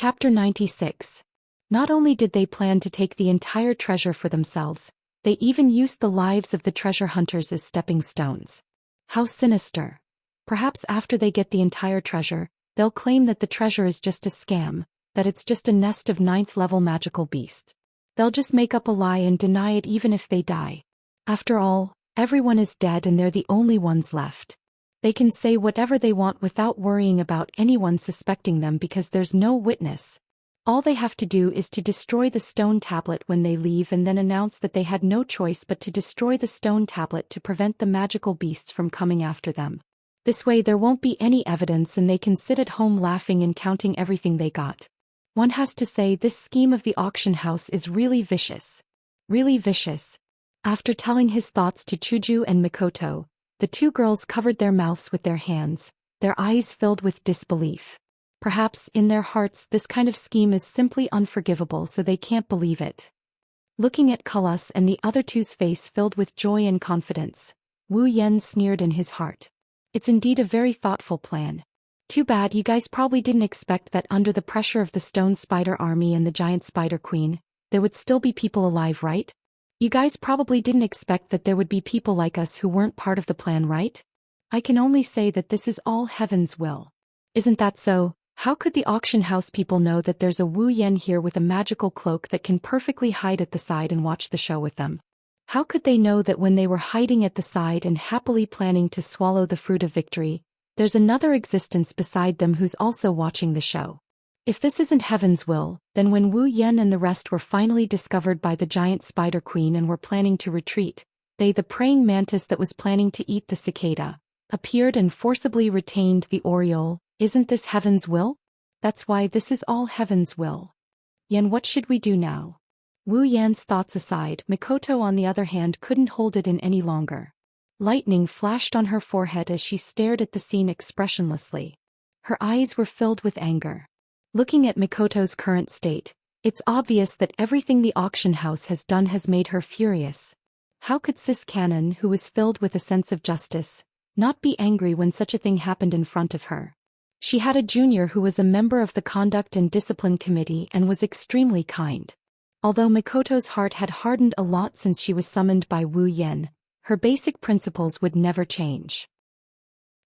Chapter 96. Not only did they plan to take the entire treasure for themselves, they even used the lives of the treasure hunters as stepping stones. How sinister. Perhaps after they get the entire treasure, they'll claim that the treasure is just a scam, that it's just a nest of 9th-level magical beasts. They'll just make up a lie and deny it even if they die. After all, everyone is dead and they're the only ones left. They can say whatever they want without worrying about anyone suspecting them because there's no witness. All they have to do is to destroy the stone tablet when they leave and then announce that they had no choice but to destroy the stone tablet to prevent the magical beasts from coming after them. This way there won't be any evidence and they can sit at home laughing and counting everything they got. One has to say this scheme of the auction house is really vicious. Really vicious. After telling his thoughts to Chuju and Mikoto, the two girls covered their mouths with their hands, their eyes filled with disbelief. Perhaps, in their hearts, this kind of scheme is simply unforgivable so they can't believe it. Looking at Culus and the other two's face filled with joy and confidence, Wu Yan sneered in his heart. It's indeed a very thoughtful plan. Too bad you guys probably didn't expect that under the pressure of the Stone Spider Army and the Giant Spider Queen, there would still be people alive, right? You guys probably didn't expect that there would be people like us who weren't part of the plan, right? I can only say that this is all heaven's will. Isn't that so? How could the auction house people know that there's a Wu Yan here with a magical cloak that can perfectly hide at the side and watch the show with them? How could they know that when they were hiding at the side and happily planning to swallow the fruit of victory, there's another existence beside them who's also watching the show? If this isn't heaven's will, then when Wu Yan and the rest were finally discovered by the giant spider queen and were planning to retreat, they, the praying mantis that was planning to eat the cicada, appeared and forcibly retained the aureole. Isn't this heaven's will? That's why this is all heaven's will. Yan, what should we do now? Wu Yan's thoughts aside, Mikoto on the other hand couldn't hold it in any longer. Lightning flashed on her forehead as she stared at the scene expressionlessly. Her eyes were filled with anger. Looking at Mikoto's current state, it's obvious that everything the auction house has done has made her furious. How could Sis Cannon, who was filled with a sense of justice, not be angry when such a thing happened in front of her? She had a junior who was a member of the Conduct and Discipline Committee and was extremely kind. Although Mikoto's heart had hardened a lot since she was summoned by Wu Yan, her basic principles would never change.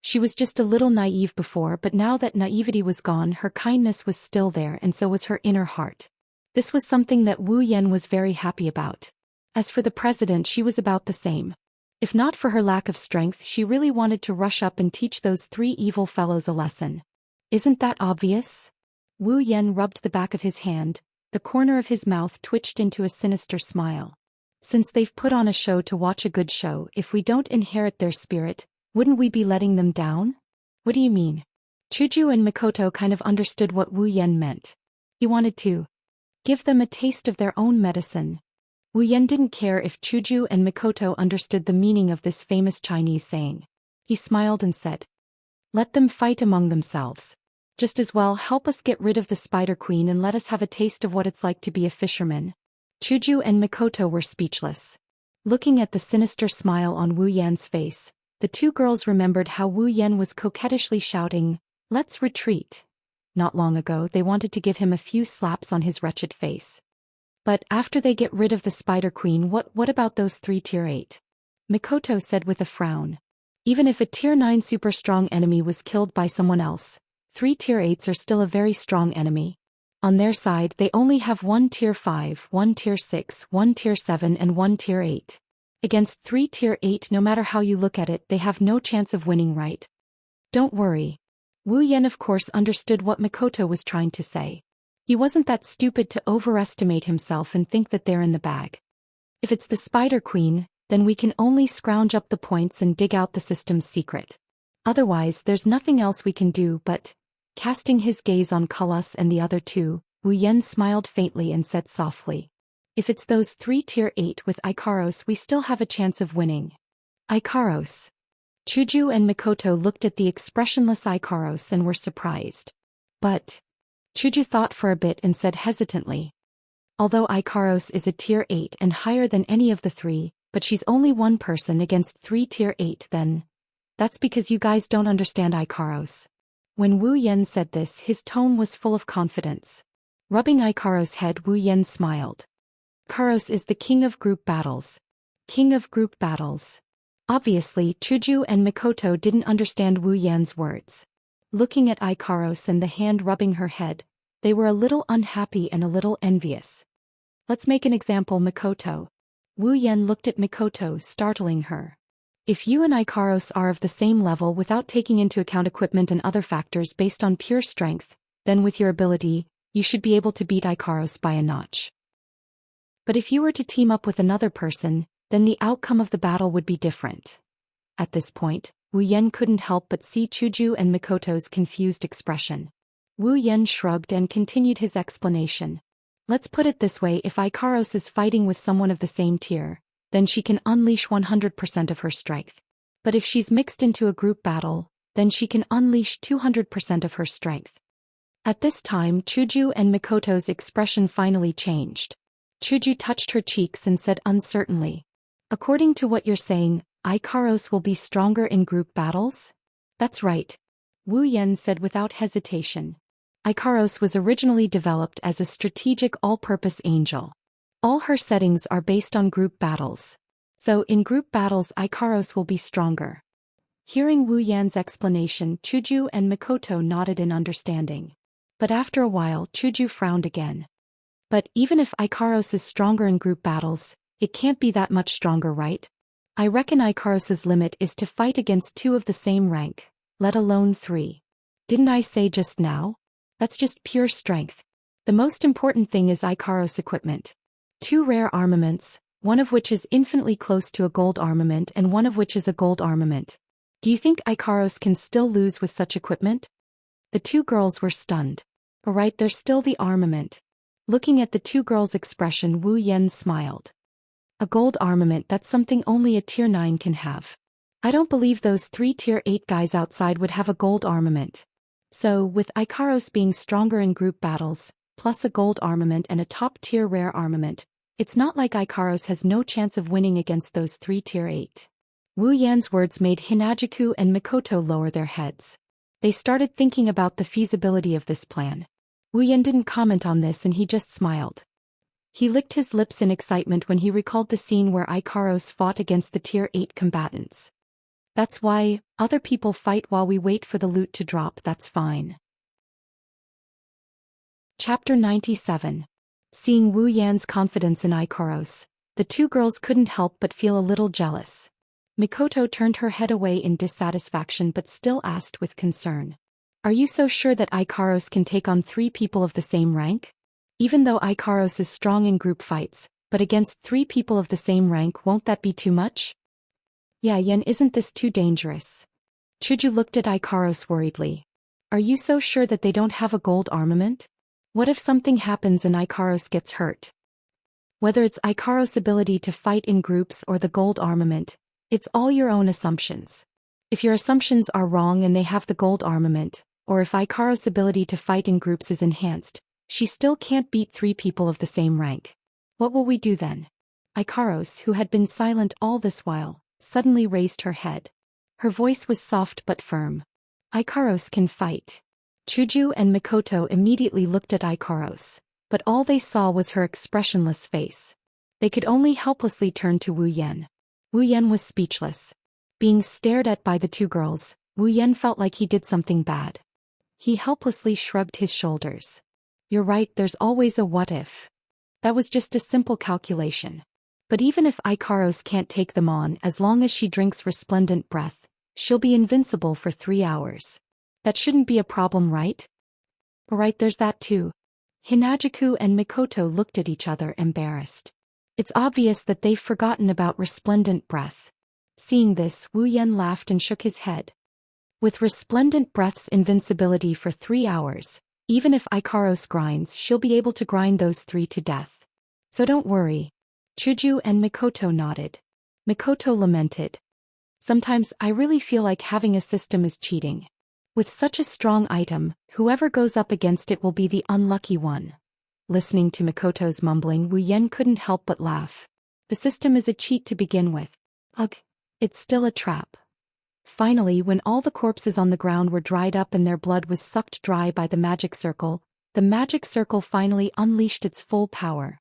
She was just a little naive before, but now that naivety was gone, her kindness was still there and so was her inner heart. This was something that Wu Yan was very happy about. As for the president, she was about the same. If not for her lack of strength, she really wanted to rush up and teach those three evil fellows a lesson. Isn't that obvious? Wu Yan rubbed the back of his hand, the corner of his mouth twitched into a sinister smile. Since they've put on a show to watch a good show, if we don't inherit their spirit, wouldn't we be letting them down? What do you mean? Chuju and Mikoto kind of understood what Wu Yan meant. He wanted to give them a taste of their own medicine. Wu Yan didn't care if Chuju and Mikoto understood the meaning of this famous Chinese saying. He smiled and said, "Let them fight among themselves. Just as well help us get rid of the Spider Queen and let us have a taste of what it's like to be a fisherman." Chuju and Mikoto were speechless. Looking at the sinister smile on Wu Yan's face, the two girls remembered how Wu Yan was coquettishly shouting, "Let's retreat." Not long ago they wanted to give him a few slaps on his wretched face. But after they get rid of the Spider Queen, what about those 3 Tier 8? Mikoto said with a frown. Even if a Tier 9 super strong enemy was killed by someone else, 3 Tier 8s are still a very strong enemy. On their side they only have 1 Tier 5, 1 Tier 6, 1 Tier 7 and 1 Tier 8. Against 3 Tier 8, no matter how you look at it, they have no chance of winning, right? Don't worry. Wu Yan of course understood what Mikoto was trying to say. He wasn't that stupid to overestimate himself and think that they're in the bag. If it's the Spider Queen, then we can only scrounge up the points and dig out the system's secret. Otherwise there's nothing else we can do but... Casting his gaze on Culus and the other two, Wu Yan smiled faintly and said softly, "If it's those 3 Tier 8 with Ikaros, we still have a chance of winning." Ikaros. Chuju and Mikoto looked at the expressionless Ikaros and were surprised. But... Chuju thought for a bit and said hesitantly, "Although Ikaros is a Tier 8 and higher than any of the 3, but she's only one person against 3 Tier 8 then. That's because you guys don't understand Ikaros. When Wu Yan said this, his tone was full of confidence. Rubbing Ikaro's head, Wu Yan smiled. Ikaros is the king of group battles. King of group battles. Obviously, Chuju and Mikoto didn't understand Wu Yan's words. Looking at Ikaros and the hand rubbing her head, they were a little unhappy and a little envious. Let's make an example, Mikoto. Wu Yan looked at Mikoto, startling her. If you and Ikaros are of the same level without taking into account equipment and other factors based on pure strength, then with your ability, you should be able to beat Ikaros by a notch. But if you were to team up with another person, then the outcome of the battle would be different. At this point, Wu Yan couldn't help but see Chuju and Mikoto's confused expression. Wu Yan shrugged and continued his explanation. Let's put it this way, if Ikaros is fighting with someone of the same tier, then she can unleash 100% of her strength. But if she's mixed into a group battle, then she can unleash 200% of her strength. At this time, Chuju and Mikoto's expression finally changed. Chuju touched her cheeks and said uncertainly, "According to what you're saying, Ikaros will be stronger in group battles?" "That's right," Wu Yan said without hesitation. Ikaros was originally developed as a strategic all-purpose angel. All her settings are based on group battles. So in group battles Ikaros will be stronger. Hearing Wu Yan's explanation, Chuju and Mikoto nodded in understanding. But after a while Chuju frowned again. "But even if Ikaros is stronger in group battles, it can't be that much stronger, right? I reckon Ikaros's limit is to fight against 2 of the same rank, let alone 3. Didn't I say just now? That's just pure strength. The most important thing is Ikaros' equipment. 2 rare armaments, one of which is infinitely close to a gold armament and one of which is a gold armament. Do you think Ikaros can still lose with such equipment?" The 2 girls were stunned. "Alright, there's still the armament." Looking at the 2 girls' expression, Wu Yan smiled. "A gold armament, that's something only a tier 9 can have. I don't believe those 3 tier 8 guys outside would have a gold armament. So, with Ikaros being stronger in group battles, plus a gold armament and a top-tier rare armament, it's not like Ikaros has no chance of winning against those 3 tier 8. Wu Yan's words made Hinajuku and Mikoto lower their heads. They started thinking about the feasibility of this plan. Wu Yan didn't comment on this and he just smiled. He licked his lips in excitement when he recalled the scene where Ikaros fought against the tier 8 combatants. "That's why, other people fight while we wait for the loot to drop, that's fine." Chapter 97. Seeing Wu Yan's confidence in Ikaros, the 2 girls couldn't help but feel a little jealous. Mikoto turned her head away in dissatisfaction but still asked with concern. "Are you so sure that Ikaros can take on 3 people of the same rank? Even though Ikaros is strong in group fights, but against 3 people of the same rank, won't that be too much?" "Yeah, Yen, isn't this too dangerous?" Chuju looked at Ikaros worriedly. "Are you so sure that they don't have a gold armament? What if something happens and Ikaros gets hurt?" Whether it's Ikaros' ability to fight in groups or the gold armament, it's all your own assumptions. If your assumptions are wrong and they have the gold armament, or if Ikaros' ability to fight in groups is enhanced, she still can't beat 3 people of the same rank. What will we do then? Ikaros, who had been silent all this while, suddenly raised her head. Her voice was soft but firm. "Ikaros can fight." Chuju and Mikoto immediately looked at Ikaros, but all they saw was her expressionless face. They could only helplessly turn to Wu Yan. Wu Yan was speechless. Being stared at by the 2 girls, Wu Yan felt like he did something bad. He helplessly shrugged his shoulders. "You're right, there's always a what if. That was just a simple calculation. But even if Ikaros can't take them on, as long as she drinks resplendent breath, she'll be invincible for 3 hours. That shouldn't be a problem, right?" "Right, there's that too." Hinajuku and Mikoto looked at each other embarrassed. It's obvious that they've forgotten about resplendent breath. Seeing this, Wu Yan laughed and shook his head. With resplendent breath's invincibility for 3 hours, even if Ikaros grinds, she'll be able to grind those 3 to death. So don't worry. Chuju and Mikoto nodded. Mikoto lamented. "Sometimes I really feel like having a system is cheating. With such a strong item, whoever goes up against it will be the unlucky one." Listening to Mikoto's mumbling, Wu Yan couldn't help but laugh. The system is a cheat to begin with. Ugh, it's still a trap. Finally, when all the corpses on the ground were dried up and their blood was sucked dry by the magic circle finally unleashed its full power.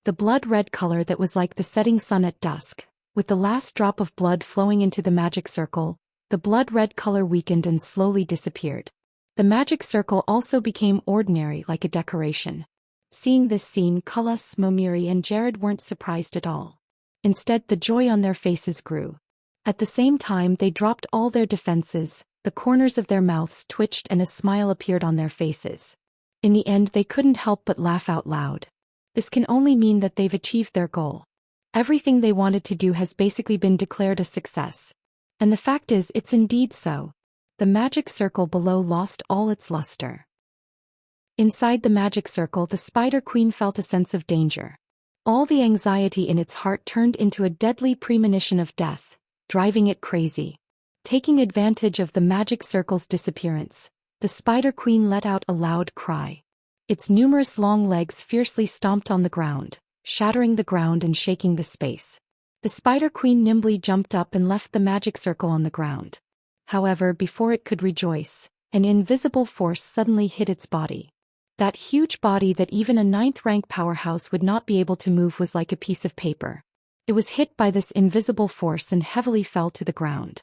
The blood-red color that was like the setting sun at dusk, with the last drop of blood flowing into the magic circle, the blood-red color weakened and slowly disappeared. The magic circle also became ordinary, like a decoration. Seeing this scene, Cullis, Momiri and Jared weren't surprised at all. Instead, the joy on their faces grew. At the same time, they dropped all their defenses, the corners of their mouths twitched and a smile appeared on their faces. In the end, they couldn't help but laugh out loud. This can only mean that they've achieved their goal. Everything they wanted to do has basically been declared a success. And the fact is, it's indeed so. The magic circle below lost all its luster. Inside the magic circle, the Spider Queen felt a sense of danger. All the anxiety in its heart turned into a deadly premonition of death, driving it crazy. Taking advantage of the magic circle's disappearance, the Spider Queen let out a loud cry. Its numerous long legs fiercely stomped on the ground, shattering the ground and shaking the space. The Spider Queen nimbly jumped up and left the magic circle on the ground. However, before it could rejoice, an invisible force suddenly hit its body. That huge body that even a 9th-rank powerhouse would not be able to move was like a piece of paper. It was hit by this invisible force and heavily fell to the ground.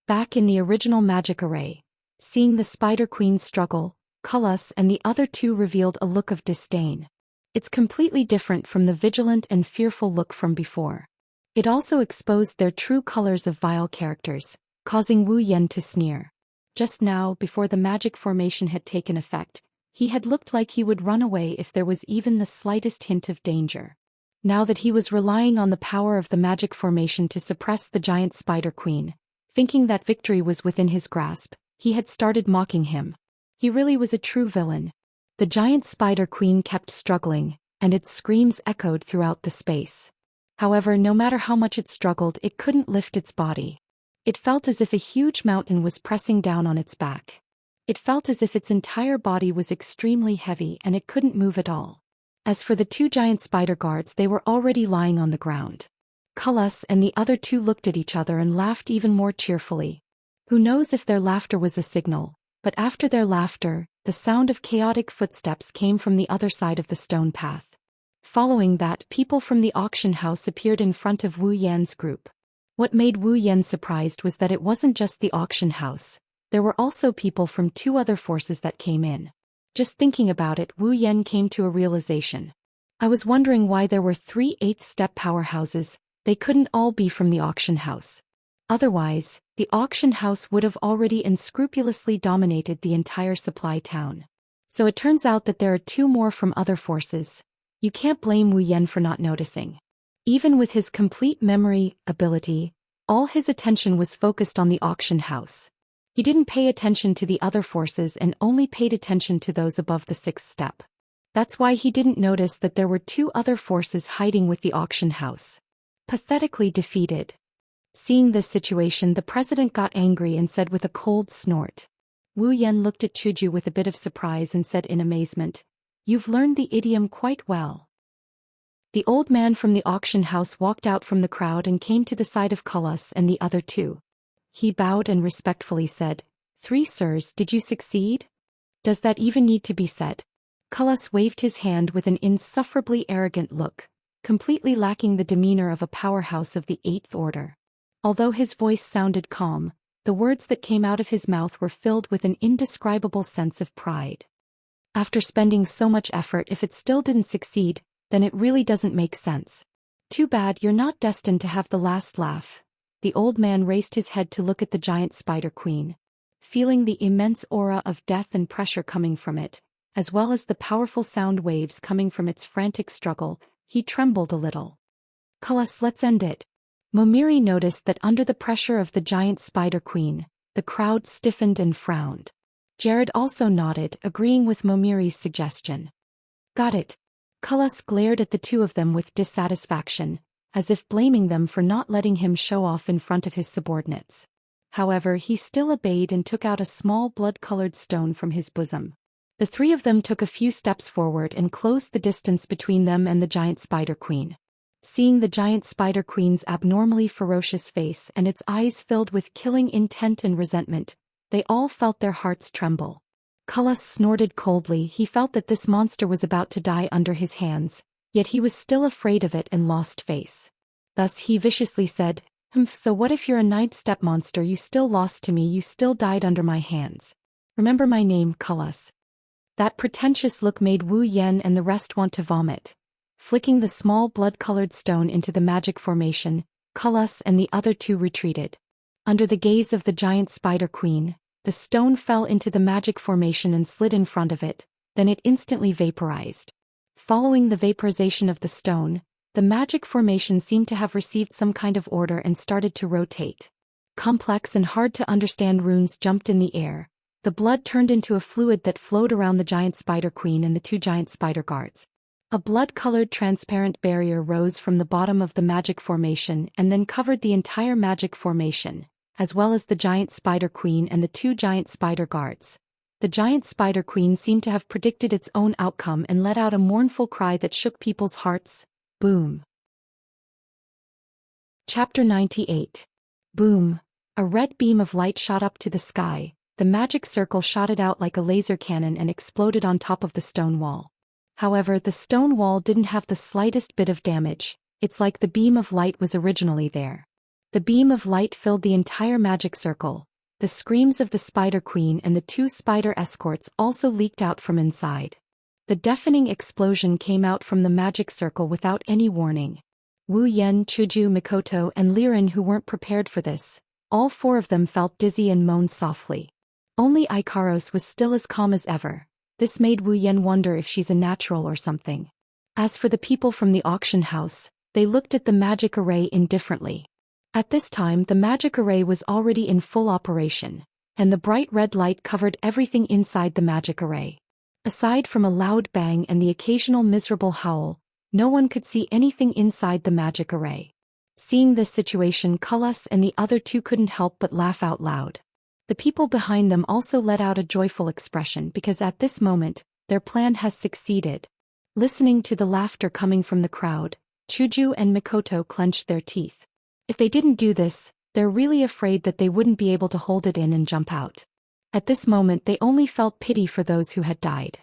Back in the original magic array, seeing the Spider Queen struggle, Cullis and the other two revealed a look of disdain. It's completely different from the vigilant and fearful look from before. It also exposed their true colors of vile characters, causing Wu Yan to sneer. Just now, before the magic formation had taken effect, he had looked like he would run away if there was even the slightest hint of danger. Now that he was relying on the power of the magic formation to suppress the giant Spider Queen, thinking that victory was within his grasp, he had started mocking him. He really was a true villain. The giant Spider Queen kept struggling, and its screams echoed throughout the space. However, no matter how much it struggled, it couldn't lift its body. It felt as if a huge mountain was pressing down on its back. It felt as if its entire body was extremely heavy and it couldn't move at all. As for the two giant spider guards, they were already lying on the ground. Cullis and the other two looked at each other and laughed even more cheerfully. Who knows if their laughter was a signal, but after their laughter, the sound of chaotic footsteps came from the other side of the stone path. Following that, people from the auction house appeared in front of Wu Yan's group. What made Wu Yan surprised was that it wasn't just the auction house. There were also people from two other forces that came in. Just thinking about it, Wu Yan came to a realization. I was wondering why there were 3 8th-step powerhouses. They couldn't all be from the auction house. Otherwise, the auction house would have already unscrupulously dominated the entire supply town. So it turns out that there are 2 more from other forces. You can't blame Wu Yan for not noticing. Even with his complete memory ability, all his attention was focused on the auction house. He didn't pay attention to the other forces and only paid attention to those above the 6th step. That's why he didn't notice that there were 2 other forces hiding with the auction house. Pathetically defeated. Seeing this situation, the president got angry and said with a cold snort. Wu Yan looked at Chuju with a bit of surprise and said in amazement, "You've learned the idiom quite well." The old man from the auction house walked out from the crowd and came to the side of Cullis and the other 2. He bowed and respectfully said, "3 sirs, did you succeed? Does that even need to be said?" Cullis waved his hand with an insufferably arrogant look, completely lacking the demeanor of a powerhouse of the 8th order. Although his voice sounded calm, the words that came out of his mouth were filled with an indescribable sense of pride. After spending so much effort, if it still didn't succeed, then it really doesn't make sense. Too bad you're not destined to have the last laugh. The old man raised his head to look at the giant Spider Queen. Feeling the immense aura of death and pressure coming from it, as well as the powerful sound waves coming from its frantic struggle, he trembled a little. "Cullis, let's end it." Momiri noticed that under the pressure of the giant Spider Queen, the crowd stiffened and frowned. Jared also nodded, agreeing with Momiri's suggestion. "Got it." Cullis glared at the 2 of them with dissatisfaction, as if blaming them for not letting him show off in front of his subordinates. However, he still obeyed and took out a small blood-colored stone from his bosom. The 3 of them took a few steps forward and closed the distance between them and the giant Spider Queen. Seeing the giant spider queen's abnormally ferocious face and its eyes filled with killing intent and resentment, they all felt their hearts tremble. Cullis snorted coldly. He felt that this monster was about to die under his hands, yet he was still afraid of it and lost face. Thus he viciously said, So what if you're a ninth-step monster? You still lost to me, you still died under my hands. Remember my name, Cullis." That pretentious look made Wu Yan and the rest want to vomit. Flicking the small blood-colored stone into the magic formation, Cullis and the other two retreated. Under the gaze of the giant spider queen, the stone fell into the magic formation and slid in front of it, then it instantly vaporized. Following the vaporization of the stone, the magic formation seemed to have received some kind of order and started to rotate. Complex and hard-to-understand runes jumped in the air. The blood turned into a fluid that flowed around the giant spider queen and the two giant spider guards. A blood-colored transparent barrier rose from the bottom of the magic formation and then covered the entire magic formation, as well as the giant spider queen and the two giant spider guards. The giant spider queen seemed to have predicted its own outcome and let out a mournful cry that shook people's hearts. Boom. Chapter 98. Boom. A red beam of light shot up to the sky. The magic circle shot it out like a laser cannon and exploded on top of the stone wall. However, the stone wall didn't have the slightest bit of damage. It's like the beam of light was originally there. The beam of light filled the entire magic circle. The screams of the Spider Queen and the two spider escorts also leaked out from inside. The deafening explosion came out from the magic circle without any warning. Wu Yan, Chuju, Mikoto, and Liren, who weren't prepared for this, all four of them felt dizzy and moaned softly. Only Ikaros was still as calm as ever. This made Wu Yan wonder if she's a natural or something. As for the people from the auction house, they looked at the magic array indifferently. At this time the magic array was already in full operation, and the bright red light covered everything inside the magic array. Aside from a loud bang and the occasional miserable howl, no one could see anything inside the magic array. Seeing this situation, Cullis and the other two couldn't help but laugh out loud. The people behind them also let out a joyful expression because at this moment, their plan has succeeded. Listening to the laughter coming from the crowd, Chuju and Mikoto clenched their teeth. If they didn't do this, they're really afraid that they wouldn't be able to hold it in and jump out. At this moment they only felt pity for those who had died.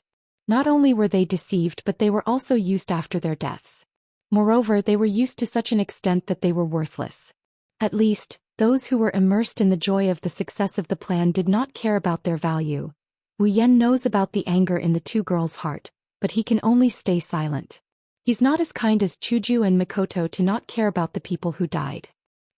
Not only were they deceived, but they were also used after their deaths. Moreover, they were used to such an extent that they were worthless. At least, those who were immersed in the joy of the success of the plan did not care about their value. Wu Yan knows about the anger in the two girls' heart, but he can only stay silent. He's not as kind as Chuju and Mikoto to not care about the people who died.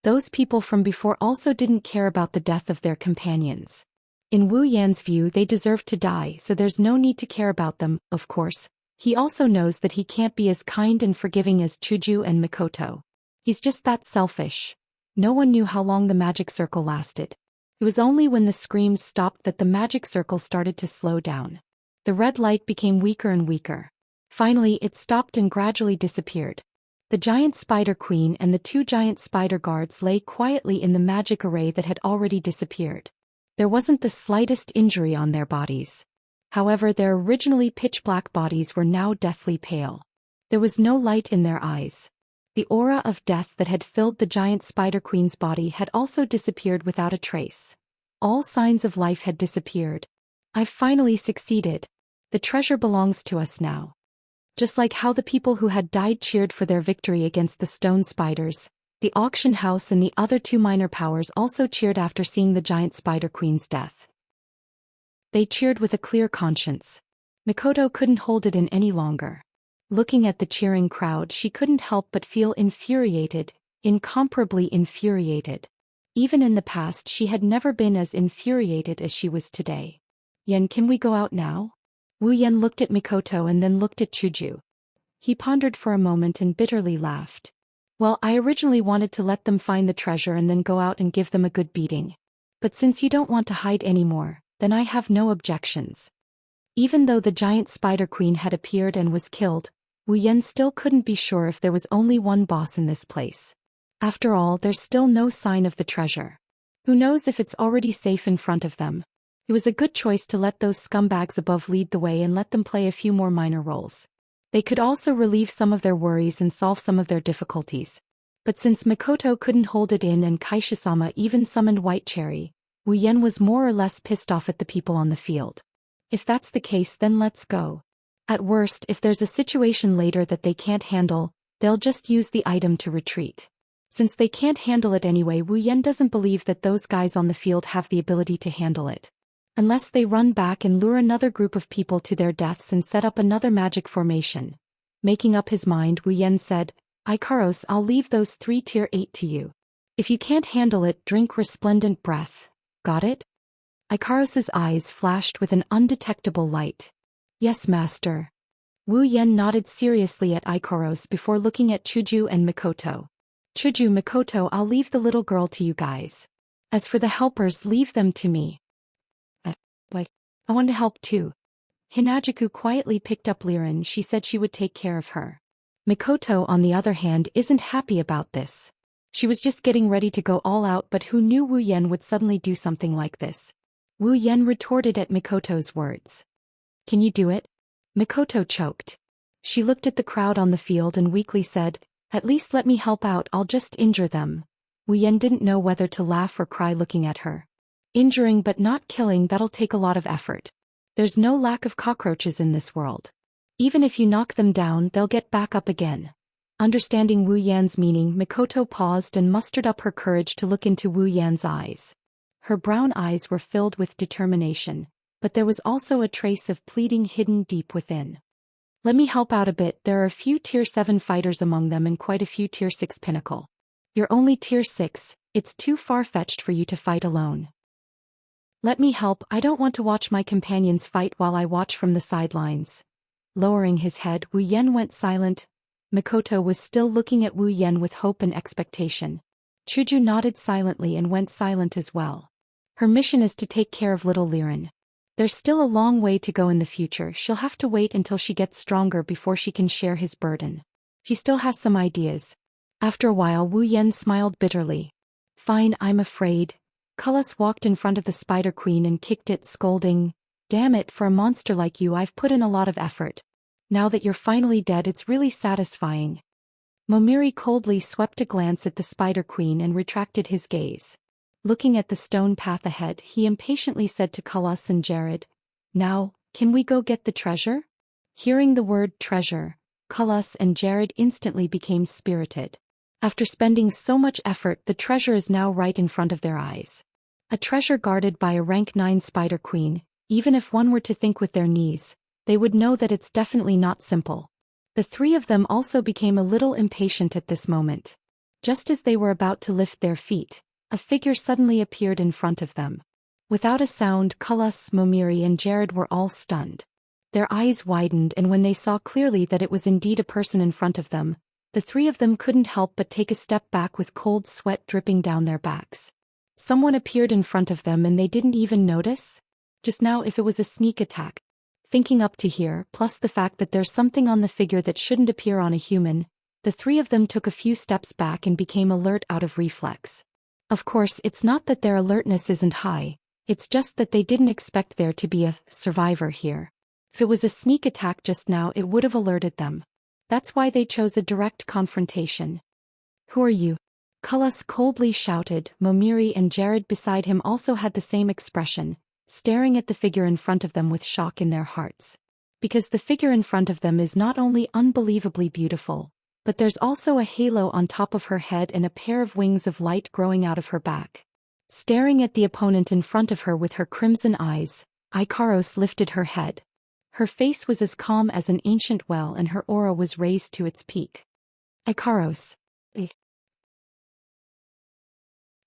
Those people from before also didn't care about the death of their companions. In Wu Yan's view, they deserved to die, so there's no need to care about them. Of course, he also knows that he can't be as kind and forgiving as Chuju and Mikoto. He's just that selfish. No one knew how long the magic circle lasted. It was only when the screams stopped that the magic circle started to slow down. The red light became weaker and weaker. Finally, it stopped and gradually disappeared. The giant spider queen and the two giant spider guards lay quietly in the magic array that had already disappeared. There wasn't the slightest injury on their bodies. However, their originally pitch-black bodies were now deathly pale. There was no light in their eyes. The aura of death that had filled the giant spider queen's body had also disappeared without a trace. All signs of life had disappeared. I've finally succeeded. The treasure belongs to us now. Just like how the people who had died cheered for their victory against the stone spiders, the auction house and the other two minor powers also cheered after seeing the giant spider queen's death. They cheered with a clear conscience. Mikoto couldn't hold it in any longer. Looking at the cheering crowd, she couldn't help but feel infuriated, incomparably infuriated. Even in the past she had never been as infuriated as she was today. "Yan, can we go out now?" Wu Yan looked at Mikoto and then looked at Chuju. He pondered for a moment and bitterly laughed. "Well, I originally wanted to let them find the treasure and then go out and give them a good beating. But since you don't want to hide anymore, then I have no objections." Even though the giant spider queen had appeared and was killed, Wu Yan still couldn't be sure if there was only one boss in this place. After all, there's still no sign of the treasure. Who knows if it's already safe in front of them? It was a good choice to let those scumbags above lead the way and let them play a few more minor roles. They could also relieve some of their worries and solve some of their difficulties. But since Mikoto couldn't hold it in and Kaishisama even summoned White Cherry, Wu Yan was more or less pissed off at the people on the field. If that's the case, then let's go. At worst, if there's a situation later that they can't handle, they'll just use the item to retreat. Since they can't handle it anyway, Wu Yan doesn't believe that those guys on the field have the ability to handle it. Unless they run back and lure another group of people to their deaths and set up another magic formation. Making up his mind, Wu Yan said, Ikaros, I'll leave those 3 tier 8 to you. If you can't handle it, drink resplendent breath. Got it? Ikaros's eyes flashed with an undetectable light. Yes, master. Wu Yan nodded seriously at Ikaros before looking at Chuju and Mikoto. Chuju, Mikoto, I'll leave the little girl to you guys. As for the helpers, leave them to me. I want to help too. Hinajuku quietly picked up Liren. She said she would take care of her. Mikoto, on the other hand, isn't happy about this. She was just getting ready to go all out, but who knew Wu Yan would suddenly do something like this? Wu Yan retorted at Mikoto's words. Can you do it? Mikoto choked. She looked at the crowd on the field and weakly said, At least let me help out, I'll just injure them. Wu Yan didn't know whether to laugh or cry looking at her. Injuring but not killing, that'll take a lot of effort. There's no lack of cockroaches in this world. Even if you knock them down, they'll get back up again. Understanding Wu Yan's meaning, Mikoto paused and mustered up her courage to look into Wu Yan's eyes. Her brown eyes were filled with determination, but there was also a trace of pleading hidden deep within. Let me help out a bit, there are a few tier 7 fighters among them and quite a few tier 6 pinnacle. You're only tier 6, it's too far-fetched for you to fight alone. Let me help, I don't want to watch my companions fight while I watch from the sidelines. Lowering his head, Wu Yan went silent. Mikoto was still looking at Wu Yan with hope and expectation. Chuju nodded silently and went silent as well. Her mission is to take care of little Liren. There's still a long way to go in the future, she'll have to wait until she gets stronger before she can share his burden. She still has some ideas. After a while, Wu Yan smiled bitterly. Fine, I'm afraid. Cullis walked in front of the Spider Queen and kicked it, scolding, Damn it, for a monster like you I've put in a lot of effort. Now that you're finally dead, it's really satisfying. Momiri coldly swept a glance at the Spider Queen and retracted his gaze. Looking at the stone path ahead, he impatiently said to Cullis and Jared, Now, can we go get the treasure? Hearing the word treasure, Cullis and Jared instantly became spirited. After spending so much effort, the treasure is now right in front of their eyes. A treasure guarded by a rank 9 Spider Queen, even if one were to think with their knees, they would know that it's definitely not simple. The 3 of them also became a little impatient at this moment. Just as they were about to lift their feet, a figure suddenly appeared in front of them. Without a sound, Cullis, Momiri and Jared were all stunned. Their eyes widened, and when they saw clearly that it was indeed a person in front of them, the 3 of them couldn't help but take a step back with cold sweat dripping down their backs. Someone appeared in front of them and they didn't even notice? Just now, if it was a sneak attack. Thinking up to here, plus the fact that there's something on the figure that shouldn't appear on a human, the 3 of them took a few steps back and became alert out of reflex. Of course, it's not that their alertness isn't high, it's just that they didn't expect there to be a survivor here. If it was a sneak attack just now, it would have alerted them. That's why they chose a direct confrontation. Who are you? Cullis coldly shouted. Momiri and Jared beside him also had the same expression, staring at the figure in front of them with shock in their hearts. Because the figure in front of them is not only unbelievably beautiful, but there's also a halo on top of her head and a pair of wings of light growing out of her back. Staring at the opponent in front of her with her crimson eyes, Ikaros lifted her head. Her face was as calm as an ancient well and her aura was raised to its peak. Ikaros.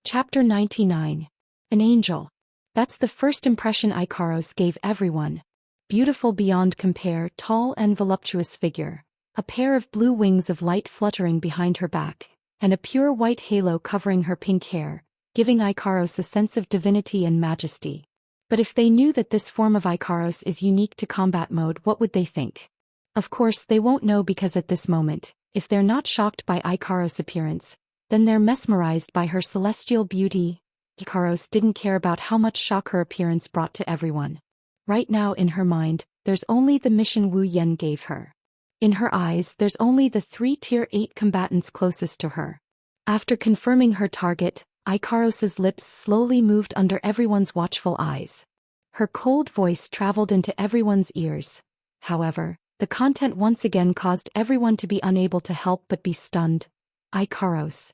Chapter 99. An angel. That's the first impression Ikaros gave everyone. Beautiful beyond compare, tall and voluptuous figure, a pair of blue wings of light fluttering behind her back, and a pure white halo covering her pink hair, giving Ikaros a sense of divinity and majesty. But if they knew that this form of Ikaros is unique to combat mode, what would they think? Of course they won't know, because at this moment, if they're not shocked by Ikaros' appearance, then they're mesmerized by her celestial beauty. Ikaros didn't care about how much shock her appearance brought to everyone. Right now in her mind, there's only the mission Wu Yan gave her. In her eyes, there's only the 3 Tier 8 combatants closest to her. After confirming her target, Ikaros's lips slowly moved under everyone's watchful eyes. Her cold voice traveled into everyone's ears. However, the content once again caused everyone to be unable to help but be stunned. Ikaros.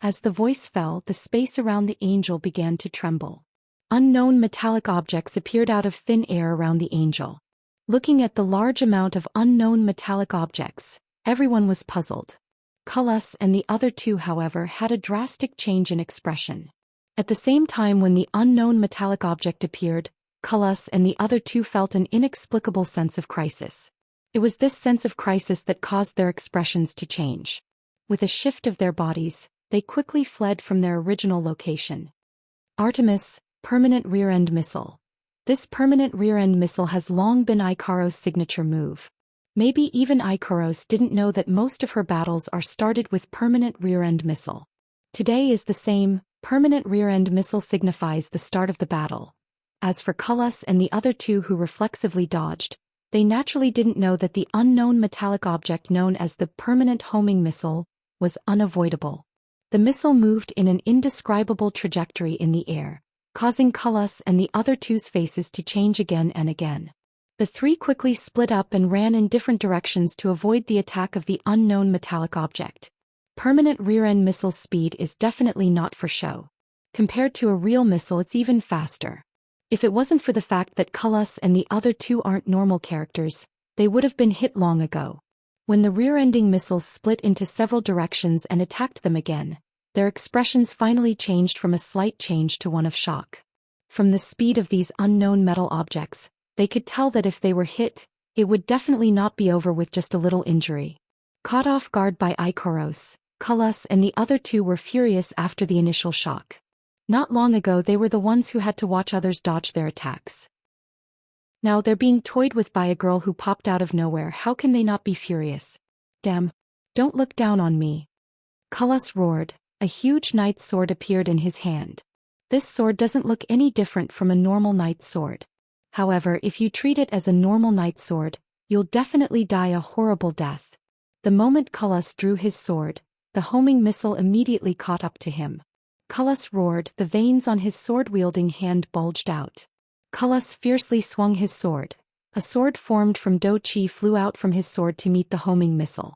As the voice fell, the space around the angel began to tremble. Unknown metallic objects appeared out of thin air around the angel. Looking at the large amount of unknown metallic objects, everyone was puzzled. Cullis and the other two, however, had a drastic change in expression. At the same time when the unknown metallic object appeared, Cullis and the other two felt an inexplicable sense of crisis. It was this sense of crisis that caused their expressions to change. With a shift of their bodies, they quickly fled from their original location. Artemis, Permanent Rear-End Missile. This permanent rear-end missile has long been Ikaros' signature move. Maybe even Ikaros didn't know that most of her battles are started with permanent rear-end missile. Today is the same. Permanent rear-end missile signifies the start of the battle. As for Cullis and the other two who reflexively dodged, they naturally didn't know that the unknown metallic object known as the permanent homing missile was unavoidable. The missile moved in an indescribable trajectory in the air, causing Cullis and the other two's faces to change again and again. The three quickly split up and ran in different directions to avoid the attack of the unknown metallic object. Permanent rear-end missile's speed is definitely not for show. Compared to a real missile, it's even faster. If it wasn't for the fact that Cullis and the other two aren't normal characters, they would have been hit long ago. When the rear-ending missiles split into several directions and attacked them again, their expressions finally changed from a slight change to one of shock. From the speed of these unknown metal objects, they could tell that if they were hit, it would definitely not be over with just a little injury. Caught off guard by Ikaros, Cullis and the other two were furious after the initial shock. Not long ago they were the ones who had to watch others dodge their attacks. Now they're being toyed with by a girl who popped out of nowhere. How can they not be furious? Damn. Don't look down on me. Cullis roared. A huge knight's sword appeared in his hand. This sword doesn't look any different from a normal knight's sword. However, if you treat it as a normal knight's sword, you'll definitely die a horrible death. The moment Cullis drew his sword, the homing missile immediately caught up to him. Cullis roared, the veins on his sword-wielding hand bulged out. Cullis fiercely swung his sword. A sword formed from Do Chi flew out from his sword to meet the homing missile.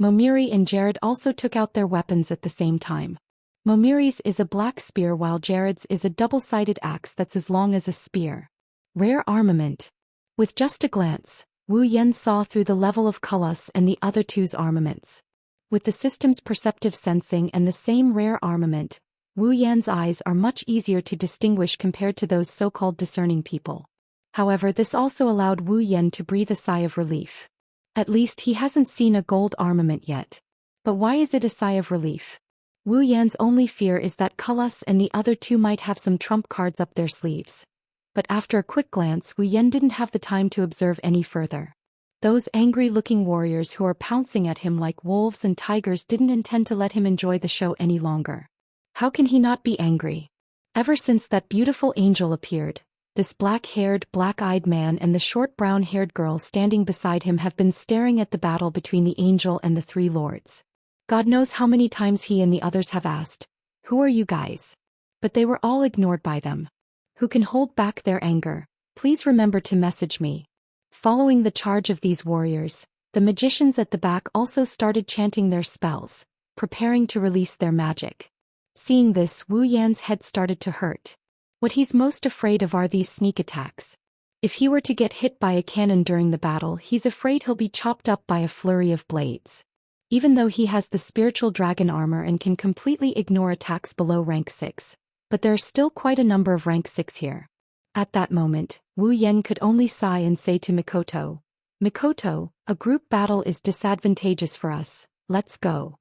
Momiri and Jared also took out their weapons at the same time. Momiri's is a black spear while Jared's is a double-sided axe that's as long as a spear. Rare armament. With just a glance, Wu Yan saw through the level of Cullis and the other two's armaments. With the system's perceptive sensing and the same rare armament, Wu Yan's eyes are much easier to distinguish compared to those so-called discerning people. However, this also allowed Wu Yan to breathe a sigh of relief. At least he hasn't seen a gold armament yet. But why is it a sigh of relief? Wu Yan's only fear is that Cullis and the other two might have some trump cards up their sleeves. But after a quick glance, Wu Yan didn't have the time to observe any further. Those angry-looking warriors who are pouncing at him like wolves and tigers didn't intend to let him enjoy the show any longer. How can he not be angry? Ever since that beautiful angel appeared, this black-haired, black-eyed man and the short brown-haired girl standing beside him have been staring at the battle between the angel and the three lords. God knows how many times he and the others have asked, "Who are you guys?" But they were all ignored by them. Who can hold back their anger? Please remember to message me. Following the charge of these warriors, the magicians at the back also started chanting their spells, preparing to release their magic. Seeing this, Wu Yan's head started to hurt. What he's most afraid of are these sneak attacks. If he were to get hit by a cannon during the battle, he's afraid he'll be chopped up by a flurry of blades. Even though he has the spiritual dragon armor and can completely ignore attacks below rank 6, but there are still quite a number of rank 6 here. At that moment, Wu Yan could only sigh and say to Mikoto, "Mikoto, a group battle is disadvantageous for us, let's go."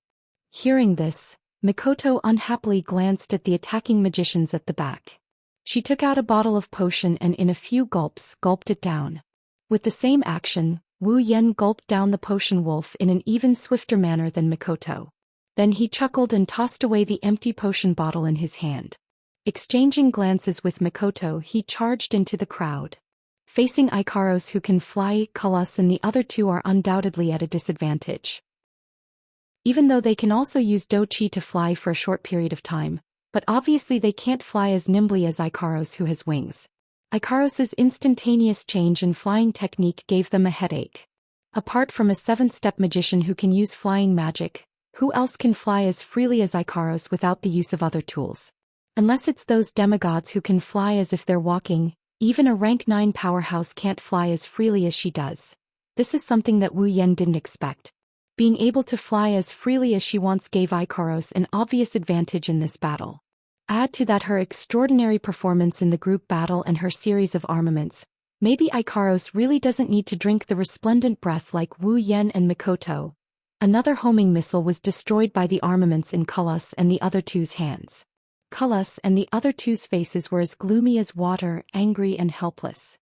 Hearing this, Mikoto unhappily glanced at the attacking magicians at the back. She took out a bottle of potion and in a few gulps gulped it down. With the same action, Wu Yan gulped down the potion wolf in an even swifter manner than Mikoto. Then he chuckled and tossed away the empty potion bottle in his hand. Exchanging glances with Mikoto, he charged into the crowd. Facing Ikaros who can fly, Culus and the other two are undoubtedly at a disadvantage. Even though they can also use Douqi to fly for a short period of time, but obviously they can't fly as nimbly as Ikaros who has wings. Ikaros's instantaneous change in flying technique gave them a headache. Apart from a 7th-step magician who can use flying magic, who else can fly as freely as Ikaros without the use of other tools? Unless it's those demigods who can fly as if they're walking, even a rank 9 powerhouse can't fly as freely as she does. This is something that Wu Yan didn't expect. Being able to fly as freely as she once gave Ikaros an obvious advantage in this battle. Add to that her extraordinary performance in the group battle and her series of armaments. Maybe Ikaros really doesn't need to drink the resplendent breath like Wu Yan and Mikoto. Another homing missile was destroyed by the armaments in Culus and the other two's hands. Culus and the other two's faces were as gloomy as water, angry and helpless.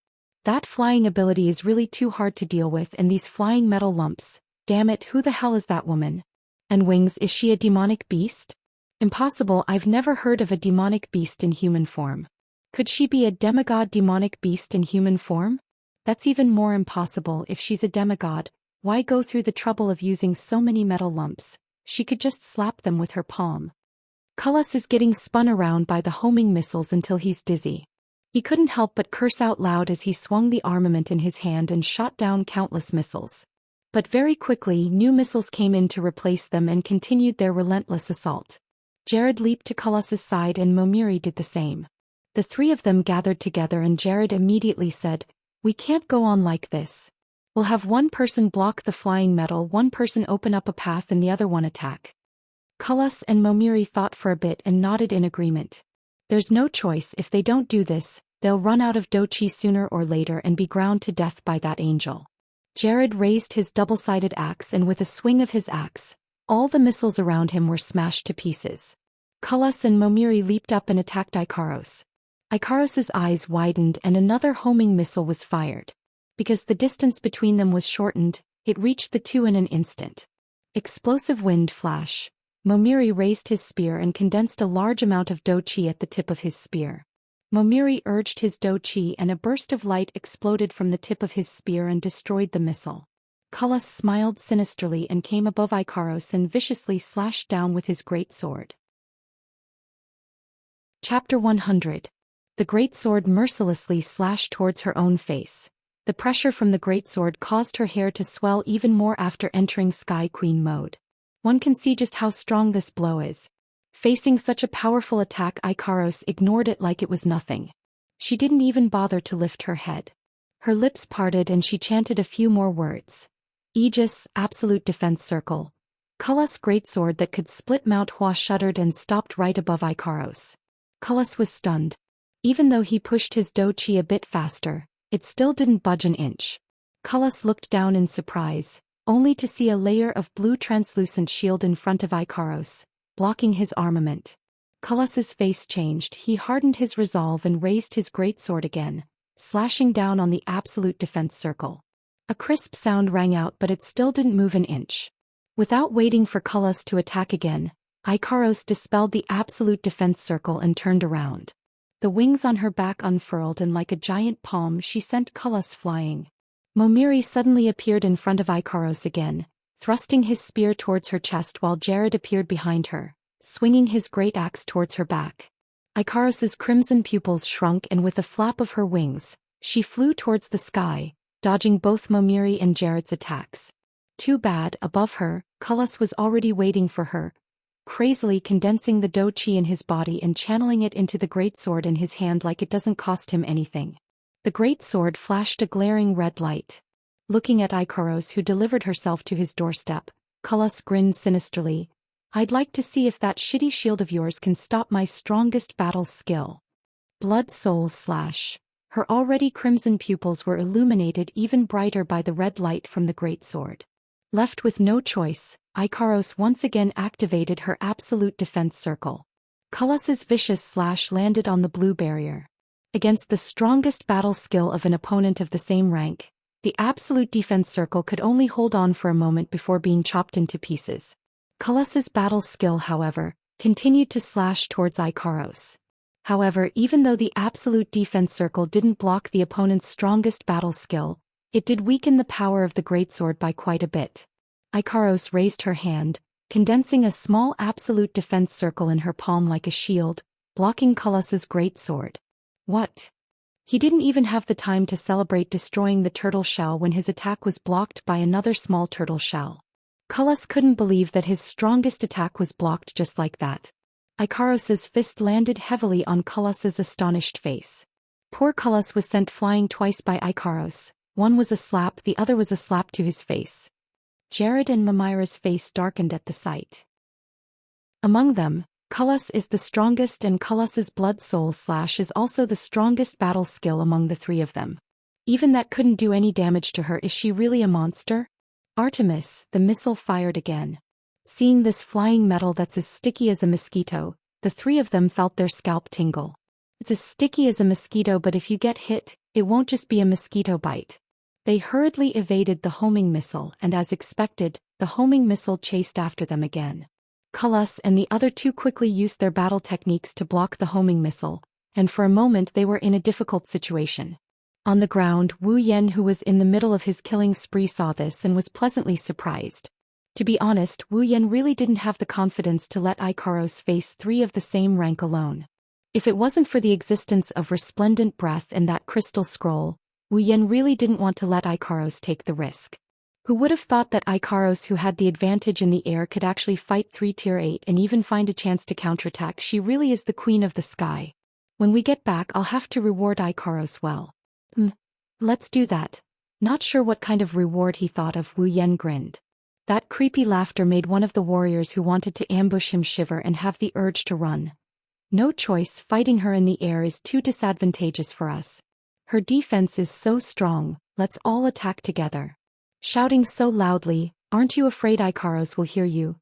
That flying ability is really too hard to deal with, and these flying metal lumps. Damn it, who the hell is that woman? And wings, is she a demonic beast? Impossible, I've never heard of a demonic beast in human form. Could she be a demigod demonic beast in human form? That's even more impossible. If she's a demigod, why go through the trouble of using so many metal lumps? She could just slap them with her palm. Culus is getting spun around by the homing missiles until he's dizzy. He couldn't help but curse out loud as he swung the armament in his hand and shot down countless missiles. But very quickly new missiles came in to replace them and continued their relentless assault. Jared leaped to Culus's side and Momiri did the same. The three of them gathered together and Jared immediately said, "We can't go on like this. We'll have one person block the flying metal, one person open up a path and the other one attack." Culus and Momiri thought for a bit and nodded in agreement. There's no choice. If they don't do this, they'll run out of Douqi sooner or later and be ground to death by that angel. Jared raised his double-sided axe and with a swing of his axe, all the missiles around him were smashed to pieces. Culus and Momiri leaped up and attacked Ikaros. Ikaros's eyes widened and another homing missile was fired. Because the distance between them was shortened, it reached the two in an instant. Explosive wind flash. Momiri raised his spear and condensed a large amount of Douqi at the tip of his spear. Momiri urged his Douqi and a burst of light exploded from the tip of his spear and destroyed the missile. Culus smiled sinisterly and came above Ikaros and viciously slashed down with his great sword. Chapter 100. The great sword mercilessly slashed towards her own face. The pressure from the great sword caused her hair to swell even more after entering Sky Queen mode. One can see just how strong this blow is. Facing such a powerful attack, Ikaros ignored it like it was nothing. She didn't even bother to lift her head. Her lips parted and she chanted a few more words. Aegis, Absolute Defense Circle. Culus' greatsword that could split Mount Hua shuddered and stopped right above Ikaros. Culus was stunned. Even though he pushed his Douqi a bit faster, it still didn't budge an inch. Culus looked down in surprise, only to see a layer of blue translucent shield in front of Ikaros, blocking his armament. Culus's face changed. He hardened his resolve and raised his greatsword again, slashing down on the absolute defense circle. A crisp sound rang out, but it still didn't move an inch. Without waiting for Culus to attack again, Ikaros dispelled the absolute defense circle and turned around. The wings on her back unfurled and like a giant palm she sent Culus flying. Momiri suddenly appeared in front of Ikaros again, thrusting his spear towards her chest while Jared appeared behind her, swinging his great axe towards her back. Ikaros's crimson pupils shrunk and with a flap of her wings, she flew towards the sky, dodging both Momiri and Jared's attacks. Too bad, above her, Culus was already waiting for her, crazily condensing the Douqi in his body and channeling it into the greatsword in his hand like it doesn't cost him anything. The great sword flashed a glaring red light. Looking at Ikaros, who delivered herself to his doorstep, Culus grinned sinisterly. "I'd like to see if that shitty shield of yours can stop my strongest battle skill." Blood soul slash. Her already crimson pupils were illuminated even brighter by the red light from the great sword. Left with no choice, Ikaros once again activated her absolute defense circle. Culus's vicious slash landed on the blue barrier. Against the strongest battle skill of an opponent of the same rank, the absolute defense circle could only hold on for a moment before being chopped into pieces. Culus's battle skill, however, continued to slash towards Ikaros. However, even though the absolute defense circle didn't block the opponent's strongest battle skill, it did weaken the power of the greatsword by quite a bit. Ikaros raised her hand, condensing a small absolute defense circle in her palm like a shield, blocking Cullus's greatsword. What? He didn't even have the time to celebrate destroying the turtle shell when his attack was blocked by another small turtle shell. Cullus couldn't believe that his strongest attack was blocked just like that. Ikaros's fist landed heavily on Cullus's astonished face. Poor Cullus was sent flying twice by Ikaros. One was a slap, the other was a slap to his face. Jared and Mamira's face darkened at the sight. Among them, Cullus is the strongest, and Cullus's blood soul slash is also the strongest battle skill among the three of them. Even that couldn't do any damage to her. Is she really a monster? Artemis, the missile fired again. Seeing this flying metal that's as sticky as a mosquito, the three of them felt their scalp tingle. It's as sticky as a mosquito, but if you get hit, it won't just be a mosquito bite. They hurriedly evaded the homing missile, and as expected, the homing missile chased after them again. Cullus and the other two quickly used their battle techniques to block the homing missile, and for a moment they were in a difficult situation. On the ground, Wu Yen, who was in the middle of his killing spree, saw this and was pleasantly surprised. To be honest, Wu Yen really didn't have the confidence to let Ikaros face three of the same rank alone. If it wasn't for the existence of resplendent breath and that crystal scroll, Wu Yen really didn't want to let Ikaros take the risk. Who would have thought that Ikaros, who had the advantage in the air, could actually fight 3 tier 8 and even find a chance to counterattack? She really is the queen of the sky. When we get back, I'll have to reward Ikaros well. Let's do that. Not sure what kind of reward he thought of. Wu Yen grinned. That creepy laughter made one of the warriors who wanted to ambush him shiver and have the urge to run. No choice, fighting her in the air is too disadvantageous for us. Her defense is so strong, let's all attack together. Shouting so loudly, aren't you afraid Ikaros will hear you?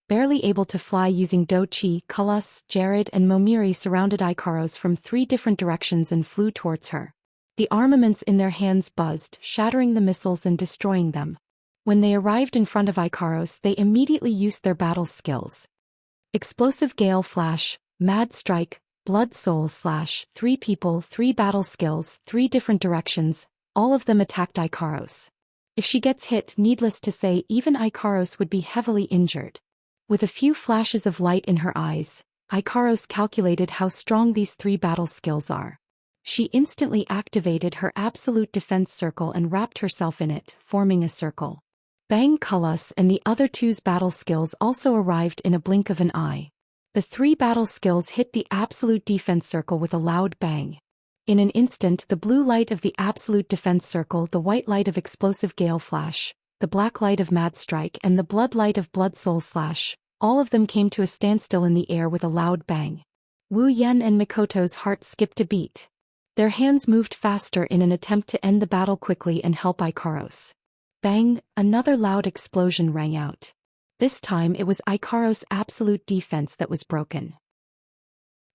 Barely able to fly using Do Chi, Cullus, Jared and Momiri surrounded Ikaros from 3 different directions and flew towards her. The armaments in their hands buzzed, shattering the missiles and destroying them. When they arrived in front of Ikaros, they immediately used their battle skills. Explosive Gale Flash, Mad Strike, Blood Soul Slash, 3 people, 3 battle skills, 3 different directions, all of them attacked Ikaros. If she gets hit, needless to say, even Ikaros would be heavily injured. With a few flashes of light in her eyes, Ikaros calculated how strong these 3 battle skills are. She instantly activated her absolute defense circle and wrapped herself in it, forming a circle. Bang! Cullus and the other two's battle skills also arrived in a blink of an eye. The 3 battle skills hit the absolute defense circle with a loud bang. In an instant, the blue light of the absolute defense circle, the white light of explosive Gale Flash, the black light of Mad Strike and the blood light of Blood Soul Slash, all of them came to a standstill in the air with a loud bang. Wu Yen and Mikoto's heart skipped a beat. Their hands moved faster in an attempt to end the battle quickly and help Ikaros. Bang! Another loud explosion rang out. This time it was Ikaros' absolute defense that was broken.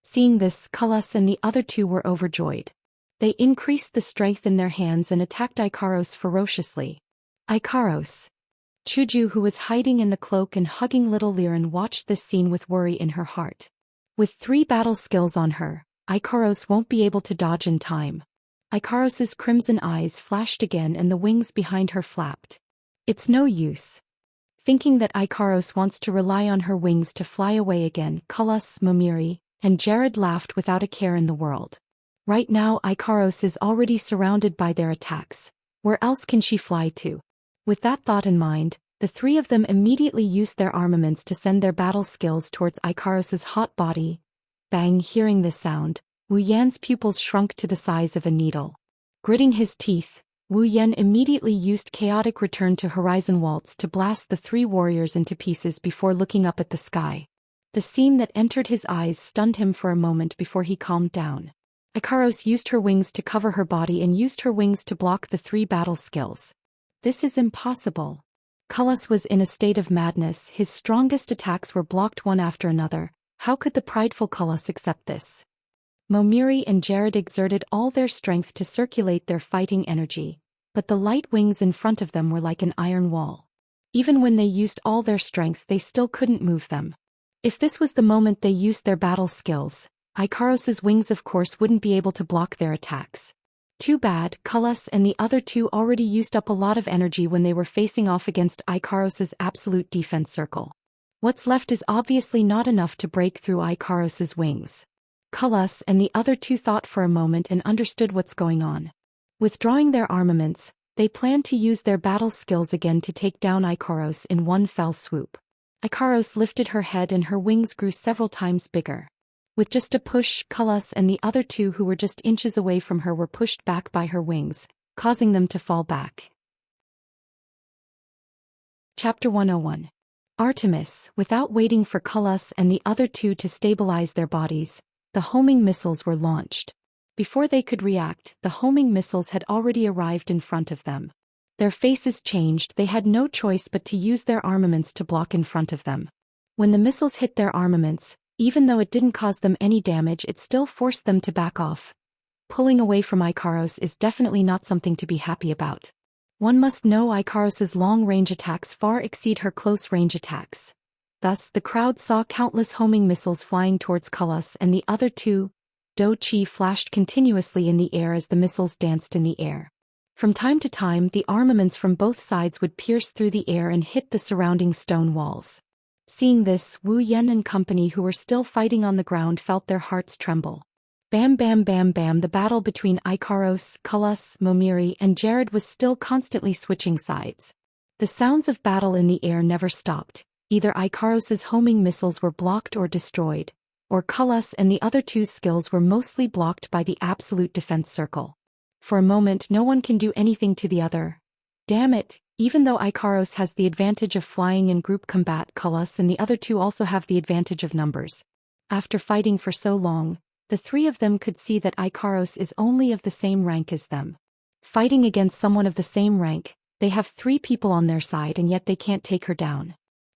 Seeing this, Cullus and the other 2 were overjoyed. They increased the strength in their hands and attacked Ikaros ferociously. Ikaros. Chuju, who was hiding in the cloak and hugging little Liren, watched this scene with worry in her heart. With 3 battle skills on her, Ikaros won't be able to dodge in time. Ikaros's crimson eyes flashed again and the wings behind her flapped. It's no use. Thinking that Ikaros wants to rely on her wings to fly away again, Cullus, Momiri, and Jared laughed without a care in the world. Right now Ikaros is already surrounded by their attacks. Where else can she fly to? With that thought in mind, the 3 of them immediately used their armaments to send their battle skills towards Ikaros's hot body. Bang! Hearing this sound, Wu Yan's pupils shrunk to the size of a needle. Gritting his teeth, Wu Yan immediately used Chaotic Return to Horizon Waltz to blast the 3 warriors into pieces before looking up at the sky. The scene that entered his eyes stunned him for a moment before he calmed down. Ikaros used her wings to cover her body and used her wings to block the 3 battle skills. This is impossible. Cullus was in a state of madness. His strongest attacks were blocked one after another. How could the prideful Cullus accept this? Momiri and Jared exerted all their strength to circulate their fighting energy, but the light wings in front of them were like an iron wall. Even when they used all their strength, they still couldn't move them. If this was the moment they used their battle skills, Icaros's wings of course wouldn't be able to block their attacks. Too bad, Cullis and the other two already used up a lot of energy when they were facing off against Icaros's absolute defense circle. What's left is obviously not enough to break through Icaros's wings. Cullis and the other two thought for a moment and understood what's going on. Withdrawing their armaments, they planned to use their battle skills again to take down Icaros in one fell swoop. Icaros lifted her head and her wings grew several times bigger. With just a push, Cullis and the other two who were just inches away from her were pushed back by her wings, causing them to fall back. Chapter 101. Artemis. Without waiting for Cullis and the other two to stabilize their bodies, the homing missiles were launched. Before they could react, the homing missiles had already arrived in front of them. Their faces changed, they had no choice but to use their armaments to block in front of them. When the missiles hit their armaments, even though it didn't cause them any damage, it still forced them to back off. Pulling away from Icaros is definitely not something to be happy about. One must know Icaros's long-range attacks far exceed her close-range attacks. Thus, the crowd saw countless homing missiles flying towards Cullis and the other two. Zhou Xian flashed continuously in the air as the missiles danced in the air. From time to time, the armaments from both sides would pierce through the air and hit the surrounding stone walls. Seeing this, Wu Yan and company who were still fighting on the ground felt their hearts tremble. Bam bam bam bam. The battle between Icaros, Cullis, Momiri and Jared was still constantly switching sides. The sounds of battle in the air never stopped. Either Icaros's homing missiles were blocked or destroyed, or Cullis and the other two's skills were mostly blocked by the absolute defense circle. For a moment no one can do anything to the other. Damn it, even though Icaros has the advantage of flying in group combat, Cullis and the other two also have the advantage of numbers. After fighting for so long, the three of them could see that Icaros is only of the same rank as them. Fighting against someone of the same rank, they have 3 people on their side and yet they can't take her down.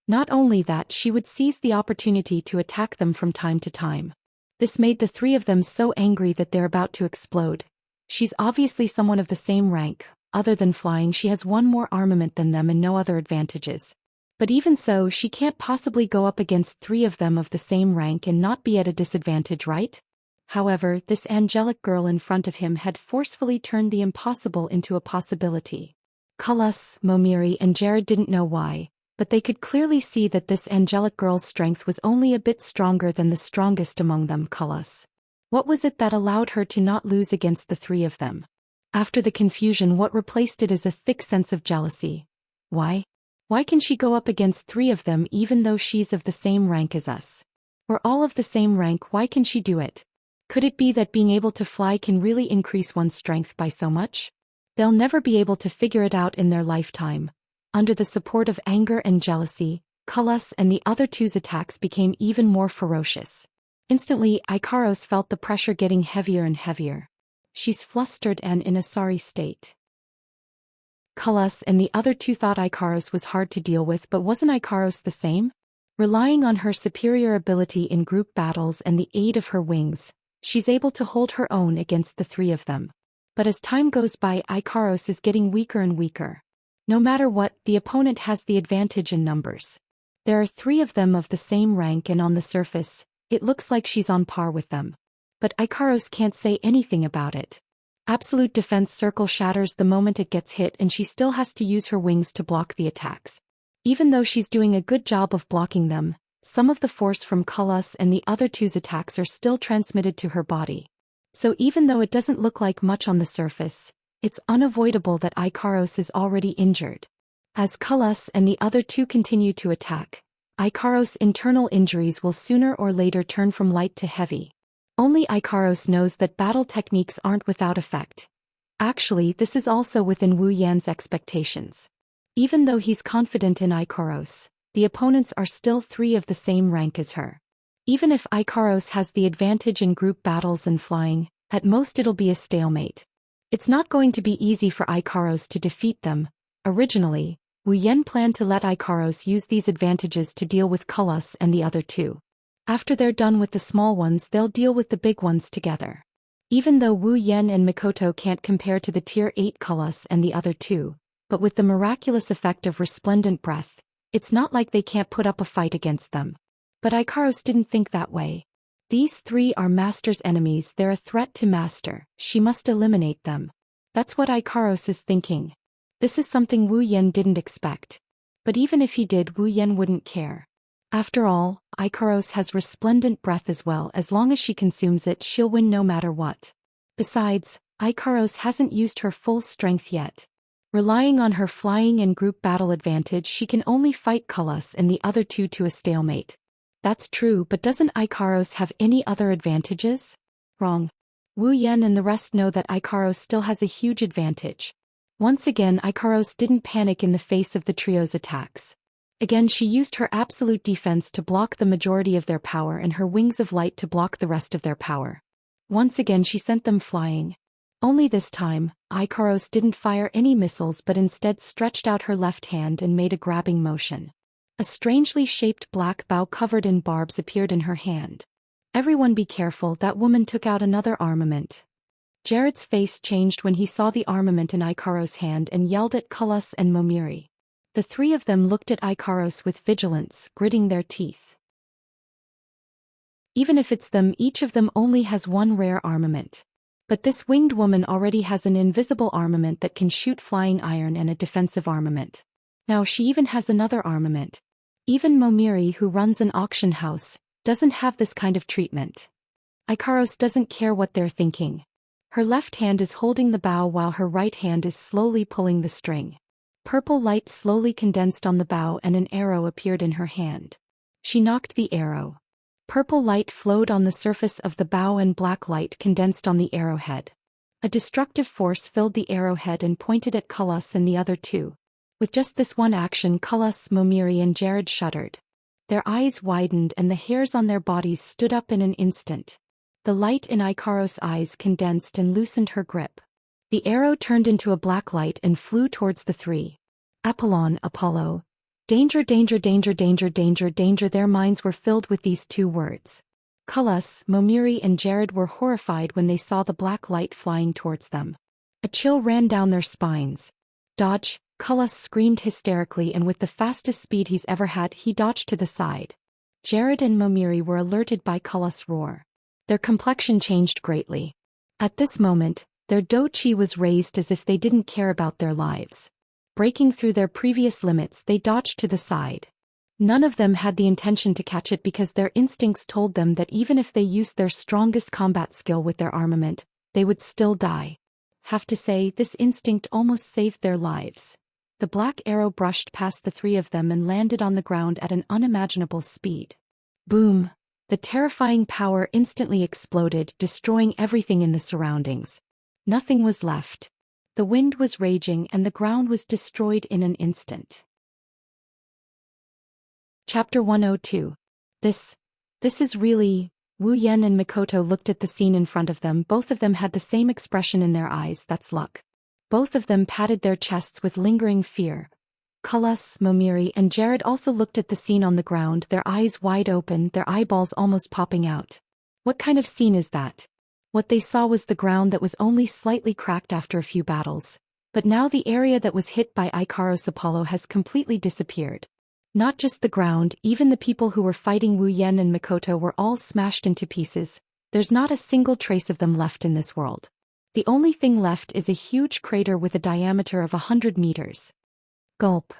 Not only that, she would seize the opportunity to attack them from time to time. This made the 3 of them so angry that they're about to explode. She's obviously someone of the same rank. Other than flying, she has one more armament than them and no other advantages. But even so, she can't possibly go up against 3 of them of the same rank and not be at a disadvantage, right? However, this angelic girl in front of him had forcefully turned the impossible into a possibility. Cullis, Momiri and Jared didn't know why, but they could clearly see that this angelic girl's strength was only a bit stronger than the strongest among them, Cullis. What was it that allowed her to not lose against the 3 of them? After the confusion, what replaced it is a thick sense of jealousy. Why? Why can she go up against 3 of them even though she's of the same rank as us? We're all of the same rank, why can she do it? Could it be that being able to fly can really increase one's strength by so much? They'll never be able to figure it out in their lifetime. Under the support of anger and jealousy, Cullis and the other two's attacks became even more ferocious. Instantly, Icaros felt the pressure getting heavier and heavier. She's flustered and in a sorry state. Cullis and the other two thought Icaros was hard to deal with, but wasn't Icaros the same? Relying on her superior ability in group battles and the aid of her wings, she's able to hold her own against the 3 of them. But as time goes by, Icaros is getting weaker and weaker. No matter what, the opponent has the advantage in numbers. There are 3 of them of the same rank and on the surface, it looks like she's on par with them. But Icaros can't say anything about it. Absolute defense circle shatters the moment it gets hit and she still has to use her wings to block the attacks. Even though she's doing a good job of blocking them, some of the force from Cullis and the other two's attacks are still transmitted to her body. So even though it doesn't look like much on the surface, it's unavoidable that Icaros is already injured. As Cullis and the other two continue to attack, Icaros' internal injuries will sooner or later turn from light to heavy. Only Icaros knows that battle techniques aren't without effect. Actually, this is also within Wu Yan's expectations. Even though he's confident in Icaros, the opponents are still 3 of the same rank as her. Even if Icaros has the advantage in group battles and flying, at most it'll be a stalemate. It's not going to be easy for Icaros to defeat them. Originally, Wu Yan planned to let Icaros use these advantages to deal with Cullis and the other 2. After they're done with the small ones, they'll deal with the big ones together. Even though Wu Yan and Mikoto can't compare to the Tier 8 Cullis and the other 2, but with the miraculous effect of resplendent breath, it's not like they can't put up a fight against them. But Icaros didn't think that way. These three are Master's enemies, they're a threat to Master, she must eliminate them. That's what Ikaros is thinking. This is something Wu Yan didn't expect. But even if he did, Wu Yan wouldn't care. After all, Ikaros has resplendent breath as well. As long as she consumes it, she'll win no matter what. Besides, Ikaros hasn't used her full strength yet. Relying on her flying and group battle advantage, she can only fight Cullis and the other two to a stalemate. That's true, but doesn't Ikaros have any other advantages? Wrong. Wu Yan and the rest know that Ikaros still has a huge advantage. Once again, Ikaros didn't panic in the face of the trio's attacks. Again, she used her absolute defense to block the majority of their power and her wings of light to block the rest of their power. Once again, she sent them flying. Only this time, Ikaros didn't fire any missiles but instead stretched out her left hand and made a grabbing motion. A strangely shaped black bow covered in barbs appeared in her hand. Everyone be careful, that woman took out another armament. Jared's face changed when he saw the armament in Ikaros' hand and yelled at Cullis and Momiri. The three of them looked at Ikaros with vigilance, gritting their teeth. Even if it's them, each of them only has one rare armament. But this winged woman already has an invisible armament that can shoot flying iron and a defensive armament. Now she even has another armament. Even Momiri, who runs an auction house, doesn't have this kind of treatment. Ikaros doesn't care what they're thinking. Her left hand is holding the bow while her right hand is slowly pulling the string. Purple light slowly condensed on the bow and an arrow appeared in her hand. She knocked the arrow. Purple light flowed on the surface of the bow and black light condensed on the arrowhead. A destructive force filled the arrowhead and pointed at Cullis and the other two. With just this one action, Cullis, Momiri and Jared shuddered. Their eyes widened and the hairs on their bodies stood up in an instant. The light in Ikaros' eyes condensed and loosened her grip. The arrow turned into a black light and flew towards the three. Apollon, Apollo. Danger, danger, danger, danger, danger, danger. Their minds were filled with these two words. Cullis, Momiri and Jared were horrified when they saw the black light flying towards them. A chill ran down their spines. Dodge! Cullis screamed hysterically, and with the fastest speed he's ever had, he dodged to the side. Jared and Momiri were alerted by Cullis' roar. Their complexion changed greatly. At this moment, their do-chi was raised as if they didn't care about their lives. Breaking through their previous limits, they dodged to the side. None of them had the intention to catch it because their instincts told them that even if they used their strongest combat skill with their armament, they would still die. Have to say, this instinct almost saved their lives. The black arrow brushed past the three of them and landed on the ground at an unimaginable speed. Boom! The terrifying power instantly exploded, destroying everything in the surroundings. Nothing was left. The wind was raging and the ground was destroyed in an instant. Chapter 102. This is really... Wu Yan and Mikoto looked at the scene in front of them. Both of them had the same expression in their eyes. That's luck. Both of them patted their chests with lingering fear. Cullis, Momiri and Jared also looked at the scene on the ground, their eyes wide open, their eyeballs almost popping out. What kind of scene is that? What they saw was the ground that was only slightly cracked after a few battles. But now the area that was hit by Ikaros Apollo has completely disappeared. Not just the ground, even the people who were fighting Wu Yan and Mikoto were all smashed into pieces. There's not a single trace of them left in this world. The only thing left is a huge crater with a diameter of 100 meters. Gulp.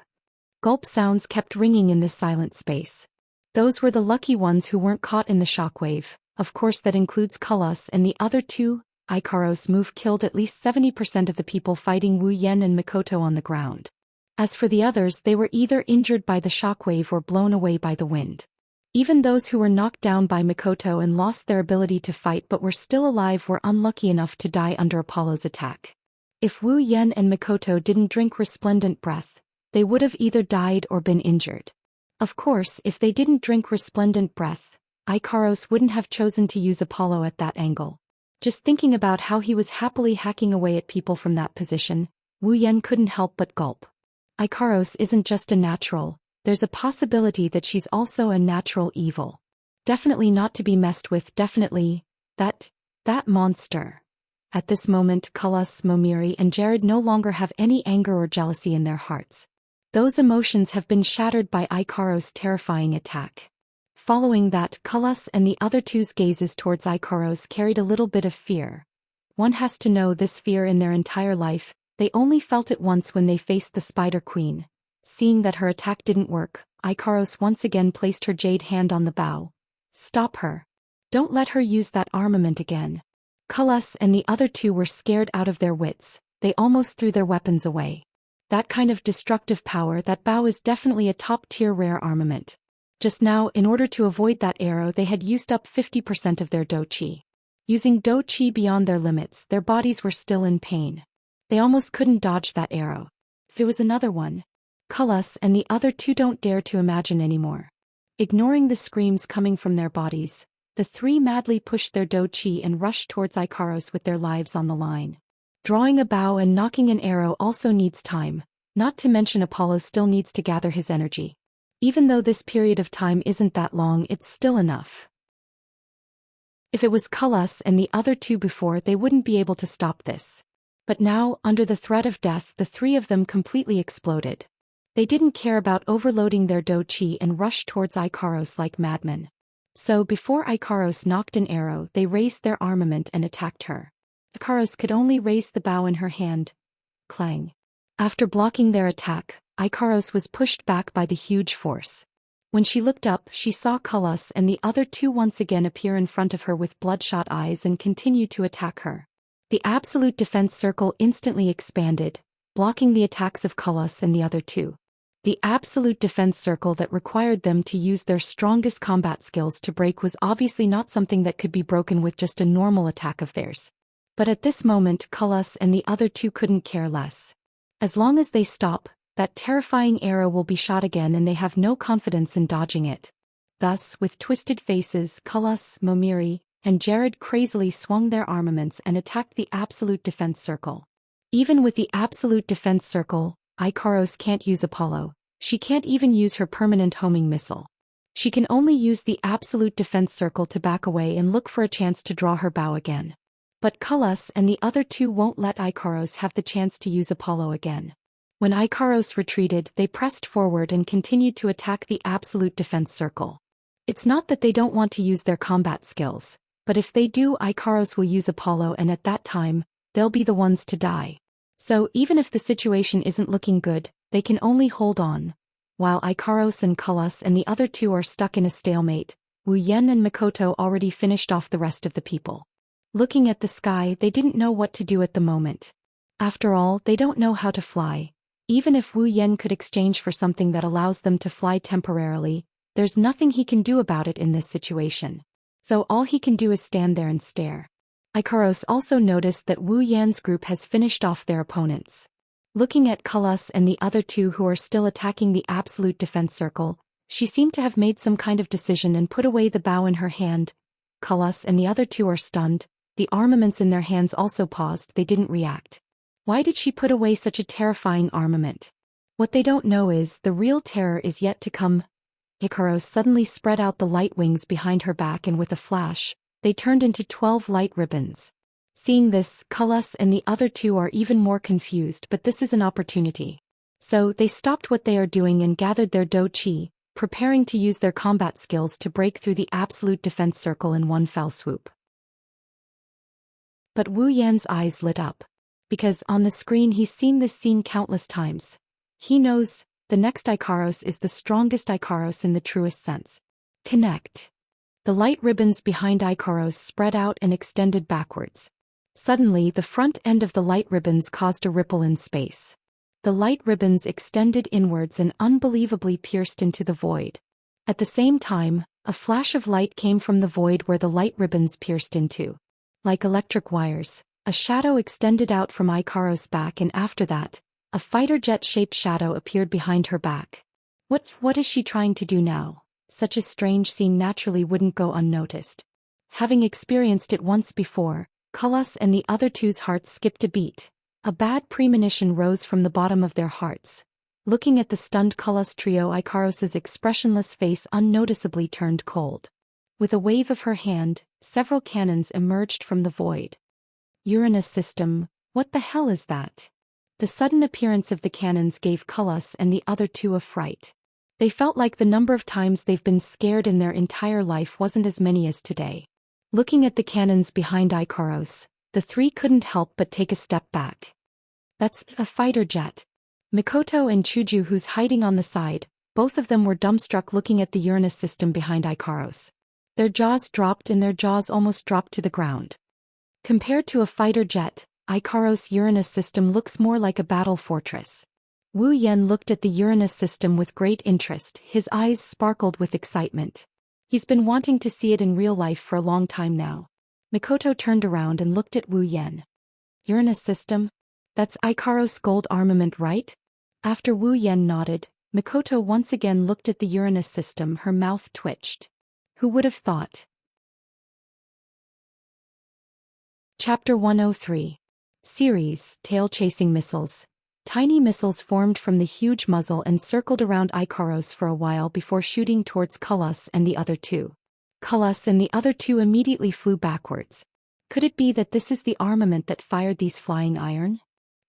Gulp sounds kept ringing in this silent space. Those were the lucky ones who weren't caught in the shockwave. Of course that includes Cullis and the other two. Ikaros' move killed at least 70% of the people fighting Wu Yan and Mikoto on the ground. As for the others, they were either injured by the shockwave or blown away by the wind. Even those who were knocked down by Mikoto and lost their ability to fight but were still alive were unlucky enough to die under Apollo's attack. If Wu Yan and Mikoto didn't drink resplendent breath, they would have either died or been injured. Of course, if they didn't drink resplendent breath, Ikaros wouldn't have chosen to use Apollo at that angle. Just thinking about how he was happily hacking away at people from that position, Wu Yan couldn't help but gulp. Ikaros isn't just a natural. There's a possibility that she's also a natural evil. Definitely not to be messed with, definitely. That monster. At this moment, Cullis, Momiri and Jared no longer have any anger or jealousy in their hearts. Those emotions have been shattered by Ikaros' terrifying attack. Following that, Cullis and the other two's gazes towards Ikaros carried a little bit of fear. One has to know this fear in their entire life. They only felt it once when they faced the Spider Queen. Seeing that her attack didn't work, Ikaros once again placed her jade hand on the bow. Stop her. Don't let her use that armament again. Cullis and the other two were scared out of their wits. They almost threw their weapons away. That kind of destructive power, that bow is definitely a top-tier rare armament. Just now, in order to avoid that arrow, they had used up 50% of their Do Chi. Using Do Chi beyond their limits, their bodies were still in pain. They almost couldn't dodge that arrow. If it was another one, Cullis and the other two don't dare to imagine anymore. Ignoring the screams coming from their bodies, the three madly pushed their Do Chi and rushed towards Ikaros with their lives on the line. Drawing a bow and knocking an arrow also needs time, not to mention Apollo still needs to gather his energy. Even though this period of time isn't that long, it's still enough. If it was Cullis and the other two before, they wouldn't be able to stop this. But now, under the threat of death, the three of them completely exploded. They didn't care about overloading their Do Chi and rushed towards Ikaros like madmen. So before Ikaros knocked an arrow, they raised their armament and attacked her. Ikaros could only raise the bow in her hand. Clang. After blocking their attack, Ikaros was pushed back by the huge force. When she looked up, she saw Cullis and the other two once again appear in front of her with bloodshot eyes and continue to attack her. The absolute defense circle instantly expanded, blocking the attacks of Cullis and the other two. The absolute defense circle that required them to use their strongest combat skills to break was obviously not something that could be broken with just a normal attack of theirs. But at this moment, Cullis and the other two couldn't care less. As long as they stop, that terrifying arrow will be shot again and they have no confidence in dodging it. Thus, with twisted faces, Cullis, Momiri, and Jared crazily swung their armaments and attacked the absolute defense circle. Even with the absolute defense circle, Ikaros can't use Apollo. She can't even use her permanent homing missile. She can only use the absolute defense circle to back away and look for a chance to draw her bow again. But Cullis and the other two won't let Ikaros have the chance to use Apollo again. When Ikaros retreated, they pressed forward and continued to attack the absolute defense circle. It's not that they don't want to use their combat skills, but if they do, Ikaros will use Apollo, and at that time, they'll be the ones to die. So even if the situation isn't looking good, they can only hold on. While Ikaros and Cullis and the other two are stuck in a stalemate, Wu Yen and Mikoto already finished off the rest of the people. Looking at the sky, they didn't know what to do at the moment. After all, they don't know how to fly. Even if Wu Yen could exchange for something that allows them to fly temporarily, there's nothing he can do about it in this situation. So all he can do is stand there and stare. Ikaros also noticed that Wu Yan's group has finished off their opponents. Looking at Cullis and the other two who are still attacking the absolute defense circle, she seemed to have made some kind of decision and put away the bow in her hand. Cullis and the other two are stunned. The armaments in their hands also paused. They didn't react. Why did she put away such a terrifying armament? What they don't know is the real terror is yet to come. Ikaros suddenly spread out the light wings behind her back, and with a flash, they turned into 12 light ribbons. Seeing this, Cullis and the other two are even more confused, but this is an opportunity. So they stopped what they are doing and gathered their Do Chi, preparing to use their combat skills to break through the absolute defense circle in one fell swoop. But Wu Yan's eyes lit up. Because on the screen he's seen this scene countless times. He knows the next Ikaros is the strongest Ikaros in the truest sense. Connect. The light ribbons behind Ikaros spread out and extended backwards. Suddenly, the front end of the light ribbons caused a ripple in space. The light ribbons extended inwards and unbelievably pierced into the void. At the same time, a flash of light came from the void where the light ribbons pierced into. Like electric wires, a shadow extended out from Ikaros' back, and after that, a fighter jet-shaped shadow appeared behind her back. What is she trying to do now? Such a strange scene naturally wouldn't go unnoticed. Having experienced it once before, Cullis and the other two's hearts skipped a beat. A bad premonition rose from the bottom of their hearts. Looking at the stunned Cullis trio, Ikaros' expressionless face unnoticeably turned cold. With a wave of her hand, several cannons emerged from the void. Uranus system, what the hell is that? The sudden appearance of the cannons gave Cullis and the other two a fright. They felt like the number of times they've been scared in their entire life wasn't as many as today. Looking at the cannons behind Ikaros, the three couldn't help but take a step back. That's a fighter jet. Mikoto and Chuju, who's hiding on the side, both of them were dumbstruck looking at the Uranus system behind Ikaros. Their jaws dropped and their jaws almost dropped to the ground. Compared to a fighter jet, Ikaros' Uranus system looks more like a battle fortress. Wu Yan looked at the Uranus system with great interest, his eyes sparkled with excitement. He's been wanting to see it in real life for a long time now. Mikoto turned around and looked at Wu Yan. Uranus system? That's Ikaros' gold armament, right? After Wu Yan nodded, Mikoto once again looked at the Uranus system, her mouth twitched. Who would have thought? Chapter 103. Series, Tail-Chasing Missiles. Tiny missiles formed from the huge muzzle and circled around Ikaros for a while before shooting towards Cullis and the other two. Cullis and the other two immediately flew backwards. Could it be that this is the armament that fired these flying iron?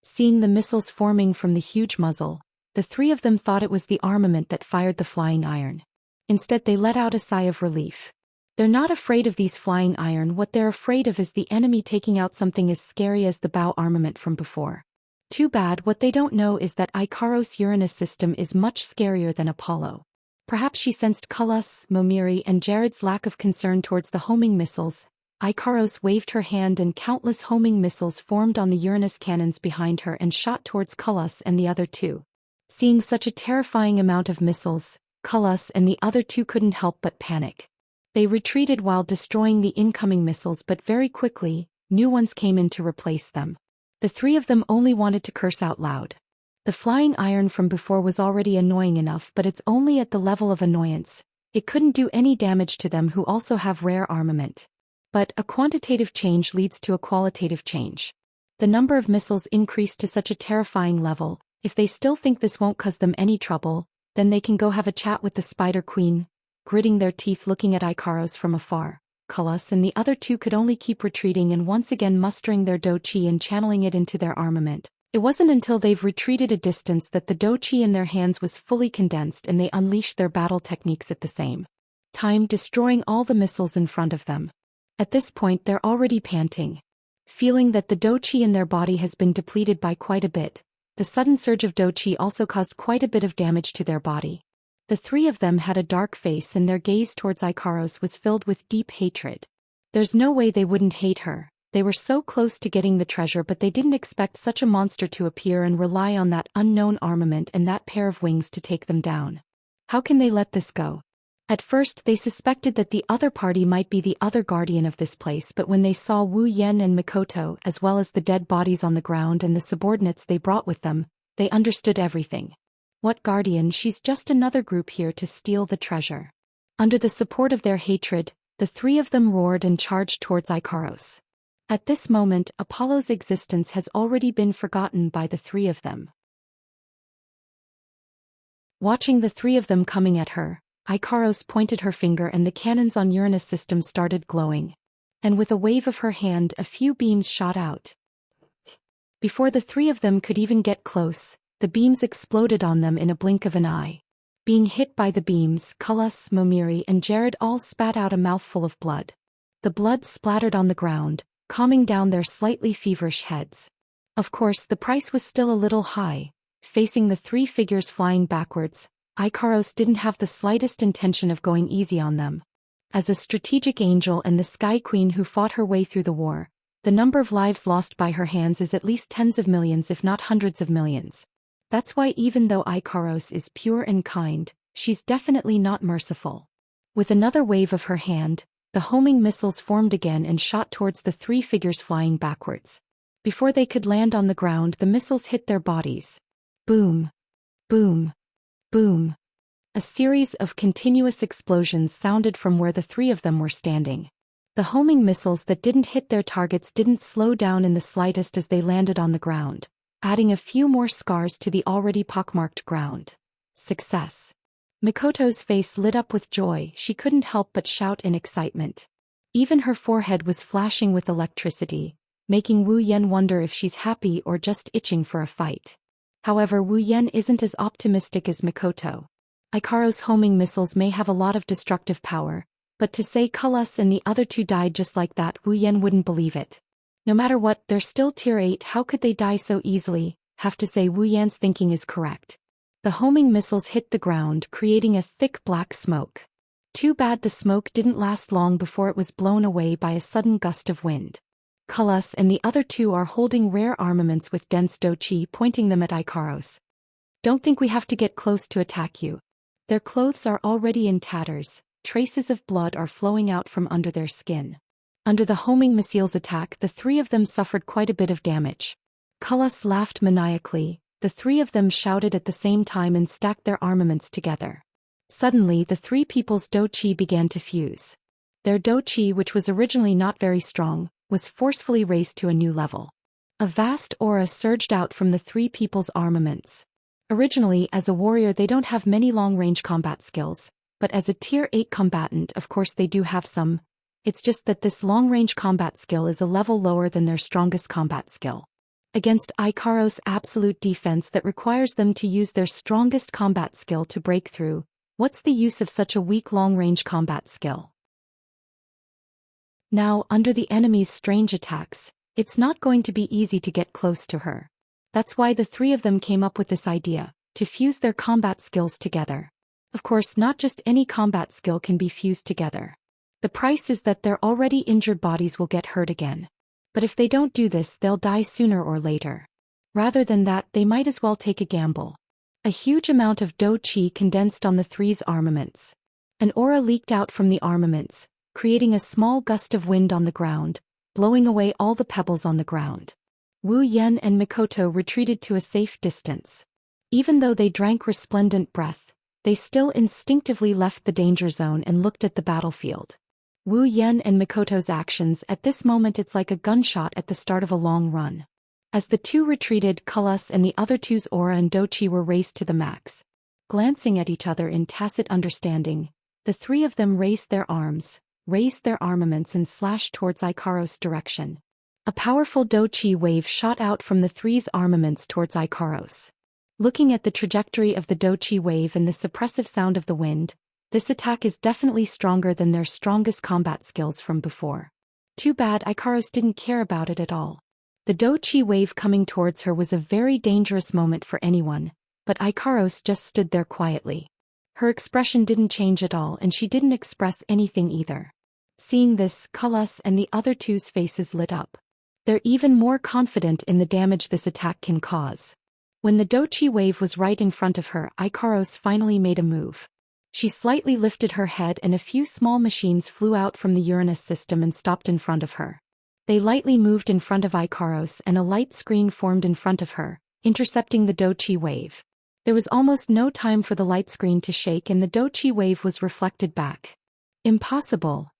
Seeing the missiles forming from the huge muzzle, the three of them thought it was the armament that fired the flying iron. Instead, they let out a sigh of relief. They're not afraid of these flying iron, what they're afraid of is the enemy taking out something as scary as the bow armament from before. Too bad, what they don't know is that Ikaros' Uranus system is much scarier than Apollo. Perhaps she sensed Cullis, Momiri and Jared's lack of concern towards the homing missiles. Ikaros waved her hand and countless homing missiles formed on the Uranus cannons behind her and shot towards Cullis and the other two. Seeing such a terrifying amount of missiles, Cullis and the other two couldn't help but panic. They retreated while destroying the incoming missiles, but very quickly, new ones came in to replace them. The three of them only wanted to curse out loud. The flying iron from before was already annoying enough, but it's only at the level of annoyance. It couldn't do any damage to them who also have rare armament. But a quantitative change leads to a qualitative change. The number of missiles increased to such a terrifying level. If they still think this won't cause them any trouble, then they can go have a chat with the Spider Queen. Gritting their teeth looking at Ikaros from afar, Cullis and the other two could only keep retreating and once again mustering their Do-Chi and channeling it into their armament. It wasn't until they've retreated a distance that the Do-Chi in their hands was fully condensed and they unleashed their battle techniques at the same time, destroying all the missiles in front of them. At this point they're already panting. Feeling that the Do-Chi in their body has been depleted by quite a bit, the sudden surge of Do-Chi also caused quite a bit of damage to their body. The three of them had a dark face and their gaze towards Ikaros was filled with deep hatred. There's no way they wouldn't hate her. They were so close to getting the treasure, but they didn't expect such a monster to appear and rely on that unknown armament and that pair of wings to take them down. How can they let this go? At first they suspected that the other party might be the other guardian of this place, but when they saw Wu Yan and Mikoto as well as the dead bodies on the ground and the subordinates they brought with them, they understood everything. What guardian? She's just another group here to steal the treasure. Under the support of their hatred, the three of them roared and charged towards Ikaros. At this moment, Apollo's existence has already been forgotten by the three of them. Watching the three of them coming at her, Ikaros pointed her finger and the cannons on Uranus system started glowing. And with a wave of her hand, a few beams shot out. Before the three of them could even get close, the beams exploded on them in a blink of an eye. Being hit by the beams, Cullis, Momiri and Jared all spat out a mouthful of blood. The blood splattered on the ground, calming down their slightly feverish heads. Of course, the price was still a little high. Facing the three figures flying backwards, Ikaros didn't have the slightest intention of going easy on them. As a strategic angel and the Sky Queen who fought her way through the war, the number of lives lost by her hands is at least tens of millions if not hundreds of millions. That's why even though Ikaros is pure and kind, she's definitely not merciful. With another wave of her hand, the homing missiles formed again and shot towards the three figures flying backwards. Before they could land on the ground, the missiles hit their bodies. Boom. Boom. Boom. A series of continuous explosions sounded from where the three of them were standing. The homing missiles that didn't hit their targets didn't slow down in the slightest as they landed on the ground, adding a few more scars to the already pockmarked ground. Success. Mikoto's face lit up with joy. She couldn't help but shout in excitement. Even her forehead was flashing with electricity, making Wu Yan wonder if she's happy or just itching for a fight. However, Wu Yan isn't as optimistic as Mikoto. Ikaros homing missiles may have a lot of destructive power, but to say Culus and the other two died just like that, Wu Yan wouldn't believe it. No matter what, they're still tier 8, how could they die so easily? Have to say Wu Yan's thinking is correct. The homing missiles hit the ground, creating a thick black smoke. Too bad the smoke didn't last long before it was blown away by a sudden gust of wind. Culus and the other two are holding rare armaments with dense Douqi, pointing them at Ikaros. Don't think we have to get close to attack you. Their clothes are already in tatters, traces of blood are flowing out from under their skin. Under the homing missile's attack, the three of them suffered quite a bit of damage. Culus laughed maniacally, the three of them shouted at the same time and stacked their armaments together. Suddenly the three people's Douqi began to fuse. Their Douqi, which was originally not very strong, was forcefully raised to a new level. A vast aura surged out from the three people's armaments. Originally, as a warrior, they don't have many long-range combat skills, but as a tier 8 combatant, of course they do have some. It's just that this long-range combat skill is a level lower than their strongest combat skill. Against Ikaros' absolute defense that requires them to use their strongest combat skill to break through, what's the use of such a weak long-range combat skill? Now, under the enemy's strange attacks, it's not going to be easy to get close to her. That's why the three of them came up with this idea, to fuse their combat skills together. Of course, not just any combat skill can be fused together. The price is that their already injured bodies will get hurt again. But if they don't do this, they'll die sooner or later. Rather than that, they might as well take a gamble. A huge amount of Douqi condensed on the three's armaments. An aura leaked out from the armaments, creating a small gust of wind on the ground, blowing away all the pebbles on the ground. Wu Yan and Mikoto retreated to a safe distance. Even though they drank resplendent breath, they still instinctively left the danger zone and looked at the battlefield. Wu Yan and Mikoto's actions at this moment, it's like a gunshot at the start of a long run. As the two retreated, Culus and the other two's aura and Douqi were raised to the max. Glancing at each other in tacit understanding, the three of them raised their arms, raised their armaments and slashed towards Ikaros' direction. A powerful Douqi wave shot out from the three's armaments towards Ikaros. Looking at the trajectory of the Douqi wave and the suppressive sound of the wind, this attack is definitely stronger than their strongest combat skills from before. Too bad Ikaros didn't care about it at all. The Douqi wave coming towards her was a very dangerous moment for anyone, but Ikaros just stood there quietly. Her expression didn't change at all and she didn't express anything either. Seeing this, Culus and the other two's faces lit up. They're even more confident in the damage this attack can cause. When the Douqi wave was right in front of her, Ikaros finally made a move. She slightly lifted her head and a few small machines flew out from the Uranus system and stopped in front of her. They lightly moved in front of Ikaros and a light screen formed in front of her, intercepting the Douqi wave. There was almost no time for the light screen to shake and the Douqi wave was reflected back. Impossible.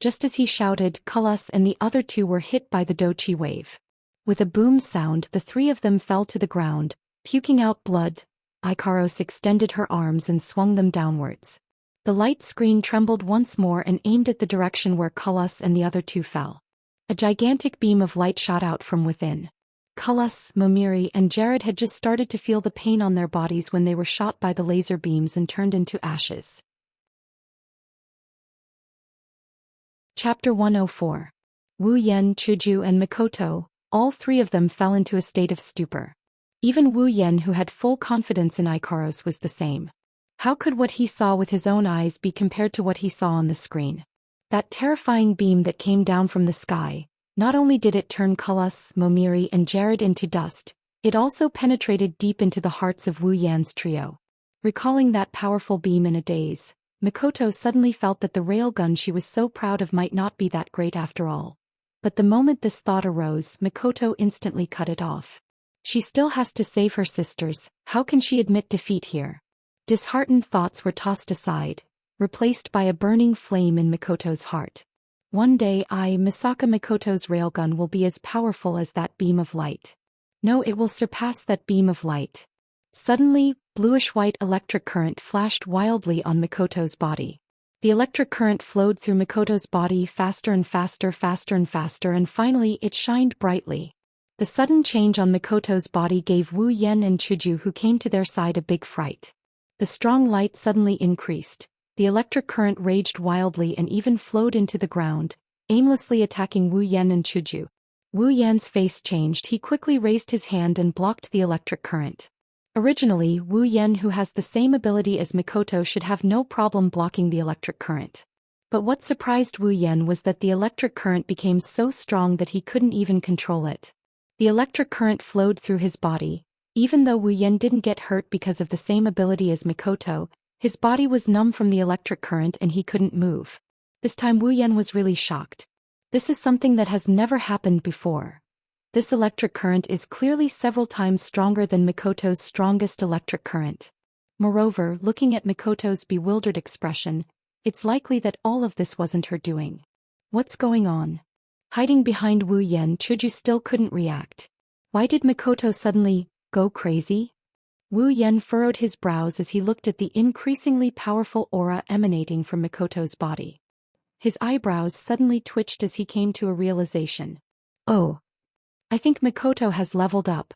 Just as he shouted, Culus and the other two were hit by the Douqi wave. With a boom sound, the three of them fell to the ground, puking out blood. Ikaros extended her arms and swung them downwards. The light screen trembled once more and aimed at the direction where Culus and the other two fell. A gigantic beam of light shot out from within. Culus, Momiri, and Jared had just started to feel the pain on their bodies when they were shot by the laser beams and turned into ashes. Chapter 104. Wu Yan, Chuju and Mikoto, all three of them fell into a state of stupor. Even Wu Yan, who had full confidence in Ikaros, was the same. How could what he saw with his own eyes be compared to what he saw on the screen? That terrifying beam that came down from the sky, not only did it turn Culus, Momiri and Jared into dust, it also penetrated deep into the hearts of Wu Yan's trio. Recalling that powerful beam in a daze, Mikoto suddenly felt that the railgun she was so proud of might not be that great after all. But the moment this thought arose, Mikoto instantly cut it off. She still has to save her sisters, how can she admit defeat here? Disheartened thoughts were tossed aside, replaced by a burning flame in Mikoto's heart. One day Misaka Mikoto's railgun will be as powerful as that beam of light. No, it will surpass that beam of light. Suddenly, bluish-white electric current flashed wildly on Mikoto's body. The electric current flowed through Mikoto's body faster and faster, faster and faster, and finally it shined brightly. The sudden change on Mikoto's body gave Wu Yan and Chuju, who came to their side, a big fright. The strong light suddenly increased. The electric current raged wildly and even flowed into the ground, aimlessly attacking Wu Yan and Chuju. Wu Yan's face changed. He quickly raised his hand and blocked the electric current. Originally, Wu Yan, who has the same ability as Mikoto, should have no problem blocking the electric current. But what surprised Wu Yan was that the electric current became so strong that he couldn't even control it. The electric current flowed through his body. Even though Wu Yan didn't get hurt because of the same ability as Mikoto, his body was numb from the electric current and he couldn't move. This time Wu Yan was really shocked. This is something that has never happened before. This electric current is clearly several times stronger than Mikoto's strongest electric current. Moreover, looking at Mikoto's bewildered expression, it's likely that all of this wasn't her doing. What's going on? Hiding behind Wu Yan, Chuju still couldn't react. Why did Mikoto suddenly go crazy? Wu Yan furrowed his brows as he looked at the increasingly powerful aura emanating from Mikoto's body. His eyebrows suddenly twitched as he came to a realization. Oh. I think Mikoto has leveled up.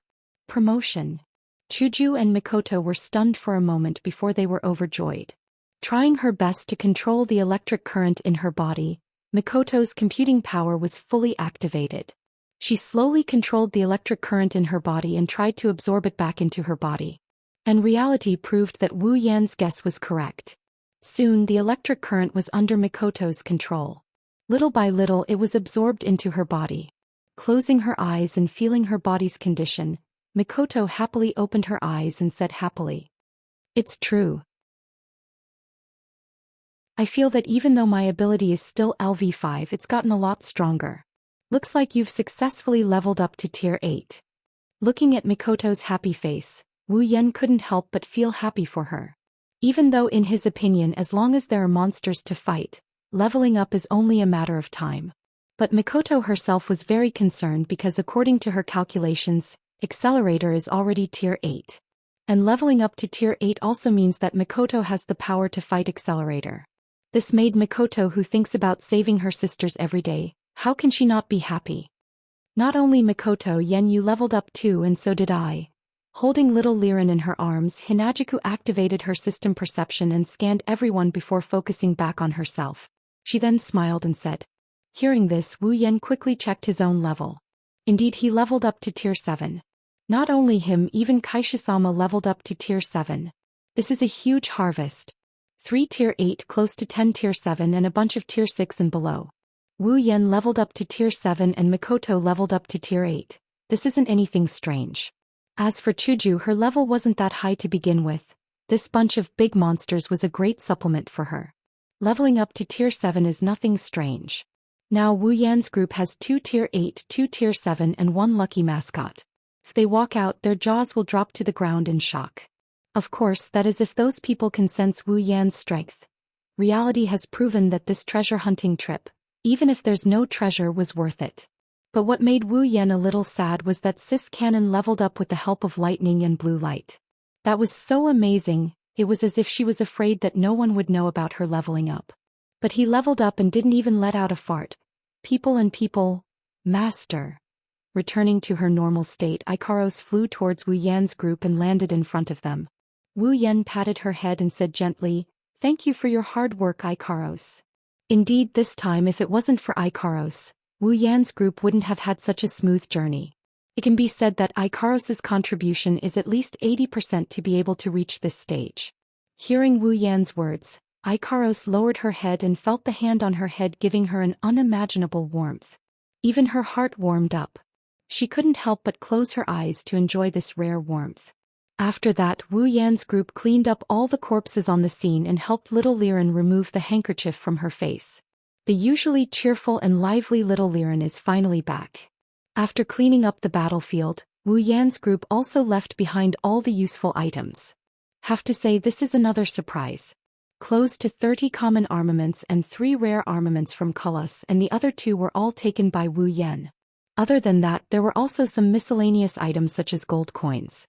Promotion. Chuju and Mikoto were stunned for a moment before they were overjoyed. Trying her best to control the electric current in her body, Mikoto's computing power was fully activated. She slowly controlled the electric current in her body and tried to absorb it back into her body. And reality proved that Wu Yan's guess was correct. Soon the electric current was under Mikoto's control. Little by little it was absorbed into her body. Closing her eyes and feeling her body's condition, Mikoto happily opened her eyes and said happily, "It's true. I feel that even though my ability is still LV5, it's gotten a lot stronger. Looks like you've successfully leveled up to tier 8. Looking at Mikoto's happy face, Wu Yan couldn't help but feel happy for her. Even though in his opinion, as long as there are monsters to fight, leveling up is only a matter of time. But Mikoto herself was very concerned because according to her calculations, Accelerator is already tier 8. And leveling up to tier 8 also means that Mikoto has the power to fight Accelerator. This made Mikoto, who thinks about saving her sisters every day, how can she not be happy? Not only Mikoto, Yen, you leveled up too, and so did I. Holding little Liren in her arms, Hinajuku activated her system perception and scanned everyone before focusing back on herself. She then smiled and said. Hearing this, Wu Yan quickly checked his own level. Indeed, he leveled up to tier 7. Not only him, even Kaishisama leveled up to tier 7. This is a huge harvest. 3 tier 8, close to 10 tier 7, and a bunch of tier 6 and below. Wu Yan leveled up to tier 7 and Mikoto leveled up to tier 8. This isn't anything strange. As for Chuju, her level wasn't that high to begin with. This bunch of big monsters was a great supplement for her. Leveling up to tier 7 is nothing strange. Now Wu Yan's group has 2 tier 8, 2 tier 7 and 1 lucky mascot. If they walk out, their jaws will drop to the ground in shock. Of course, that is if those people can sense Wu Yan's strength. Reality has proven that this treasure hunting trip, even if there's no treasure, was worth it. But what made Wu Yan a little sad was that Sis Cannon leveled up with the help of lightning and blue light. That was so amazing, it was as if she was afraid that no one would know about her leveling up. But he leveled up and didn't even let out a fart. People, Master. Returning to her normal state, Ikaros flew towards Wu Yan's group and landed in front of them. Wu Yan patted her head and said gently, "Thank you for your hard work, Ikaros." Indeed, this time if it wasn't for Ikaros, Wu Yan's group wouldn't have had such a smooth journey. It can be said that Ikaros's contribution is at least 80% to be able to reach this stage. Hearing Wu Yan's words, Ikaros lowered her head and felt the hand on her head giving her an unimaginable warmth. Even her heart warmed up. She couldn't help but close her eyes to enjoy this rare warmth. After that, Wu Yan's group cleaned up all the corpses on the scene and helped little Liren remove the handkerchief from her face. The usually cheerful and lively little Liren is finally back. After cleaning up the battlefield, Wu Yan's group also left behind all the useful items. Have to say, this is another surprise. Close to 30 common armaments and 3 rare armaments from Cullis, and the other 2 were all taken by Wu Yan. Other than that, there were also some miscellaneous items such as gold coins.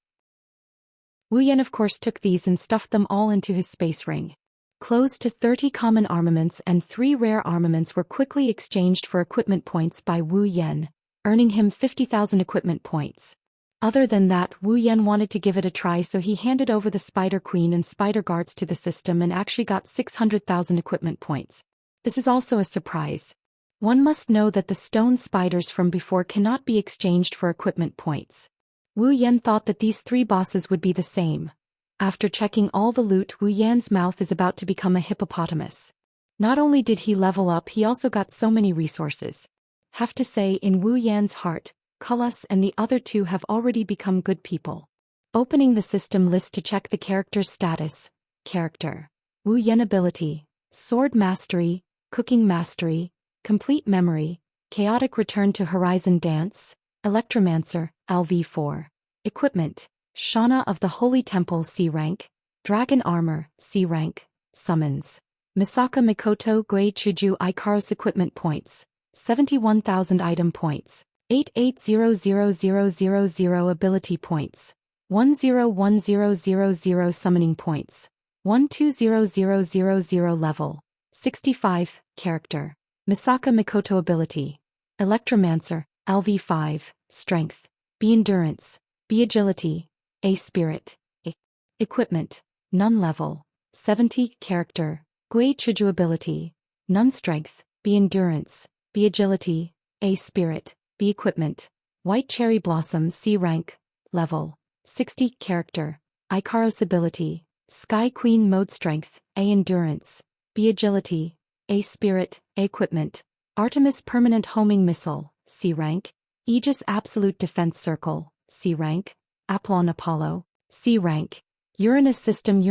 Wu Yan of course took these and stuffed them all into his space ring. Close to 30 common armaments and 3 rare armaments were quickly exchanged for equipment points by Wu Yan, earning him 50,000 equipment points. Other than that, Wu Yan wanted to give it a try, so he handed over the Spider Queen and Spider Guards to the system and actually got 600,000 equipment points. This is also a surprise. One must know that the stone spiders from before cannot be exchanged for equipment points. Wu Yan thought that these 3 bosses would be the same. After checking all the loot, Wu Yan's mouth is about to become a hippopotamus. Not only did he level up, he also got so many resources. Have to say, in Wu Yan's heart, Culus and the other 2 have already become good people. Opening the system list to check the character's status. Character. Wu Yan ability. Sword Mastery, Cooking Mastery, Complete Memory, Chaotic Return to Horizon Dance, Electromancer, LV4. Equipment. Shana of the Holy Temple C rank, Dragon Armor C rank, Summons. Misaka Mikoto Gui Chuju Ikaros equipment points, 71,000 item points, 88,000,000 ability points, 101000 summoning points, 120000 level, 65, character. Misaka Mikoto ability. Electromancer, LV5, strength, B endurance, B agility, A spirit, A. Equipment, none level, 70, character. Gui Chuju ability. None strength, B endurance, B agility, A spirit, B equipment. White Cherry Blossom C rank, level, 60, character. Ikaros ability. Sky Queen mode strength, A endurance, B agility, A spirit, A equipment. Artemis permanent homing missile, C rank. Aegis absolute defense circle, C rank. Apollon Apollo, C rank. Uranus system,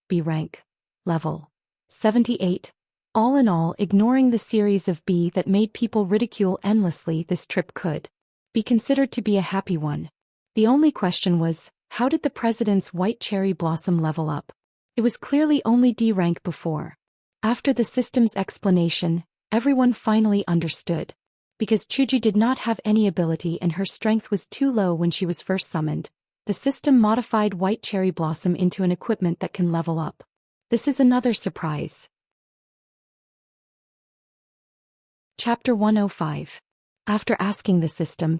B rank. Level 78. All in all, ignoring the series of B that made people ridicule endlessly, this trip could be considered to be a happy one. The only question was, how did the president's White Cherry Blossom level up? It was clearly only D rank before. After the system's explanation, everyone finally understood. Because Chuju did not have any ability and her strength was too low when she was first summoned, the system modified White Cherry Blossom into an equipment that can level up. This is another surprise. Chapter 105. After asking the system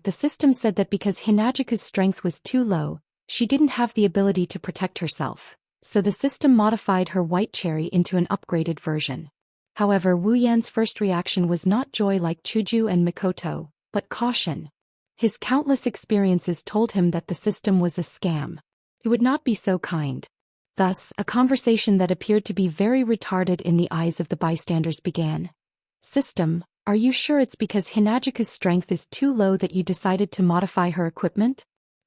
said that because Hinajiku's strength was too low, she didn't have the ability to protect herself, so the system modified her White Cherry into an upgraded version. However, Wu Yan's first reaction was not joy like Chuju and Mikoto, but caution. His countless experiences told him that the system was a scam. He would not be so kind. Thus, a conversation that appeared to be very retarded in the eyes of the bystanders began. System, are you sure it's because Hinajiku's strength is too low that you decided to modify her equipment?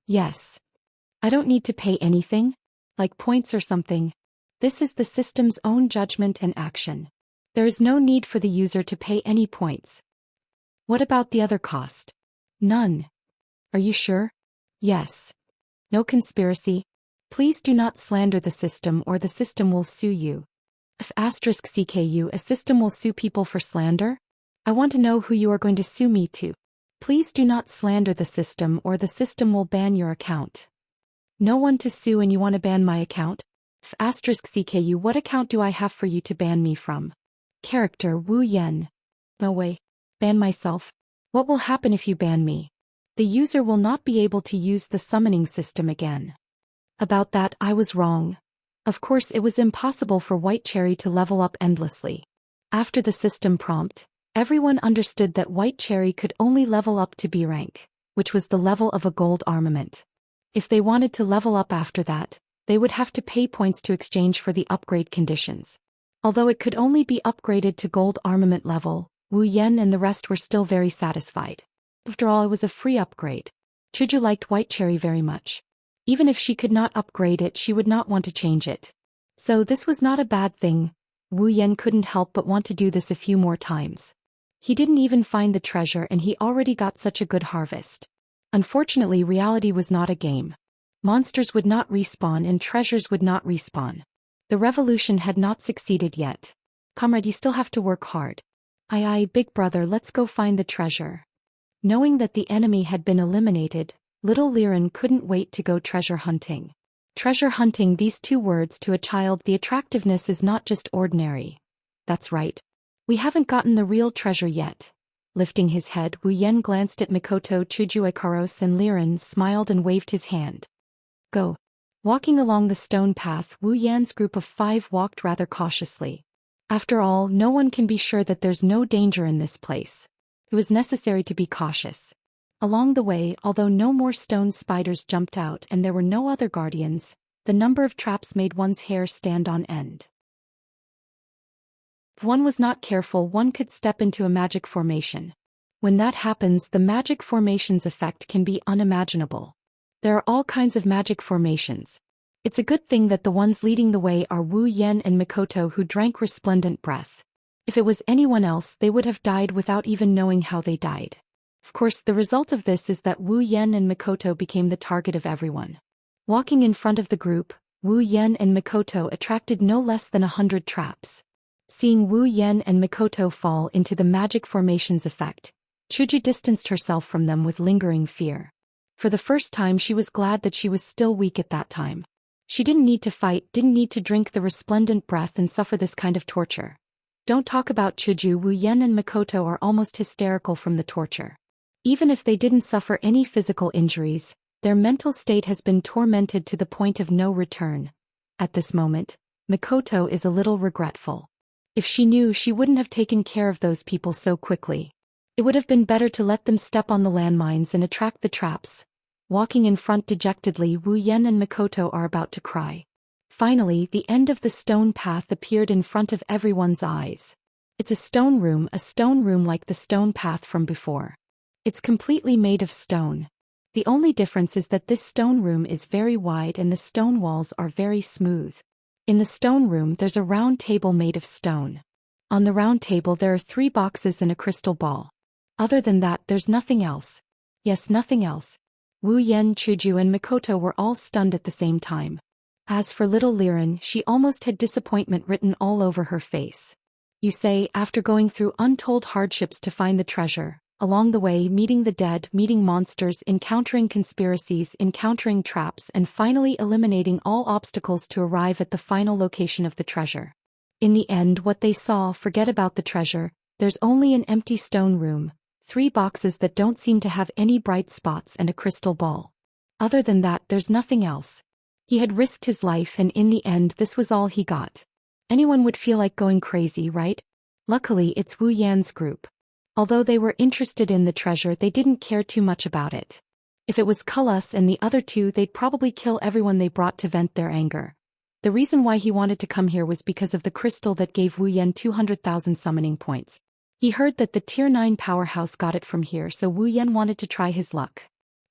Yes. I don't need to pay anything? Like points or something. This is the system's own judgment and action. There is no need for the user to pay any points. What about the other cost? None. Are you sure? Yes. No conspiracy. Please do not slander the system or the system will sue you. If *CKU, a system will sue people for slander? I want to know who you are going to sue me to. Please do not slander the system or the system will ban your account. No one to sue and you want to ban my account? If *CKU, what account do I have for you to ban me from? Character Wu Yan. No way. Ban myself? What will happen if you ban me? The user will not be able to use the summoning system again. About that, I was wrong. Of course, it was impossible for White Cherry to level up endlessly. After the system prompt, everyone understood that White Cherry could only level up to B rank, which was the level of a gold armament. If they wanted to level up after that, they would have to pay points to exchange for the upgrade conditions. Although it could only be upgraded to gold armament level, Wu Yan and the rest were still very satisfied. After all, it was a free upgrade. Chuju liked White Cherry very much. Even if she could not upgrade it, she would not want to change it. So this was not a bad thing. Wu Yan couldn't help but want to do this a few more times. He didn't even find the treasure and he already got such a good harvest. Unfortunately, reality was not a game. Monsters would not respawn and treasures would not respawn. The revolution had not succeeded yet. Comrade, you still have to work hard. Aye, big brother, let's go find the treasure. Knowing that the enemy had been eliminated, little Liren couldn't wait to go treasure hunting. Treasure hunting, these two words to a child, the attractiveness is not just ordinary. That's right. We haven't gotten the real treasure yet. Lifting his head, Wu Yan glanced at Mikoto, Chuju, Ikaros, and Liren, smiled and waved his hand. Go. Walking along the stone path, Wu Yan's group of 5 walked rather cautiously. After all, no one can be sure that there's no danger in this place. It was necessary to be cautious. Along the way, although no more stone spiders jumped out and there were no other guardians, the number of traps made one's hair stand on end. If one was not careful, one could step into a magic formation. When that happens, the magic formation's effect can be unimaginable. There are all kinds of magic formations. It's a good thing that the ones leading the way are Wu Yan and Mikoto, who drank resplendent breath. If it was anyone else, they would have died without even knowing how they died. Of course, the result of this is that Wu Yan and Mikoto became the target of everyone. Walking in front of the group, Wu Yan and Mikoto attracted no less than 100 traps. Seeing Wu Yan and Mikoto fall into the magic formation's effect, Chuju distanced herself from them with lingering fear. For the first time, she was glad that she was still weak at that time. She didn't need to fight, didn't need to drink the resplendent breath and suffer this kind of torture. Don't talk about Chuju. Wu Yan and Mikoto are almost hysterical from the torture. Even if they didn't suffer any physical injuries, their mental state has been tormented to the point of no return. At this moment, Mikoto is a little regretful. If she knew, she wouldn't have taken care of those people so quickly. It would have been better to let them step on the landmines and attract the traps. Walking in front dejectedly, Wu Yan and Mikoto are about to cry. Finally, the end of the stone path appeared in front of everyone's eyes. It's a stone room like the stone path from before. It's completely made of stone. The only difference is that this stone room is very wide and the stone walls are very smooth. In the stone room, there's a round table made of stone. On the round table there are 3 boxes and a crystal ball. Other than that, there's nothing else. Yes, nothing else. Wu Yan, Chuju, and Mikoto were all stunned at the same time. As for little Liren, she almost had disappointment written all over her face. You say, after going through untold hardships to find the treasure, along the way meeting the dead, meeting monsters, encountering conspiracies, encountering traps, and finally eliminating all obstacles to arrive at the final location of the treasure. In the end, what they saw, forget about the treasure, there's only an empty stone room, 3 boxes that don't seem to have any bright spots and a crystal ball. Other than that, there's nothing else. He had risked his life and in the end this was all he got. Anyone would feel like going crazy, right? Luckily, it's Wu Yan's group. Although they were interested in the treasure, they didn't care too much about it. If it was Culus and the other 2, they'd probably kill everyone they brought to vent their anger. The reason why he wanted to come here was because of the crystal that gave Wu Yan 200,000 summoning points. He heard that the Tier 9 powerhouse got it from here, so Wu Yan wanted to try his luck.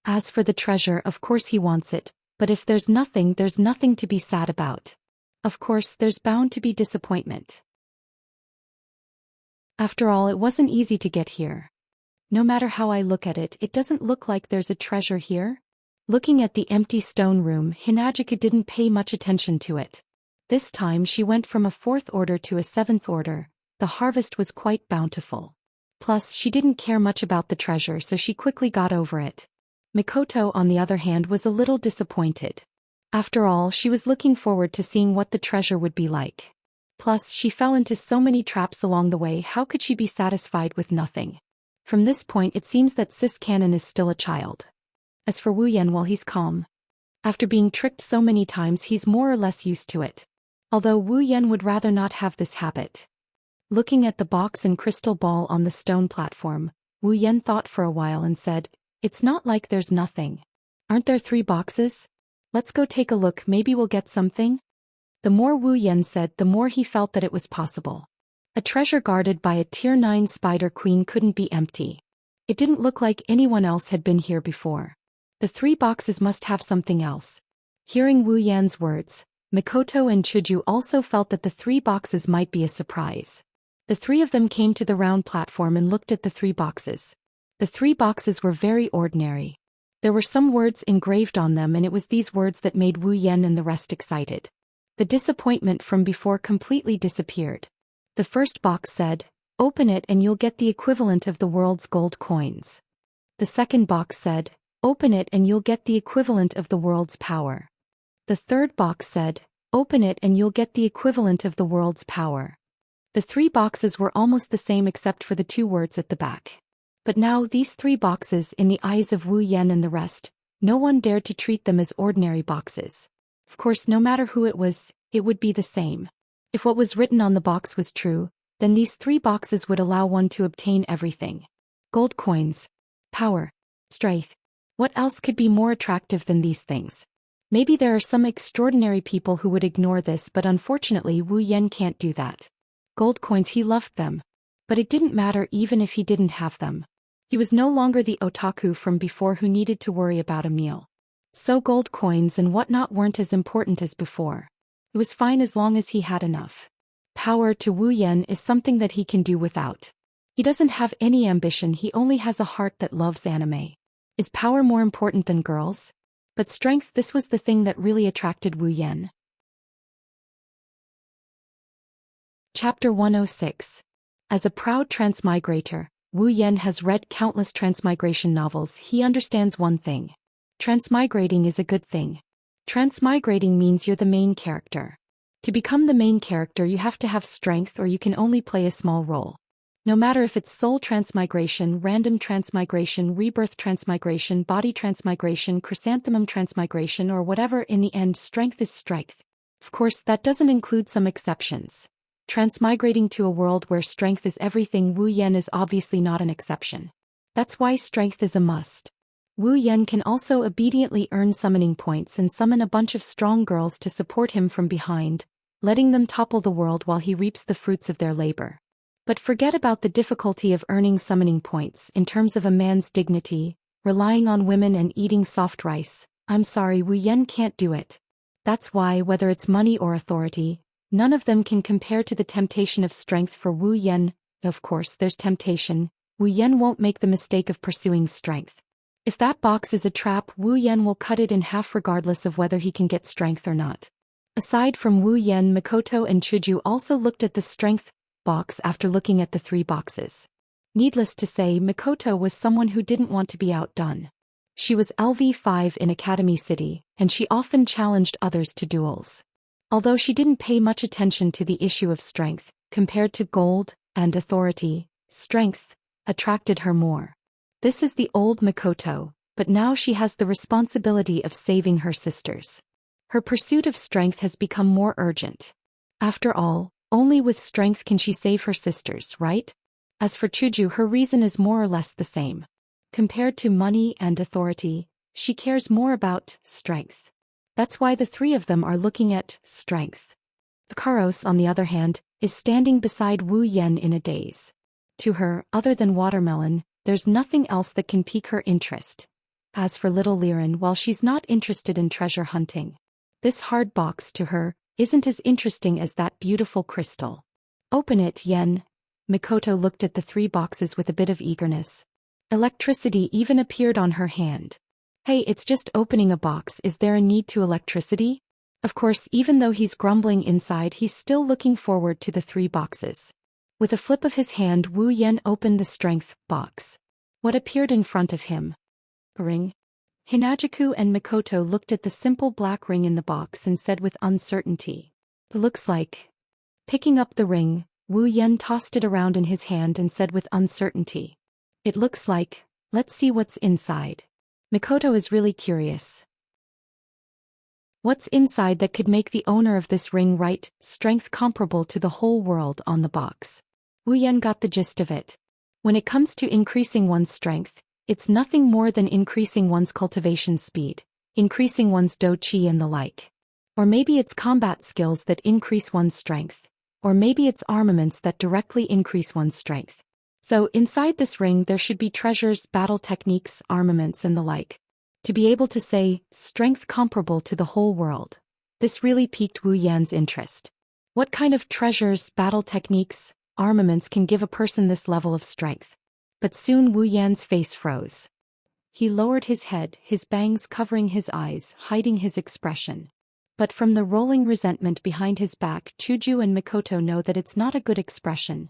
As for the treasure, of course he wants it, but if there's nothing to be sad about. Of course, there's bound to be disappointment. After all, it wasn't easy to get here. No matter how I look at it, it doesn't look like there's a treasure here. Looking at the empty stone room, Hinajika didn't pay much attention to it. This time she went from a 4th order to a 7th order. The harvest was quite bountiful. Plus, she didn't care much about the treasure, so she quickly got over it. Mikoto, on the other hand, was a little disappointed. After all, she was looking forward to seeing what the treasure would be like. Plus, she fell into so many traps along the way, how could she be satisfied with nothing? From this point, it seems that Sis Canon is still a child. As for Wu Yan, well, he's calm. After being tricked so many times, he's more or less used to it. Although Wu Yan would rather not have this habit. Looking at the box and crystal ball on the stone platform, Wu Yan thought for a while and said, "It's not like there's nothing. Aren't there 3 boxes? Let's go take a look, maybe we'll get something?" The more Wu Yan said, the more he felt that it was possible. A treasure guarded by a Tier 9 spider queen couldn't be empty. It didn't look like anyone else had been here before. The 3 boxes must have something else. Hearing Wu Yan's words, Mikoto and Chuju also felt that the 3 boxes might be a surprise. The 3 of them came to the round platform and looked at the 3 boxes. The 3 boxes were very ordinary. There were some words engraved on them, and it was these words that made Wu Yan and the rest excited. The disappointment from before completely disappeared. The first box said, "Open it and you'll get the equivalent of the world's gold coins." The second box said, "Open it and you'll get the equivalent of the world's power." The third box said, "Open it and you'll get the equivalent of the world's power." The 3 boxes were almost the same except for the 2 words at the back. But now these 3 boxes, in the eyes of Wu Yan and the rest, no one dared to treat them as ordinary boxes. Of course, no matter who it was, it would be the same. If what was written on the box was true, then these 3 boxes would allow one to obtain everything. Gold coins, power, strength. What else could be more attractive than these things? Maybe there are some extraordinary people who would ignore this, but unfortunately Wu Yan can't do that. Gold coins, he loved them. But it didn't matter even if he didn't have them. He was no longer the otaku from before who needed to worry about a meal. So gold coins and whatnot weren't as important as before. It was fine as long as he had enough. Power to Wu Yan is something that he can do without. He doesn't have any ambition, he only has a heart that loves anime. Is power more important than girls? But strength, this was the thing that really attracted Wu Yan. Chapter 106. As a proud transmigrator, Wu Yan has read countless transmigration novels. He understands one thing. Transmigrating is a good thing. Transmigrating means you're the main character. To become the main character you have to have strength, or you can only play a small role. No matter if it's soul transmigration, random transmigration, rebirth transmigration, body transmigration, chrysanthemum transmigration, or whatever, in the end strength is strength. Of course, that doesn't include some exceptions. Transmigrating to a world where strength is everything, Wu Yan is obviously not an exception. That's why strength is a must. Wu Yan can also obediently earn summoning points and summon a bunch of strong girls to support him from behind, letting them topple the world while he reaps the fruits of their labor. But forget about the difficulty of earning summoning points in terms of a man's dignity, relying on women and eating soft rice. I'm sorry, Wu Yan can't do it. That's why, whether it's money or authority, none of them can compare to the temptation of strength for Wu Yan. Of course, there's temptation. Wu Yan won't make the mistake of pursuing strength. If that box is a trap, Wu Yan will cut it in half regardless of whether he can get strength or not. Aside from Wu Yan, Mikoto and Chuju also looked at the strength box after looking at the 3 boxes. Needless to say, Mikoto was someone who didn't want to be outdone. She was LV5 in Academy City, and she often challenged others to duels. Although she didn't pay much attention to the issue of strength, compared to gold and authority, strength attracted her more. This is the old Mikoto, but now she has the responsibility of saving her sisters. Her pursuit of strength has become more urgent. After all, only with strength can she save her sisters, right? As for Chuju, her reason is more or less the same. Compared to money and authority, she cares more about strength. That's why the 3 of them are looking at strength. Ikaros, on the other hand, is standing beside Wu Yan in a daze. To her, other than watermelon, there's nothing else that can pique her interest. As for little Liren, while she's not interested in treasure hunting, this hard box to her isn't as interesting as that beautiful crystal. Open it, Yen. Mikoto looked at the 3 boxes with a bit of eagerness. Electricity even appeared on her hand. Hey, it's just opening a box, is there a need to electricity? Of course, even though he's grumbling inside, he's still looking forward to the 3 boxes. With a flip of his hand, Wu Yan opened the strength box. What appeared in front of him? A ring. Hinajuku and Mikoto looked at the simple black ring in the box and said with uncertainty, "Looks like." Picking up the ring, Wu Yan tossed it around in his hand and said with uncertainty, "It looks like, let's see what's inside." Mikoto is really curious. What's inside that could make the owner of this ring write strength comparable to the whole world on the box? Wu Yan got the gist of it. When it comes to increasing one's strength, it's nothing more than increasing one's cultivation speed, increasing one's do chi and the like. Or maybe it's combat skills that increase one's strength. Or maybe it's armaments that directly increase one's strength. So inside this ring there should be treasures, battle techniques, armaments and the like. To be able to say, strength comparable to the whole world. This really piqued Wu Yan's interest. What kind of treasures, battle techniques, armaments can give a person this level of strength? But soon Wu Yan's face froze. He lowered his head, his bangs covering his eyes, hiding his expression. But from the rolling resentment behind his back, Chuju and Mikoto know that it's not a good expression.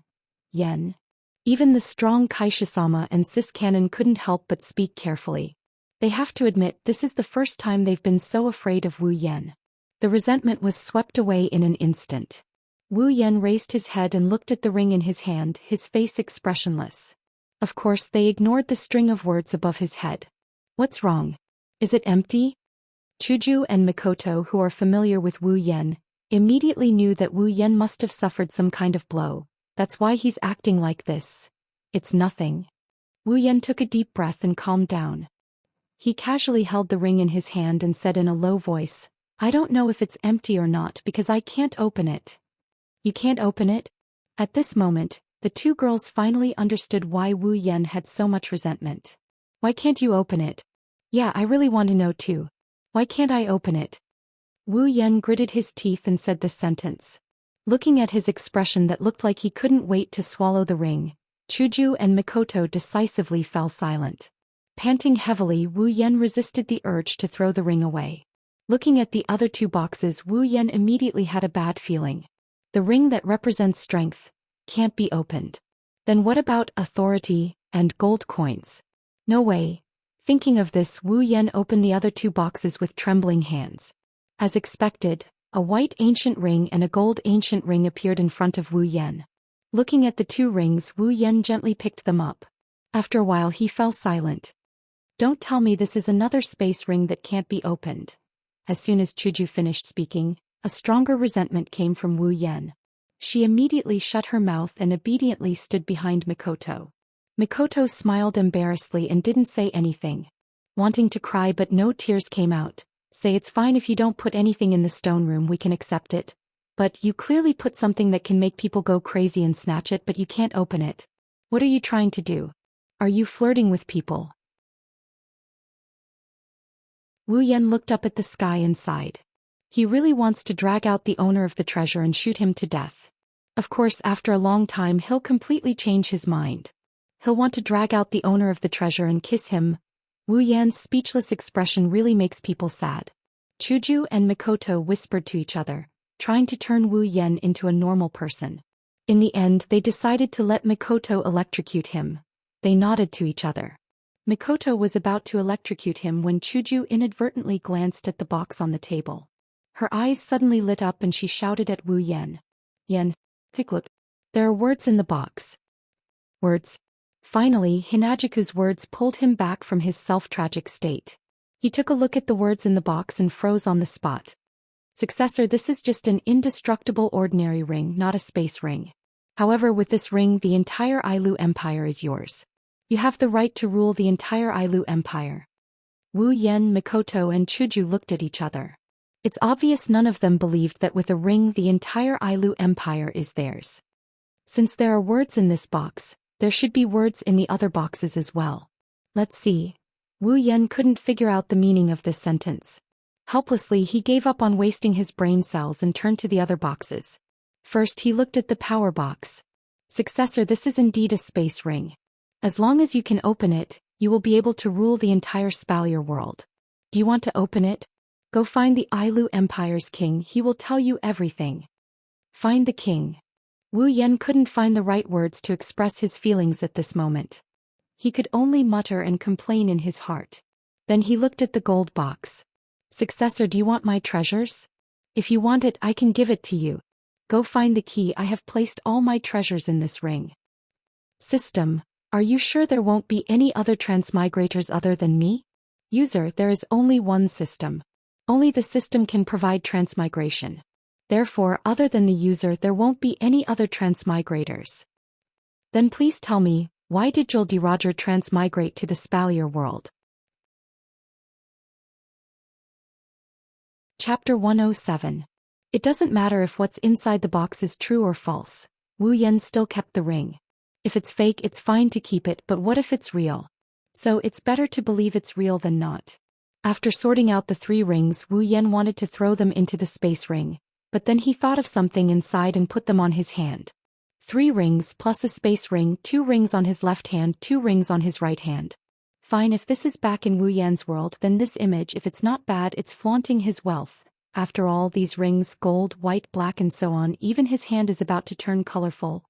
Yen. Even the strong Kaishisama and Sis Cannon couldn't help but speak carefully. They have to admit this is the first time they've been so afraid of Wu Yan. The resentment was swept away in an instant. Wu Yan raised his head and looked at the ring in his hand, his face expressionless. Of course they ignored the string of words above his head. What's wrong? Is it empty? Chuju and Mikoto, who are familiar with Wu Yan, immediately knew that Wu Yan must have suffered some kind of blow. That's why he's acting like this. It's nothing. Wu Yan took a deep breath and calmed down. He casually held the ring in his hand and said in a low voice, I don't know if it's empty or not because I can't open it. You can't open it? At this moment, the two girls finally understood why Wu Yan had so much resentment. Why can't you open it? Yeah, I really want to know too. Why can't I open it? Wu Yan gritted his teeth and said this sentence. Looking at his expression that looked like he couldn't wait to swallow the ring, Chuju and Mikoto decisively fell silent. Panting heavily, Wu Yan resisted the urge to throw the ring away. Looking at the other two boxes, Wu Yan immediately had a bad feeling. The ring that represents strength can't be opened. Then what about authority and gold coins? No way. Thinking of this, Wu Yan opened the other two boxes with trembling hands. As expected, a white ancient ring and a gold ancient ring appeared in front of Wu Yan. Looking at the two rings, Wu Yan gently picked them up. After a while he fell silent. Don't tell me this is another space ring that can't be opened. As soon as Chuju finished speaking, a stronger resentment came from Wu Yan. She immediately shut her mouth and obediently stood behind Mikoto. Mikoto smiled embarrassedly and didn't say anything. Wanting to cry but no tears came out. Say it's fine if you don't put anything in the stone room, we can accept it. But you clearly put something that can make people go crazy and snatch it, but you can't open it. What are you trying to do? Are you flirting with people? Wu Yan looked up at the sky and sighed. He really wants to drag out the owner of the treasure and shoot him to death. Of course, after a long time he'll completely change his mind. He'll want to drag out the owner of the treasure and kiss him. Wu Yan's speechless expression really makes people sad. Chuju and Mikoto whispered to each other, trying to turn Wu Yan into a normal person. In the end, they decided to let Mikoto electrocute him. They nodded to each other. Mikoto was about to electrocute him when Chuju inadvertently glanced at the box on the table. Her eyes suddenly lit up and she shouted at Wu Yan. Yan, take a look. There are words in the box. Words. Finally, Hinajiku's words pulled him back from his self-tragic state. He took a look at the words in the box and froze on the spot. Successor, this is just an indestructible ordinary ring, not a space ring. However, with this ring, the entire Ailu Empire is yours. You have the right to rule the entire Ailu Empire. Wu Yan, Mikoto and Chuju looked at each other. It's obvious none of them believed that with a ring the entire Ailu Empire is theirs. Since there are words in this box, there should be words in the other boxes as well. Let's see. Wu Yan couldn't figure out the meaning of this sentence. Helplessly he gave up on wasting his brain cells and turned to the other boxes. First he looked at the power box. Successor, this is indeed a space ring. As long as you can open it, you will be able to rule the entire Spalier world. Do you want to open it? Go find the Ailu Empire's king, he will tell you everything. Find the king. Wu Yan couldn't find the right words to express his feelings at this moment. He could only mutter and complain in his heart. Then he looked at the gold box. Successor, do you want my treasures? If you want it, I can give it to you. Go find the key, I have placed all my treasures in this ring. System, are you sure there won't be any other transmigrators other than me? User, there is only one system. Only the system can provide transmigration. Therefore, other than the user, there won't be any other transmigrators. Then please tell me, why did Joel D. Roger transmigrate to the Spalier world? Chapter 107. It doesn't matter if what's inside the box is true or false. Wu Yan still kept the ring. If it's fake, it's fine to keep it, but what if it's real? So it's better to believe it's real than not. After sorting out the 3 rings, Wu Yan wanted to throw them into the space ring, but then he thought of something inside and put them on his hand. 3 rings plus a space ring, 2 rings on his left hand, 2 rings on his right hand. Fine, if this is back in Wu Yan's world, then this image, if it's not bad, it's flaunting his wealth. After all, these rings, gold, white, black and so on, even his hand is about to turn colorful.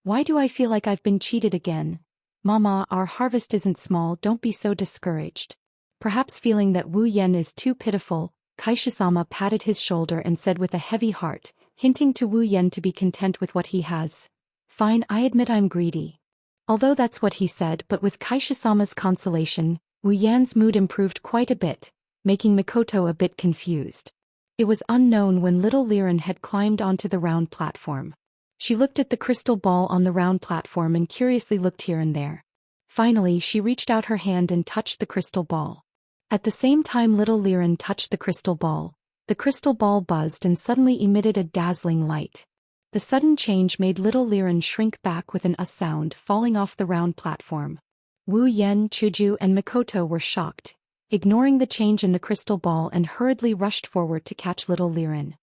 Why do I feel like I've been cheated again? Mama, our harvest isn't small, don't be so discouraged. Perhaps feeling that Wu Yan is too pitiful, Kaishisama patted his shoulder and said with a heavy heart, hinting to Wu Yan to be content with what he has. Fine, I admit I'm greedy. Although that's what he said, but with Kaishisama's consolation, Wu Yan's mood improved quite a bit, making Mikoto a bit confused. It was unknown when little Liren had climbed onto the round platform. She looked at the crystal ball on the round platform and curiously looked here and there. Finally, she reached out her hand and touched the crystal ball. At the same time little Liren touched the crystal ball buzzed and suddenly emitted a dazzling light. The sudden change made little Liren shrink back with an sound, falling off the round platform. Wu Yan, Chuju and Mikoto were shocked, ignoring the change in the crystal ball and hurriedly rushed forward to catch little Liren.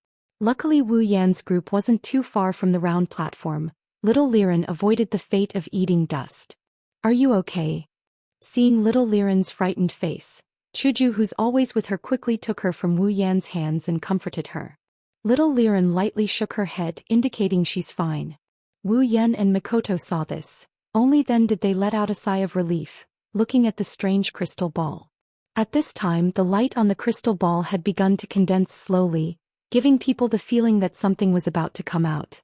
Luckily Wu Yan's group wasn't too far from the round platform. Little Liren avoided the fate of eating dust. "Are you okay?" Seeing little Liren's frightened face, Chuju, who's always with her, quickly took her from Wu Yan's hands and comforted her. Little Liren lightly shook her head, indicating she's fine. Wu Yan and Mikoto saw this. Only then did they let out a sigh of relief, looking at the strange crystal ball. At this time the light on the crystal ball had begun to condense slowly, giving people the feeling that something was about to come out.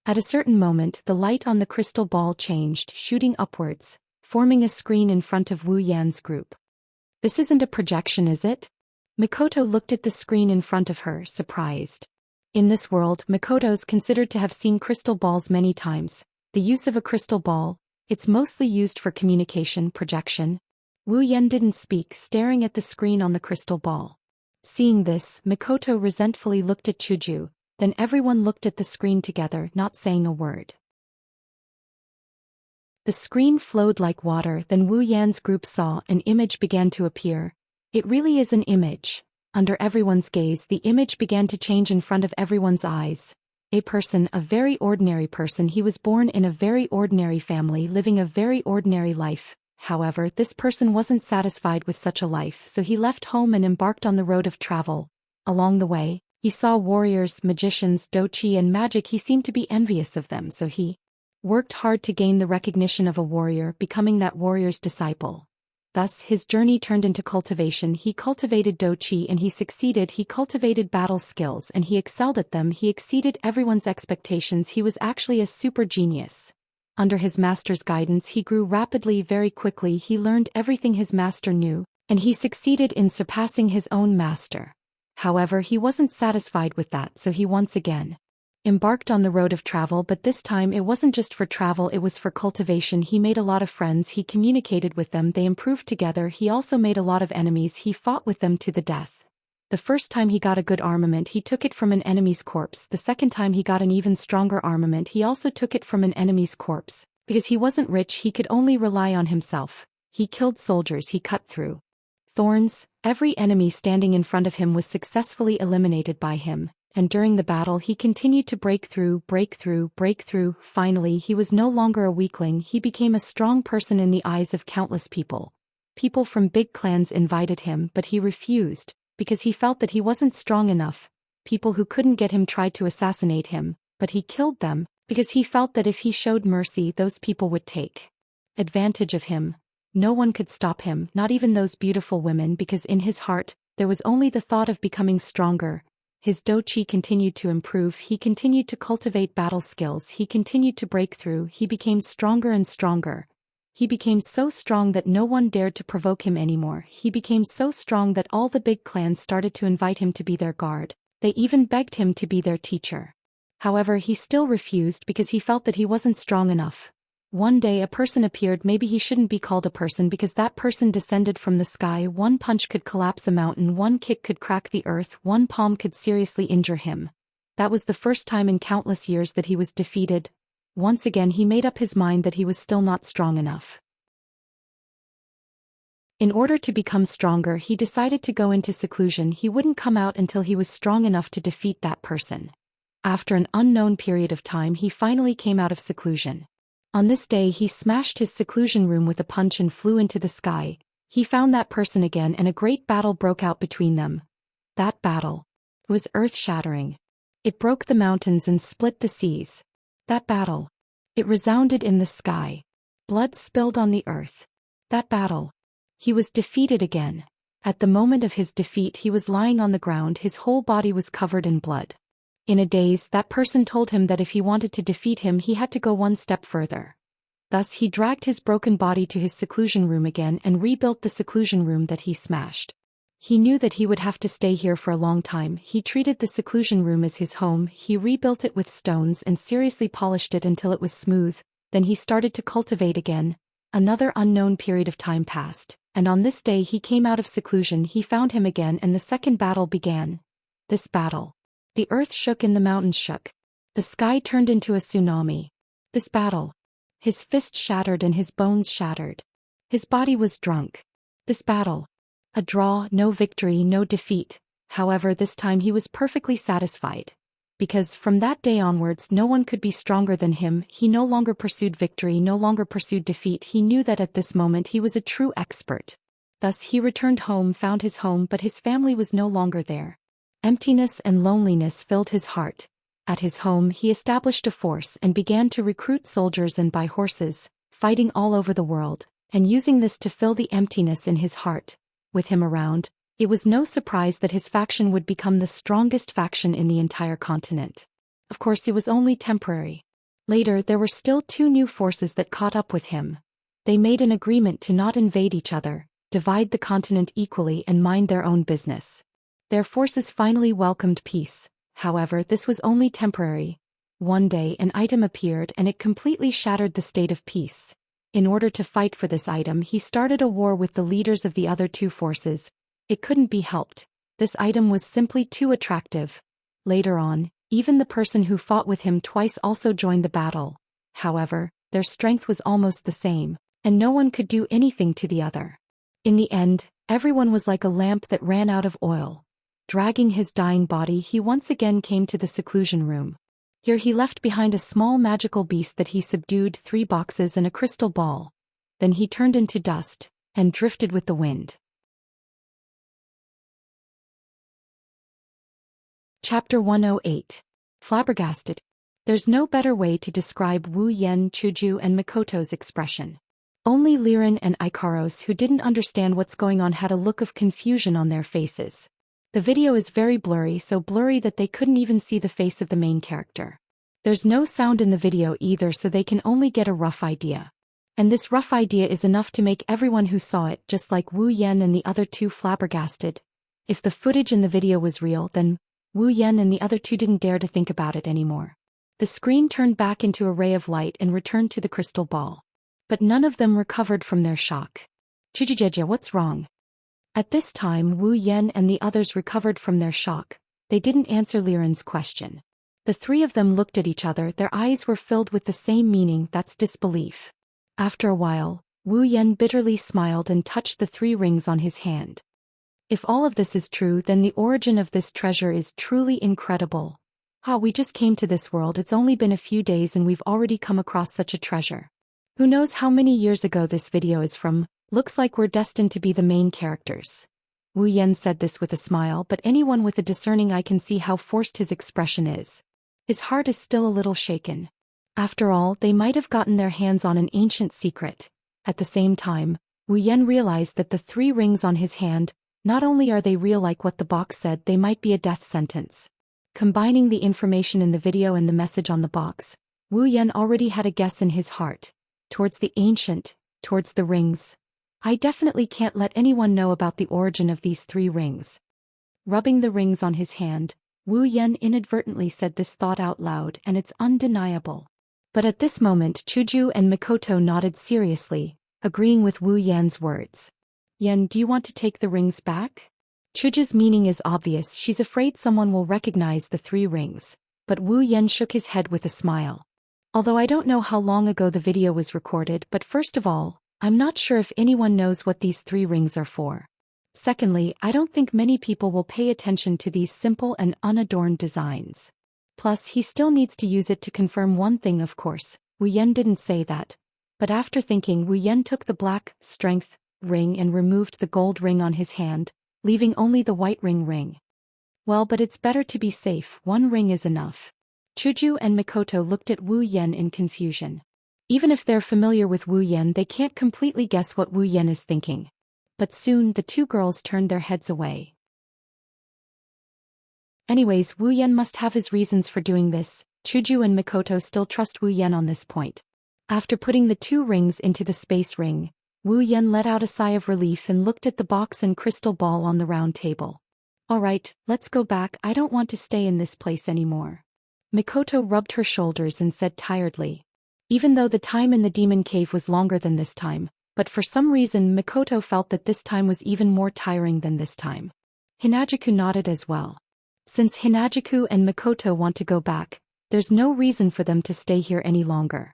At a certain moment the light on the crystal ball changed, shooting upwards, forming a screen in front of Wu Yan's group. "This isn't a projection, is it?" Mikoto looked at the screen in front of her, surprised. In this world, Mikoto's considered to have seen crystal balls many times. The use of a crystal ball, it's mostly used for communication, projection. Wu Yan didn't speak, staring at the screen on the crystal ball. Seeing this, Mikoto resentfully looked at Chuju, then everyone looked at the screen together, not saying a word. The screen flowed like water, then Wu Yan's group saw an image began to appear. It really is an image. Under everyone's gaze the image began to change in front of everyone's eyes. A person, a very ordinary person. He was born in a very ordinary family, living a very ordinary life. However, this person wasn't satisfied with such a life, so he left home and embarked on the road of travel. Along the way, he saw warriors, magicians, dochi and magic. He seemed to be envious of them, so he worked hard to gain the recognition of a warrior, becoming that warrior's disciple. Thus, his journey turned into cultivation. He cultivated dochi and he succeeded. He cultivated battle skills and he excelled at them. He exceeded everyone's expectations. He was actually a super genius. Under his master's guidance he grew rapidly, very quickly. He learned everything his master knew, and he succeeded in surpassing his own master. However, he wasn't satisfied with that, so he once again embarked on the road of travel, but this time it wasn't just for travel, it was for cultivation. He made a lot of friends, he communicated with them, they improved together. He also made a lot of enemies, he fought with them to the death. The first time he got a good armament, he took it from an enemy's corpse. The second time he got an even stronger armament, he also took it from an enemy's corpse. Because he wasn't rich, he could only rely on himself. He killed soldiers, he cut through thorns. Every enemy standing in front of him was successfully eliminated by him. And during the battle he continued to break through. Finally he was no longer a weakling, he became a strong person in the eyes of countless people. People from big clans invited him, but he refused, because he felt that he wasn't strong enough. People who couldn't get him tried to assassinate him, but he killed them, because he felt that if he showed mercy those people would take advantage of him. No one could stop him, not even those beautiful women, because in his heart there was only the thought of becoming stronger. His dochi continued to improve, he continued to cultivate battle skills, he continued to break through, he became stronger and stronger. He became so strong that no one dared to provoke him anymore. He became so strong that all the big clans started to invite him to be their guard. They even begged him to be their teacher. However, he still refused because he felt that he wasn't strong enough. One day a person appeared. Maybe he shouldn't be called a person because that person descended from the sky. One punch could collapse a mountain, one kick could crack the earth, one palm could seriously injure him. That was the first time in countless years that he was defeated. Once again he made up his mind that he was still not strong enough. In order to become stronger, he decided to go into seclusion. He wouldn't come out until he was strong enough to defeat that person. After an unknown period of time he finally came out of seclusion. On this day he smashed his seclusion room with a punch and flew into the sky. He found that person again and a great battle broke out between them. That battle was earth-shattering. It broke the mountains and split the seas. That battle, it resounded in the sky. Blood spilled on the earth. That battle, he was defeated again. At the moment of his defeat he was lying on the ground, his whole body was covered in blood. In a daze, that person told him that if he wanted to defeat him he had to go one step further. Thus he dragged his broken body to his seclusion room again and rebuilt the seclusion room that he smashed. He knew that he would have to stay here for a long time. He treated the seclusion room as his home. He rebuilt it with stones and seriously polished it until it was smooth. Then he started to cultivate again. Another unknown period of time passed, and on this day he came out of seclusion. He found him again, and the second battle began. This battle. The earth shook and the mountains shook. The sky turned into a tsunami. This battle. His fist shattered and his bones shattered. His body was drunk. This battle. A draw, no victory, no defeat. However, this time he was perfectly satisfied. Because from that day onwards no one could be stronger than him. He no longer pursued victory, no longer pursued defeat. He knew that at this moment he was a true expert. Thus he returned home, found his home, but his family was no longer there. Emptiness and loneliness filled his heart. At his home he established a force and began to recruit soldiers and buy horses, fighting all over the world, and using this to fill the emptiness in his heart. With him around, it was no surprise that his faction would become the strongest faction in the entire continent. Of course, it was only temporary. Later there were still 2 new forces that caught up with him. They made an agreement to not invade each other, divide the continent equally and mind their own business. Their forces finally welcomed peace. However, this was only temporary. One day an item appeared and it completely shattered the state of peace. In order to fight for this item, he started a war with the leaders of the other 2 forces. It couldn't be helped. This item was simply too attractive. Later on, even the person who fought with him twice also joined the battle. However, their strength was almost the same, and no one could do anything to the other. In the end, everyone was like a lamp that ran out of oil. Dragging his dying body, he once again came to the seclusion room. Here he left behind a small magical beast that he subdued, 3 boxes and a crystal ball. Then he turned into dust, and drifted with the wind. Chapter 108. Flabbergasted. There's no better way to describe Wu Yan, Chuju and Mikoto's expression. Only Liren and Ikaros, who didn't understand what's going on, had a look of confusion on their faces. The video is very blurry, so blurry that they couldn't even see the face of the main character. There's no sound in the video either, so they can only get a rough idea. And this rough idea is enough to make everyone who saw it, just like Wu Yan and the other 2, flabbergasted. If the footage in the video was real, then Wu Yan and the other 2 didn't dare to think about it anymore. The screen turned back into a ray of light and returned to the crystal ball. But none of them recovered from their shock. Chujujeja, what's wrong? At this time Wu Yan and the others recovered from their shock. They didn't answer Liren's question. The 3 of them looked at each other, their eyes were filled with the same meaning, that's disbelief. After a while, Wu Yan bitterly smiled and touched the 3 rings on his hand. If all of this is true, then the origin of this treasure is truly incredible. We just came to this world, it's only been a few days and we've already come across such a treasure. Who knows how many years ago this video is from? Looks like we're destined to be the main characters. Wu Yan said this with a smile, but anyone with a discerning eye can see how forced his expression is. His heart is still a little shaken. After all, they might have gotten their hands on an ancient secret. At the same time, Wu Yan realized that the 3 rings on his hand, not only are they real like what the box said, they might be a death sentence. Combining the information in the video and the message on the box, Wu Yan already had a guess in his heart. Towards the ancient, towards the rings. I definitely can't let anyone know about the origin of these 3 rings. Rubbing the rings on his hand, Wu Yan inadvertently said this thought out loud, and it's undeniable. But at this moment Chuju and Mikoto nodded seriously, agreeing with Wu Yan's words. Yan, do you want to take the rings back? Chuju's meaning is obvious, she's afraid someone will recognize the 3 rings, but Wu Yan shook his head with a smile. Although I don't know how long ago the video was recorded, but first of all, I'm not sure if anyone knows what these 3 rings are for. Secondly, I don't think many people will pay attention to these simple and unadorned designs. Plus, he still needs to use it to confirm one thing, of course. Wu Yan didn't say that. But after thinking, Wu Yan took the black strength ring and removed the gold ring on his hand, leaving only the white ring. Well, but it's better to be safe, 1 ring is enough. Chuju and Mikoto looked at Wu Yan in confusion. Even if they're familiar with Wu Yan, they can't completely guess what Wu Yan is thinking. But soon the 2 girls turned their heads away. Anyways, Wu Yan must have his reasons for doing this. Chuju and Mikoto still trust Wu Yan on this point. After putting the 2 rings into the space ring, Wu Yan let out a sigh of relief and looked at the box and crystal ball on the round table. Alright, let's go back, I don't want to stay in this place anymore. Mikoto rubbed her shoulders and said tiredly. Even though the time in the demon cave was longer than this time, but for some reason Mikoto felt that this time was even more tiring than this time. Hinajiku nodded as well. Since Hinajiku and Mikoto want to go back, there's no reason for them to stay here any longer.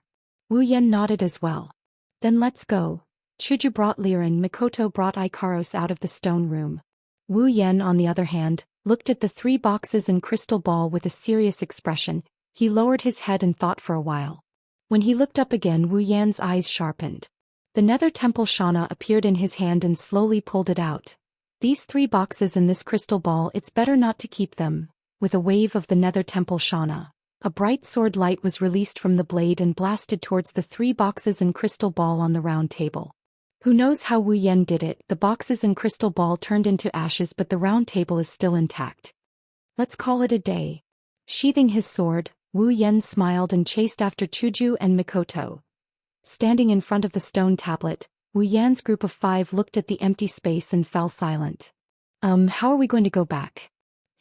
Wu Yan nodded as well. Then let's go. Chuju brought Lear and Mikoto brought Ikaros out of the stone room. Wu Yan, on the other hand, looked at the 3 boxes and crystal ball with a serious expression. He lowered his head and thought for a while. When he looked up again, Wu Yan's eyes sharpened. The nether temple Shana appeared in his hand and slowly pulled it out. These 3 boxes and this crystal ball, it's better not to keep them. With a wave of the nether temple Shana, a bright sword light was released from the blade and blasted towards the 3 boxes and crystal ball on the round table. Who knows how Wu Yan did it, the boxes and crystal ball turned into ashes but the round table is still intact. Let's call it a day. Sheathing his sword, Wu Yan smiled and chased after Chuju and Mikoto. Standing in front of the stone tablet, Wu Yan's group of 5 looked at the empty space and fell silent. How are we going to go back?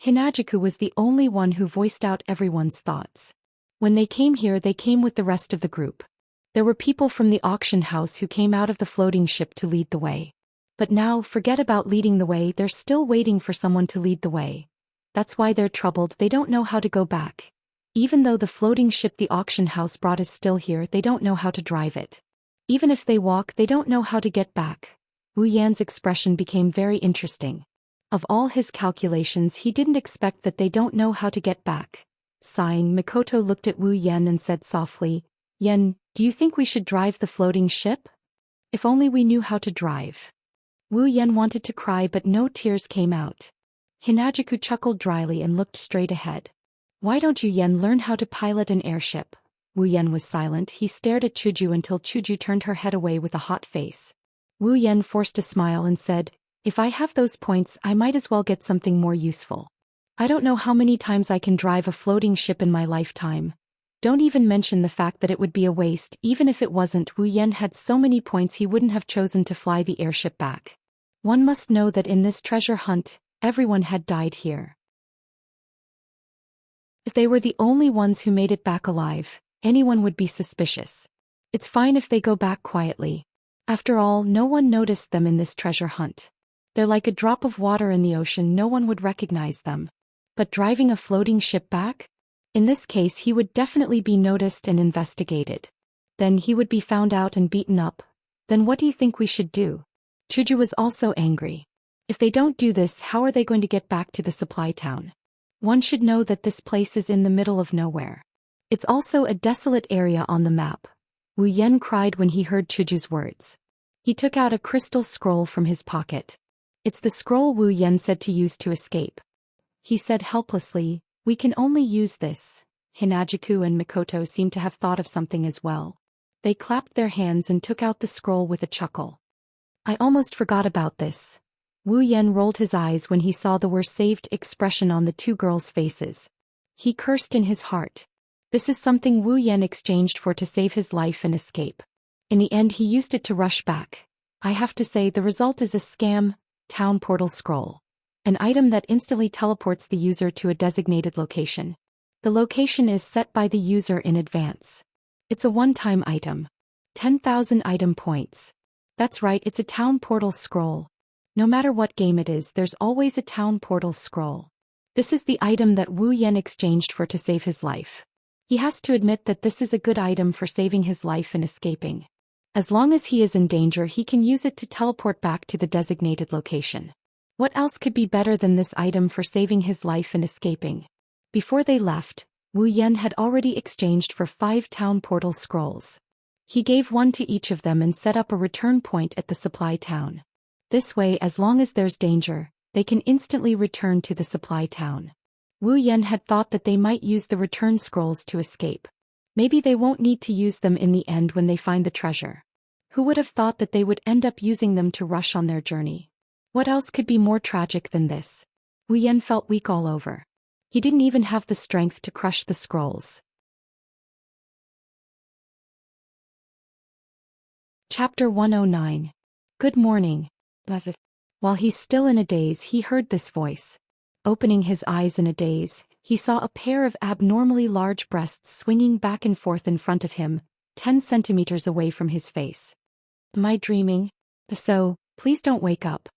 Hinajiku was the only one who voiced out everyone's thoughts. When they came here, they came with the rest of the group. There were people from the auction house who came out of the floating ship to lead the way. But now, forget about leading the way, they're still waiting for someone to lead the way. That's why they're troubled, they don't know how to go back. Even though the floating ship the auction house brought is still here, they don't know how to drive it. Even if they walk, they don't know how to get back. Wu Yan's expression became very interesting. Of all his calculations, he didn't expect that they don't know how to get back. Sighing, Mikoto looked at Wu Yan and said softly, Yan, do you think we should drive the floating ship? If only we knew how to drive. Wu Yan wanted to cry but no tears came out. Hinajiku chuckled dryly and looked straight ahead. Why don't you Yan learn how to pilot an airship? Wu Yan was silent, he stared at Chuju until Chuju turned her head away with a hot face. Wu Yan forced a smile and said, if I have those points, I might as well get something more useful. I don't know how many times I can drive a floating ship in my lifetime. Don't even mention the fact that it would be a waste. Even if it wasn't, Wu Yan had so many points he wouldn't have chosen to fly the airship back. One must know that in this treasure hunt, everyone had died here. If they were the only ones who made it back alive, anyone would be suspicious. It's fine if they go back quietly. After all, no one noticed them in this treasure hunt. They're like a drop of water in the ocean, no one would recognize them. But driving a floating ship back? In this case, he would definitely be noticed and investigated. Then he would be found out and beaten up. Then what do you think we should do? Chuju was also angry. If they don't do this, how are they going to get back to the supply town? One should know that this place is in the middle of nowhere. It's also a desolate area on the map. Wu Yan cried when he heard Chuju's words. He took out a crystal scroll from his pocket. It's the scroll Wu Yan said to use to escape. He said helplessly, we can only use this. Hinajiku and Mikoto seemed to have thought of something as well. They clapped their hands and took out the scroll with a chuckle. I almost forgot about this. Wu Yan rolled his eyes when he saw the "we're saved" expression on the 2 girls' faces. He cursed in his heart. This is something Wu Yan exchanged for to save his life and escape. In the end, he used it to rush back. I have to say, the result is a scam. Town Portal Scroll. An item that instantly teleports the user to a designated location. The location is set by the user in advance. It's a one-time item. 10,000 item points. That's right, it's a Town Portal Scroll. No matter what game it is, there's always a Town Portal Scroll. This is the item that Wu Yan exchanged for to save his life. He has to admit that this is a good item for saving his life and escaping. As long as he is in danger, he can use it to teleport back to the designated location. What else could be better than this item for saving his life and escaping? Before they left, Wu Yan had already exchanged for 5 Town Portal Scrolls. He gave one to each of them and set up a return point at the supply town. This way, as long as there's danger, they can instantly return to the supply town. Wu Yan had thought that they might use the return scrolls to escape. Maybe they won't need to use them in the end when they find the treasure. Who would have thought that they would end up using them to rush on their journey? What else could be more tragic than this? Wu Yan felt weak all over. He didn't even have the strength to crush the scrolls. Chapter 109. Good morning. While he's still in a daze, he heard this voice. Opening his eyes in a daze, he saw a pair of abnormally large breasts swinging back and forth in front of him, 10 centimeters away from his face. Am I dreaming? If so, please don't wake up.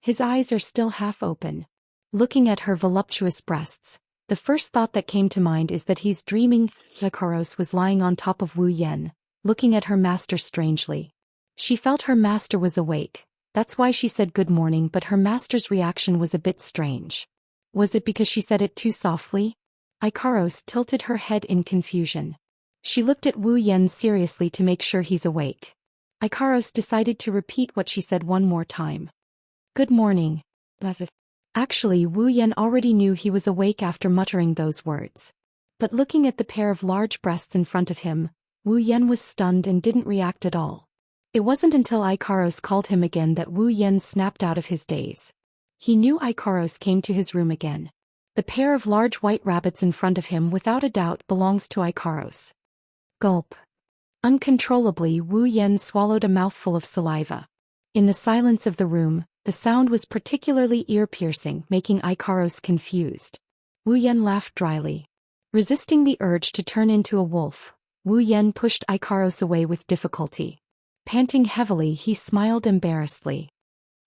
His eyes are still half open. Looking at her voluptuous breasts, the first thought that came to mind is that he's dreaming. Ikaros was lying on top of Wu Yan, looking at her master strangely. She felt her master was awake. That's why she said good morning, but her master's reaction was a bit strange. Was it because she said it too softly? Ikaros tilted her head in confusion. She looked at Wu Yan seriously to make sure he's awake. Ikaros decided to repeat what she said one more time. Good morning. Actually, Wu Yan already knew he was awake after muttering those words. But looking at the pair of large breasts in front of him, Wu Yan was stunned and didn't react at all. It wasn't until Ikaros called him again that Wu Yan snapped out of his daze. He knew Ikaros came to his room again. The pair of large white rabbits in front of him without a doubt belongs to Ikaros. Gulp. Uncontrollably, Wu Yan swallowed a mouthful of saliva. In the silence of the room, the sound was particularly ear-piercing, making Ikaros confused. Wu Yan laughed dryly. Resisting the urge to turn into a wolf, Wu Yan pushed Ikaros away with difficulty. Panting heavily, he smiled embarrassedly.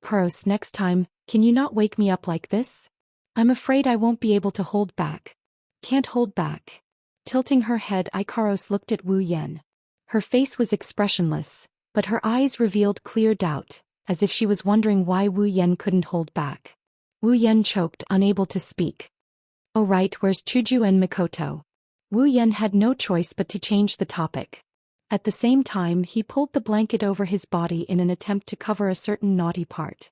Ikaros, next time, can you not wake me up like this? I'm afraid I won't be able to hold back. Can't hold back. Tilting her head, Ikaros looked at Wu Yan. Her face was expressionless, but her eyes revealed clear doubt, as if she was wondering why Wu Yan couldn't hold back. Wu Yan choked, unable to speak. Oh right, where's Chuju and Mikoto? Wu Yan had no choice but to change the topic. At the same time, he pulled the blanket over his body in an attempt to cover a certain naughty part.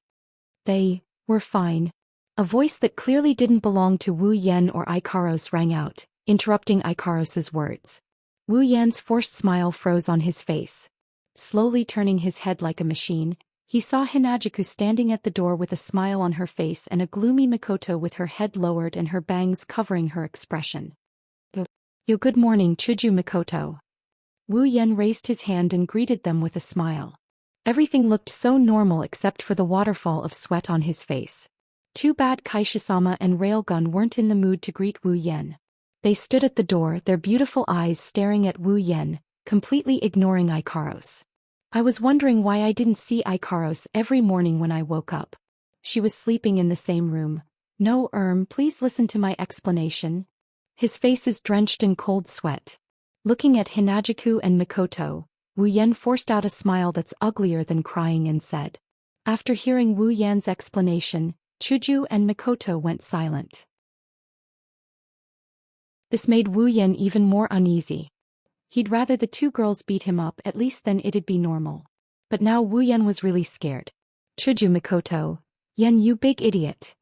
They were fine. A voice that clearly didn't belong to Wu Yan or Ikaros rang out, interrupting Ikaros's words. Wu Yan's forced smile froze on his face. Slowly turning his head like a machine, he saw Hinajuku standing at the door with a smile on her face and a gloomy Mikoto with her head lowered and her bangs covering her expression. Yo, good morning, Chuju Mikoto. Wu Yan raised his hand and greeted them with a smile. Everything looked so normal except for the waterfall of sweat on his face. Too bad Kaishisama and Railgun weren't in the mood to greet Wu Yan. They stood at the door, their beautiful eyes staring at Wu Yan, completely ignoring Ikaros. I was wondering why I didn't see Ikaros every morning when I woke up. She was sleeping in the same room. No, please listen to my explanation. His face is drenched in cold sweat. Looking at Hinajuku and Mikoto, Wu Yan forced out a smile that's uglier than crying and said. After hearing Wu Yan's explanation, Chuju and Mikoto went silent. This made Wu Yan even more uneasy. He'd rather the two girls beat him up, at least then it'd be normal. But now Wu Yan was really scared. Chuju, Mikoto. Yan, you big idiot.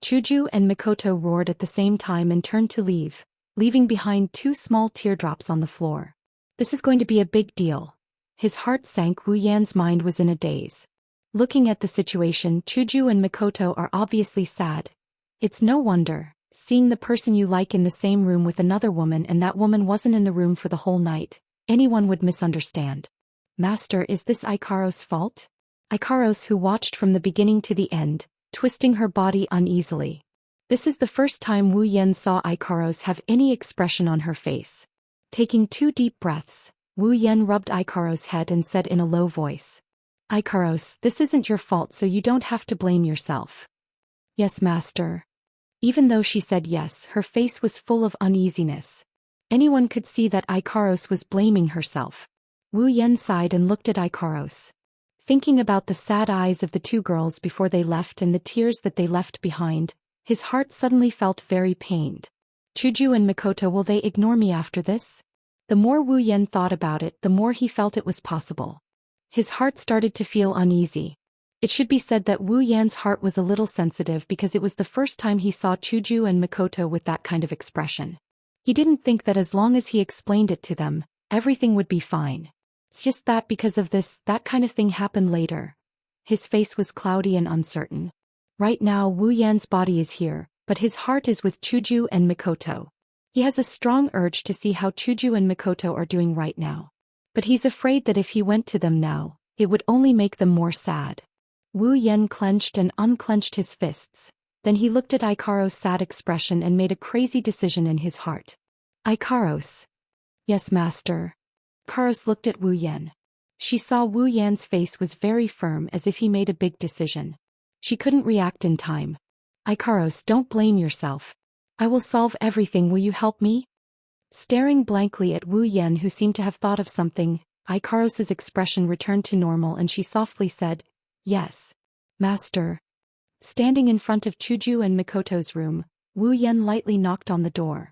Chuju and Mikoto roared at the same time and turned to leave, leaving behind 2 small teardrops on the floor. This is going to be a big deal. His heart sank. Wu Yan's mind was in a daze. Looking at the situation, Chuju and Mikoto are obviously sad. It's no wonder, seeing the person you like in the same room with another woman and that woman wasn't in the room for the whole night, anyone would misunderstand. Master, is this Ikaros' fault? Ikaros, who watched from the beginning to the end, twisting her body uneasily. This is the first time Wu Yan saw Ikaros have any expression on her face. Taking 2 deep breaths, Wu Yan rubbed Ikaros' head and said in a low voice. Ikaros, this isn't your fault, so you don't have to blame yourself. Yes, master. Even though she said yes, her face was full of uneasiness. Anyone could see that Ikaros was blaming herself. Wu Yan sighed and looked at Ikaros. Thinking about the sad eyes of the 2 girls before they left and the tears that they left behind, his heart suddenly felt very pained. Chuju and Mikoto, will they ignore me after this? The more Wu Yan thought about it, the more he felt it was possible. His heart started to feel uneasy. It should be said that Wu Yan's heart was a little sensitive because it was the first time he saw Chuju and Mikoto with that kind of expression. He didn't think that as long as he explained it to them, everything would be fine. It's just that because of this, that kind of thing happened later. His face was cloudy and uncertain. Right now Wu Yan's body is here, but his heart is with Chuju and Mikoto. He has a strong urge to see how Chuju and Mikoto are doing right now. But he's afraid that if he went to them now, It would only make them more sad. Wu Yan clenched and unclenched his fists. Then he looked at Ikaro's sad expression and made a crazy decision in his heart. Ikaros. Yes, master. Ikaros looked at Wu Yan. She saw Wu Yan's face was very firm, as if he made a big decision. She couldn't react in time. Ikaros, don't blame yourself. I will solve everything, will you help me? Staring blankly at Wu Yan, who seemed to have thought of something, Ikaros's expression returned to normal and she softly said, Yes. Master. Standing in front of Chuju and Mikoto's room, Wu Yan lightly knocked on the door.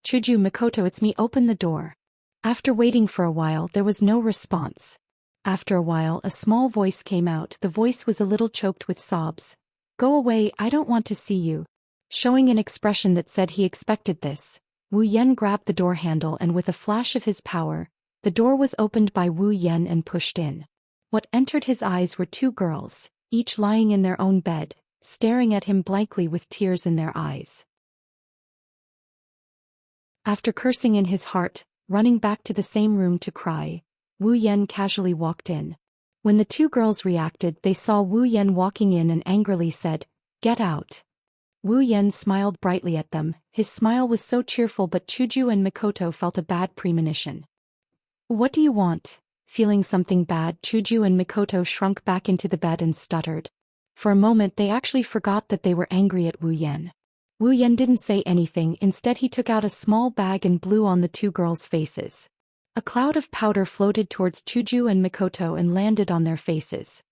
Chuju, Mikoto, it's me, open the door. After waiting for a while, there was no response. After a while, a small voice came out. The voice was a little choked with sobs. Go away, I don't want to see you. Showing an expression that said he expected this, Wu Yan grabbed the door handle and with a flash of his power, the door was opened by Wu Yan and pushed in. What entered his eyes were two girls, each lying in their own bed, staring at him blankly with tears in their eyes. After cursing in his heart, running back to the same room to cry, Wu Yan casually walked in. When the two girls reacted, they saw Wu Yan walking in and angrily said, Get out. Wu Yan smiled brightly at them. His smile was so cheerful, but Chuju and Mikoto felt a bad premonition. What do you want? Feeling something bad, Chuju and Mikoto shrunk back into the bed and stuttered. For a moment they actually forgot that they were angry at Wu Yan. Wu Yan didn't say anything. Instead he took out a small bag and blew on the two girls' faces. A cloud of powder floated towards Chuju and Mikoto and landed on their faces.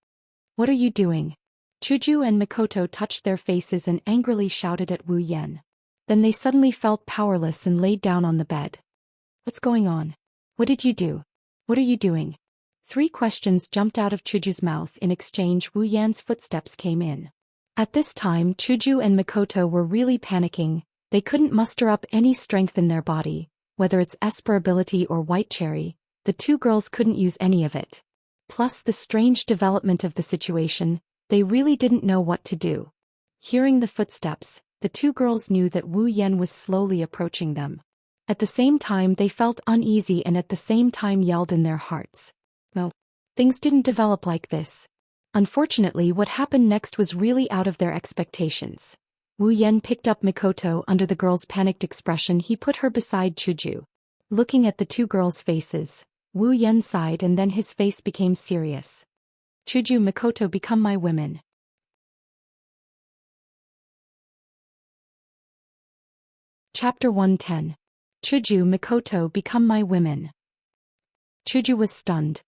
What are you doing? Chuju and Mikoto touched their faces and angrily shouted at Wu Yan. Then they suddenly felt powerless and laid down on the bed. What's going on? What did you do? What are you doing? 3 questions jumped out of Chuju's mouth. In exchange, Wu Yan's footsteps came in. At this time, Chuju and Mikoto were really panicking. They couldn't muster up any strength in their body, whether it's Esper ability or White Cherry. The two girls couldn't use any of it. Plus the strange development of the situation, they really didn't know what to do. Hearing the footsteps, the two girls knew that Wu Yan was slowly approaching them. At the same time they felt uneasy and at the same time yelled in their hearts. No, things didn't develop like this. Unfortunately, what happened next was really out of their expectations. Wu Yan picked up Mikoto. Under the girl's panicked expression, he put her beside Chuju. Looking at the two girls' faces, Wu Yan sighed and then his face became serious. Chuju, Mikoto, become my women. Chapter 110. Chuju, Mikoto, become my women. Chuju was stunned.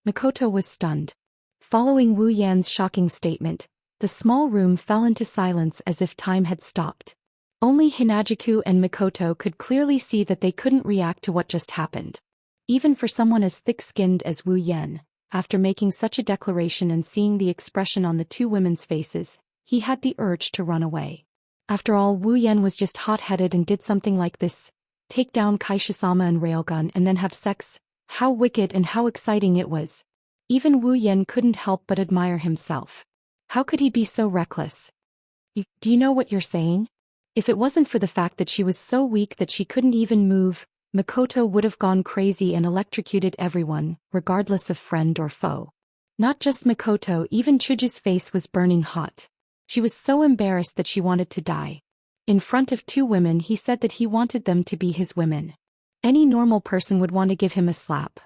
Mikoto was stunned. Following Wu Yan's shocking statement, the small room fell into silence as if time had stopped. Only Hinajiku and Mikoto could clearly see that they couldn't react to what just happened. Even for someone as thick-skinned as Wu Yan, after making such a declaration and seeing the expression on the two women's faces, he had the urge to run away. After all, Wu Yan was just hot-headed and did something like this. Take down Kaishisama and Railgun and then have sex. How wicked and how exciting it was. Even Wu Yan couldn't help but admire himself. How could he be so reckless? Do you know what you're saying? If it wasn't for the fact that she was so weak that she couldn't even move, Mikoto would have gone crazy and electrocuted everyone, regardless of friend or foe. Not just Mikoto, even Chuju's face was burning hot. She was so embarrassed that she wanted to die. In front of two women he said that he wanted them to be his women. Any normal person would want to give him a slap.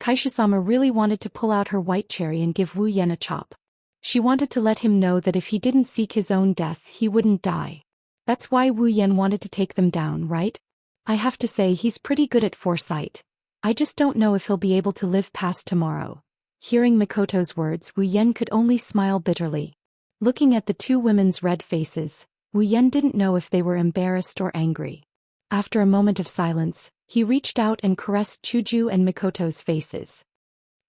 Kaishisama really wanted to pull out her White Cherry and give Wu Yan a chop. She wanted to let him know that if he didn't seek his own death he wouldn't die. That's why Wu Yan wanted to take them down, right? I have to say he's pretty good at foresight. I just don't know if he'll be able to live past tomorrow. Hearing Mikoto's words, Wu Yan could only smile bitterly. Looking at the two women's red faces, Wu Yan didn't know if they were embarrassed or angry. After a moment of silence, he reached out and caressed Chuju and Mikoto's faces.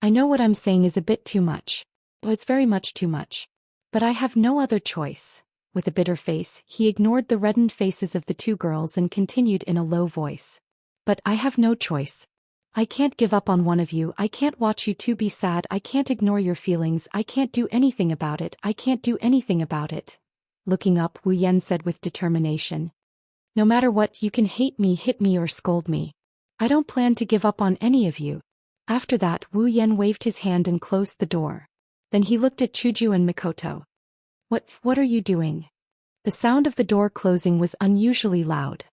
I know what I'm saying is a bit too much. Oh, it's very much too much. But I have no other choice. With a bitter face, he ignored the reddened faces of the two girls and continued in a low voice. But I have no choice. I can't give up on one of you. I can't watch you two be sad. I can't ignore your feelings. I can't do anything about it. I can't do anything about it. Looking up, Wu Yan said with determination. No matter what, you can hate me, hit me or scold me. I don't plan to give up on any of you. After that, Wu Yan waved his hand and closed the door. Then he looked at Chuju and Mikoto. What are you doing? The sound of the door closing was unusually loud.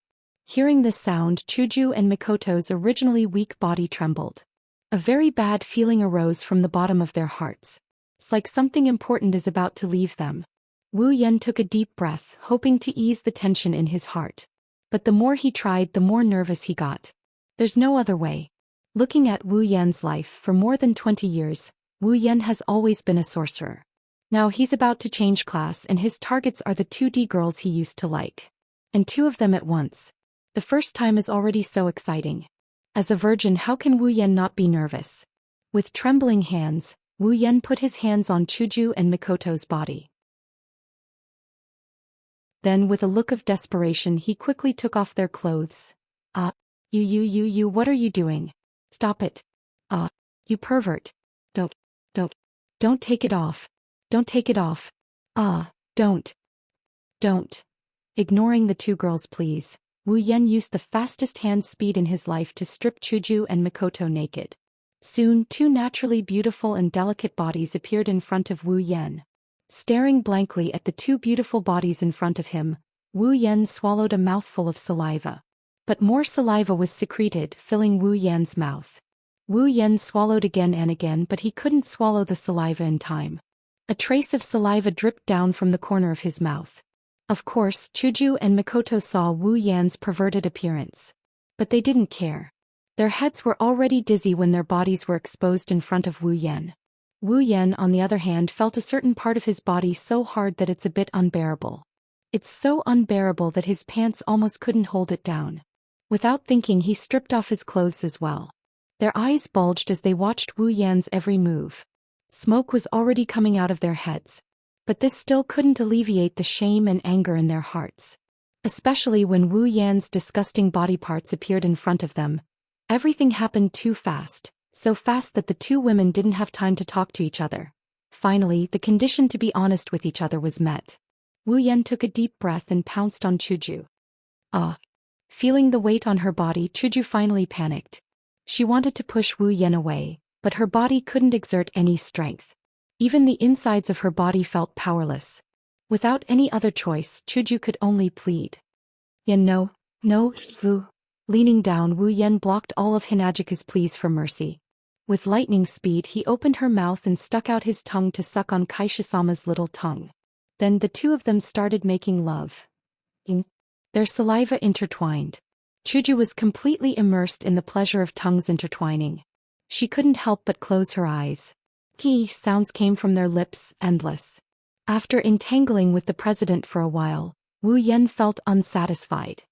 Hearing this sound, Chuju and Mikoto's originally weak body trembled. A very bad feeling arose from the bottom of their hearts. It's like something important is about to leave them. Wu Yan took a deep breath, hoping to ease the tension in his heart. But the more he tried, the more nervous he got. There's no other way. Looking at Wu Yan's life for more than 20 years, Wu Yan has always been a sorcerer. Now he's about to change class and his targets are the 2D girls he used to like. And 2 of them at once. The first time is already so exciting. As a virgin, how can Wu Yan not be nervous? With trembling hands, Wu Yan put his hands on Chuju and Mikoto's body. Then with a look of desperation he quickly took off their clothes. You, what are you doing? Stop it. You pervert. Don't take it off. Don't take it off. Don't. Ignoring the 2 girls' pleas, Wu Yan used the fastest hand speed in his life to strip Chuju and Mikoto naked. Soon 2 naturally beautiful and delicate bodies appeared in front of Wu Yan. Staring blankly at the 2 beautiful bodies in front of him, Wu Yan swallowed a mouthful of saliva. But more saliva was secreted, filling Wu Yan's mouth. Wu Yan swallowed again and again, but he couldn't swallow the saliva in time. A trace of saliva dripped down from the corner of his mouth. Of course, Chuju and Mikoto saw Wu Yan's perverted appearance. But they didn't care. Their heads were already dizzy when their bodies were exposed in front of Wu Yan. Wu Yan, on the other hand, felt a certain part of his body so hard that it's a bit unbearable. It's so unbearable that his pants almost couldn't hold it down. Without thinking, he stripped off his clothes as well. Their eyes bulged as they watched Wu Yan's every move. Smoke was already coming out of their heads. But this still couldn't alleviate the shame and anger in their hearts. Especially when Wu Yan's disgusting body parts appeared in front of them. Everything happened too fast. So fast that the 2 women didn't have time to talk to each other. Finally, the condition to be honest with each other was met. Wu Yan took a deep breath and pounced on Chuju. Feeling the weight on her body, Chuju finally panicked. She wanted to push Wu Yan away, but her body couldn't exert any strength. Even the insides of her body felt powerless. Without any other choice, Chuju could only plead. Yan, no, Wu. Leaning down, Wu Yan blocked all of Hinajika's pleas for mercy. With lightning speed, he opened her mouth and stuck out his tongue to suck on Kaishisama's little tongue. Then the 2 of them started making love. Their saliva intertwined. Chuju was completely immersed in the pleasure of tongues intertwining. She couldn't help but close her eyes. Sounds came from their lips, endless. After entangling with the president for a while, Wu Yan felt unsatisfied.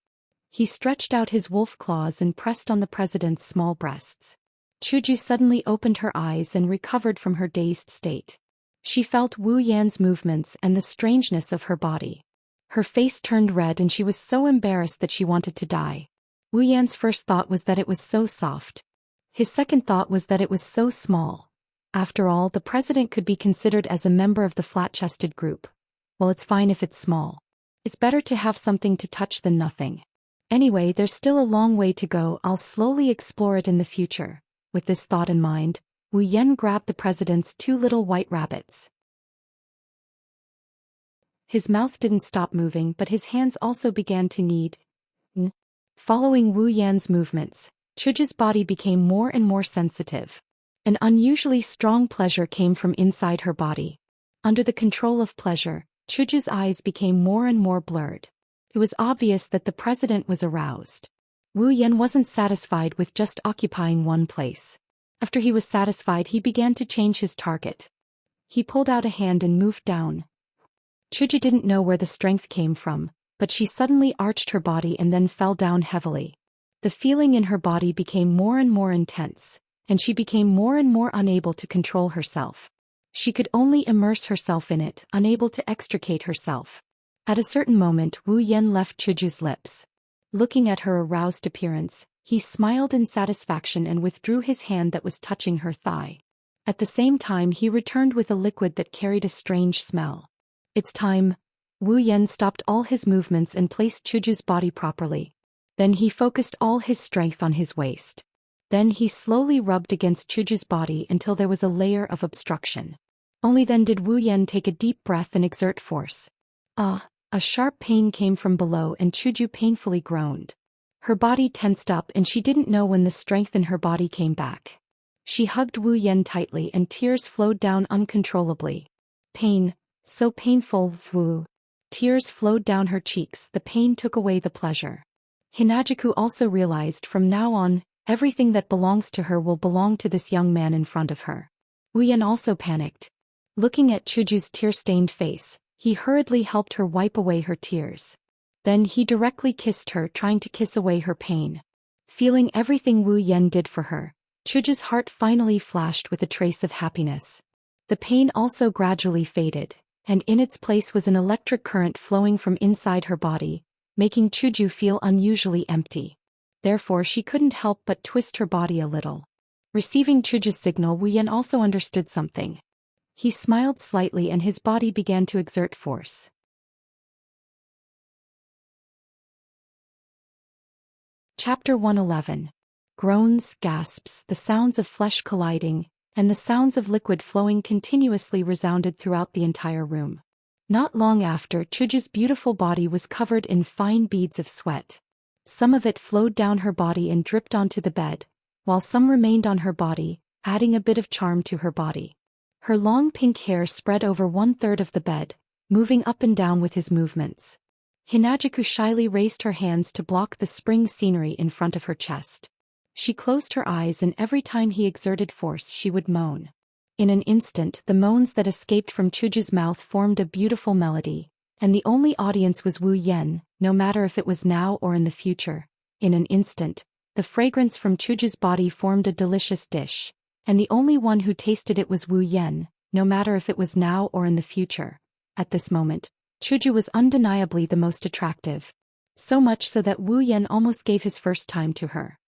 He stretched out his wolf claws and pressed on the president's small breasts. Chuju suddenly opened her eyes and recovered from her dazed state. She felt Wu Yan's movements and the strangeness of her body. Her face turned red and she was so embarrassed that she wanted to die. Wu Yan's first thought was that it was so soft. His second thought was that it was so small. After all, the president could be considered as a member of the flat-chested group. Well, it's fine if it's small. It's better to have something to touch than nothing. Anyway, there's still a long way to go. I'll slowly explore it in the future. With this thought in mind, Wu Yan grabbed the president's 2 little white rabbits. His mouth didn't stop moving, but his hands also began to knead. Following Wu Yan's movements, Chuju's body became more and more sensitive. An unusually strong pleasure came from inside her body. Under the control of pleasure, Chuju's eyes became more and more blurred. It was obvious that the president was aroused. Wu Yan wasn't satisfied with just occupying one place. After he was satisfied, he began to change his target. He pulled out a hand and moved down. Chuju didn't know where the strength came from, but she suddenly arched her body and then fell down heavily. The feeling in her body became more and more intense, and she became more and more unable to control herself. She could only immerse herself in it, unable to extricate herself. At a certain moment, Wu Yan left Chuju's lips. Looking at her aroused appearance, he smiled in satisfaction and withdrew his hand that was touching her thigh. At the same time, he returned with a liquid that carried a strange smell. It's time. Wu Yan stopped all his movements and placed Chuju's body properly. Then he focused all his strength on his waist. Then he slowly rubbed against Chuju's body until there was a layer of obstruction. Only then did Wu Yan take a deep breath and exert force. Ah! A sharp pain came from below and Chuju painfully groaned. Her body tensed up and she didn't know when the strength in her body came back. She hugged Wu Yan tightly and tears flowed down uncontrollably. Pain, so painful, Wu. Tears flowed down her cheeks, the pain took away the pleasure. Hinajiku also realized from now on, everything that belongs to her will belong to this young man in front of her. Wu Yan also panicked. Looking at Chuju's tear-stained face, he hurriedly helped her wipe away her tears. Then he directly kissed her, trying to kiss away her pain. Feeling everything Wu Yan did for her, Chuju's heart finally flashed with a trace of happiness. The pain also gradually faded, and in its place was an electric current flowing from inside her body, making Chuju feel unusually empty. Therefore she couldn't help but twist her body a little. Receiving Chuju's signal, Wu Yan also understood something. He smiled slightly and his body began to exert force. Chapter 111. Groans, gasps, the sounds of flesh colliding, and the sounds of liquid flowing continuously resounded throughout the entire room. Not long after, Chuju's beautiful body was covered in fine beads of sweat. Some of it flowed down her body and dripped onto the bed, while some remained on her body, adding a bit of charm to her body. Her long pink hair spread over 1/3 of the bed, moving up and down with his movements. Hinajiku shyly raised her hands to block the spring scenery in front of her chest. She closed her eyes and every time he exerted force she would moan. In an instant the moans that escaped from Chuju's mouth formed a beautiful melody, and the only audience was Wu Yan, no matter if it was now or in the future. In an instant, the fragrance from Chuju's body formed a delicious dish, and the only one who tasted it was Wu Yan, no matter if it was now or in the future. At this moment, Chuju was undeniably the most attractive. So much so that Wu Yan almost gave his first time to her.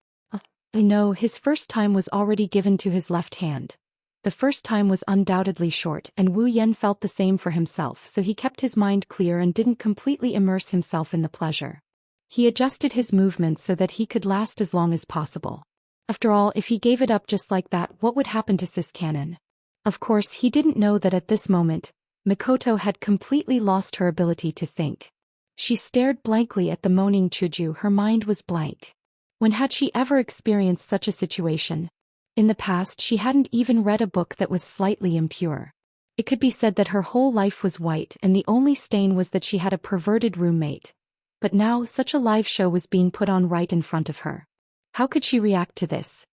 No, his first time was already given to his left hand. The first time was undoubtedly short and Wu Yan felt the same for himself, so he kept his mind clear and didn't completely immerse himself in the pleasure. He adjusted his movements so that he could last as long as possible. After all, if he gave it up just like that, what would happen to Sis Canon? Of course, he didn't know that at this moment, Mikoto had completely lost her ability to think. She stared blankly at the moaning Chuju, her mind was blank. When had she ever experienced such a situation? In the past she hadn't even read a book that was slightly impure. It could be said that her whole life was white and the only stain was that she had a perverted roommate. But now such a live show was being put on right in front of her. How could she react to this?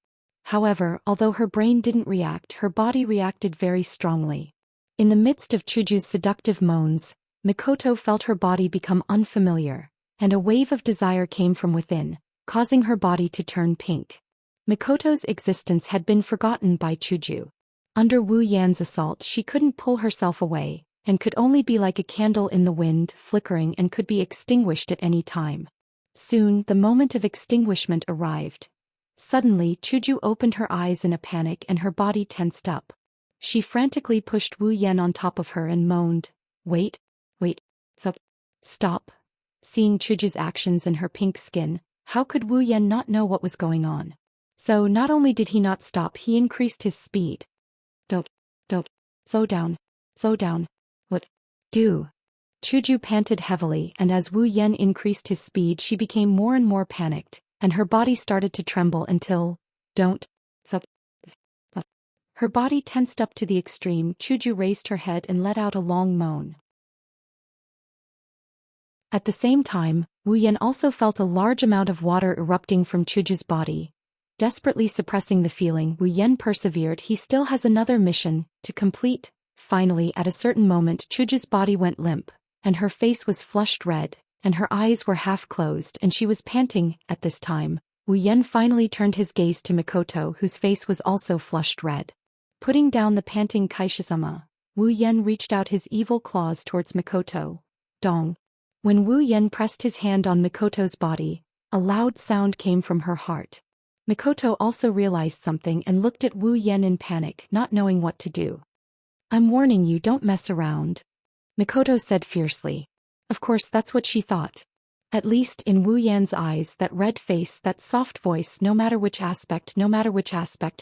However, although her brain didn't react, her body reacted very strongly. In the midst of Chuju's seductive moans, Mikoto felt her body become unfamiliar, and a wave of desire came from within, causing her body to turn pink. Mikoto's existence had been forgotten by Chuju. Under Wu Yan's assault she couldn't pull herself away, and could only be like a candle in the wind, flickering and could be extinguished at any time. Soon, the moment of extinguishment arrived. Suddenly, Chuju opened her eyes in a panic and her body tensed up. She frantically pushed Wu Yan on top of her and moaned, "Wait, stop." Seeing Chuju's actions and her pink skin, how could Wu Yan not know what was going on? So not only did he not stop, he increased his speed. Don't, slow down. What? Do. Chuju panted heavily, and as Wu Yan increased his speed she became more and more panicked, and her body started to tremble until, her body tensed up to the extreme. Chuju raised her head and let out a long moan. At the same time, Wu Yan also felt a large amount of water erupting from Chuju's body. Desperately suppressing the feeling, Wu Yan persevered. He still has another mission to complete. Finally, at a certain moment, Chuju's body went limp, and her face was flushed red, and her eyes were half closed, and she was panting. At this time, Wu Yan finally turned his gaze to Mikoto, whose face was also flushed red. Putting down the panting Kaishizama, Wu Yan reached out his evil claws towards Mikoto. Dong. When Wu Yan pressed his hand on Mikoto's body, a loud sound came from her heart. Mikoto also realized something and looked at Wu Yan in panic, not knowing what to do. "I'm warning you, don't mess around," Mikoto said fiercely. Of course, that's what she thought. At least in Wu Yan's eyes, that red face, that soft voice, no matter which aspect,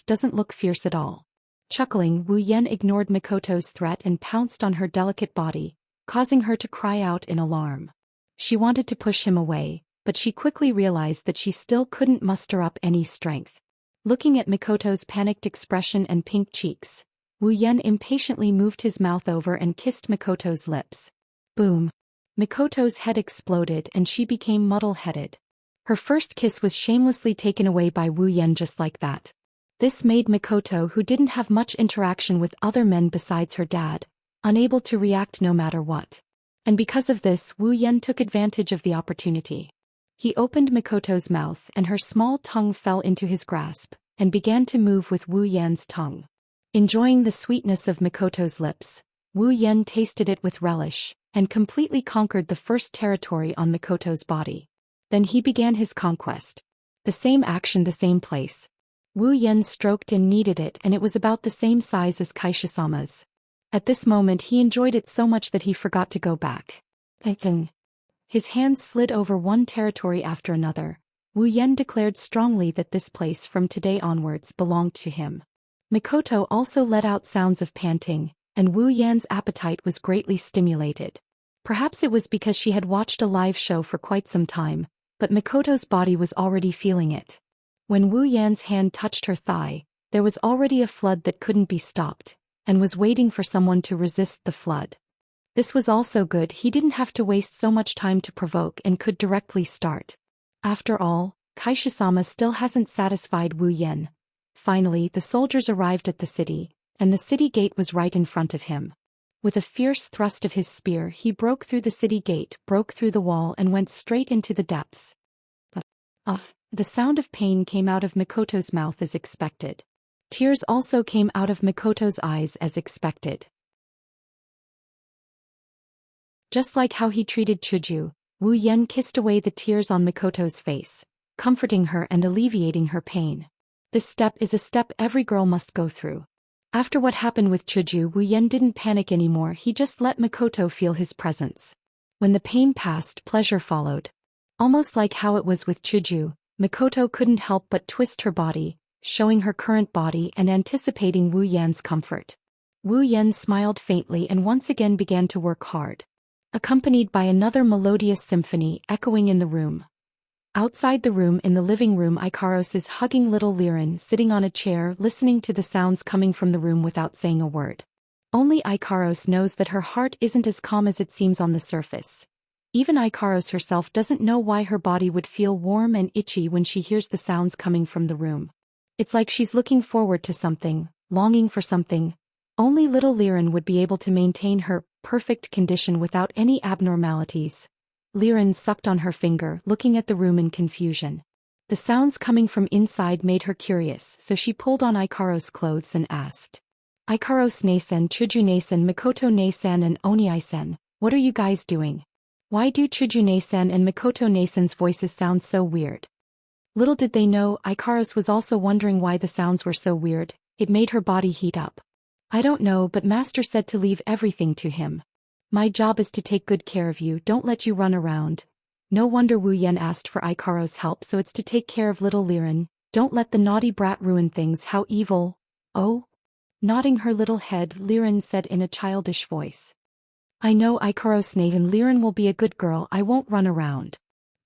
doesn't look fierce at all. Chuckling, Wu Yan ignored Mikoto's threat and pounced on her delicate body, causing her to cry out in alarm. She wanted to push him away, but she quickly realized that she still couldn't muster up any strength. Looking at Mikoto's panicked expression and pink cheeks, Wu Yan impatiently moved his mouth over and kissed Mikoto's lips. Boom! Mikoto's head exploded and she became muddle-headed. Her first kiss was shamelessly taken away by Wu Yan just like that. This made Mikoto, who didn't have much interaction with other men besides her dad, unable to react no matter what. And because of this, Wu Yan took advantage of the opportunity. He opened Mikoto's mouth and her small tongue fell into his grasp, and began to move with Wu Yan's tongue. Enjoying the sweetness of Mikoto's lips, Wu Yan tasted it with relish, and completely conquered the first territory on Mikoto's body. Then he began his conquest. The same action, the same place. Wu Yan stroked and kneaded it, and it was about the same size as Xianxia's. At this moment he enjoyed it so much that he forgot to go back. His hands slid over one territory after another. Wu Yan declared strongly that this place from today onwards belonged to him. Mikoto also let out sounds of panting, and Wu Yan's appetite was greatly stimulated. Perhaps it was because she had watched a live show for quite some time, but Mikoto's body was already feeling it. When Wu Yan's hand touched her thigh, there was already a flood that couldn't be stopped, and was waiting for someone to resist the flood. This was also good, he didn't have to waste so much time to provoke and could directly start. After all, Xianxia still hasn't satisfied Wu Yan. Finally, the soldiers arrived at the city, and the city gate was right in front of him. With a fierce thrust of his spear, he broke through the city gate, broke through the wall, and went straight into the depths. The sound of pain came out of Mikoto's mouth as expected. Tears also came out of Mikoto's eyes as expected. Just like how he treated Chuju, Wu Yan kissed away the tears on Mikoto's face, comforting her and alleviating her pain. This step is a step every girl must go through. After what happened with Chuju, Wu Yan didn't panic anymore, he just let Mikoto feel his presence. When the pain passed, pleasure followed. Almost like how it was with Chuju, Mikoto couldn't help but twist her body, showing her current body and anticipating Wu Yan's comfort. Wu Yan smiled faintly and once again began to work hard. Accompanied by another melodious symphony echoing in the room. Outside the room in the living room, Ikaros is hugging little Liren sitting on a chair listening to the sounds coming from the room without saying a word. Only Ikaros knows that her heart isn't as calm as it seems on the surface. Even Ikaros herself doesn't know why her body would feel warm and itchy when she hears the sounds coming from the room. It's like she's looking forward to something, longing for something. Only little Liren would be able to maintain her perfect condition without any abnormalities. Liren sucked on her finger, looking at the room in confusion. The sounds coming from inside made her curious, so she pulled on Ikaros' clothes and asked. Ikaros Nasen, Chuju Nasen, Mikoto Nasen and Oni-san, what are you guys doing? Why do Chuju Nasen and Mikoto Nasen's voices sound so weird? Little did they know, Ikaros was also wondering why the sounds were so weird. It made her body heat up. I don't know, but Master said to leave everything to him. My job is to take good care of you, don't let you run around. No wonder Wu Yan asked for Ikaros' help, so it's to take care of little Liren. Don't let the naughty brat ruin things, how evil. Oh? Nodding her little head, Liren said in a childish voice. I know Ikaros Naven, Liren will be a good girl, I won't run around.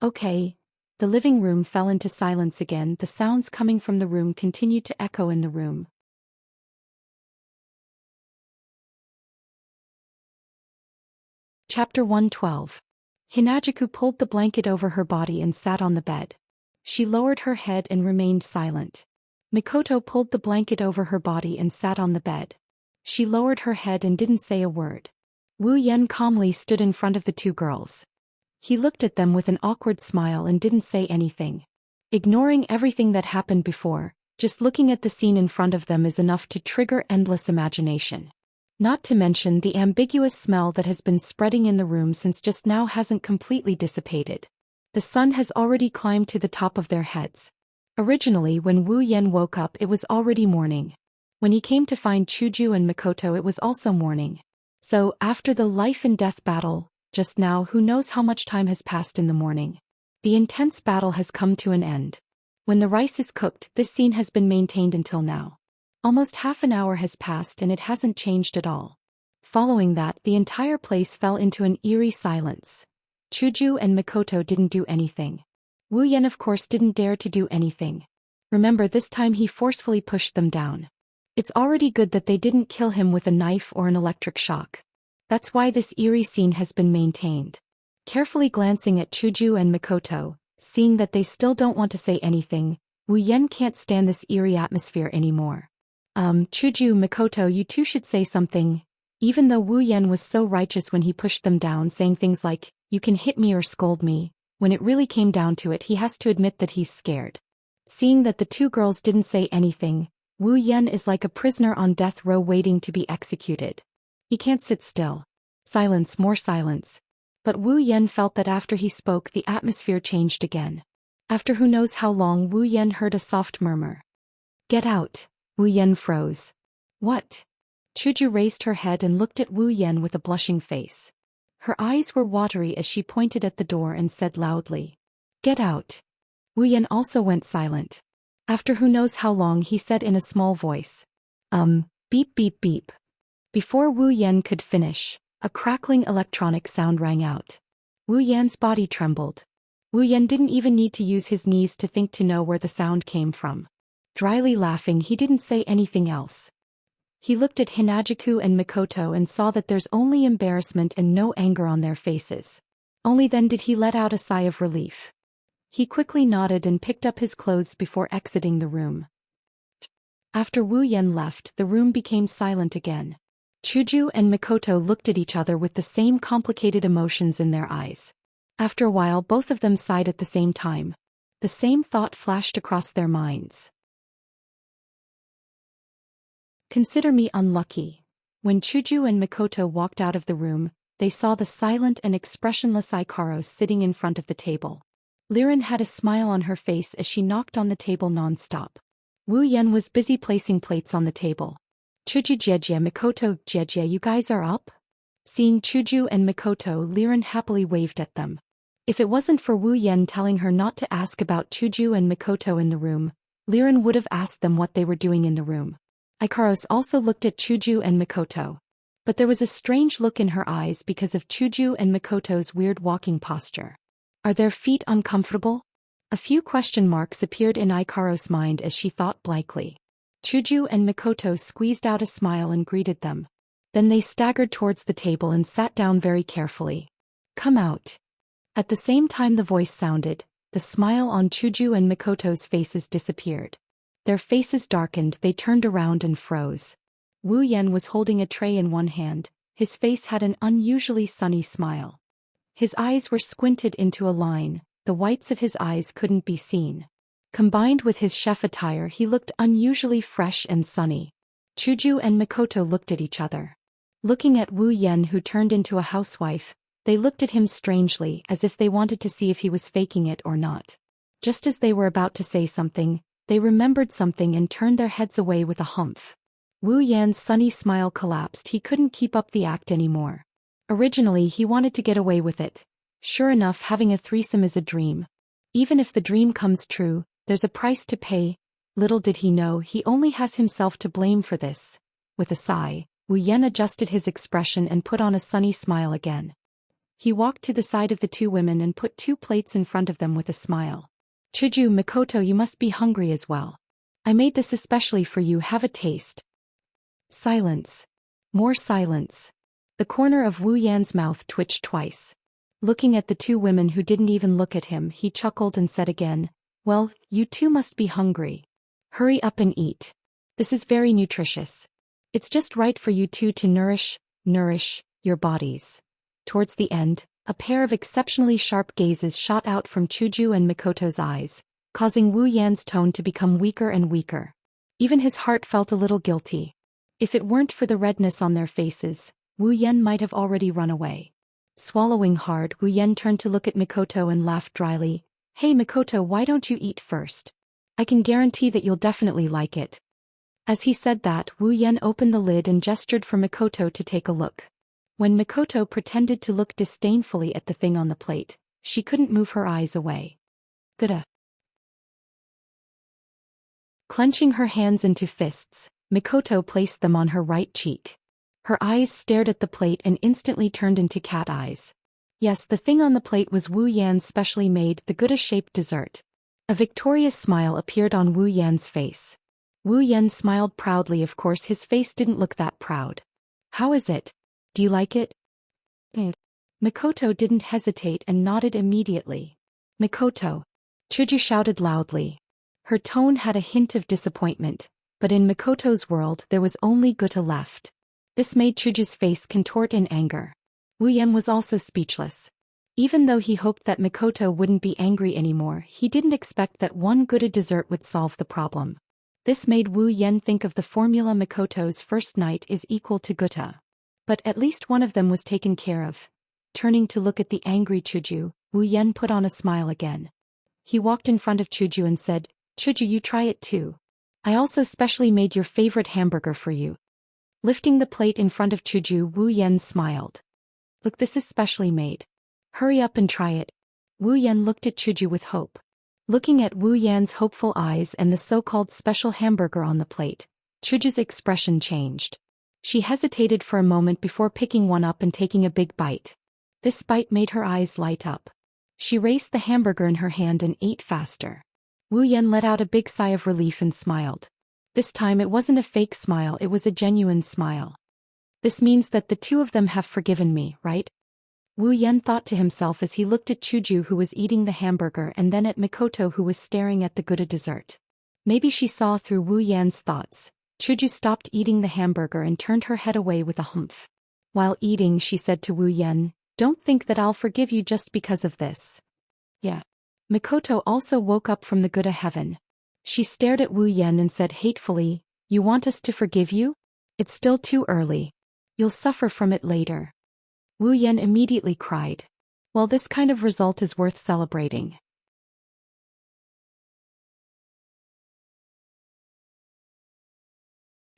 Okay. The living room fell into silence again, the sounds coming from the room continued to echo in the room. Chapter 112. Hinajuku pulled the blanket over her body and sat on the bed. She lowered her head and remained silent. Mikoto pulled the blanket over her body and sat on the bed. She lowered her head and didn't say a word. Wu Yan calmly stood in front of the two girls. He looked at them with an awkward smile and didn't say anything. Ignoring everything that happened before, just looking at the scene in front of them is enough to trigger endless imagination. Not to mention the ambiguous smell that has been spreading in the room since just now hasn't completely dissipated. The sun has already climbed to the top of their heads. Originally, when Wu Yan woke up, it was already morning. When he came to find Chuju and Mikoto, it was also morning. So, after the life and death battle, Just now, who knows how much time has passed in the morning. The intense battle has come to an end. When the rice is cooked, this scene has been maintained until now. Almost half an hour has passed and it hasn't changed at all. Following that, the entire place fell into an eerie silence. Chuju and Mikoto didn't do anything. Wu Yan of course didn't dare to do anything. Remember, this time he forcefully pushed them down. It's already good that they didn't kill him with a knife or an electric shock. That's why this eerie scene has been maintained. Carefully glancing at Chuju and Mikoto, seeing that they still don't want to say anything, Wu Yan can't stand this eerie atmosphere anymore. Chuju, Mikoto, you two should say something. Even though Wu Yan was so righteous when he pushed them down, saying things like, you can hit me or scold me, when it really came down to it he has to admit that he's scared. Seeing that the two girls didn't say anything, Wu Yan is like a prisoner on death row waiting to be executed. He can't sit still. Silence, more silence. But Wu Yan felt that after he spoke the atmosphere changed again. After who knows how long, Wu Yan heard a soft murmur. Get out. Wu Yan froze. What? Chuju raised her head and looked at Wu Yan with a blushing face. Her eyes were watery as she pointed at the door and said loudly. Get out. Wu Yan also went silent. After who knows how long, he said in a small voice. Beep beep beep. Before Wu Yan could finish, a crackling electronic sound rang out. Wu Yan's body trembled. Wu Yan didn't even need to use his knees to think to know where the sound came from. Dryly laughing, he didn't say anything else. He looked at Hinajuku and Mikoto and saw that there's only embarrassment and no anger on their faces. Only then did he let out a sigh of relief. He quickly nodded and picked up his clothes before exiting the room. After Wu Yan left, the room became silent again. Chuju and Mikoto looked at each other with the same complicated emotions in their eyes. After a while, both of them sighed at the same time. The same thought flashed across their minds. Consider me unlucky. When Chuju and Mikoto walked out of the room, they saw the silent and expressionless Ikaros sitting in front of the table. Liren had a smile on her face as she knocked on the table non-stop. Wu Yan was busy placing plates on the table. Chuju, Jejie, Mikoto, Jejie, you guys are up? Seeing Chuju and Mikoto, Liren happily waved at them. If it wasn't for Wu Yan telling her not to ask about Chuju and Mikoto in the room, Liren would have asked them what they were doing in the room. Ikaros also looked at Chuju and Mikoto. But there was a strange look in her eyes because of Chuju and Mikoto's weird walking posture. Are their feet uncomfortable? A few question marks appeared in Ikaros' mind as she thought blankly. Chuju and Mikoto squeezed out a smile and greeted them. Then they staggered towards the table and sat down very carefully. Come out. At the same time the voice sounded, the smile on Chuju and Mikoto's faces disappeared. Their faces darkened, they turned around and froze. Wu Yan was holding a tray in one hand, his face had an unusually sunny smile. His eyes were squinted into a line, the whites of his eyes couldn't be seen. Combined with his chef attire, he looked unusually fresh and sunny. Chuju and Mikoto looked at each other. Looking at Wu Yan, who turned into a housewife, they looked at him strangely as if they wanted to see if he was faking it or not. Just as they were about to say something, they remembered something and turned their heads away with a humph. Wu Yan's sunny smile collapsed, he couldn't keep up the act anymore. Originally he wanted to get away with it. Sure enough, having a threesome is a dream. Even if the dream comes true, there's a price to pay. Little did he know he only has himself to blame for this. With a sigh, Wu Yan adjusted his expression and put on a sunny smile again. He walked to the side of the two women and put 2 plates in front of them with a smile. Chuju, Mikoto, you must be hungry as well. I made this especially for you, have a taste. Silence. More silence. The corner of Wu Yan's mouth twitched twice. Looking at the 2 women who didn't even look at him, he chuckled and said again, well, you two must be hungry. Hurry up and eat. This is very nutritious. It's just right for you two to nourish your bodies. Towards the end, a pair of exceptionally sharp gazes shot out from Chuju and Mikoto's eyes, causing Wu Yan's tone to become weaker and weaker. Even his heart felt a little guilty. If it weren't for the redness on their faces, Wu Yan might have already run away. Swallowing hard, Wu Yan turned to look at Mikoto and laughed dryly. Hey Mikoto, why don't you eat first? I can guarantee that you'll definitely like it. As he said that, Wu Yan opened the lid and gestured for Mikoto to take a look. When Mikoto pretended to look disdainfully at the thing on the plate, she couldn't move her eyes away. Gouda. Clenching her hands into fists, Mikoto placed them on her right cheek. Her eyes stared at the plate and instantly turned into cat eyes. Yes, the thing on the plate was Wu Yan's specially made, the Gouda-shaped dessert. A victorious smile appeared on Wu Yan's face. Wu Yan smiled proudly. Of course his face didn't look that proud. How is it? Do you like it? Mikoto didn't hesitate and nodded immediately. Mikoto. Chuju shouted loudly. Her tone had a hint of disappointment, but in Mikoto's world there was only Gouda left. This made Chuju's face contort in anger. Wu Yan was also speechless. Even though he hoped that Mikoto wouldn't be angry anymore, he didn't expect that one Gouda dessert would solve the problem. This made Wu Yan think of the formula Mikoto's first night is equal to Gouda. But at least one of them was taken care of. Turning to look at the angry Chuju, Wu Yan put on a smile again. He walked in front of Chuju and said, "Chuju, you try it too. I also specially made your favorite hamburger for you." Lifting the plate in front of Chuju, Wu Yan smiled. "Look, this is specially made. Hurry up and try it." Wu Yan looked at Chuju with hope. Looking at Wu Yan's hopeful eyes and the so-called special hamburger on the plate, Chuju's expression changed. She hesitated for a moment before picking one up and taking a big bite. This bite made her eyes light up. She raised the hamburger in her hand and ate faster. Wu Yan let out a big sigh of relief and smiled. This time it wasn't a fake smile, it was a genuine smile. This means that the two of them have forgiven me, right? Wu Yan thought to himself as he looked at Chuju, who was eating the hamburger, and then at Mikoto, who was staring at the Gouda dessert. Maybe she saw through Wu Yan's thoughts. Chuju stopped eating the hamburger and turned her head away with a humph. While eating, she said to Wu Yan, "Don't think that I'll forgive you just because of this." Yeah. Mikoto also woke up from the Gouda heaven. She stared at Wu Yan and said hatefully, "You want us to forgive you? It's still too early. You'll suffer from it later." Wu Yan immediately cried. Well, this kind of result is worth celebrating.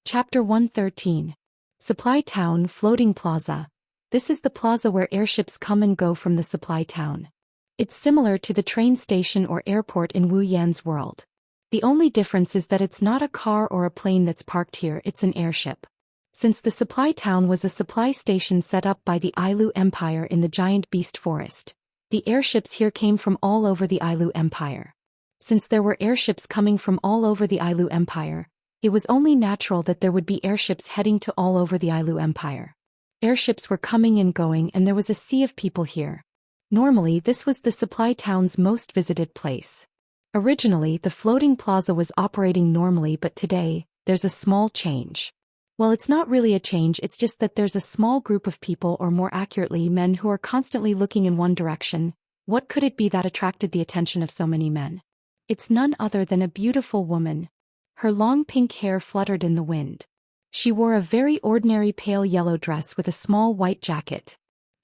Chapter 113. Supply Town Floating Plaza. This is the plaza where airships come and go from the supply town. It's similar to the train station or airport in Wu Yan's world. The only difference is that it's not a car or a plane that's parked here, it's an airship. Since the supply town was a supply station set up by the Ailu Empire in the giant beast forest, the airships here came from all over the Ailu Empire. Since there were airships coming from all over the Ailu Empire, it was only natural that there would be airships heading to all over the Ailu Empire. Airships were coming and going, and there was a sea of people here. Normally, this was the supply town's most visited place. Originally, the floating plaza was operating normally, but today, there's a small change. Well, it's not really a change, it's just that there's a small group of people, or more accurately, men who are constantly looking in one direction. What could it be that attracted the attention of so many men? It's none other than a beautiful woman. Her long pink hair fluttered in the wind. She wore a very ordinary pale yellow dress with a small white jacket.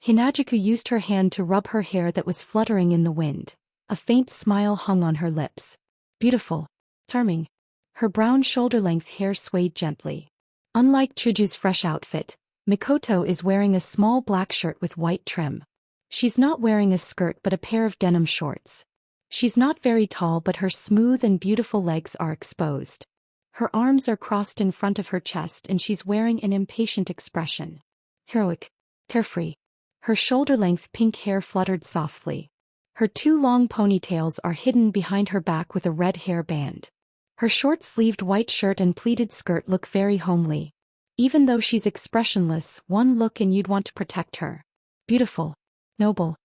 Hinajuku used her hand to rub her hair that was fluttering in the wind. A faint smile hung on her lips. Beautiful. Charming. Her brown shoulder-length hair swayed gently. Unlike Chuju's fresh outfit, Mikoto is wearing a small black shirt with white trim. She's not wearing a skirt but a pair of denim shorts. She's not very tall, but her smooth and beautiful legs are exposed. Her arms are crossed in front of her chest and she's wearing an impatient expression. Heroic. Carefree. Her shoulder-length pink hair fluttered softly. Her two long ponytails are hidden behind her back with a red hair band. Her short-sleeved white shirt and pleated skirt look very homely. Even though she's expressionless, one look and you'd want to protect her. Beautiful. Noble.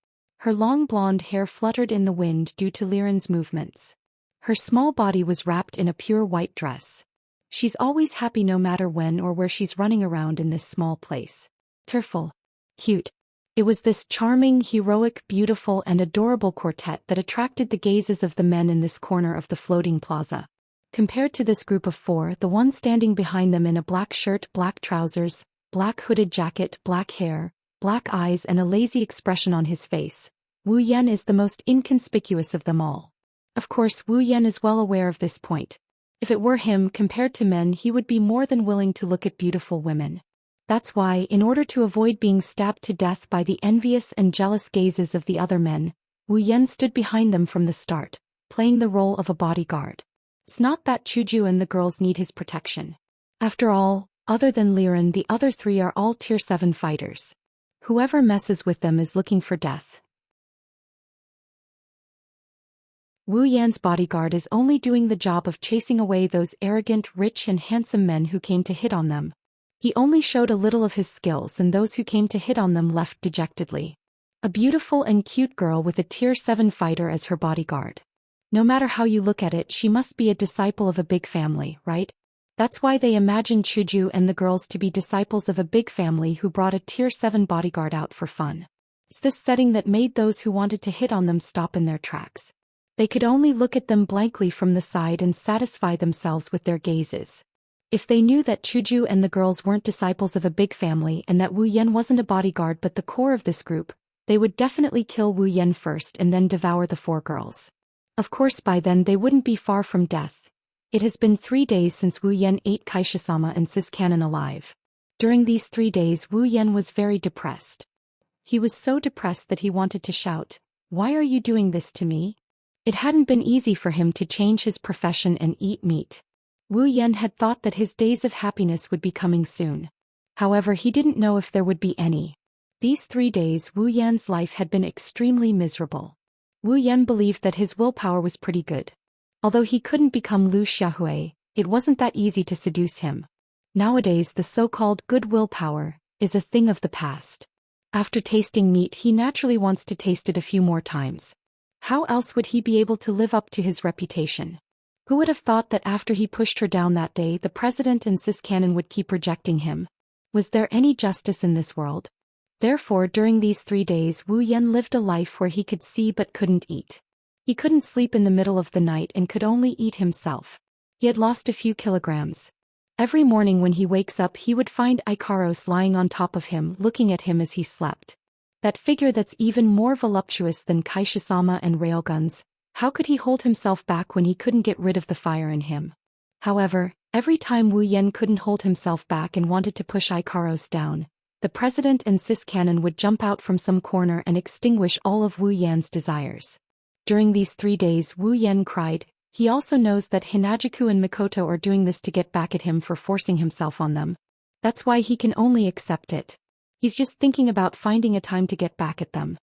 Her long blonde hair fluttered in the wind due to Liren's movements. Her small body was wrapped in a pure white dress. She's always happy no matter when or where she's running around in this small place. Careful. Cute. It was this charming, heroic, beautiful, and adorable quartet that attracted the gazes of the men in this corner of the floating plaza. Compared to this group of four, the one standing behind them in a black shirt, black trousers, black hooded jacket, black hair, black eyes and a lazy expression on his face, Wu Yan is the most inconspicuous of them all. Of course, Wu Yan is well aware of this point. If it were him, compared to men, he would be more than willing to look at beautiful women. That's why, in order to avoid being stabbed to death by the envious and jealous gazes of the other men, Wu Yan stood behind them from the start, playing the role of a bodyguard. It's not that Chuju and the girls need his protection. After all, other than Liren, the other three are all tier 7 fighters. Whoever messes with them is looking for death. Wu Yan's bodyguard is only doing the job of chasing away those arrogant, rich and handsome men who came to hit on them. He only showed a little of his skills, and those who came to hit on them left dejectedly. A beautiful and cute girl with a tier 7 fighter as her bodyguard. No matter how you look at it, she must be a disciple of a big family, right? That's why they imagined Chuju and the girls to be disciples of a big family who brought a tier 7 bodyguard out for fun. It's this setting that made those who wanted to hit on them stop in their tracks. They could only look at them blankly from the side and satisfy themselves with their gazes. If they knew that Chuju and the girls weren't disciples of a big family and that Wu Yan wasn't a bodyguard but the core of this group, they would definitely kill Wu Yan first and then devour the 4 girls. Of course by then they wouldn't be far from death. It has been 3 days since Wu Yan ate Xianxia and Xianxia alive. During these 3 days Wu Yan was very depressed. He was so depressed that he wanted to shout, "Why are you doing this to me?" It hadn't been easy for him to change his profession and eat meat. Wu Yan had thought that his days of happiness would be coming soon. However, he didn't know if there would be any. These 3 days Wu Yan's life had been extremely miserable. Wu Yan believed that his willpower was pretty good. Although he couldn't become Lu Xiaohui, it wasn't that easy to seduce him. Nowadays the so-called good willpower is a thing of the past. After tasting meat he naturally wants to taste it a few more times. How else would he be able to live up to his reputation? Who would have thought that after he pushed her down that day the president and Xianxia would keep rejecting him? Was there any justice in this world? Therefore during these 3 days Wu Yan lived a life where he could see but couldn't eat. He couldn't sleep in the middle of the night and could only eat himself. He had lost a few kilograms. Every morning when he wakes up he would find Ikaros lying on top of him looking at him as he slept. That figure that's even more voluptuous than Xianxia and railguns. How could he hold himself back when he couldn't get rid of the fire in him? However, every time Wu Yan couldn't hold himself back and wanted to push Ikaros down, the president and Xianxia would jump out from some corner and extinguish all of Wu Yan's desires. During these 3 days Wu Yan cried. He also knows that Hinajiku and Mikoto are doing this to get back at him for forcing himself on them. That's why he can only accept it. He's just thinking about finding a time to get back at them.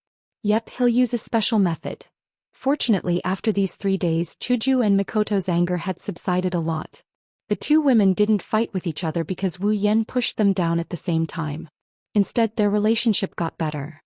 Yep, he'll use a special method. Fortunately after these 3 days Chuju and Mikoto's anger had subsided a lot. The 2 women didn't fight with each other because Wu Yan pushed them down at the same time. Instead their relationship got better.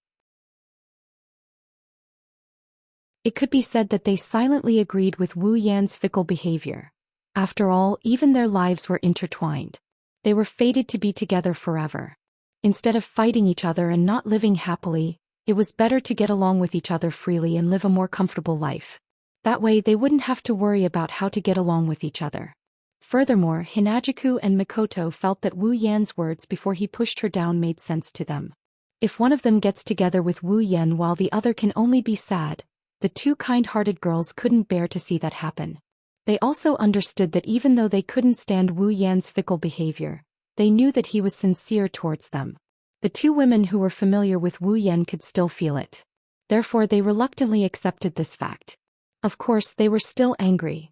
It could be said that they silently agreed with Wu Yan's fickle behavior. After all, even their lives were intertwined. They were fated to be together forever. Instead of fighting each other and not living happily, it was better to get along with each other freely and live a more comfortable life. That way they wouldn't have to worry about how to get along with each other. Furthermore, Hinajiku and Mikoto felt that Wu Yan's words before he pushed her down made sense to them. If one of them gets together with Wu Yan while the other can only be sad, the 2 kind-hearted girls couldn't bear to see that happen. They also understood that even though they couldn't stand Wu Yan's fickle behavior, they knew that he was sincere towards them. The 2 women who were familiar with Wu Yan could still feel it. Therefore they reluctantly accepted this fact. Of course they were still angry.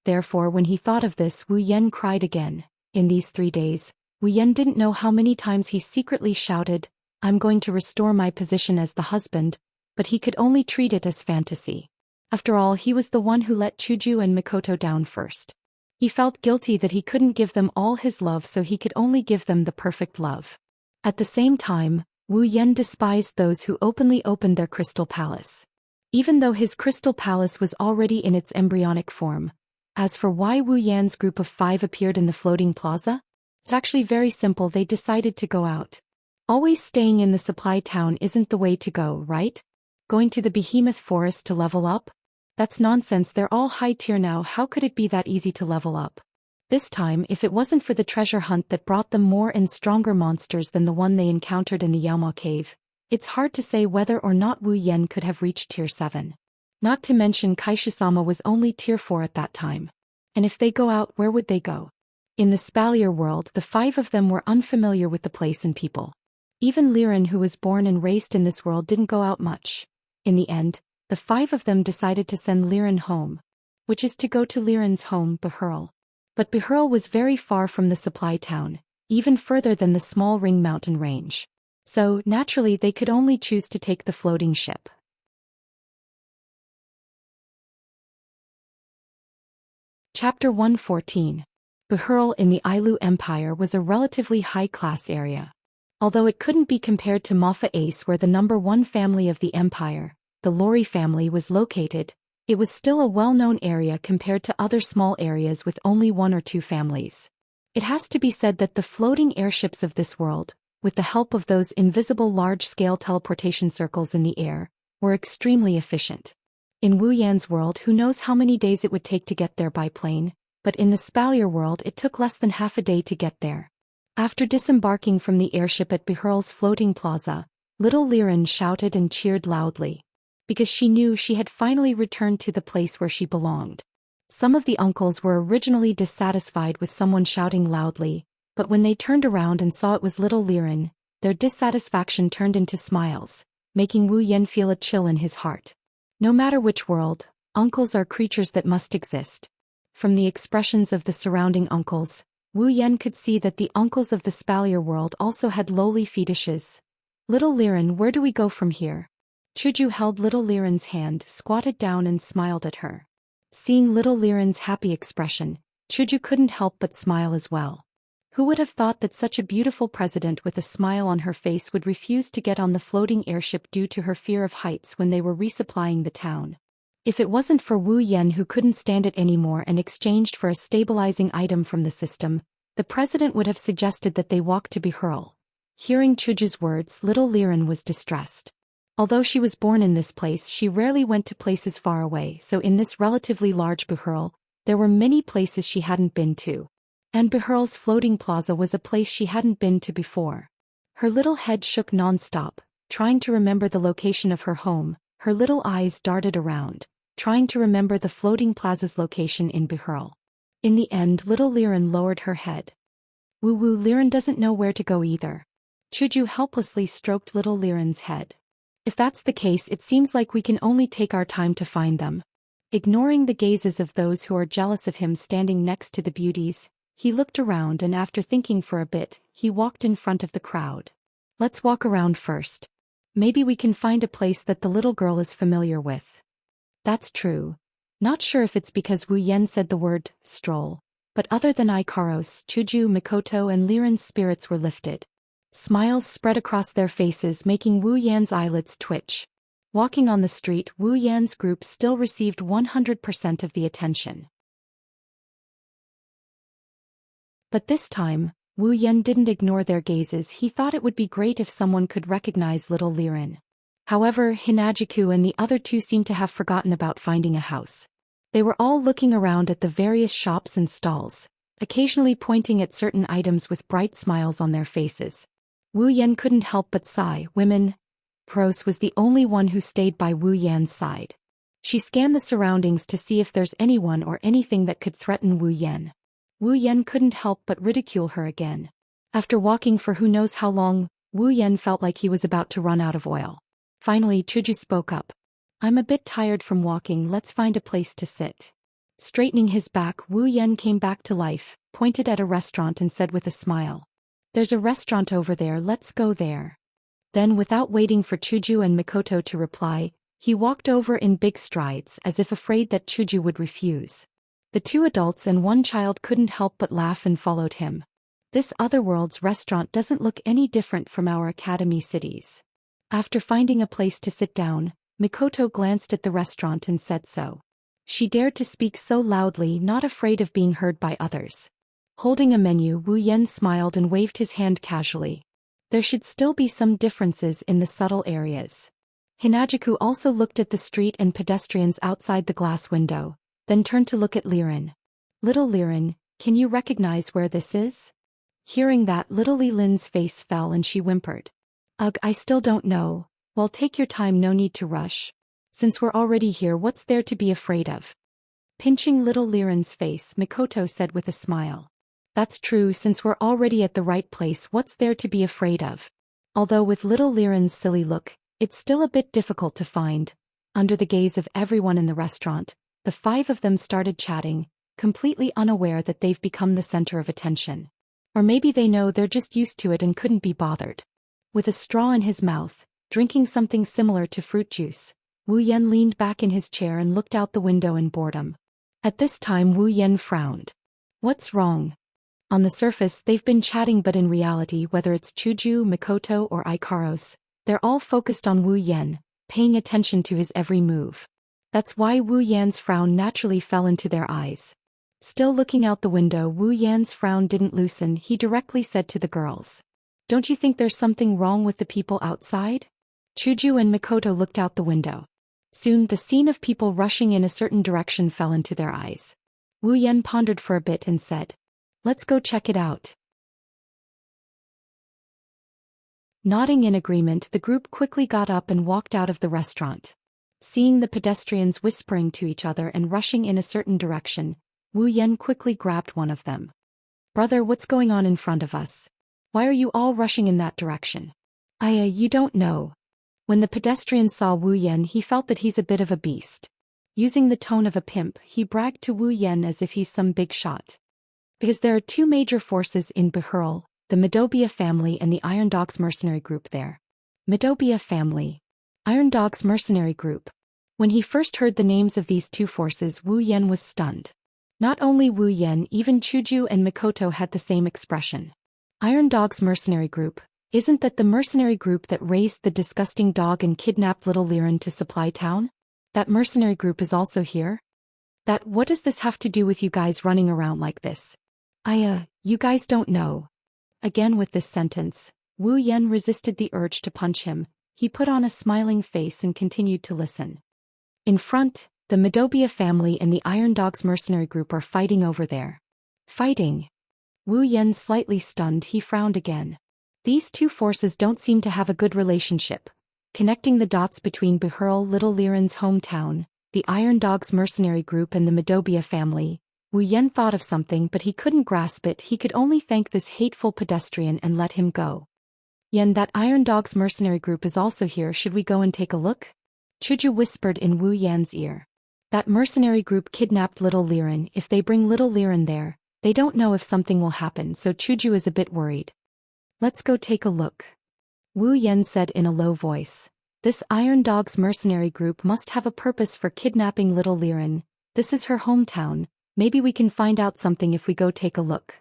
Therefore when he thought of this Wu Yan cried again. In these 3 days, Wu Yan didn't know how many times he secretly shouted, "I'm going to restore my position as the husband," but he could only treat it as fantasy. After all, he was the one who let Chuju and Mikoto down first. He felt guilty that he couldn't give them all his love, so he could only give them the perfect love. At the same time, Wu Yan despised those who openly opened their crystal palace. Even though his crystal palace was already in its embryonic form. As for why Wu Yan's group of 5 appeared in the floating plaza, it's actually very simple. They decided to go out. Always staying in the supply town isn't the way to go, right? Going to the behemoth forest to level up? That's nonsense. They're all high tier now. How could it be that easy to level up? This time, if it wasn't for the treasure hunt that brought them more and stronger monsters than the one they encountered in the Yaoma cave, it's hard to say whether or not Wu Yan could have reached tier 7. Not to mention Xianxia was only tier 4 at that time. And if they go out, where would they go? In the Spalier world, the 5 of them were unfamiliar with the place and people. Even Liren, who was born and raised in this world, didn't go out much. In the end, the 5 of them decided to send Liren home, which is to go to Liren's home, Behurl. But Behurl was very far from the supply town, even further than the small Ring mountain range. So, naturally, they could only choose to take the floating ship. Chapter 114. Behurl in the Ailu Empire was a relatively high-class area. Although it couldn't be compared to Mafa Ace, where the number 1 family of the empire, the Lori family, was located, it was still a well-known area compared to other small areas with only 1 or 2 families. It has to be said that the floating airships of this world, with the help of those invisible large-scale teleportation circles in the air, were extremely efficient. In Wu Yan's world, who knows how many days it would take to get there by plane, but in the Spalier world it took less than half a day to get there. After disembarking from the airship at Behurl's floating plaza, little Liren shouted and cheered loudly, because she knew she had finally returned to the place where she belonged. Some of the uncles were originally dissatisfied with someone shouting loudly, but when they turned around and saw it was little Liren, their dissatisfaction turned into smiles, making Wu Yan feel a chill in his heart. No matter which world, uncles are creatures that must exist. From the expressions of the surrounding uncles, Wu Yan could see that the uncles of the Spalier world also had lowly fetishes. Little Liren, where do we go from here? Chuju held little Liren's hand, squatted down and smiled at her. Seeing little Liren's happy expression, Chuju couldn't help but smile as well. Who would have thought that such a beautiful president with a smile on her face would refuse to get on the floating airship due to her fear of heights when they were resupplying the town? If it wasn't for Wu Yan, who couldn't stand it anymore and exchanged for a stabilizing item from the system, the president would have suggested that they walk to Behurl. Hearing Chuju's words, little Liren was distressed. Although she was born in this place, she rarely went to places far away, so in this relatively large Behurl, there were many places she hadn't been to. And Behurl's floating plaza was a place she hadn't been to before. Her little head shook non-stop, trying to remember the location of her home. Her little eyes darted around, trying to remember the floating plaza's location in Behurl. In the end, little Liren lowered her head. Woo-woo, Liren doesn't know where to go either. Chuju helplessly stroked little Liren's head. If that's the case, it seems like we can only take our time to find them. Ignoring the gazes of those who are jealous of him standing next to the beauties, he looked around and after thinking for a bit, he walked in front of the crowd. Let's walk around first. Maybe we can find a place that the little girl is familiar with. That's true. Not sure if it's because Wu Yan said the word stroll, but other than Ikaros, Chuju, Mikoto and Liren's spirits were lifted. Smiles spread across their faces, making Wu Yan's eyelids twitch. Walking on the street, Wu Yan's group still received 100% of the attention. But this time, Wu Yan didn't ignore their gazes. He thought it would be great if someone could recognize little Liren. However, Hinajiku and the other 2 seemed to have forgotten about finding a house. They were all looking around at the various shops and stalls, occasionally pointing at certain items with bright smiles on their faces. Wu Yan couldn't help but sigh. Women. Pros was the only one who stayed by Wu Yan's side. She scanned the surroundings to see if there's anyone or anything that could threaten Wu Yan. Wu Yan couldn't help but ridicule her again. After walking for who knows how long, Wu Yan felt like he was about to run out of oil. Finally, Chuju spoke up. I'm a bit tired from walking, let's find a place to sit. Straightening his back, Wu Yan came back to life, pointed at a restaurant and said with a smile. There's a restaurant over there, let's go there. Then, without waiting for Chuju and Mikoto to reply, he walked over in big strides as if afraid that Chuju would refuse. The 2 adults and 1 child couldn't help but laugh and followed him. This otherworld's restaurant doesn't look any different from our academy cities. After finding a place to sit down, Mikoto glanced at the restaurant and said so. She dared to speak so loudly, not afraid of being heard by others. Holding a menu, Wu Yan smiled and waved his hand casually. There should still be some differences in the subtle areas. Hinajiku also looked at the street and pedestrians outside the glass window, then turned to look at Liren. Little Liren, can you recognize where this is? Hearing that, little Liren's face fell and she whimpered. Ugh, I still don't know. Well, take your time, no need to rush. Since we're already here, what's there to be afraid of? Pinching little Liren's face, Mikoto said with a smile. That's true, since we're already at the right place, what's there to be afraid of? Although with little Liren's silly look, it's still a bit difficult to find. Under the gaze of everyone in the restaurant, the five of them started chatting, completely unaware that they've become the center of attention. Or maybe they know they're just used to it and couldn't be bothered. With a straw in his mouth, drinking something similar to fruit juice, Wu Yan leaned back in his chair and looked out the window in boredom. At this time Wu Yan frowned. What's wrong? On the surface they've been chatting, but in reality, whether it's Chuju, Mikoto or Ikaros, they're all focused on Wu Yan, paying attention to his every move. That's why Wu Yan's frown naturally fell into their eyes. Still looking out the window, Wu Yan's frown didn't loosen. He directly said to the girls, "Don't you think there's something wrong with the people outside?" Chuju and Mikoto looked out the window. Soon the scene of people rushing in a certain direction fell into their eyes. Wu Yan pondered for a bit and said, "Let's go check it out." Nodding in agreement, the group quickly got up and walked out of the restaurant. Seeing the pedestrians whispering to each other and rushing in a certain direction, Wu Yan quickly grabbed one of them. "Brother, what's going on in front of us? Why are you all rushing in that direction?" You don't know." When the pedestrian saw Wu Yan, he felt that he's a bit of a beast. Using the tone of a pimp, he bragged to Wu Yan as if he's some big shot. "Because there are two major forces in Behurl, the Midobia family and the Iron Dogs mercenary group there." Midobia family. Iron Dogs mercenary group. When he first heard the names of these two forces, Wu Yan was stunned. Not only Wu Yan, even Chuju and Mikoto had the same expression. Iron Dogs mercenary group. Isn't that the mercenary group that raised the disgusting dog and kidnapped little Liren to Supply Town? That mercenary group is also here? What does this have to do with you guys running around like this? You guys don't know." Again with this sentence, Wu Yan resisted the urge to punch him. He put on a smiling face and continued to listen. In front, the Midobia family and the Iron Dogs mercenary group are fighting over there. Fighting? Wu Yan slightly stunned, he frowned again. These two forces don't seem to have a good relationship. Connecting the dots between Behurl, little Liren's hometown, the Iron Dogs mercenary group and the Midobia family, Wu Yan thought of something, but he couldn't grasp it. He could only thank this hateful pedestrian and let him go. "Yan, that Iron Dogs mercenary group is also here. Should we go and take a look?" Chuju whispered in Wu Yan's ear. "That mercenary group kidnapped little Liren. If they bring little Liren there, they don't know if something will happen, so Chuju is a bit worried." "Let's go take a look," Wu Yan said in a low voice. "This Iron Dogs mercenary group must have a purpose for kidnapping little Liren. This is her hometown. Maybe we can find out something if we go take a look."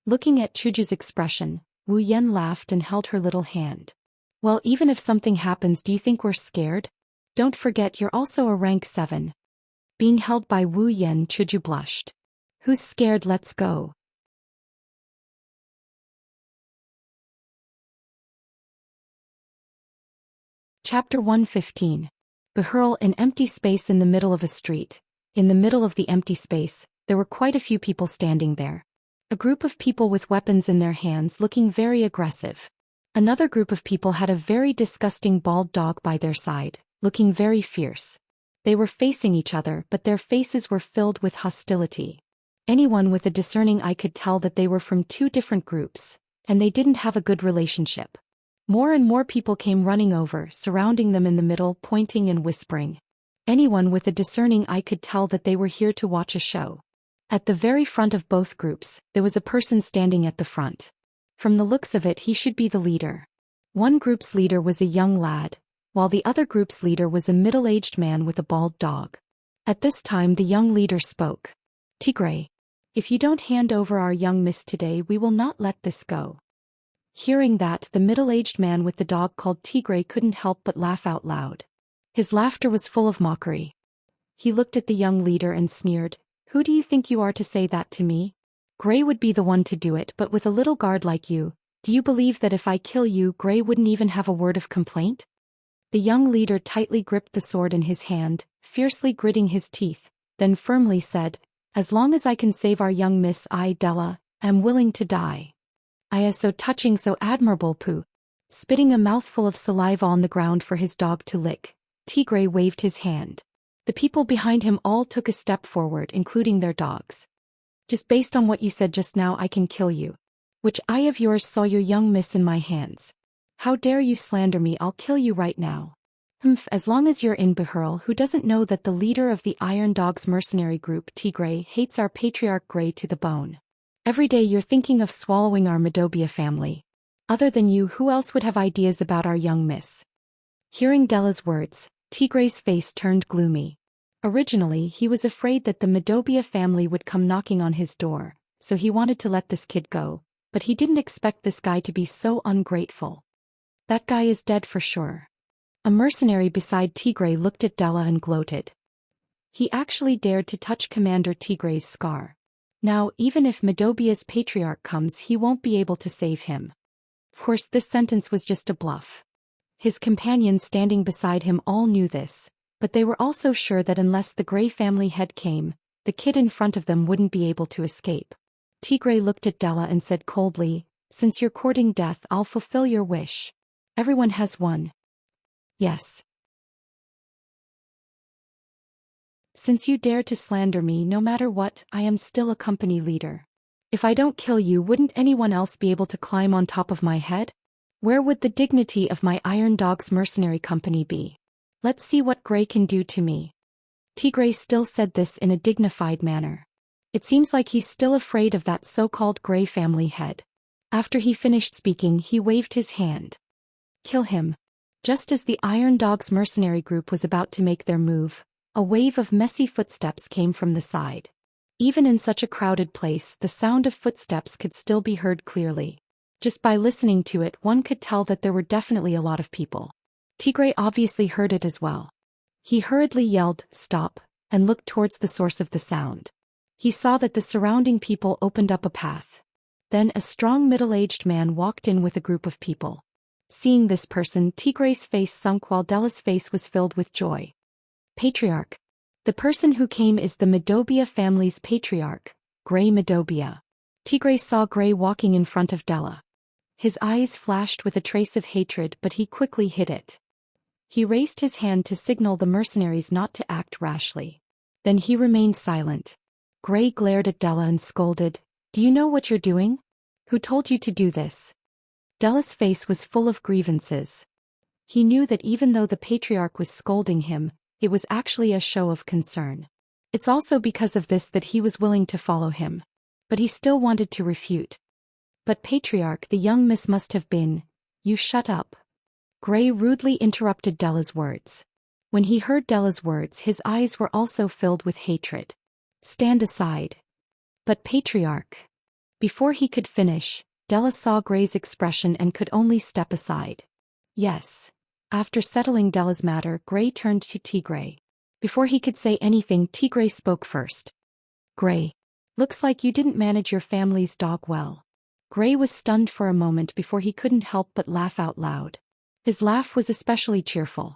Looking at Chuju's expression, Wu Yan laughed and held her little hand. "Well, even if something happens, do you think we're scared? Don't forget you're also a rank 7. Being held by Wu Yan, Chuju blushed. "Who's scared? Let's go." Chapter 115. Behurl, an empty space in the middle of a street. In the middle of the empty space, there were quite a few people standing there. A group of people with weapons in their hands looking very aggressive. Another group of people had a very disgusting bald dog by their side, looking very fierce. They were facing each other, but their faces were filled with hostility. Anyone with a discerning eye could tell that they were from two different groups, and they didn't have a good relationship. More and more people came running over, surrounding them in the middle, pointing and whispering. Anyone with a discerning eye could tell that they were here to watch a show. At the very front of both groups, there was a person standing at the front. From the looks of it, he should be the leader. One group's leader was a young lad, while the other group's leader was a middle-aged man with a bald dog. At this time the young leader spoke. "Tigray, if you don't hand over our young miss today, we will not let this go." Hearing that, the middle-aged man with the dog called Tigray couldn't help but laugh out loud. His laughter was full of mockery. He looked at the young leader and sneered, "Who do you think you are to say that to me? Gray would be the one to do it, but with a little guard like you, do you believe that if I kill you, Gray wouldn't even have a word of complaint?" The young leader tightly gripped the sword in his hand, fiercely gritting his teeth, then firmly said, "As long as I can save our young miss, I, Della, am willing to die." So touching, so admirable, poo. Spitting a mouthful of saliva on the ground for his dog to lick, Tigray waved his hand. The people behind him all took a step forward, including their dogs. Just based on what you said just now, I can kill you. Which eye of yours saw your young miss in my hands? How dare you slander me? I'll kill you right now. As long as you're in Behurl, who doesn't know that the leader of the Iron Dogs mercenary group, Tigray, hates our patriarch Gray to the bone. Every day you're thinking of swallowing our Medobia family. Other than you, who else would have ideas about our young miss? Hearing Della's words, Tigray's face turned gloomy. Originally, he was afraid that the Medobia family would come knocking on his door, so he wanted to let this kid go, but he didn't expect this guy to be so ungrateful. That guy is dead for sure. A mercenary beside Tigray looked at Della and gloated. He actually dared to touch Commander Tigray's scar. Now, even if Medobia's patriarch comes, he won't be able to save him. Of course, this sentence was just a bluff. His companions standing beside him all knew this, but they were also sure that unless the Gray family head came, the kid in front of them wouldn't be able to escape. Tigray looked at Della and said coldly, "Since you're courting death, I'll fulfill your wish. Everyone has one." "Yes." "Since you dare to slander me, no matter what, I am still a company leader. If I don't kill you, wouldn't anyone else be able to climb on top of my head? Where would the dignity of my Iron Dogs mercenary company be? Let's see what Gray can do to me." Tigray still said this in a dignified manner. It seems like he's still afraid of that so-called Gray family head. After he finished speaking, he waved his hand. "Kill him." Just as the Iron Dogs mercenary group was about to make their move, a wave of messy footsteps came from the side. Even in such a crowded place, the sound of footsteps could still be heard clearly. Just by listening to it, one could tell that there were definitely a lot of people. Tigray obviously heard it as well. He hurriedly yelled, "Stop," and looked towards the source of the sound. He saw that the surrounding people opened up a path. Then a strong middle-aged man walked in with a group of people. Seeing this person, Tigray's face sunk while Della's face was filled with joy. "Patriarch. The person who came is the Medobia family's patriarch, Gray Medobia." Tigray saw Gray walking in front of Della. His eyes flashed with a trace of hatred, but he quickly hid it. He raised his hand to signal the mercenaries not to act rashly. Then he remained silent. Gray glared at Della and scolded, "Do you know what you're doing? Who told you to do this?" Della's face was full of grievances. He knew that even though the patriarch was scolding him, it was actually a show of concern. It's also because of this that he was willing to follow him. But he still wanted to refute. "But patriarch, the young miss must have been—" "You shut up." Gray rudely interrupted Della's words. When he heard Della's words, his eyes were also filled with hatred. "Stand aside." "But patriarch." Before he could finish, Della saw Gray's expression and could only step aside. "Yes." After settling Della's matter, Gray turned to Tigray. Before he could say anything, Tigray spoke first. "Gray. Looks like you didn't manage your family's dog well." Gray was stunned for a moment before he couldn't help but laugh out loud. His laugh was especially cheerful.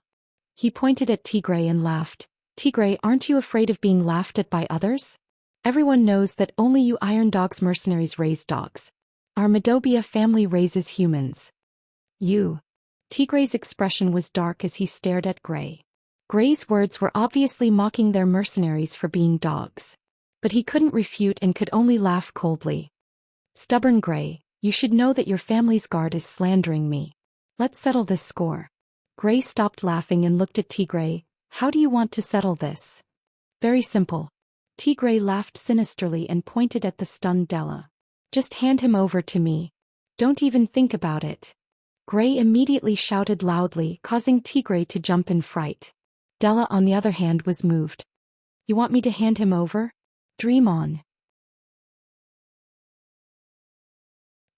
He pointed at Tigray and laughed. "Tigray, aren't you afraid of being laughed at by others? Everyone knows that only you Iron Dogs mercenaries raise dogs. Our Medobia family raises humans. You." Tigray's expression was dark as he stared at Gray. Gray's words were obviously mocking their mercenaries for being dogs. But he couldn't refute and could only laugh coldly. "Stubborn Gray, you should know that your family's guard is slandering me. Let's settle this score." Gray stopped laughing and looked at Tigray. "How do you want to settle this?" "Very simple." Tigray laughed sinisterly and pointed at the stunned Della. "Just hand him over to me. Don't even think about it." Gray immediately shouted loudly, causing Tigray to jump in fright. Della, on the other hand, was moved. "You want me to hand him over? Dream on."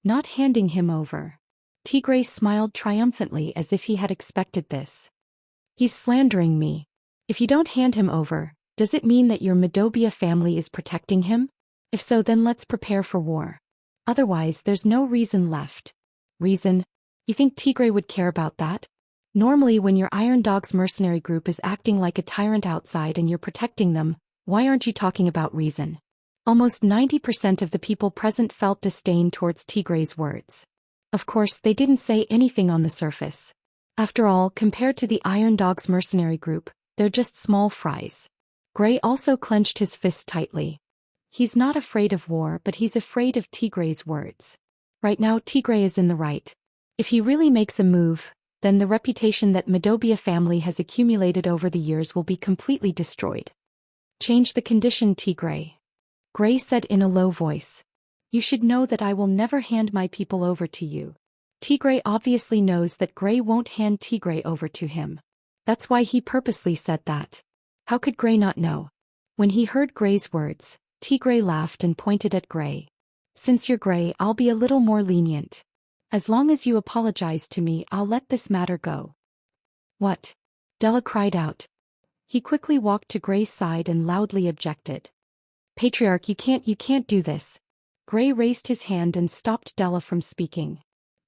Not handing him over. Tigray smiled triumphantly as if he had expected this. "He's slandering me. If you don't hand him over, does it mean that your Medobia family is protecting him? If so, then let's prepare for war. Otherwise, there's no reason left." "Reason? You think Tigray would care about that? Normally when your Iron Dogs mercenary group is acting like a tyrant outside and you're protecting them, why aren't you talking about reason?" Almost 90% of the people present felt disdain towards Tigray's words. Of course, they didn't say anything on the surface. After all, compared to the Iron Dogs mercenary group, they're just small fries. Gray also clenched his fists tightly. He's not afraid of war, but he's afraid of Tigre's words. Right now Tigre is in the right. If he really makes a move, then the reputation that Madobia family has accumulated over the years will be completely destroyed. Change the condition, Tigre. Gray said in a low voice. You should know that I will never hand my people over to you. Tigre obviously knows that Gray won't hand Tigre over to him. That's why he purposely said that. How could Gray not know? When he heard Gray's words, Tigre laughed and pointed at Gray. Since you're Gray, I'll be a little more lenient. As long as you apologize to me, I'll let this matter go. What? Della cried out. He quickly walked to Gray's side and loudly objected. Patriarch, you can't do this. Gray raised his hand and stopped Della from speaking.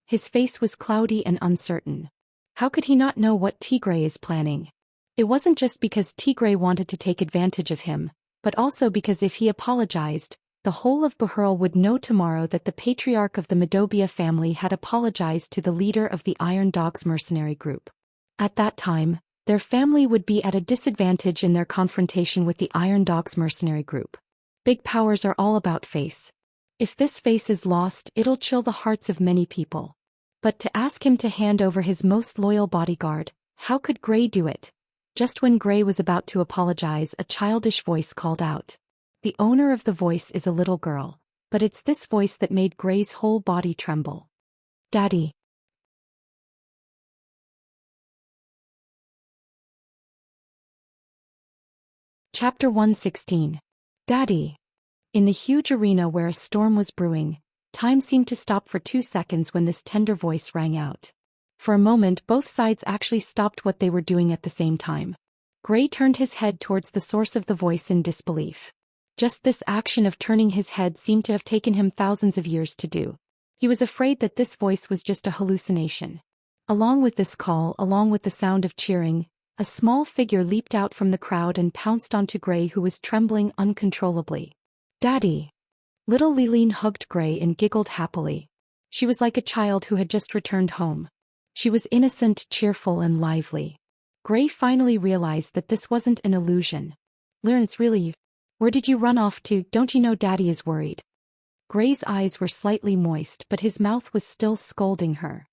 His face was cloudy and uncertain. How could he not know what Tigre is planning? It wasn't just because Tigre wanted to take advantage of him, but also because if he apologized, the whole of Bahurl would know tomorrow that the patriarch of the Madobia family had apologized to the leader of the Iron Dogs mercenary group. At that time, their family would be at a disadvantage in their confrontation with the Iron Dogs mercenary group. Big powers are all about face. If this face is lost, it'll chill the hearts of many people. But to ask him to hand over his most loyal bodyguard, how could Gray do it? Just when Gray was about to apologize, a childish voice called out. The owner of the voice is a little girl, but it's this voice that made Gray's whole body tremble. Daddy. Chapter 116. Daddy. In the huge arena where a storm was brewing, time seemed to stop for 2 seconds when this tender voice rang out. For a moment both sides actually stopped what they were doing at the same time. Gray turned his head towards the source of the voice in disbelief. Just this action of turning his head seemed to have taken him thousands of years to do. He was afraid that this voice was just a hallucination. Along with this call, along with the sound of cheering, a small figure leaped out from the crowd and pounced onto Gray, who was trembling uncontrollably. Daddy. Little Liline hugged Gray and giggled happily. She was like a child who had just returned home. She was innocent, cheerful and lively. Gray finally realized that this wasn't an illusion. It's really you. Where did you run off to? Don't you know Daddy is worried? Gray's eyes were slightly moist, but his mouth was still scolding her.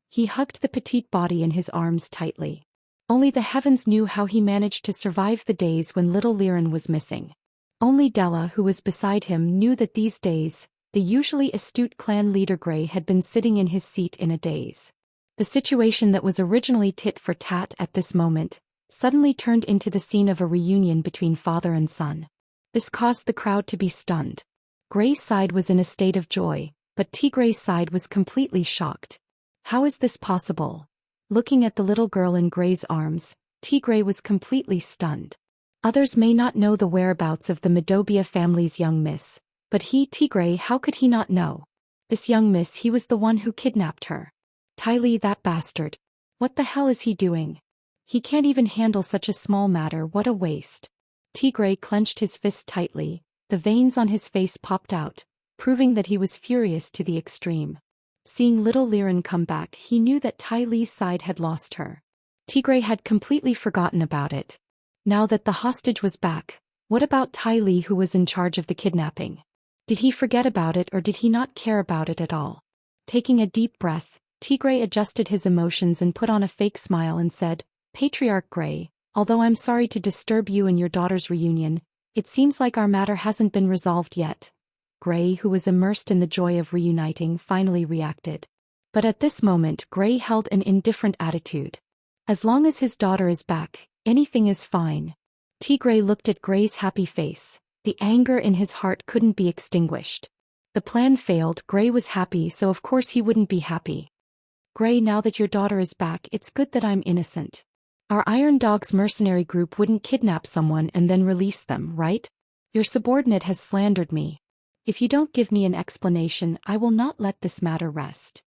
He hugged the petite body in his arms tightly. Only the heavens knew how he managed to survive the days when little Liren was missing. Only Della, who was beside him, knew that these days, the usually astute clan leader Gray had been sitting in his seat in a daze. The situation that was originally tit for tat at this moment suddenly turned into the scene of a reunion between father and son. This caused the crowd to be stunned. Gray's side was in a state of joy, but Tigre's side was completely shocked. How is this possible? Looking at the little girl in Gray's arms, Tigre was completely stunned. Others may not know the whereabouts of the Madobia family's young miss, but he, Tigre, how could he not know? This young miss, he was the one who kidnapped her. Tylee, that bastard. What the hell is he doing? He can't even handle such a small matter, what a waste. Tigre clenched his fist tightly, the veins on his face popped out, proving that he was furious to the extreme. Seeing little Liren come back, he knew that Tylee's side had lost her. Tigre had completely forgotten about it. Now that the hostage was back, what about Tylee, who was in charge of the kidnapping? Did he forget about it, or did he not care about it at all? Taking a deep breath, Tigre adjusted his emotions and put on a fake smile and said, Patriarch Gray, although I'm sorry to disturb you and your daughter's reunion, it seems like our matter hasn't been resolved yet. Gray, who was immersed in the joy of reuniting, finally reacted. But at this moment Gray held an indifferent attitude. As long as his daughter is back, anything is fine. Tigre looked at Gray's happy face. The anger in his heart couldn't be extinguished. The plan failed, Gray was happy, so of course he wouldn't be happy. Gray, now that your daughter is back, it's good that I'm innocent. Our Iron Dogs mercenary group wouldn't kidnap someone and then release them, right? Your subordinate has slandered me. If you don't give me an explanation, I will not let this matter rest.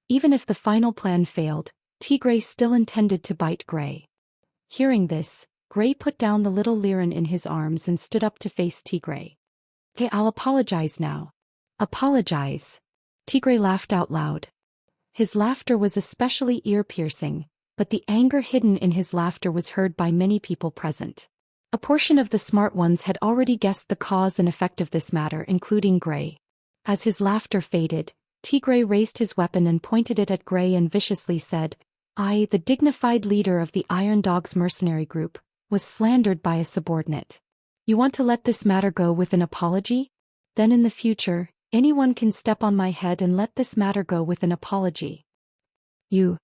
Even if the final plan failed, Tigre still intended to bite Gray. Hearing this, Gray put down the little Liren in his arms and stood up to face Tigre. Okay, I'll apologize now. Apologize? Tigre laughed out loud. His laughter was especially ear-piercing, but the anger hidden in his laughter was heard by many people present. A portion of the smart ones had already guessed the cause and effect of this matter, including Gray. As his laughter faded, Tigray raised his weapon and pointed it at Gray and viciously said, "I, the dignified leader of the Iron Dogs mercenary group, was slandered by a subordinate. You want to let this matter go with an apology? Then in the future, anyone can step on my head and let this matter go with an apology." You.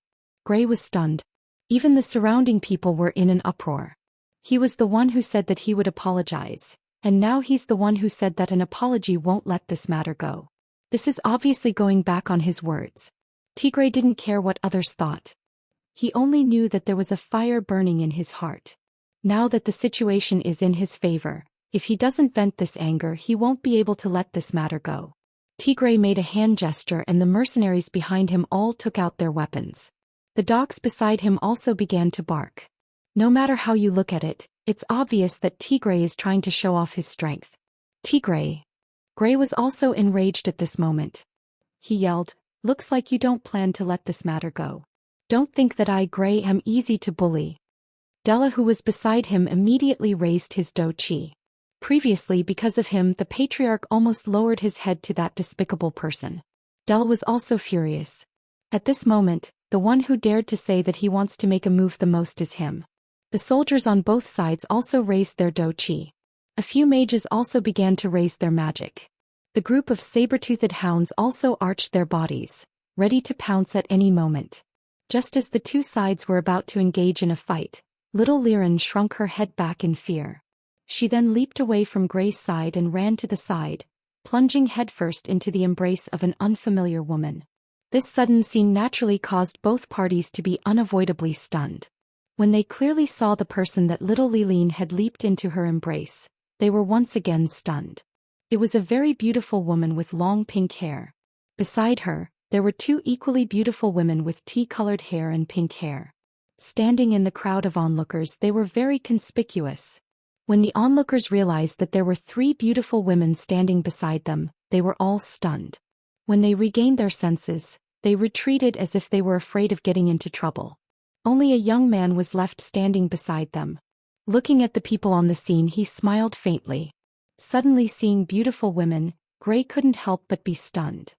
Gray was stunned. Even the surrounding people were in an uproar. He was the one who said that he would apologize, and now he's the one who said that an apology won't let this matter go. This is obviously going back on his words. Tigray didn't care what others thought. He only knew that there was a fire burning in his heart. Now that the situation is in his favor, if he doesn't vent this anger, he won't be able to let this matter go. Tigray made a hand gesture and the mercenaries behind him all took out their weapons. The dogs beside him also began to bark. No matter how you look at it, it's obvious that Tigray is trying to show off his strength. Tigray. Gray was also enraged at this moment. He yelled, "Looks like you don't plan to let this matter go. Don't think that I, Gray, am easy to bully." Della, who was beside him, immediately raised his do chi. Previously, because of him, the patriarch almost lowered his head to that despicable person. Della was also furious. At this moment, the one who dared to say that he wants to make a move the most is him. The soldiers on both sides also raised their do chi. A few mages also began to raise their magic. The group of saber-toothed hounds also arched their bodies, ready to pounce at any moment. Just as the two sides were about to engage in a fight, little Liren shrunk her head back in fear. She then leaped away from Gray's side and ran to the side, plunging headfirst into the embrace of an unfamiliar woman. This sudden scene naturally caused both parties to be unavoidably stunned. When they clearly saw the person that little Liline had leaped into her embrace, they were once again stunned. It was a very beautiful woman with long pink hair. Beside her, there were two equally beautiful women with tea-colored hair and pink hair. Standing in the crowd of onlookers, they were very conspicuous. When the onlookers realized that there were three beautiful women standing beside them, they were all stunned. When they regained their senses, they retreated as if they were afraid of getting into trouble. Only a young man was left standing beside them. Looking at the people on the scene, he smiled faintly. Suddenly seeing beautiful women, Gray couldn't help but be stunned.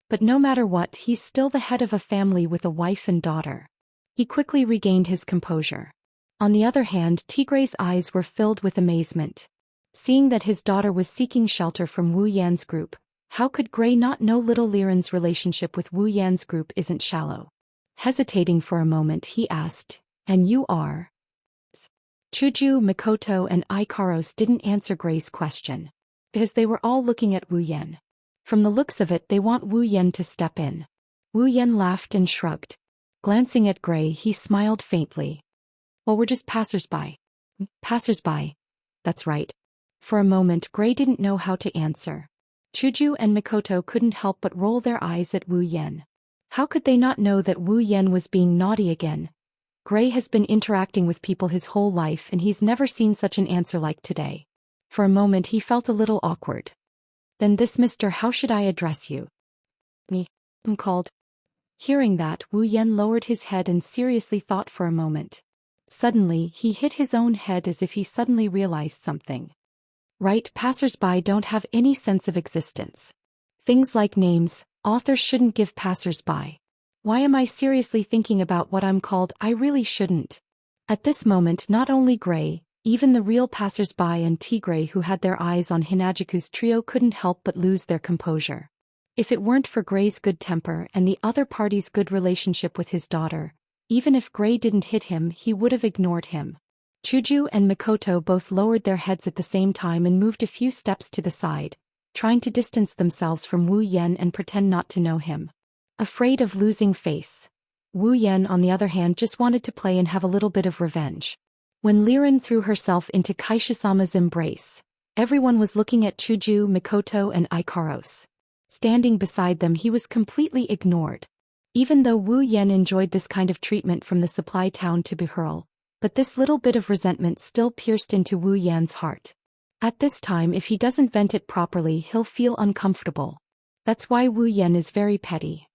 But no matter what, he's still the head of a family with a wife and daughter. He quickly regained his composure. On the other hand, Tigray's eyes were filled with amazement. Seeing that his daughter was seeking shelter from Wu Yan's group, how could Gray not know little Liren's relationship with Wu Yan's group isn't shallow? Hesitating for a moment, he asked, "And you are?" Chuju, Mikoto, and Ikaros didn't answer Gray's question, because they were all looking at Wu Yan. From the looks of it, they want Wu Yan to step in. Wu Yan laughed and shrugged. Glancing at Gray, he smiled faintly. "Well, we're just passers-by." "Passers-by. That's right." For a moment, Gray didn't know how to answer. Chuju and Mikoto couldn't help but roll their eyes at Wu Yan. How could they not know that Wu Yan was being naughty again? Gray has been interacting with people his whole life and he's never seen such an answer like today. For a moment he felt a little awkward. "Then this Mister, how should I address you?" "Me," called. Hearing that, Wu Yan lowered his head and seriously thought for a moment. Suddenly, he hit his own head as if he suddenly realized something. Right, passers-by don't have any sense of existence. Things like names, authors shouldn't give passers-by. Why am I seriously thinking about what I'm called? I really shouldn't. At this moment, not only Gray, even the real passers-by and Tigray who had their eyes on Hinajiku's trio couldn't help but lose their composure. If it weren't for Gray's good temper and the other party's good relationship with his daughter, even if Gray didn't hit him, he would have ignored him. Chuju and Mikoto both lowered their heads at the same time and moved a few steps to the side, trying to distance themselves from Wu Yan and pretend not to know him. Afraid of losing face. Wu Yan, on the other hand, just wanted to play and have a little bit of revenge. When Liren threw herself into Kaishisama's embrace, everyone was looking at Chuju, Mikoto, and Ikaros. Standing beside them, he was completely ignored. Even though Wu Yan enjoyed this kind of treatment from the supply town to Behurl, but this little bit of resentment still pierced into Wu Yan's heart. At this time, if he doesn't vent it properly, he'll feel uncomfortable. That's why Wu Yan is very petty.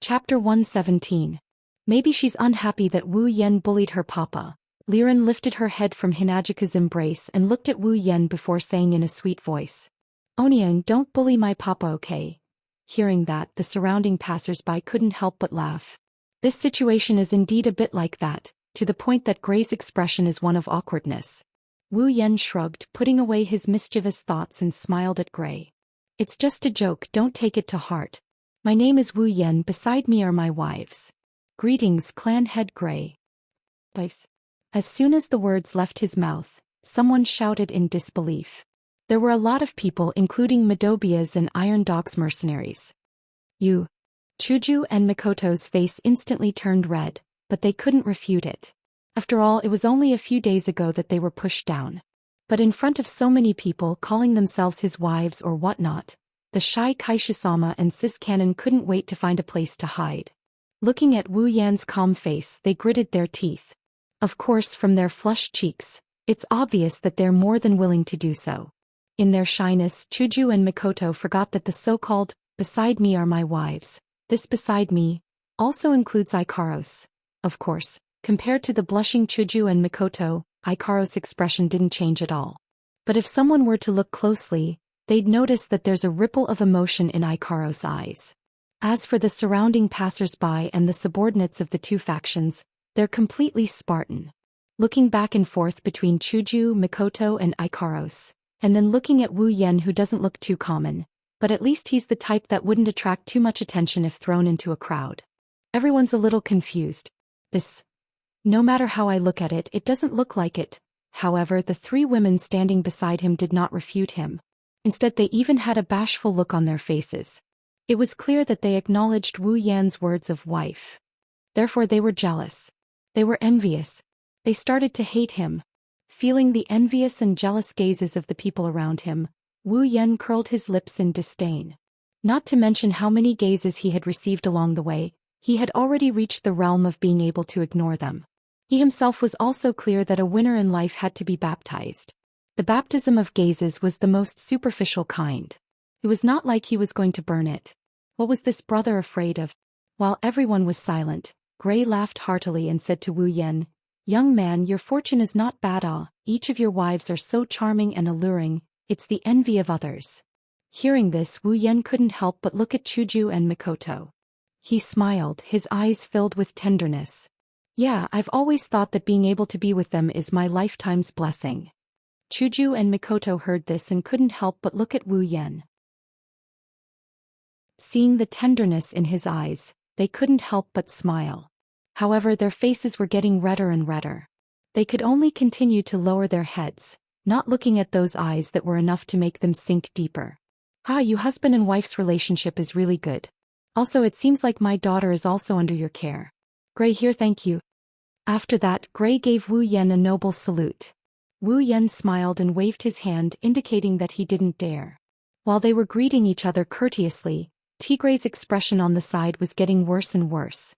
Chapter 117. Maybe she's unhappy that Wu Yan bullied her papa. Liren lifted her head from Hinajika's embrace and looked at Wu Yan before saying in a sweet voice, "Onion, don't bully my papa, okay?" Hearing that, the surrounding passers-by couldn't help but laugh. This situation is indeed a bit like that, to the point that Gray's expression is one of awkwardness. Wu Yan shrugged, putting away his mischievous thoughts and smiled at Gray. "It's just a joke, don't take it to heart. My name is Wu Yan, beside me are my wives. Greetings, clan head Gray." As soon as the words left his mouth, someone shouted in disbelief. There were a lot of people, including Madobia's and Iron Dog's mercenaries. "You." Chuju and Mikoto's face instantly turned red, but they couldn't refute it. After all, it was only a few days ago that they were pushed down. But in front of so many people calling themselves his wives or whatnot, the shy Kaishisama and Sis Cannon couldn't wait to find a place to hide. Looking at Wu Yan's calm face, they gritted their teeth. Of course, from their flushed cheeks, it's obvious that they're more than willing to do so. In their shyness, Chuju and Mikoto forgot that the so-called, "beside me are my wives," this "beside me," also includes Ikaros. Of course, compared to the blushing Chuju and Mikoto, Ikaros' expression didn't change at all. But if someone were to look closely, they'd notice that there's a ripple of emotion in Ikaros' eyes. As for the surrounding passers-by and the subordinates of the two factions, they're completely Spartan. Looking back and forth between Chuju, Mikoto and Ikaros, and then looking at Wu Yan, who doesn't look too common, but at least he's the type that wouldn't attract too much attention if thrown into a crowd. Everyone's a little confused. No matter how I look at it, it doesn't look like it. However, the three women standing beside him did not refute him. Instead, they even had a bashful look on their faces. It was clear that they acknowledged Wu Yan's words of wife. Therefore they were jealous. They were envious. They started to hate him. Feeling the envious and jealous gazes of the people around him, Wu Yan curled his lips in disdain. Not to mention how many gazes he had received along the way, he had already reached the realm of being able to ignore them. He himself was also clear that a winner in life had to be baptized. The baptism of gazes was the most superficial kind. It was not like he was going to burn it. What was this brother afraid of? While everyone was silent, Gray laughed heartily and said to Wu Yan, "Young man, your fortune is not bad. Each of your wives are so charming and alluring, it's the envy of others." Hearing this, Wu Yan couldn't help but look at Chuju and Mikoto. He smiled, his eyes filled with tenderness. "Yeah, I've always thought that being able to be with them is my lifetime's blessing." Chuju and Mikoto heard this and couldn't help but look at Wu Yan. Seeing the tenderness in his eyes, they couldn't help but smile. However, their faces were getting redder and redder. They could only continue to lower their heads, not looking at those eyes that were enough to make them sink deeper. "Your husband and wife's relationship is really good. Also, it seems like my daughter is also under your care." "Gray here, thank you." After that, Gray gave Wu Yan a noble salute. Wu Yan smiled and waved his hand, indicating that he didn't dare. While they were greeting each other courteously, Tigre's expression on the side was getting worse and worse.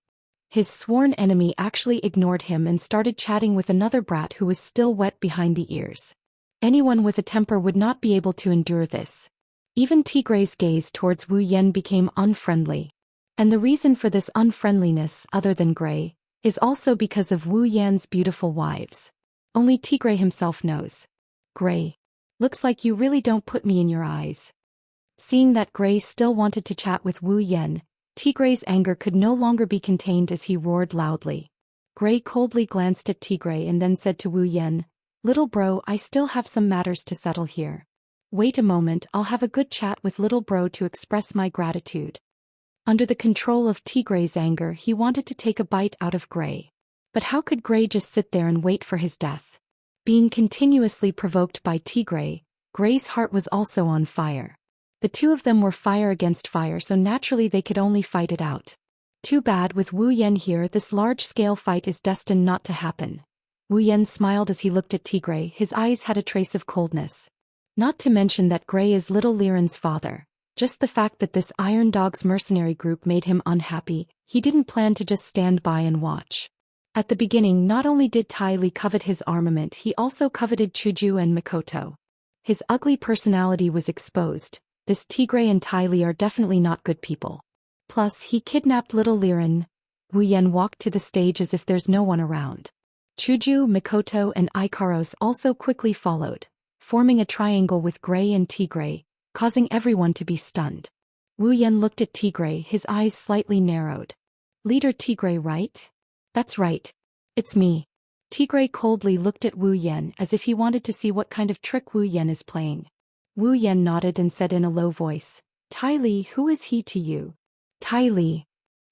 His sworn enemy actually ignored him and started chatting with another brat who was still wet behind the ears. Anyone with a temper would not be able to endure this. Even Tigre's gaze towards Wu Yan became unfriendly. And the reason for this unfriendliness, other than Gray, is also because of Wu Yan's beautiful wives. Only Tigre himself knows. "Gray, looks like you really don't put me in your eyes." Seeing that Gray still wanted to chat with Wu Yan, Tigre's anger could no longer be contained as he roared loudly. Gray coldly glanced at Tigre and then said to Wu Yan, "Little bro, I still have some matters to settle here. Wait a moment, I'll have a good chat with little bro to express my gratitude." Under the control of Tigre's anger, he wanted to take a bite out of Gray. But how could Gray just sit there and wait for his death? Being continuously provoked by Tigre, Gray's heart was also on fire. The two of them were fire against fire, so naturally they could only fight it out. Too bad with Wu Yan here, this large-scale fight is destined not to happen. Wu Yan smiled as he looked at Tigre, his eyes had a trace of coldness. Not to mention that Gray is little Liren's father. Just the fact that this Iron Dog's mercenary group made him unhappy, he didn't plan to just stand by and watch. At the beginning, not only did Tai Li covet his armament, he also coveted Chuju and Mikoto. His ugly personality was exposed. This Tigre and Tai Li are definitely not good people. Plus, he kidnapped little Liren. Wu Yan walked to the stage as if there's no one around. Chuju, Mikoto and Ikaros also quickly followed, forming a triangle with Gray and Tigray, causing everyone to be stunned. Wu Yan looked at Tigray, his eyes slightly narrowed. Leader Tigray, right? That's right. It's me. Tigray coldly looked at Wu Yan as if he wanted to see what kind of trick Wu Yan is playing. Wu Yan nodded and said in a low voice, Tai Li, who is he to you? Tai Li.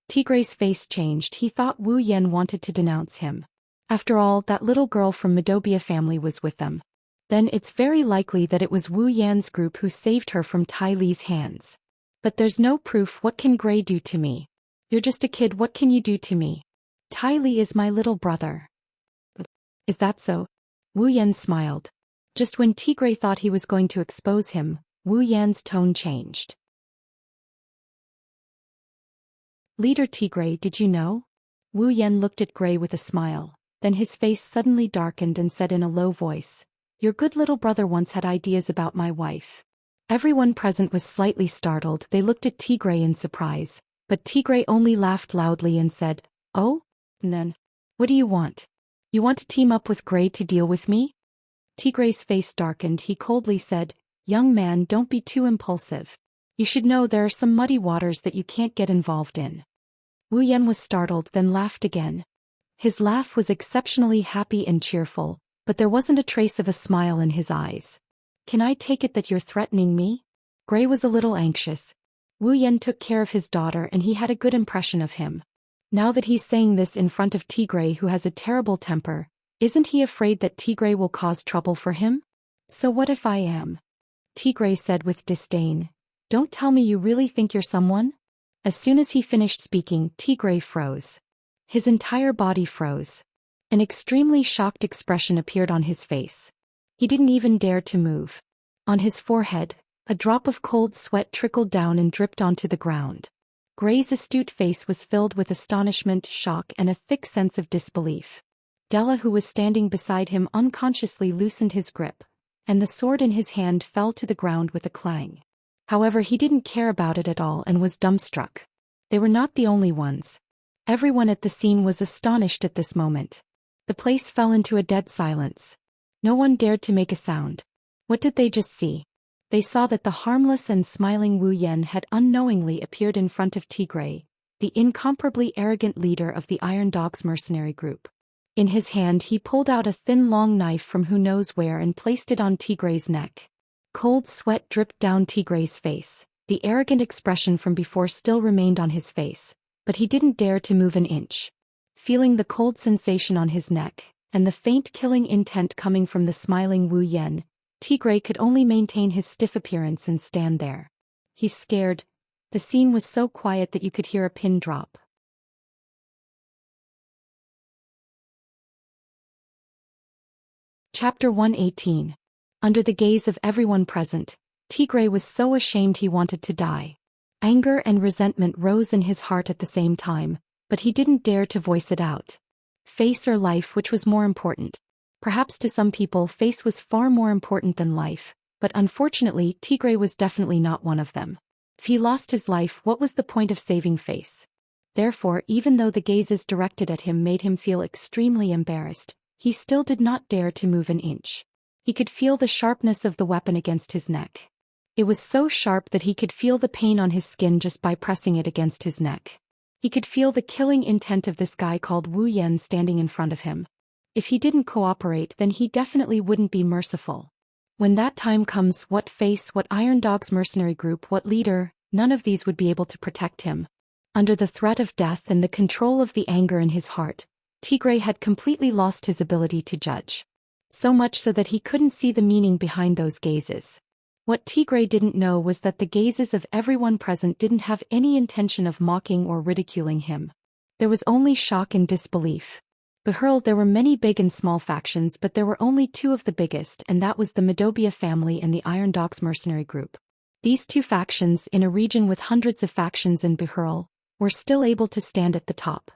Tigray's face changed. He thought Wu Yan wanted to denounce him. After all, that little girl from Midobia family was with them. Then it's very likely that it was Wu Yan's group who saved her from Tai Li's hands. But there's no proof. What can Gray do to me? You're just a kid, what can you do to me? Tai Li is my little brother. Is that so? Wu Yan smiled. Just when Tigray thought he was going to expose him, Wu Yan's tone changed. Leader Tigray, did you know? Wu Yan looked at Gray with a smile. Then his face suddenly darkened and said in a low voice, your good little brother once had ideas about my wife. Everyone present was slightly startled. They looked at Tigray in surprise, but Tigray only laughed loudly and said, oh? And then, what do you want? You want to team up with Gray to deal with me? Tigray's face darkened. He coldly said, young man, don't be too impulsive. You should know there are some muddy waters that you can't get involved in. Wu Yan was startled, then laughed again. His laugh was exceptionally happy and cheerful, but there wasn't a trace of a smile in his eyes. Can I take it that you're threatening me? Gray was a little anxious. Wu Yan took care of his daughter and he had a good impression of him. Now that he's saying this in front of Tigray, who has a terrible temper, isn't he afraid that Tigray will cause trouble for him? So what if I am? Tigray said with disdain. Don't tell me you really think you're someone? As soon as he finished speaking, Tigray froze. His entire body froze. An extremely shocked expression appeared on his face. He didn't even dare to move. On his forehead, a drop of cold sweat trickled down and dripped onto the ground. Gray's astute face was filled with astonishment, shock, and a thick sense of disbelief. Della, who was standing beside him, unconsciously loosened his grip, and the sword in his hand fell to the ground with a clang. However, he didn't care about it at all and was dumbstruck. They were not the only ones. Everyone at the scene was astonished at this moment. The place fell into a dead silence. No one dared to make a sound. What did they just see? They saw that the harmless and smiling Wu Yan had unknowingly appeared in front of Tigray, the incomparably arrogant leader of the Iron Dog's mercenary group. In his hand he pulled out a thin long knife from who knows where and placed it on Tigray's neck. Cold sweat dripped down Tigray's face. The arrogant expression from before still remained on his face, but he didn't dare to move an inch. Feeling the cold sensation on his neck, and the faint killing intent coming from the smiling Wu Yan, Tigray could only maintain his stiff appearance and stand there. He's scared. The scene was so quiet that you could hear a pin drop. Chapter 118. Under the gaze of everyone present, Tigray was so ashamed he wanted to die. Anger and resentment rose in his heart at the same time, but he didn't dare to voice it out. Face or life, which was more important? Perhaps to some people face was far more important than life, but unfortunately Tigray was definitely not one of them. If he lost his life, what was the point of saving face? Therefore, even though the gazes directed at him made him feel extremely embarrassed, he still did not dare to move an inch. He could feel the sharpness of the weapon against his neck. It was so sharp that he could feel the pain on his skin just by pressing it against his neck. He could feel the killing intent of this guy called Wu Yan standing in front of him. If he didn't cooperate, then he definitely wouldn't be merciful. When that time comes, what face, what Iron Dog's mercenary group, what leader, none of these would be able to protect him. Under the threat of death and the control of the anger in his heart, Tigray had completely lost his ability to judge. So much so that he couldn't see the meaning behind those gazes. What Tigray didn't know was that the gazes of everyone present didn't have any intention of mocking or ridiculing him. There was only shock and disbelief. Behold, there were many big and small factions, but there were only two of the biggest, and that was the Midobia family and the Iron Dog's mercenary group. These two factions, in a region with hundreds of factions in Behold, were still able to stand at the top.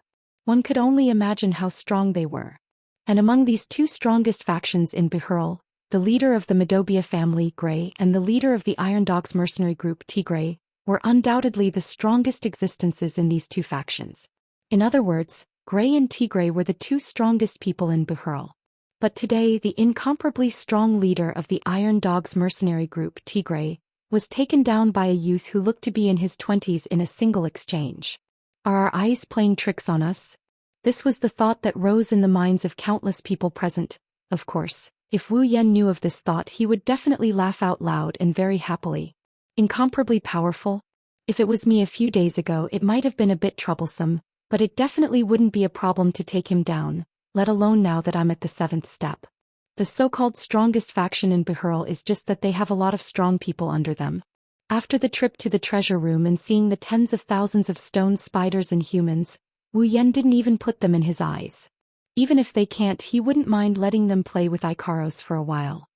One could only imagine how strong they were. And among these two strongest factions in Behold, the leader of the Midobia family, Gray, and the leader of the Iron Dog's mercenary group, Tigray, were undoubtedly the strongest existences in these two factions. In other words, Gray and Tigray were the two strongest people in Buhurl. But today the incomparably strong leader of the Iron Dogs mercenary group, Tigray, was taken down by a youth who looked to be in his 20s in a single exchange. Are our eyes playing tricks on us? This was the thought that rose in the minds of countless people present. Of course, if Wu Yan knew of this thought, he would definitely laugh out loud and very happily. Incomparably powerful? If it was me a few days ago, it might have been a bit troublesome, but it definitely wouldn't be a problem to take him down, let alone now that I'm at the 7th step. The so-called strongest faction in Buhurl is just that they have a lot of strong people under them. After the trip to the treasure room and seeing the tens of thousands of stone spiders and humans, Wu Yan didn't even put them in his eyes. Even if they can't, he wouldn't mind letting them play with Icaros for a while.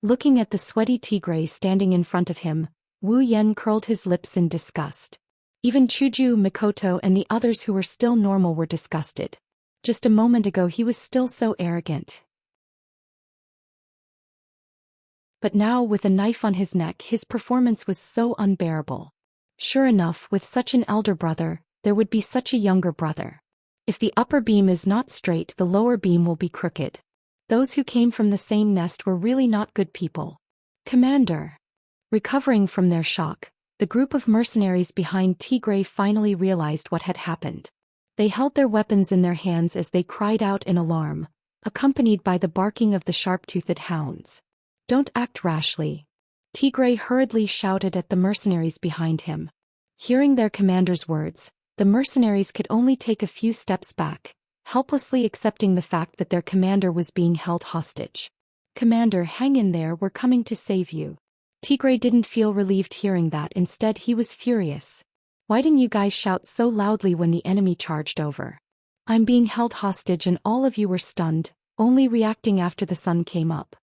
Looking at the sweaty Tigray standing in front of him, Wu Yan curled his lips in disgust. Even Chuju, Mikoto and the others who were still normal were disgusted. Just a moment ago he was still so arrogant. But now, with a knife on his neck, his performance was so unbearable. Sure enough, with such an elder brother, there would be such a younger brother. If the upper beam is not straight, the lower beam will be crooked. Those who came from the same nest were really not good people. Commander. Recovering from their shock, the group of mercenaries behind Tigray finally realized what had happened. They held their weapons in their hands as they cried out in alarm, accompanied by the barking of the sharp-toothed hounds. Don't act rashly. Tigray hurriedly shouted at the mercenaries behind him. Hearing their commander's words, the mercenaries could only take a few steps back, helplessly accepting the fact that their commander was being held hostage. Commander, hang in there, we're coming to save you. Tigray didn't feel relieved hearing that, instead he was furious. Why didn't you guys shout so loudly when the enemy charged over? I'm being held hostage and all of you were stunned, only reacting after the sun came up.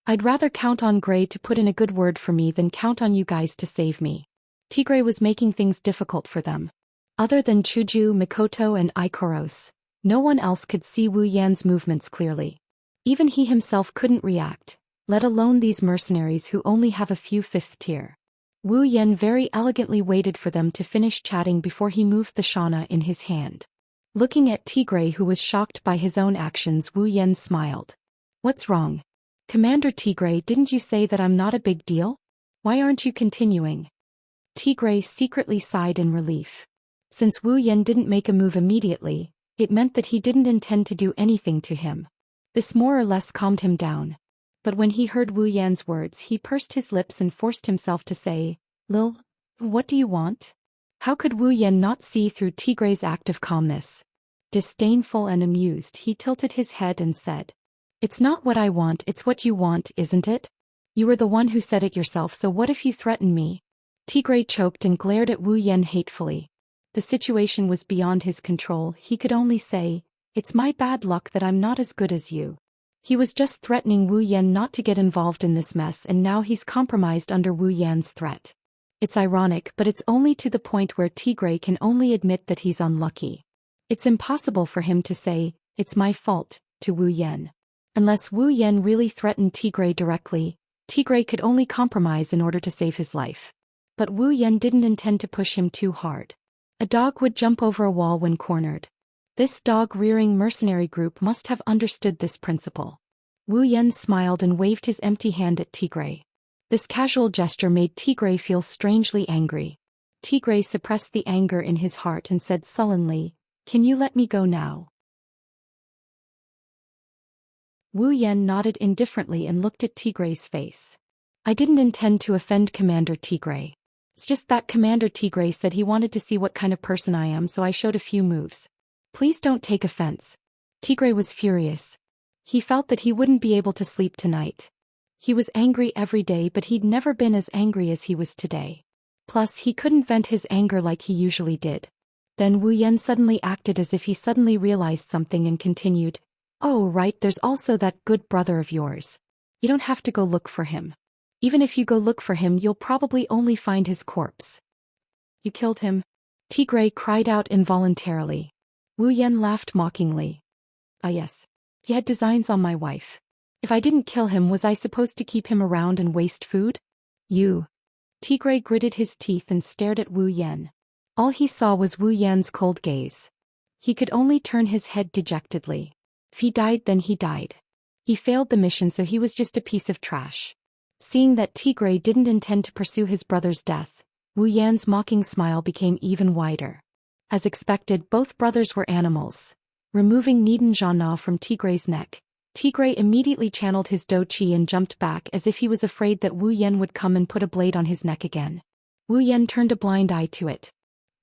I'd rather count on Gray to put in a good word for me than count on you guys to save me. Tigray was making things difficult for them. Other than Chuju, Mikoto and Icaros, no one else could see Wu Yan's movements clearly. Even he himself couldn't react, let alone these mercenaries who only have a few 5th tier. Wu Yan very elegantly waited for them to finish chatting before he moved the shana in his hand. Looking at Tigray, who was shocked by his own actions, Wu Yan smiled. What's wrong? Commander Tigray, didn't you say that I'm not a big deal? Why aren't you continuing? Tigray secretly sighed in relief. Since Wu Yan didn't make a move immediately, it meant that he didn't intend to do anything to him. This more or less calmed him down. But when he heard Wu Yan's words, he pursed his lips and forced himself to say, Lil, what do you want? How could Wu Yan not see through Tigray's act of calmness? Disdainful and amused, he tilted his head and said, It's not what I want, it's what you want, isn't it? You were the one who said it yourself, so what if you threaten me? Tigray choked and glared at Wu Yan hatefully. The situation was beyond his control. He could only say, It's my bad luck that I'm not as good as you. He was just threatening Wu Yan not to get involved in this mess, and now he's compromised under Wu Yan's threat. It's ironic, but it's only to the point where Tigray can only admit that he's unlucky. It's impossible for him to say, It's my fault, to Wu Yan. Unless Wu Yan really threatened Tigray directly, Tigray could only compromise in order to save his life. But Wu Yan didn't intend to push him too hard. A dog would jump over a wall when cornered. This dog-rearing mercenary group must have understood this principle. Wu Yan smiled and waved his empty hand at Tigray. This casual gesture made Tigray feel strangely angry. Tigray suppressed the anger in his heart and said sullenly, Can you let me go now? Wu Yan nodded indifferently and looked at Tigray's face. I didn't intend to offend Commander Tigray. It's just that Commander Tigray said he wanted to see what kind of person I am, so I showed a few moves. Please don't take offense. Tigray was furious. He felt that he wouldn't be able to sleep tonight. He was angry every day, but he'd never been as angry as he was today. Plus, he couldn't vent his anger like he usually did. Then Wu Yan suddenly acted as if he suddenly realized something and continued, Oh, right, there's also that good brother of yours. You don't have to go look for him. Even if you go look for him, you'll probably only find his corpse. You killed him? Tigray cried out involuntarily. Wu Yan laughed mockingly. Ah yes. He had designs on my wife. If I didn't kill him, was I supposed to keep him around and waste food? You. Tigray gritted his teeth and stared at Wu Yan. All he saw was Wu Yan's cold gaze. He could only turn his head dejectedly. If he died, then he died. He failed the mission, so he was just a piece of trash. Seeing that Tigray didn't intend to pursue his brother's death, Wu Yan's mocking smile became even wider. As expected, both brothers were animals. Removing Nidan Zhana from Tigray's neck, Tigray immediately channeled his Dou Qi and jumped back as if he was afraid that Wu Yan would come and put a blade on his neck again. Wu Yan turned a blind eye to it.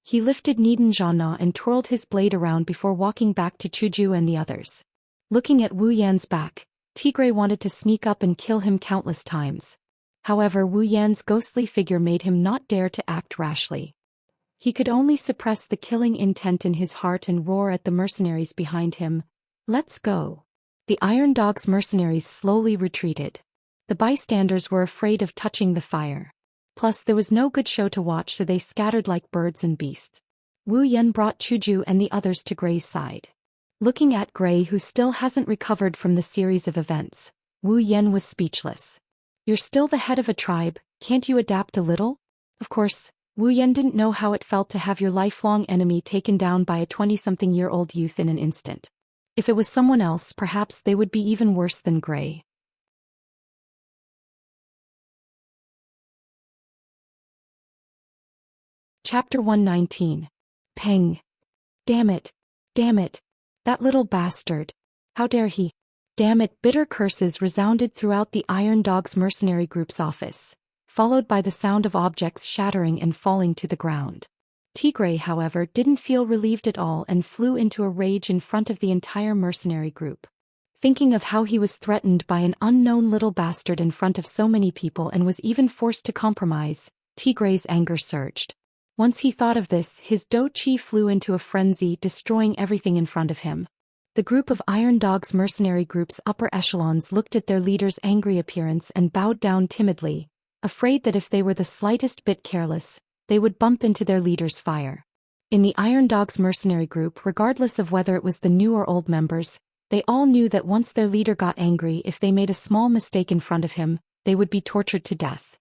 He lifted Nidan Zhana and twirled his blade around before walking back to Chuju and the others. Looking at Wu Yan's back, Tigray wanted to sneak up and kill him countless times. However, Wu Yan's ghostly figure made him not dare to act rashly. He could only suppress the killing intent in his heart and roar at the mercenaries behind him, "Let's go." The Iron Dog's mercenaries slowly retreated. The bystanders were afraid of touching the fire. Plus, there was no good show to watch, so they scattered like birds and beasts. Wu Yan brought Chuju and the others to Gray's side. Looking at Gray, who still hasn't recovered from the series of events, Wu Yan was speechless. "You're still the head of a tribe, can't you adapt a little?" Of course, Wu Yan didn't know how it felt to have your lifelong enemy taken down by a 20-something-year-old youth in an instant. If it was someone else, perhaps they would be even worse than Gray. Chapter 119. Peng. Damn it. Damn it. That little bastard. How dare he? Damn it. Bitter curses resounded throughout the Iron Dog's mercenary group's office, followed by the sound of objects shattering and falling to the ground. Tigray, however, didn't feel relieved at all and flew into a rage in front of the entire mercenary group. Thinking of how he was threatened by an unknown little bastard in front of so many people and was even forced to compromise, Tigray's anger surged. Once he thought of this, his Dou Qi flew into a frenzy, destroying everything in front of him. The group of Iron Dog's mercenary group's upper echelons looked at their leader's angry appearance and bowed down timidly, afraid that if they were the slightest bit careless, they would bump into their leader's fire. In the Iron Dog's mercenary group, regardless of whether it was the new or old members, they all knew that once their leader got angry, if they made a small mistake in front of him, they would be tortured to death.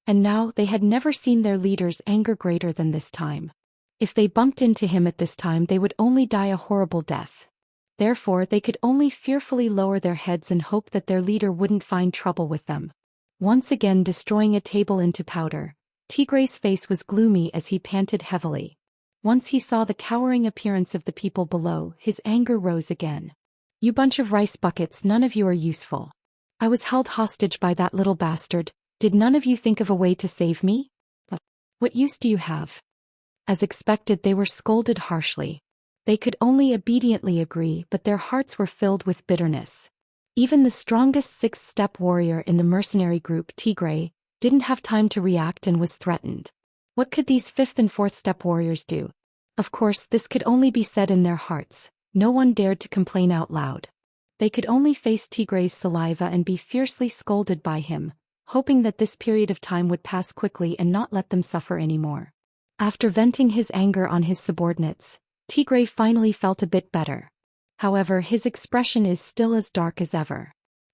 And now they had never seen their leader's anger greater than this time. If they bumped into him at this time, they would only die a horrible death. Therefore, they could only fearfully lower their heads and hope that their leader wouldn't find trouble with them. Once again destroying a table into powder, Tigray's face was gloomy as he panted heavily. Once he saw the cowering appearance of the people below, his anger rose again. "You bunch of rice buckets, none of you are useful. I was held hostage by that little bastard. Did none of you think of a way to save me? What use do you have?" As expected, they were scolded harshly. They could only obediently agree, but their hearts were filled with bitterness. Even the strongest sixth-step warrior in the mercenary group, Tigray, didn't have time to react and was threatened. What could these fifth and fourth-step warriors do? Of course, this could only be said in their hearts. No one dared to complain out loud. They could only face Tigray's saliva and be fiercely scolded by him, hoping that this period of time would pass quickly and not let them suffer anymore. After venting his anger on his subordinates, Tigray finally felt a bit better. However, his expression is still as dark as ever.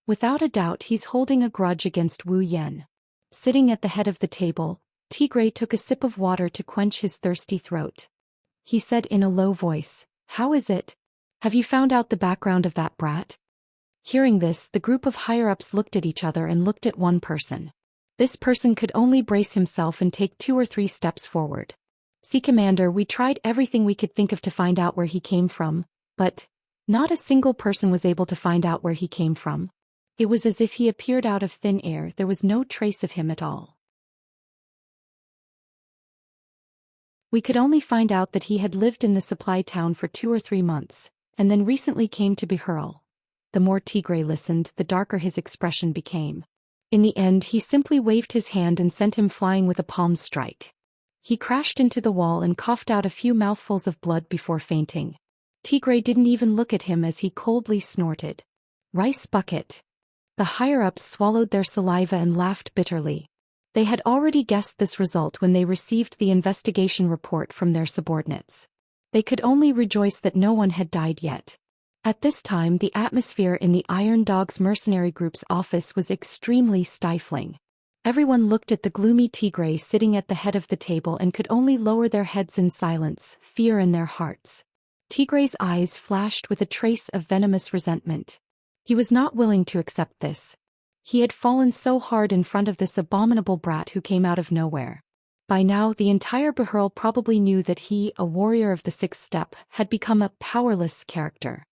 Without a doubt, he's holding a grudge against Wu Yan. Sitting at the head of the table, Tigray took a sip of water to quench his thirsty throat. He said in a low voice, "How is it? Have you found out the background of that brat?" Hearing this, the group of higher-ups looked at each other and looked at one person. This person could only brace himself and take 2 or 3 steps forward. "See, Commander, we tried everything we could think of to find out where he came from, but not a single person was able to find out where he came from. It was as if he appeared out of thin air. There was no trace of him at all. We could only find out that he had lived in the supply town for 2 or 3 months, and then recently came to Behurl." The more Tigray listened, the darker his expression became. In the end, he simply waved his hand and sent him flying with a palm strike. He crashed into the wall and coughed out a few mouthfuls of blood before fainting. Tigray didn't even look at him as he coldly snorted. "Rice bucket." The higher-ups swallowed their saliva and laughed bitterly. They had already guessed this result when they received the investigation report from their subordinates. They could only rejoice that no one had died yet. At this time, the atmosphere in the Iron Dog's mercenary group's office was extremely stifling. Everyone looked at the gloomy Tigray sitting at the head of the table and could only lower their heads in silence, fear in their hearts. Tigray's eyes flashed with a trace of venomous resentment. He was not willing to accept this. He had fallen so hard in front of this abominable brat who came out of nowhere. By now the entire Behurl probably knew that he, a warrior of the sixth step, had become a powerless character.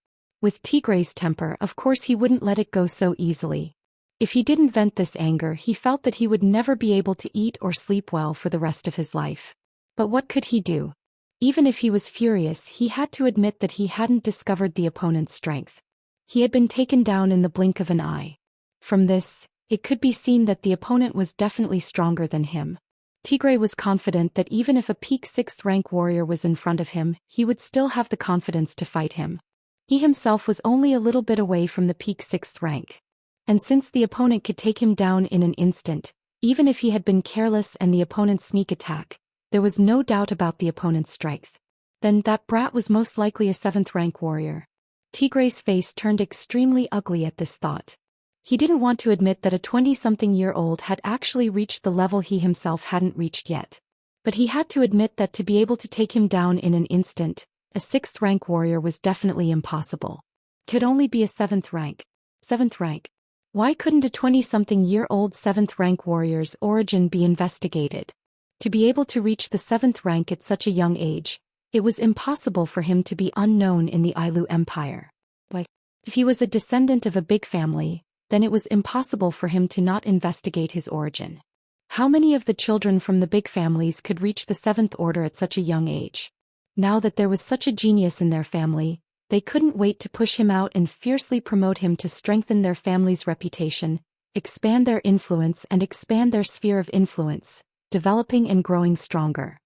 With Tigray's temper, of course he wouldn't let it go so easily. If he didn't vent this anger, he felt that he would never be able to eat or sleep well for the rest of his life. But what could he do? Even if he was furious, he had to admit that he hadn't discovered the opponent's strength. He had been taken down in the blink of an eye. From this, it could be seen that the opponent was definitely stronger than him. Tigray was confident that even if a peak 6th rank warrior was in front of him, he would still have the confidence to fight him. He himself was only a little bit away from the peak 6th rank. And since the opponent could take him down in an instant, even if he had been careless and the opponent's sneak attack, there was no doubt about the opponent's strength. Then that brat was most likely a 7th rank warrior. Tigray's face turned extremely ugly at this thought. He didn't want to admit that a 20-something-year-old had actually reached the level he himself hadn't reached yet. But he had to admit that to be able to take him down in an instant, a 6th rank warrior was definitely impossible. Could only be a 7th rank. 7th rank. Why couldn't a 20-something-year-old 7th rank warrior's origin be investigated? To be able to reach the 7th rank at such a young age, it was impossible for him to be unknown in the Ailu Empire. Why? If he was a descendant of a big family, then it was impossible for him to not investigate his origin. How many of the children from the big families could reach the 7th order at such a young age? Now that there was such a genius in their family, they couldn't wait to push him out and fiercely promote him to strengthen their family's reputation, expand their influence and expand their sphere of influence, developing and growing stronger.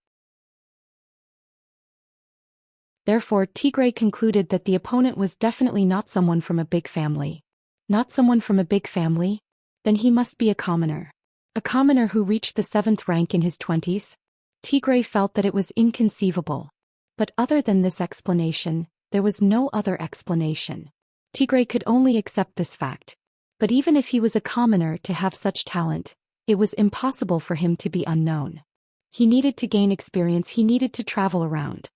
Therefore, Tigray concluded that the opponent was definitely not someone from a big family. Not someone from a big family? Then he must be a commoner. A commoner who reached the 7th rank in his 20s? Tigray felt that it was inconceivable. But other than this explanation, there was no other explanation. Tigray could only accept this fact. But even if he was a commoner to have such talent, it was impossible for him to be unknown. He needed to gain experience, he needed to travel around.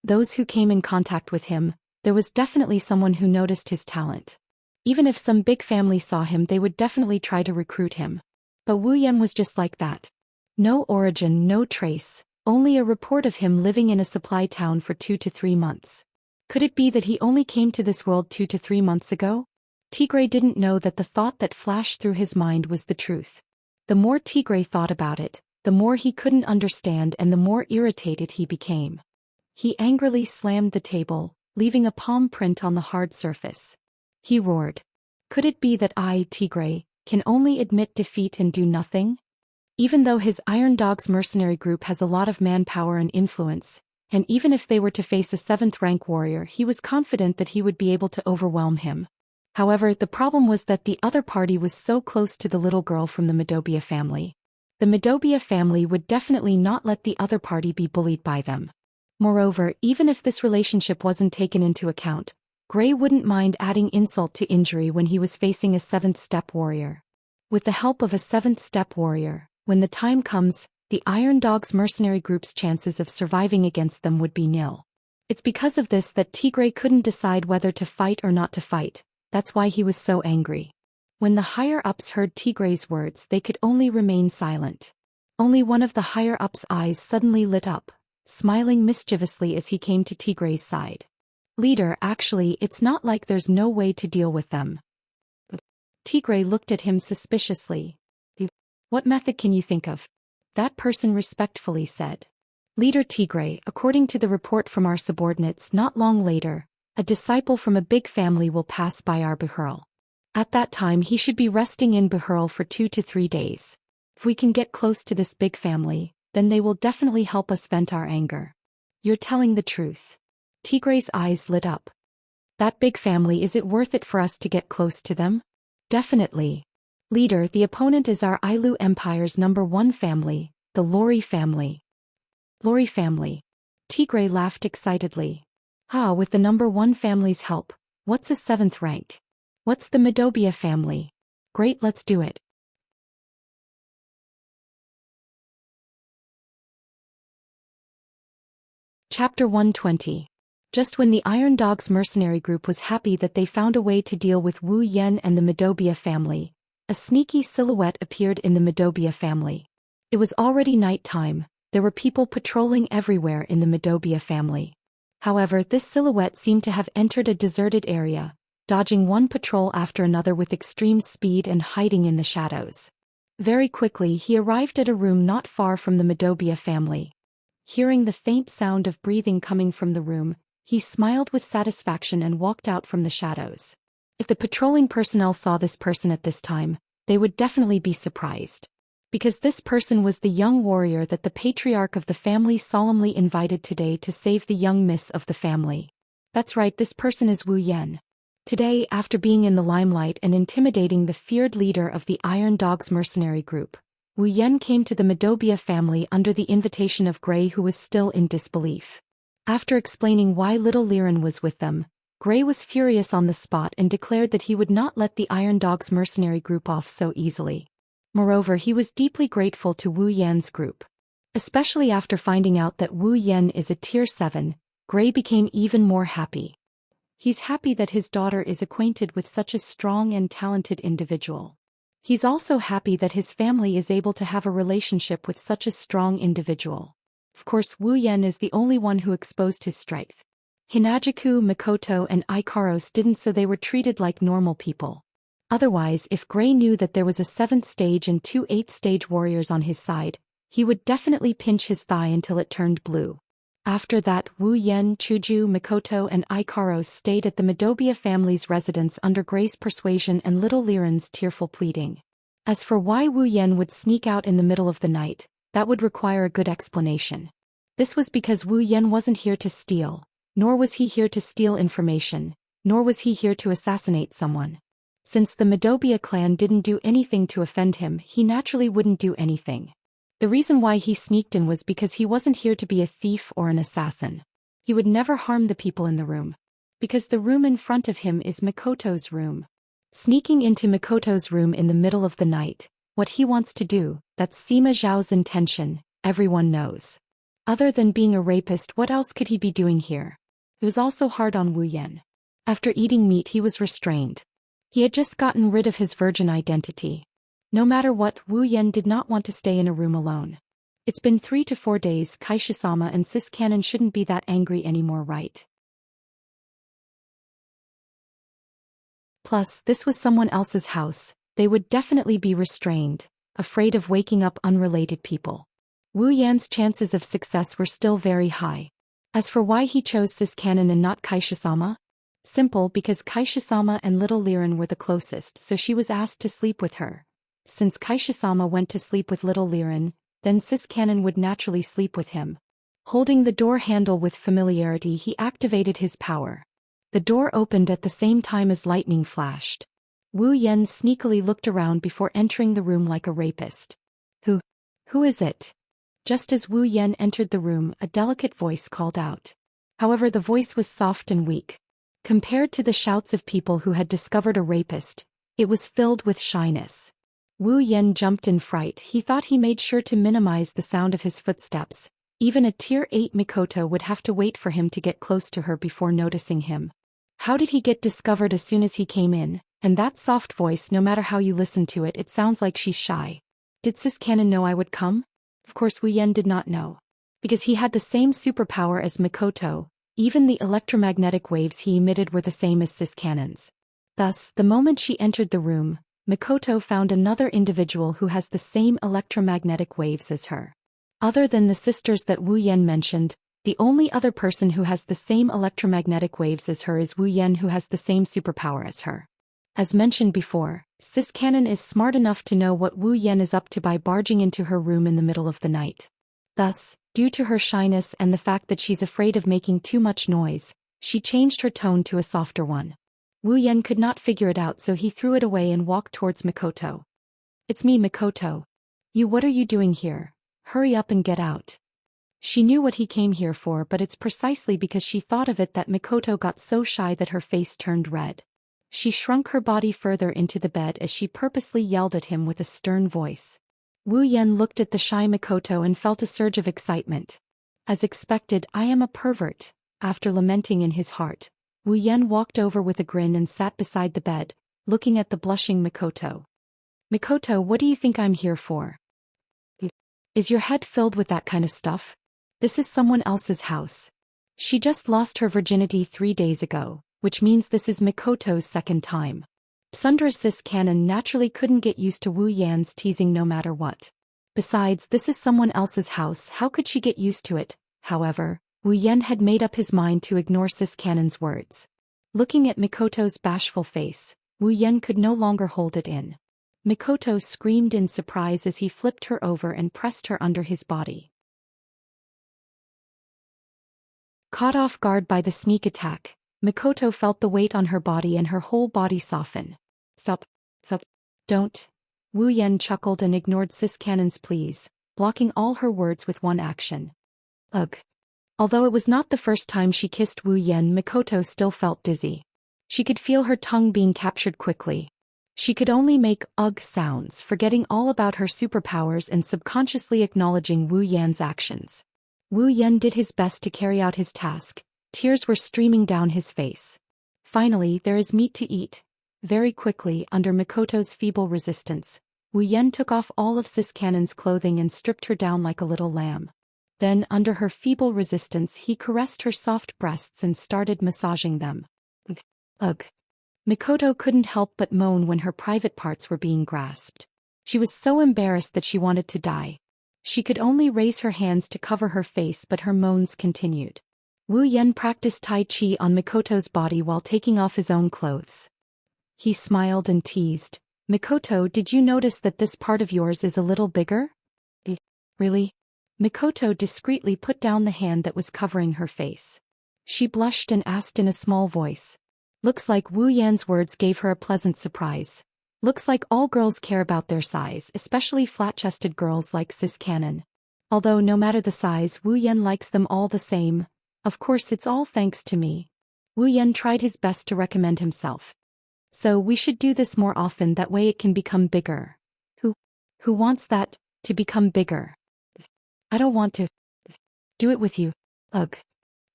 Those who came in contact with him, there was definitely someone who noticed his talent. Even if some big family saw him, they would definitely try to recruit him. But Wu Yan was just like that. No origin, no trace, only a report of him living in a supply town for 2 to 3 months. Could it be that he only came to this world 2 to 3 months ago? Tigray didn't know that the thought that flashed through his mind was the truth. The more Tigray thought about it, the more he couldn't understand and the more irritated he became. He angrily slammed the table, leaving a palm print on the hard surface. He roared. Could it be that I, Tigray, can only admit defeat and do nothing? Even though his Iron Dog's mercenary group has a lot of manpower and influence, and even if they were to face a 7th rank warrior, he was confident that he would be able to overwhelm him. However, the problem was that the other party was so close to the little girl from the Medobia family. The Medobia family would definitely not let the other party be bullied by them. Moreover, even if this relationship wasn't taken into account, Gray wouldn't mind adding insult to injury when he was facing a 7th step warrior. With the help of a 7th step warrior, when the time comes, the Iron Dog's mercenary group's chances of surviving against them would be nil. It's because of this that Tigray couldn't decide whether to fight or not to fight. That's why he was so angry. When the higher-ups heard Tigray's words, they could only remain silent. Only one of the higher-ups' eyes suddenly lit up, smiling mischievously as he came to Tigray's side. Leader, actually, it's not like there's no way to deal with them. Tigray looked at him suspiciously. What method can you think of? That person respectfully said. Leader Tigray, according to the report from our subordinates not long later, a disciple from a big family will pass by our Behurl. At that time he should be resting in Behurl for 2 to 3 days. If we can get close to this big family, then they will definitely help us vent our anger. You're telling the truth. Tigray's eyes lit up. That big family, is it worth it for us to get close to them? Definitely. Leader, the opponent is our Ailu Empire's #1 family, the Lori family. Lori family. Tigray laughed excitedly. Ah, with the #1 family's help, what's a 7th rank? What's the Medobia family? Great, let's do it. Chapter 120. Just when the Iron Dog's mercenary group was happy that they found a way to deal with Wu Yan and the Medobia family, a sneaky silhouette appeared in the Medobia family. It was already night time. There were people patrolling everywhere in the Medobia family. However, this silhouette seemed to have entered a deserted area, dodging one patrol after another with extreme speed and hiding in the shadows. Very quickly he arrived at a room not far from the Medobia family. Hearing the faint sound of breathing coming from the room, he smiled with satisfaction and walked out from the shadows. If the patrolling personnel saw this person at this time, they would definitely be surprised. Because this person was the young warrior that the patriarch of the family solemnly invited today to save the young miss of the family. That's right, this person is Wu Yan. Today, after being in the limelight and intimidating the feared leader of the Iron Dog's mercenary group, Wu Yan came to the Medobia family under the invitation of Gray, who was still in disbelief. After explaining why little Liren was with them, Gray was furious on the spot and declared that he would not let the Iron Dog's mercenary group off so easily. Moreover, he was deeply grateful to Wu Yan's group. Especially after finding out that Wu Yan is a Tier 7, Gray became even more happy. He's happy that his daughter is acquainted with such a strong and talented individual. He's also happy that his family is able to have a relationship with such a strong individual. Of course, Wu Yan is the only one who exposed his strength. Hinajiku, Mikoto and Ikaros didn't, so they were treated like normal people. Otherwise, if Gray knew that there was a 7th stage and 2 8th stage warriors on his side, he would definitely pinch his thigh until it turned blue. After that, Wu Yan, Chuju, Mikoto and Ikaros stayed at the Medobia family's residence under Gray's persuasion and little Liren's tearful pleading. As for why Wu Yan would sneak out in the middle of the night, that would require a good explanation. This was because Wu Yan wasn't here to steal, nor was he here to steal information, nor was he here to assassinate someone. Since the Medobia clan didn't do anything to offend him, he naturally wouldn't do anything. The reason why he sneaked in was because he wasn't here to be a thief or an assassin. He would never harm the people in the room. Because the room in front of him is Mikoto's room. Sneaking into Mikoto's room in the middle of the night, what he wants to do, that's Sima Zhao's intention, everyone knows. Other than being a rapist, what else could he be doing here? It was also hard on Wu Yan. After eating meat, he was restrained. He had just gotten rid of his virgin identity. No matter what, Wu Yan did not want to stay in a room alone. It's been 3 to 4 days. Kaishisama and Sis Cannon shouldn't be that angry anymore, right? Plus, this was someone else's house. They would definitely be restrained, afraid of waking up unrelated people. Wu Yan's chances of success were still very high. As for why he chose Sis Cannon and not Kaishisama? Simple, because Kaishisama and little Liren were the closest, so she was asked to sleep with her. Since Kaishisama went to sleep with little Liren, then Sis Cannon would naturally sleep with him. Holding the door handle with familiarity, he activated his power. The door opened at the same time as lightning flashed. Wu Yan sneakily looked around before entering the room like a rapist. Who is it? Just as Wu Yan entered the room, a delicate voice called out. However, the voice was soft and weak. Compared to the shouts of people who had discovered a rapist, it was filled with shyness. Wu Yan jumped in fright. He thought he made sure to minimize the sound of his footsteps. Even a Tier 8 Mikoto would have to wait for him to get close to her before noticing him. How did he get discovered as soon as he came in? And that soft voice, no matter how you listen to it, it sounds like she's shy. Did Sis Cannon know I would come? Of course Wu Yan did not know. Because he had the same superpower as Mikoto, even the electromagnetic waves he emitted were the same as Sis Cannon's. Thus, the moment she entered the room, Mikoto found another individual who has the same electromagnetic waves as her. Other than the sisters that Wu Yan mentioned, the only other person who has the same electromagnetic waves as her is Wu Yan, who has the same superpower as her. As mentioned before, Sis Cannon is smart enough to know what Wu Yan is up to by barging into her room in the middle of the night. Thus, due to her shyness and the fact that she's afraid of making too much noise, she changed her tone to a softer one. Wu Yan could not figure it out, so he threw it away and walked towards Mikoto. It's me, Mikoto. What are you doing here? Hurry up and get out. She knew what he came here for, but it's precisely because she thought of it that Mikoto got so shy that her face turned red. She shrunk her body further into the bed as she purposely yelled at him with a stern voice. Wu Yan looked at the shy Mikoto and felt a surge of excitement. As expected, I am a pervert. After lamenting in his heart, Wu Yan walked over with a grin and sat beside the bed, looking at the blushing Mikoto. Mikoto, what do you think I'm here for? Is your head filled with that kind of stuff? This is someone else's house. She just lost her virginity 3 days ago, which means this is Mikoto's second time. Sundra Xianxia naturally couldn't get used to Wu Yan's teasing no matter what. Besides, this is someone else's house, how could she get used to it? However, Wu Yan had made up his mind to ignore Xianxia's words. Looking at Mikoto's bashful face, Wu Yan could no longer hold it in. Mikoto screamed in surprise as he flipped her over and pressed her under his body. Caught off guard by the sneak attack, Mikoto felt the weight on her body and her whole body soften. Sup, don't. Wu Yan chuckled and ignored Xianxia's pleas, blocking all her words with one action. Ugh. Although it was not the first time she kissed Wu Yan, Mikoto still felt dizzy. She could feel her tongue being captured quickly. She could only make ugh sounds, forgetting all about her superpowers and subconsciously acknowledging Wu Yan's actions. Wu Yan did his best to carry out his task. Tears were streaming down his face. Finally, there is meat to eat. Very quickly, under Mikoto's feeble resistance, Wu Yan took off all of Xianxia's clothing and stripped her down like a little lamb. Then, under her feeble resistance, he caressed her soft breasts and started massaging them. Ugh. Mikoto couldn't help but moan when her private parts were being grasped. She was so embarrassed that she wanted to die. She could only raise her hands to cover her face, but her moans continued. Wu Yan practiced Tai Chi on Mikoto's body while taking off his own clothes. He smiled and teased, Mikoto, did you notice that this part of yours is a little bigger? Really? Mikoto discreetly put down the hand that was covering her face. She blushed and asked in a small voice. Looks like Wu Yan's words gave her a pleasant surprise. Looks like all girls care about their size, especially flat-chested girls like Xianxia. Although no matter the size, Wu Yan likes them all the same. Of course, it's all thanks to me. Wu Yan tried his best to recommend himself. So we should do this more often, that way it can become bigger. Who wants that, to become bigger? I don't want to do it with you. Ugh.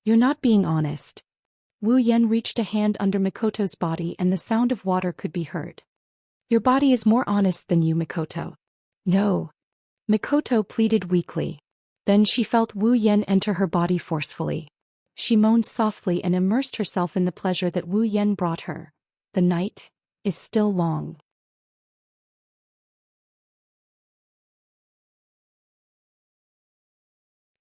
You're not being honest. Wu Yan reached a hand under Mikoto's body and the sound of water could be heard. Your body is more honest than you, Mikoto. No. Mikoto pleaded weakly. Then she felt Wu Yan enter her body forcefully. She moaned softly and immersed herself in the pleasure that Wu Yan brought her. The night is still long.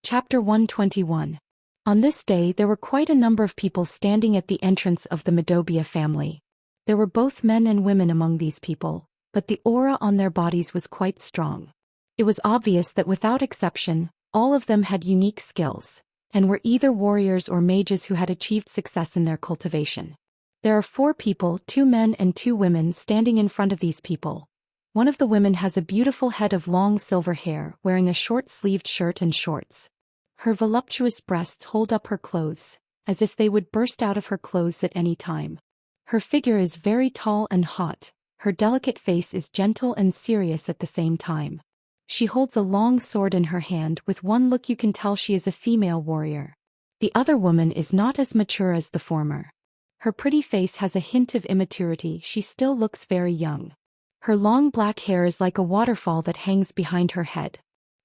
Chapter 121. On this day there were quite a number of people standing at the entrance of the Midobia family. There were both men and women among these people, but the aura on their bodies was quite strong. It was obvious that without exception, all of them had unique skills, and were either warriors or mages who had achieved success in their cultivation. There are 4 people, 2 men and 2 women standing in front of these people. One of the women has a beautiful head of long silver hair, wearing a short-sleeved shirt and shorts. Her voluptuous breasts hold up her clothes, as if they would burst out of her clothes at any time. Her figure is very tall and hot, her delicate face is gentle and serious at the same time. She holds a long sword in her hand, with one look you can tell she is a female warrior. The other woman is not as mature as the former. Her pretty face has a hint of immaturity, she still looks very young. Her long black hair is like a waterfall that hangs behind her head.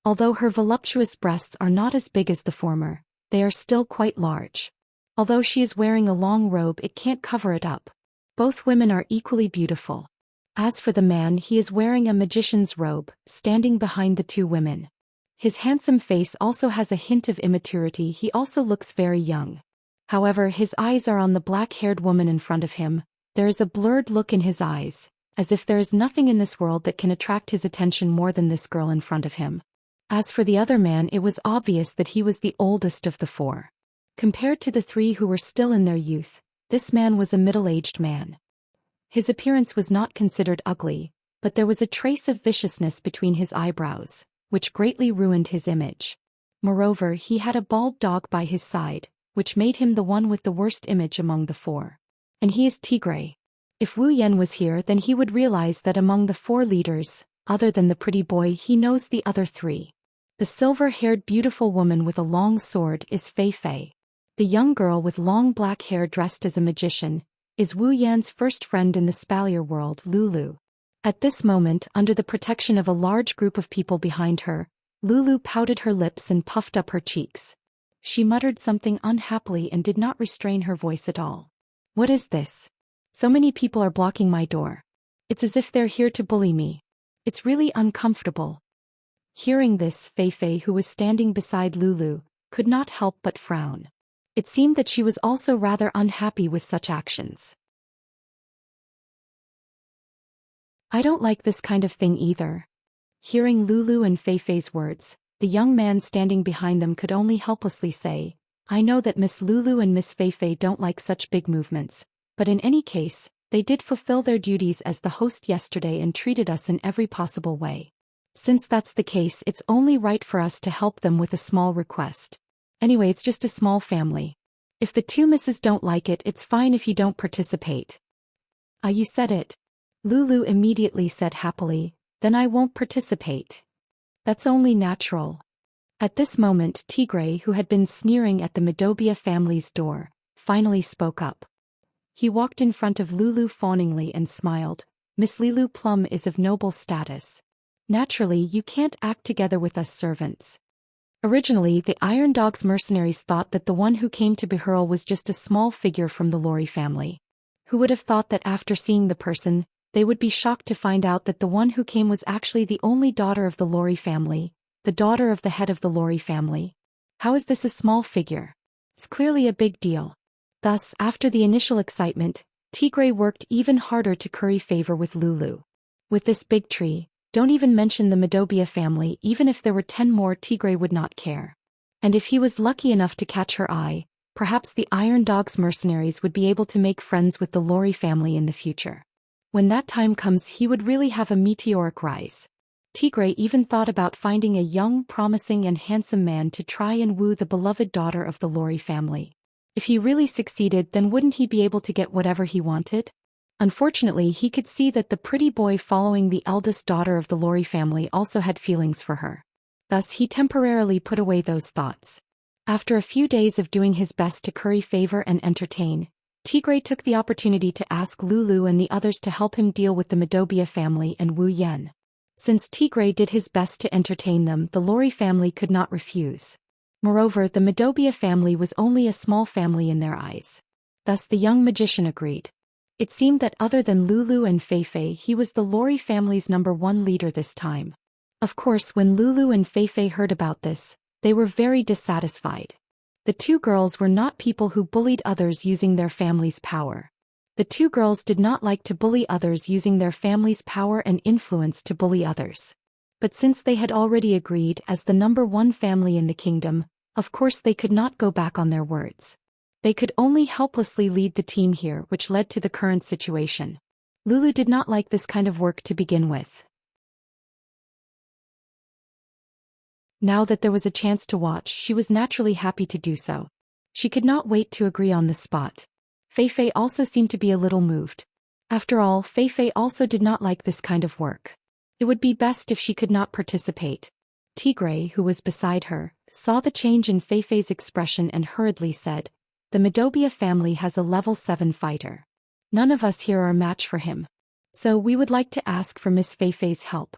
Although her voluptuous breasts are not as big as the former, they are still quite large. Although she is wearing a long robe, it can't cover it up. Both women are equally beautiful. As for the man, he is wearing a magician's robe, standing behind the 2 women. His handsome face also has a hint of immaturity, he also looks very young. However, his eyes are on the black-haired woman in front of him. There is a blurred look in his eyes, as if there is nothing in this world that can attract his attention more than this girl in front of him. As for the other man, it was obvious that he was the oldest of the 4. Compared to the 3 who were still in their youth, this man was a middle-aged man. His appearance was not considered ugly, but there was a trace of viciousness between his eyebrows, which greatly ruined his image. Moreover, he had a bald dog by his side, which made him the one with the worst image among the 4. And he is Tigray. If Wu Yan was here, then he would realize that among the 4 leaders, other than the pretty boy, he knows the other 3. The silver-haired beautiful woman with a long sword is Fei Fei. The young girl with long black hair dressed as a magician is Wu Yan's first friend in the Spalier world, Lulu. At this moment, under the protection of a large group of people behind her, Lulu pouted her lips and puffed up her cheeks. She muttered something unhappily and did not restrain her voice at all. What is this? So many people are blocking my door. It's as if they're here to bully me. It's really uncomfortable. Hearing this, Fei Fei, who was standing beside Lulu, could not help but frown. It seemed that she was also rather unhappy with such actions. I don't like this kind of thing either. Hearing Lulu and Fei Fei's words, the young man standing behind them could only helplessly say, I know that Miss Lulu and Miss Fei Fei don't like such big movements, but in any case, they did fulfill their duties as the host yesterday and treated us in every possible way. Since that's the case, it's only right for us to help them with a small request. Anyway, it's just a small family. If the two misses don't like it, it's fine if you don't participate. Ah, you said it. Lulu immediately said happily, then I won't participate. That's only natural. At this moment, Tigray, who had been sneering at the Medobia family's door, finally spoke up. He walked in front of Lulu fawningly and smiled. Miss Lilu Plum is of noble status. Naturally, you can't act together with us servants. Originally, the Iron Dog's mercenaries thought that the one who came to Behurl was just a small figure from the Lori family. Who would have thought that after seeing the person, they would be shocked to find out that the one who came was actually the only daughter of the Lori family, the daughter of the head of the Lori family. How is this a small figure? It's clearly a big deal. Thus, after the initial excitement, Tigray worked even harder to curry favor with Lulu. With this big tree, don't even mention the Medobia family. Even if there were 10 more, Tigray would not care. And if he was lucky enough to catch her eye, perhaps the Iron Dog's mercenaries would be able to make friends with the Lori family in the future. When that time comes, he would really have a meteoric rise. Tigray even thought about finding a young, promising and handsome man to try and woo the beloved daughter of the Lori family. If he really succeeded, then wouldn't he be able to get whatever he wanted? Unfortunately, he could see that the pretty boy following the eldest daughter of the Lori family also had feelings for her. Thus he temporarily put away those thoughts. After a few days of doing his best to curry favor and entertain, Tigray took the opportunity to ask Lulu and the others to help him deal with the Medobia family and Wu Yan. Since Tigray did his best to entertain them, the Lori family could not refuse. Moreover, the Medobia family was only a small family in their eyes. Thus the young magician agreed. It seemed that other than Lulu and Fei Fei, he was the Lori family's #1 leader this time. Of course, when Lulu and Fei Fei heard about this, they were very dissatisfied. The two girls were not people who bullied others using their family's power. The two girls did not like to bully others using their family's power and influence to bully others. But since they had already agreed as the #1 family in the kingdom, of course they could not go back on their words. They could only helplessly lead the team here, which led to the current situation. Lulu did not like this kind of work to begin with. Now that there was a chance to watch, she was naturally happy to do so. She could not wait to agree on the spot. Fei Fei also seemed to be a little moved. After all, Fei Fei also did not like this kind of work. It would be best if she could not participate. Tigray, who was beside her, saw the change in Fei Fei's expression and hurriedly said, the Medobia family has a level 7 fighter. None of us here are a match for him. So we would like to ask for Miss Fei Fei's help.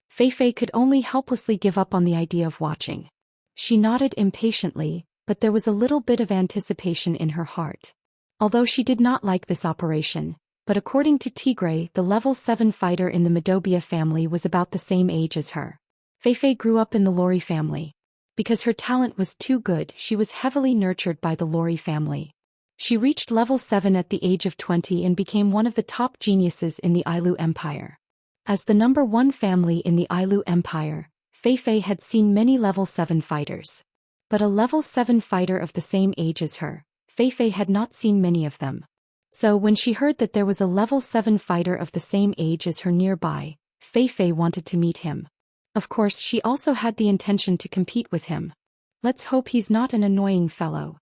Fei Fei could only helplessly give up on the idea of watching. She nodded impatiently, but there was a little bit of anticipation in her heart. Although she did not like this operation, but according to Tigray, the level 7 fighter in the Medobia family was about the same age as her. Fei Fei grew up in the Lori family. Because her talent was too good, she was heavily nurtured by the Lori family. She reached level 7 at the age of 20 and became one of the top geniuses in the Ailu Empire. As the #1 family in the Ailu Empire, Fei Fei had seen many level 7 fighters. But a level 7 fighter of the same age as her, Fei Fei had not seen many of them. So when she heard that there was a level 7 fighter of the same age as her nearby, Fei Fei wanted to meet him. Of course, she also had the intention to compete with him. Let's hope he's not an annoying fellow.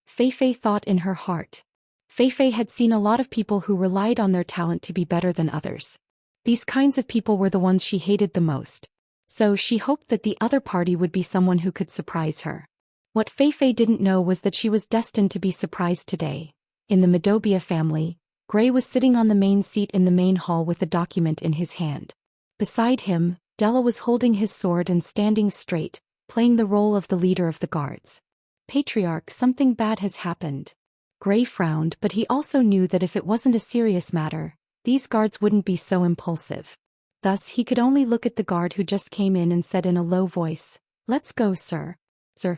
Fei Fei thought in her heart. Fei Fei had seen a lot of people who relied on their talent to be better than others. These kinds of people were the ones she hated the most. So she hoped that the other party would be someone who could surprise her. What Feifei didn't know was that she was destined to be surprised today. In the Medobia family, Gray was sitting on the main seat in the main hall with a document in his hand. Beside him, Della was holding his sword and standing straight, playing the role of the leader of the guards. Patriarch, something bad has happened. Gray frowned, but he also knew that if it wasn't a serious matter, these guards wouldn't be so impulsive. Thus he could only look at the guard who just came in and said in a low voice, "Let's go, sir." "Sir?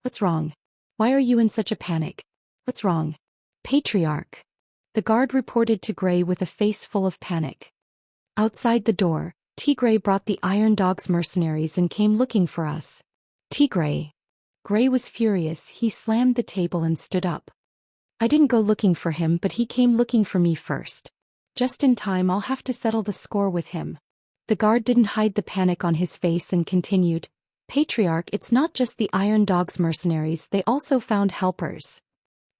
What's wrong? Why are you in such a panic? What's wrong?" "Patriarch," the guard reported to Gray with a face full of panic. "Outside the door, Tigray brought the Iron Dog's mercenaries and came looking for us." "Tigray?" Gray was furious. He slammed the table and stood up. "I didn't go looking for him, but he came looking for me first. Just in time. I'll have to settle the score with him." The guard didn't hide the panic on his face and continued, "Patriarch, it's not just the Iron Dog's mercenaries, they also found helpers."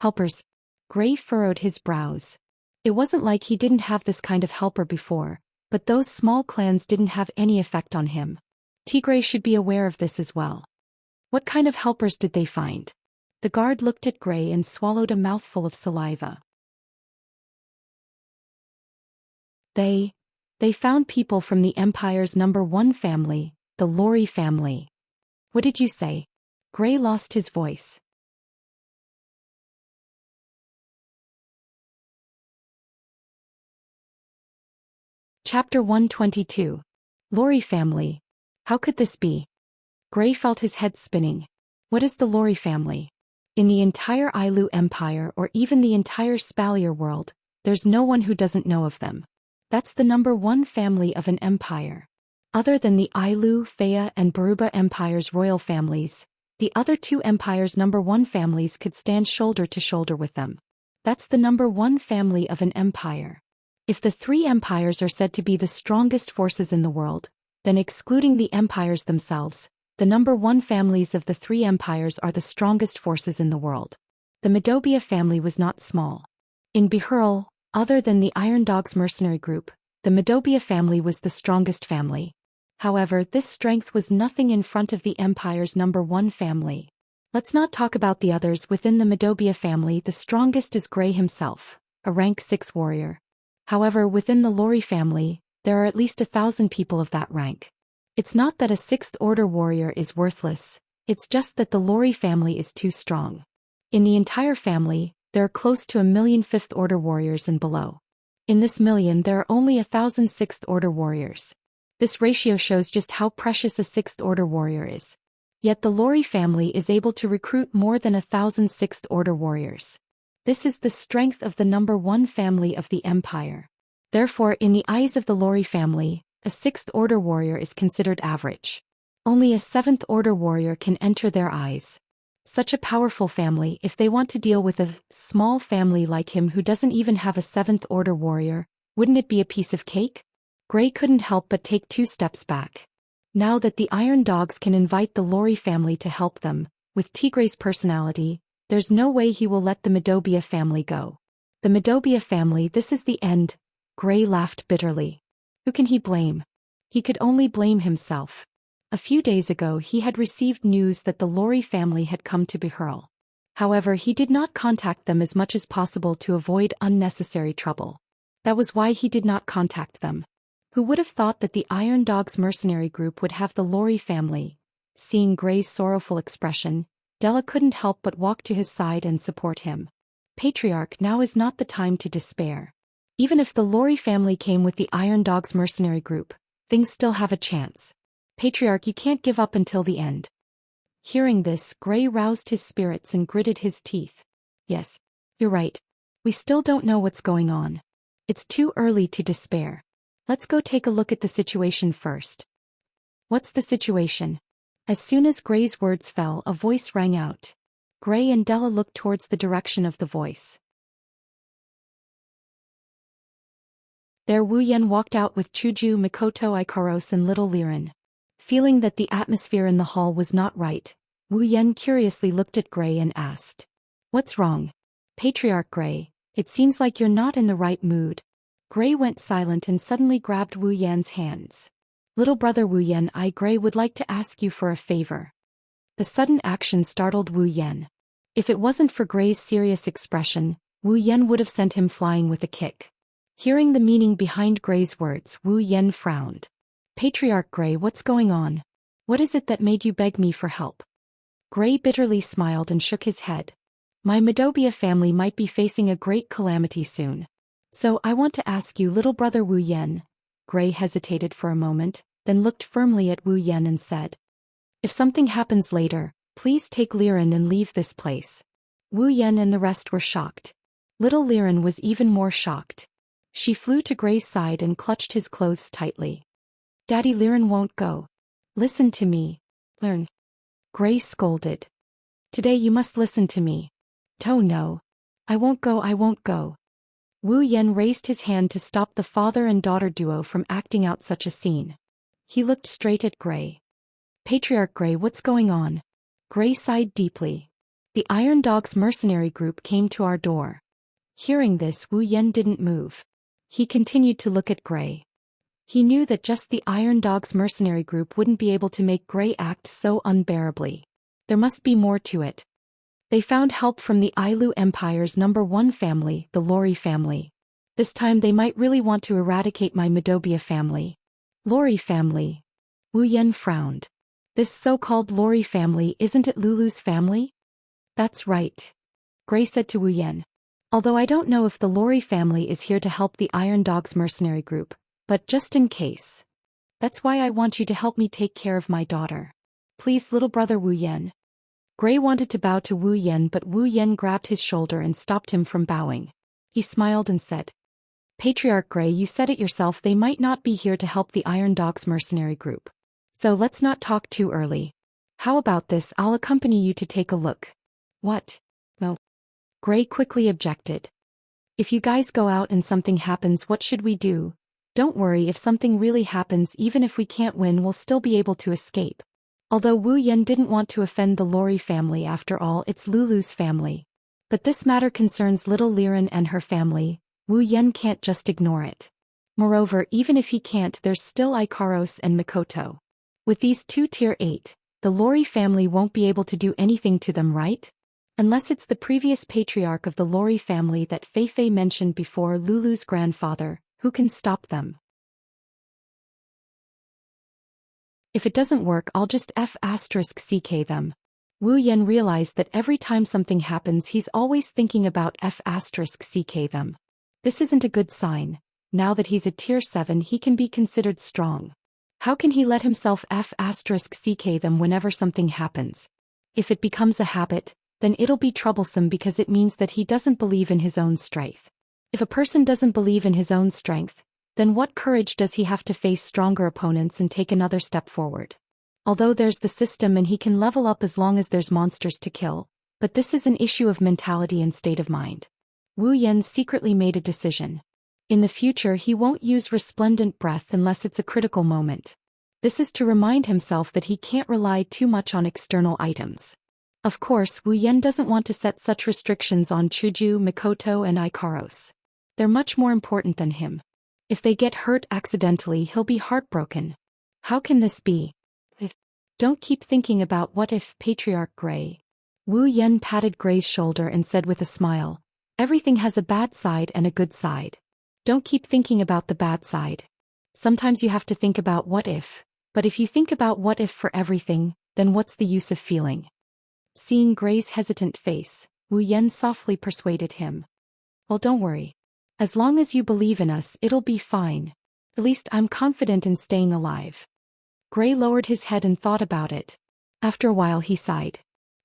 "Helpers?" Gray furrowed his brows. It wasn't like he didn't have this kind of helper before, but those small clans didn't have any effect on him. Tigray should be aware of this as well. "What kind of helpers did they find?" The guard looked at Gray and swallowed a mouthful of saliva. They found people from the Empire's #1 family, the Lori family." "What did you say?" Gray lost his voice. Chapter 122. Lori family. How could this be? Gray felt his head spinning. What is the Lori family? In the entire Ailu Empire or even the entire Spalier world, there's no one who doesn't know of them. That's the #1 family of an empire. Other than the Ailu, Fea and Baruba empires' royal families, the other two empires' #1 families could stand shoulder to shoulder with them. That's the #1 family of an empire. If the three empires are said to be the strongest forces in the world, then excluding the empires themselves, the #1 families of the three empires are the strongest forces in the world. The Medobia family was not small. In Bihurl, other than the Iron Dog's mercenary group, the Medobia family was the strongest family. However, this strength was nothing in front of the Empire's #1 family. Let's not talk about the others within the Medobia family. The strongest is Gray himself, a rank 6 warrior. However, within the Lori family, there are at least 1,000 people of that rank. It's not that a 6th order warrior is worthless, it's just that the Lori family is too strong. In the entire family, there are close to 1,000,000 5th order warriors and below. In this million there are only 1,000 6th order warriors. This ratio shows just how precious a 6th order warrior is. Yet the Lori family is able to recruit more than 1,000 6th order warriors. This is the strength of the #1 family of the empire. Therefore, in the eyes of the Lori family, a 6th order warrior is considered average. Only a 7th order warrior can enter their eyes. Such a powerful family, if they want to deal with a small family like him who doesn't even have a 7th order warrior, wouldn't it be a piece of cake? Gray couldn't help but take 2 steps back. Now that the Iron Dogs can invite the Lori family to help them, with Tigray's personality, there's no way he will let the Medobia family go. The Medobia family, this is the end. Gray laughed bitterly. Who can he blame? He could only blame himself. A few days ago he had received news that the Lori family had come to Bihurl. However, he did not contact them as much as possible to avoid unnecessary trouble. That was why he did not contact them. Who would have thought that the Iron Dog's mercenary group would have the Lori family? Seeing Gray's sorrowful expression, Della couldn't help but walk to his side and support him. Patriarch, now is not the time to despair. Even if the Lori family came with the Iron Dog's mercenary group, things still have a chance. Patriarch, you can't give up until the end. Hearing this, Gray roused his spirits and gritted his teeth. Yes, you're right. We still don't know what's going on. It's too early to despair. Let's go take a look at the situation first. What's the situation? As soon as Gray's words fell, a voice rang out. Gray and Della looked towards the direction of the voice. There Wu Yan walked out with Chuju, Mikoto, Ikaros and little Liren. Feeling that the atmosphere in the hall was not right, Wu Yan curiously looked at Gray and asked, "What's wrong?" "Patriarch Gray, it seems like you're not in the right mood." Gray went silent and suddenly grabbed Wu Yan's hands. Little brother Wu Yan, Gray would like to ask you for a favor. The sudden action startled Wu Yan. If it wasn't for Gray's serious expression, Wu Yan would have sent him flying with a kick. Hearing the meaning behind Gray's words, Wu Yan frowned. Patriarch Gray, what's going on? What is it that made you beg me for help? Gray bitterly smiled and shook his head. My Medobia family might be facing a great calamity soon. So I want to ask you, little brother Wu Yan. Gray hesitated for a moment, then looked firmly at Wu Yan and said, if something happens later, please take Liren and leave this place. Wu Yan and the rest were shocked. Little Liren was even more shocked. She flew to Gray's side and clutched his clothes tightly. Daddy, Liren won't go. Listen to me. Learn. Gray scolded. Today you must listen to me. Oh no. I won't go. Wu Yan raised his hand to stop the father and daughter duo from acting out such a scene. He looked straight at Gray. Patriarch Gray, what's going on? Gray sighed deeply. The Iron Dog's mercenary group came to our door. Hearing this, Wu Yan didn't move. He continued to look at Gray. He knew that just the Iron Dog's mercenary group wouldn't be able to make Gray act so unbearably. There must be more to it. They found help from the Ailu Empire's #1 family, the Lori family. This time they might really want to eradicate my Medobia family. Lori family. Wu Yan frowned. This so-called Lori family, isn't it Lulu's family? That's right. Gray said to Wu Yan. Although I don't know if the Lori family is here to help the Iron Dog's mercenary group, but just in case. That's why I want you to help me take care of my daughter. Please, little brother Wu Yan. Gray wanted to bow to Wu Yan, but Wu Yan grabbed his shoulder and stopped him from bowing. He smiled and said, Patriarch Gray, you said it yourself, they might not be here to help the Iron Dog's mercenary group. So let's not talk too early. How about this, I'll accompany you to take a look. What? No. Gray quickly objected. If you guys go out and something happens, what should we do? Don't worry, if something really happens, even if we can't win, we'll still be able to escape. Although Wu Yan didn't want to offend the Lori family, after all, it's Lulu's family. But this matter concerns little Liren and her family. Wu Yan can't just ignore it. Moreover, even if he can't, there's still Ikaros and Mikoto. With these two tier 8, the Lori family won't be able to do anything to them, right? Unless it's the previous patriarch of the Lori family that Feifei mentioned before, Lulu's grandfather, who can stop them. If it doesn't work, I'll just F***ck them. Wu Yan realized that every time something happens, he's always thinking about F***ck them. This isn't a good sign. Now that he's a tier 7, he can be considered strong. How can he let himself F***ck them whenever something happens? If it becomes a habit, then it'll be troublesome because it means that he doesn't believe in his own strength. If a person doesn't believe in his own strength, then what courage does he have to face stronger opponents and take another step forward? Although there's the system and he can level up as long as there's monsters to kill, but this is an issue of mentality and state of mind. Wu Yan secretly made a decision. In the future he won't use resplendent breath unless it's a critical moment. This is to remind himself that he can't rely too much on external items. Of course, Wu Yan doesn't want to set such restrictions on Chuju, Mikoto and Ikaros. They're much more important than him. If they get hurt accidentally, he'll be heartbroken. How can this be? Don't keep thinking about what if, Patriarch Gray. Wu Yan patted Gray's shoulder and said with a smile, everything has a bad side and a good side. Don't keep thinking about the bad side. Sometimes you have to think about what if, but if you think about what if for everything, then what's the use of feeling? Seeing Gray's hesitant face, Wu Yan softly persuaded him. Well, don't worry. As long as you believe in us, it'll be fine. At least I'm confident in staying alive. Gray lowered his head and thought about it. After a while he sighed.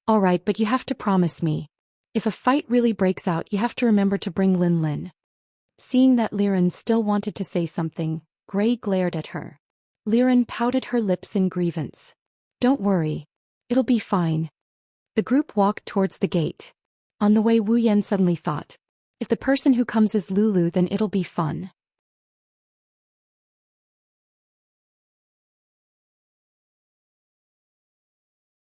All right, but you have to promise me. If a fight really breaks out, you have to remember to bring Lin Lin. Seeing that Liren still wanted to say something, Gray glared at her. Liren pouted her lips in grievance. Don't worry. It'll be fine. The group walked towards the gate. On the way, Wu Yan suddenly thought, if the person who comes is Lulu, then it'll be fun.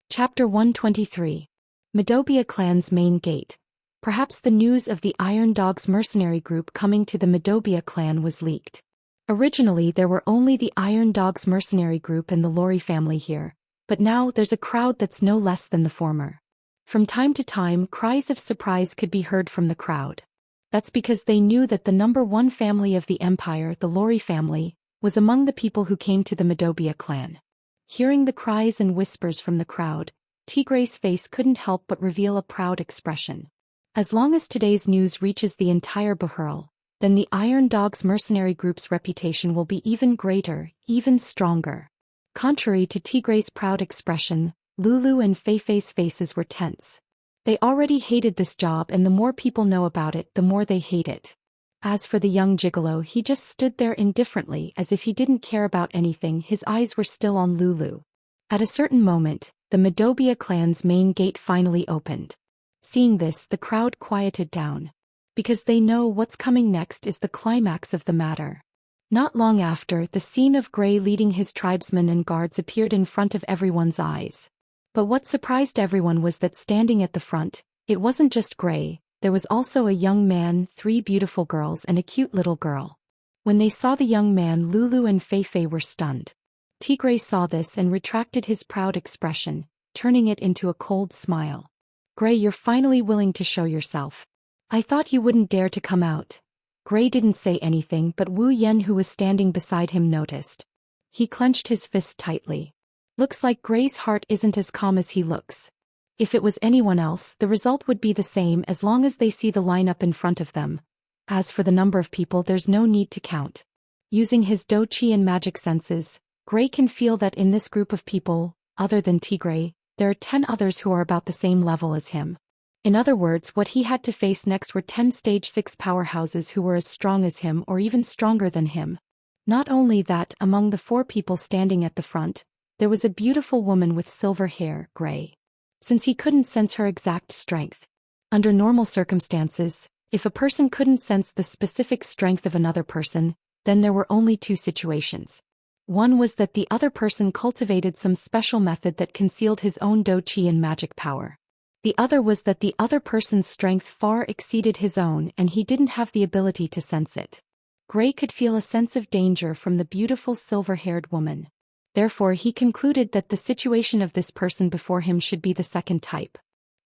Chapter 123. Medobia Clan's Main Gate. Perhaps the news of the Iron Dog's mercenary group coming to the Medobia clan was leaked. Originally there were only the Iron Dogs mercenary group and the Lori family here, but now there's a crowd that's no less than the former. From time to time, cries of surprise could be heard from the crowd. That's because they knew that the number one family of the empire, the Lori family, was among the people who came to the Madobia clan. Hearing the cries and whispers from the crowd, Tigre's face couldn't help but reveal a proud expression. As long as today's news reaches the entire Bahurl, then the Iron Dogs mercenary group's reputation will be even greater, even stronger. Contrary to Tigre's proud expression, Lulu and Feifei's faces were tense. They already hated this job, and the more people know about it, the more they hate it. As for the young gigolo, he just stood there indifferently as if he didn't care about anything. His eyes were still on Lulu. At a certain moment, the Madobia clan's main gate finally opened. Seeing this, the crowd quieted down. Because they know what's coming next is the climax of the matter. Not long after, the scene of Gray leading his tribesmen and guards appeared in front of everyone's eyes. But what surprised everyone was that standing at the front, it wasn't just Gray, there was also a young man, 3 beautiful girls and a cute little girl. When they saw the young man, Lulu and Feifei were stunned. Tigre saw this and retracted his proud expression, turning it into a cold smile. Gray, you're finally willing to show yourself. I thought you wouldn't dare to come out. Gray didn't say anything, but Wu Yen, who was standing beside him, noticed. He clenched his fist tightly. Looks like Gray's heart isn't as calm as he looks. If it was anyone else, the result would be the same as long as they see the lineup in front of them. As for the number of people, there's no need to count. Using his Dou Qi and magic senses, Gray can feel that in this group of people, other than Tigray, there are 10 others who are about the same level as him. In other words, what he had to face next were 10 stage 6 powerhouses who were as strong as him or even stronger than him. Not only that, among the 4 people standing at the front, there was a beautiful woman with silver hair, Gray. Since he couldn't sense her exact strength. Under normal circumstances, if a person couldn't sense the specific strength of another person, then there were only 2 situations. One was that the other person cultivated some special method that concealed his own Dou Qi and magic power. The other was that the other person's strength far exceeded his own and he didn't have the ability to sense it. Gray could feel a sense of danger from the beautiful silver-haired woman. Therefore, he concluded that the situation of this person before him should be the second type.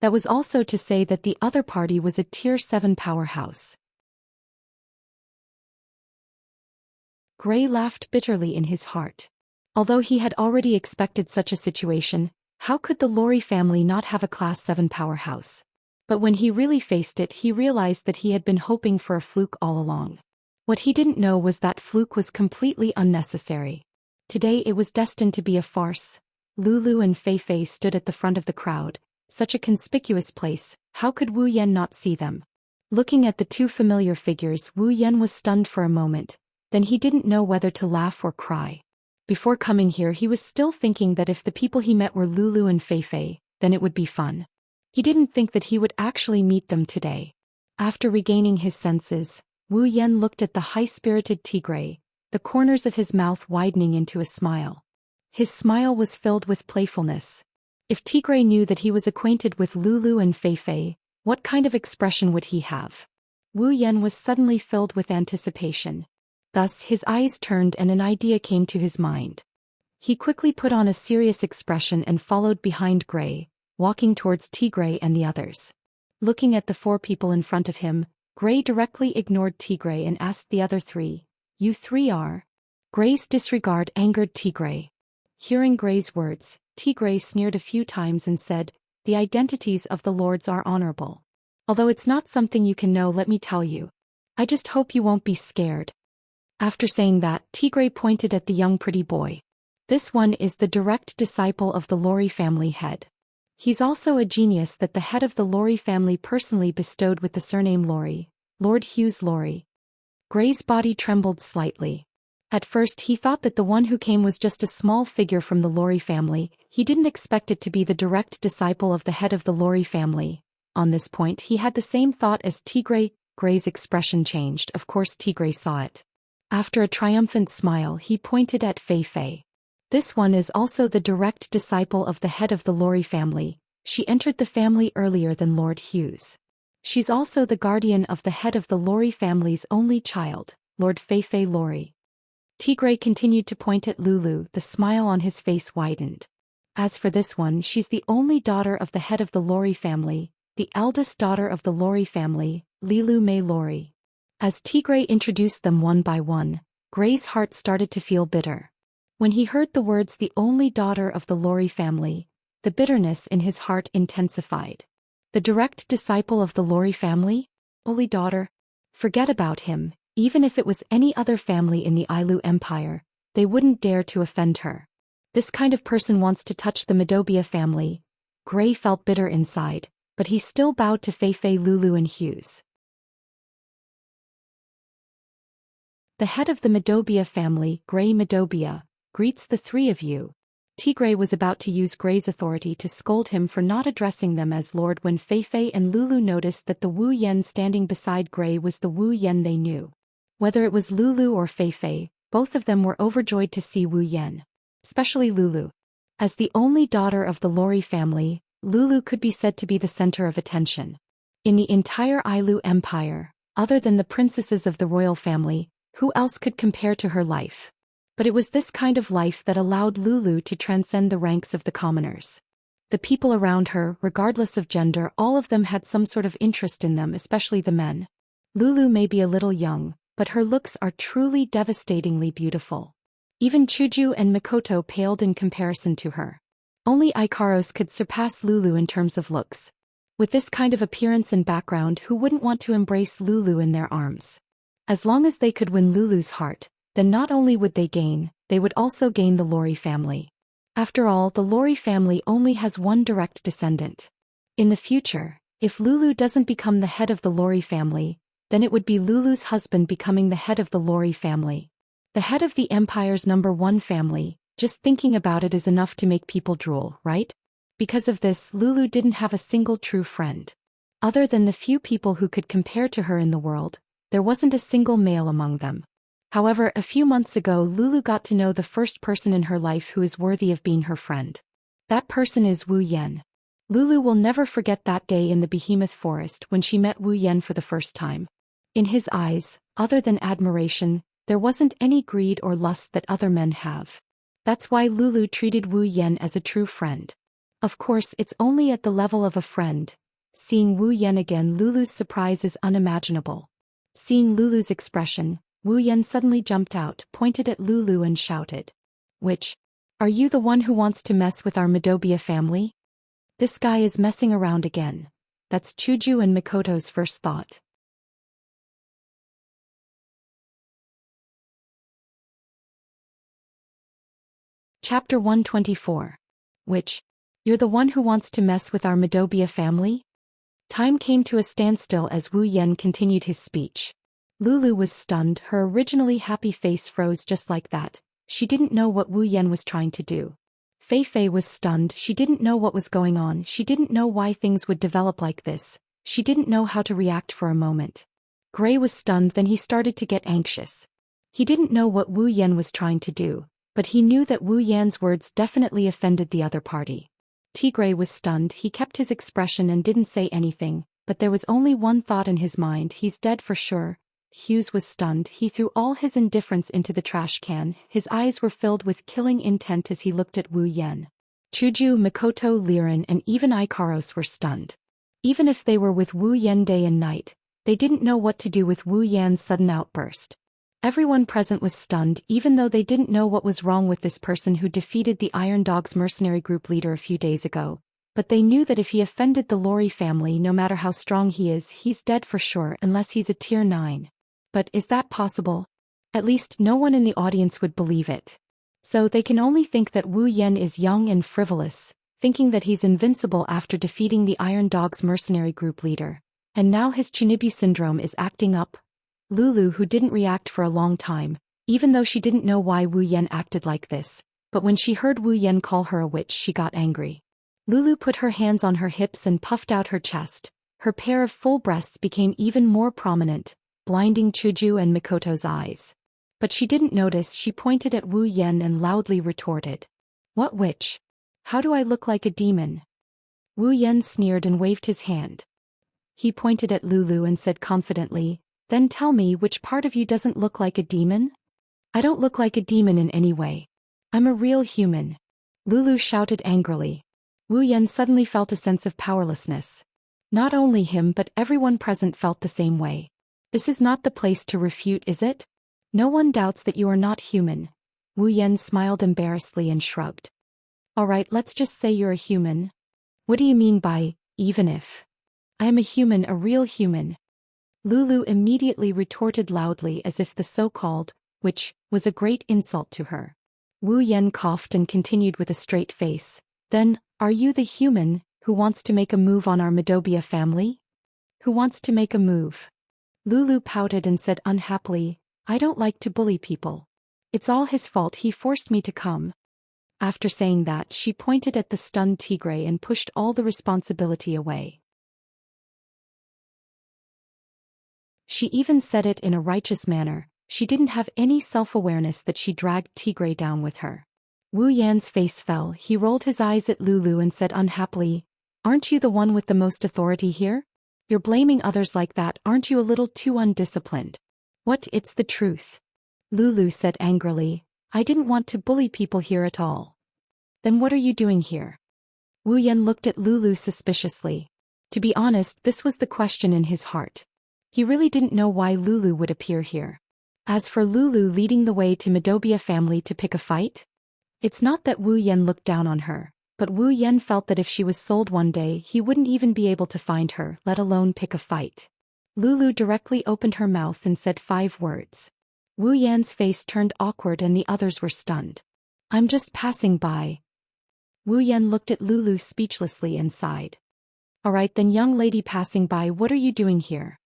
That was also to say that the other party was a Tier 7 powerhouse. Gray laughed bitterly in his heart. Although he had already expected such a situation, how could the Lori family not have a Class 7 powerhouse? But when he really faced it, he realized that he had been hoping for a fluke all along. What he didn't know was that fluke was completely unnecessary. Today it was destined to be a farce. Lulu and Feifei stood at the front of the crowd, such a conspicuous place, how could Wu Yen not see them? Looking at the 2 familiar figures, Wu Yen was stunned for a moment, then he didn't know whether to laugh or cry. Before coming here he was still thinking that if the people he met were Lulu and Feifei, then it would be fun. He didn't think that he would actually meet them today. After regaining his senses, Wu Yen looked at the high-spirited Tigray, the corners of his mouth widening into a smile. His smile was filled with playfulness. If Tigray knew that he was acquainted with Lulu and Feifei, what kind of expression would he have? Wu Yen was suddenly filled with anticipation. Thus his eyes turned and an idea came to his mind. He quickly put on a serious expression and followed behind Gray, walking towards Tigray and the others. Looking at the 4 people in front of him, Gray directly ignored Tigray and asked the other 3, "You 3 are?" Gray's disregard angered Tigray. Hearing Gray's words, Tigray sneered a few times and said, "The identities of the lords are honorable. Although it's not something you can know, let me tell you. I just hope you won't be scared." After saying that, Tigray pointed at the young pretty boy. This one is the direct disciple of the Lori family head. He's also a genius that the head of the Lori family personally bestowed with the surname Lori, Lord Hughes Lori. Gray's body trembled slightly. At first he thought that the one who came was just a small figure from the Lori family. He didn't expect it to be the direct disciple of the head of the Lori family. On this point he had the same thought as Tigray. Gray's expression changed. Of course Tigray saw it. After a triumphant smile he pointed at Feifei. This one is also the direct disciple of the head of the Lori family. She entered the family earlier than Lord Hughes. She's also the guardian of the head of the Lori family's only child, Lord Feifei Lori. Tigray continued to point at Lulu, the smile on his face widened. As for this one, she's the only daughter of the head of the Lori family, the eldest daughter of the Lori family, Lilu Mei Lori. As Tigray introduced them one by one, Gray's heart started to feel bitter. When he heard the words the only daughter of the Lori family, the bitterness in his heart intensified. The direct disciple of the Lori family? Only daughter? Forget about him, even if it was any other family in the Ailu Empire, they wouldn't dare to offend her. This kind of person wants to touch the Medobia family. Gray felt bitter inside, but he still bowed to Feifei, Lulu and Hughes. The head of the Medobia family, Gray Medobia, greets the three of you. Tigray was about to use Gray's authority to scold him for not addressing them as Lord when Feifei and Lulu noticed that the Wu Yen standing beside Gray was the Wu Yen they knew. Whether it was Lulu or Feifei, both of them were overjoyed to see Wu Yen. Especially Lulu. As the only daughter of the Lori family, Lulu could be said to be the center of attention. In the entire Ailu Empire, other than the princesses of the royal family, who else could compare to her life? But it was this kind of life that allowed Lulu to transcend the ranks of the commoners. The people around her, regardless of gender, all of them had some sort of interest in them, especially the men. Lulu may be a little young, but her looks are truly devastatingly beautiful. Even Chuju and Mikoto paled in comparison to her. Only Ikaros could surpass Lulu in terms of looks. With this kind of appearance and background, who wouldn't want to embrace Lulu in their arms? As long as they could win Lulu's heart, then not only would they would also gain the Lori family. After all, the Lori family only has one direct descendant. In the future, if Lulu doesn't become the head of the Lori family, then it would be Lulu's husband becoming the head of the Lori family. The head of the Empire's #1 family, just thinking about it is enough to make people drool, right? Because of this, Lulu didn't have a single true friend. Other than the few people who could compare to her in the world, there wasn't a single male among them. However, a few months ago Lulu got to know the first person in her life who is worthy of being her friend. That person is Wu Yen. Lulu will never forget that day in the Behemoth Forest when she met Wu Yen for the first time. In his eyes, other than admiration, there wasn't any greed or lust that other men have. That's why Lulu treated Wu Yen as a true friend. Of course, it's only at the level of a friend. Seeing Wu Yen again, Lulu's surprise is unimaginable. Seeing Lulu's expression, Wu Yen suddenly jumped out, pointed at Lulu and shouted. Which? Are you the one who wants to mess with our Medobia family? This guy is messing around again. That's Chuju and Mikoto's first thought. Chapter 124. Which? You're the one who wants to mess with our Medobia family? Time came to a standstill as Wu Yen continued his speech. Lulu was stunned, her originally happy face froze just like that. She didn't know what Wu Yen was trying to do. Feifei was stunned, she didn't know what was going on, she didn't know why things would develop like this, she didn't know how to react for a moment. Gray was stunned, then he started to get anxious. He didn't know what Wu Yen was trying to do, but he knew that Wu Yan's words definitely offended the other party. Tigray was stunned, he kept his expression and didn't say anything, but there was only one thought in his mind, he's dead for sure. Hughes was stunned, he threw all his indifference into the trash can, his eyes were filled with killing intent as he looked at Wu Yen. Chuju, Mikoto, Liren and even Ikaros were stunned. Even if they were with Wu Yen day and night, they didn't know what to do with Wu Yan's sudden outburst. Everyone present was stunned, even though they didn't know what was wrong with this person who defeated the Iron Dog's mercenary group leader a few days ago. But they knew that if he offended the Lori family, no matter how strong he is, he's dead for sure unless he's a tier 9. But is that possible? At least no one in the audience would believe it. So they can only think that Wu Yen is young and frivolous, thinking that he's invincible after defeating the Iron Dog's mercenary group leader. And now his Chunibu syndrome is acting up. Lulu, who didn't react for a long time, even though she didn't know why Wu Yen acted like this, but when she heard Wu Yen call her a witch she got angry. Lulu put her hands on her hips and puffed out her chest. Her pair of full breasts became even more prominent, blinding Chuju and Mikoto's eyes. But she didn't notice, she pointed at Wu Yen and loudly retorted. What witch? How do I look like a demon? Wu Yen sneered and waved his hand. He pointed at Lulu and said confidently, Then tell me which part of you doesn't look like a demon? I don't look like a demon in any way. I'm a real human. Lulu shouted angrily. Wu Yan suddenly felt a sense of powerlessness. Not only him but everyone present felt the same way. This is not the place to refute, is it? No one doubts that you are not human. Wu Yan smiled embarrassedly and shrugged. Alright, let's just say you're a human. What do you mean by, even if? I am a human, a real human. Lulu immediately retorted loudly as if the so-called, which was a great insult to her. Wu Yan coughed and continued with a straight face. Then, are you the human who wants to make a move on our Medobia family? Who wants to make a move? Lulu pouted and said unhappily, I don't like to bully people. It's all his fault, he forced me to come. After saying that, she pointed at the stunned Tigray and pushed all the responsibility away. She even said it in a righteous manner. She didn't have any self-awareness that she dragged Tigray down with her. Wu Yan's face fell. He rolled his eyes at Lulu and said unhappily, Aren't you the one with the most authority here? You're blaming others like that, aren't you a little too undisciplined? What, it's the truth. Lulu said angrily, I didn't want to bully people here at all. Then what are you doing here? Wu Yan looked at Lulu suspiciously. To be honest, this was the question in his heart. He really didn't know why Lulu would appear here. As for Lulu leading the way to Medobia family to pick a fight, it's not that Wu Yan looked down on her, but Wu Yan felt that if she was sold one day he wouldn't even be able to find her, let alone pick a fight. Lulu directly opened her mouth and said 5 words. Wu Yan's face turned awkward and the others were stunned. I'm just passing by. Wu Yan looked at Lulu speechlessly and sighed. Alright then, young lady passing by, what are you doing here?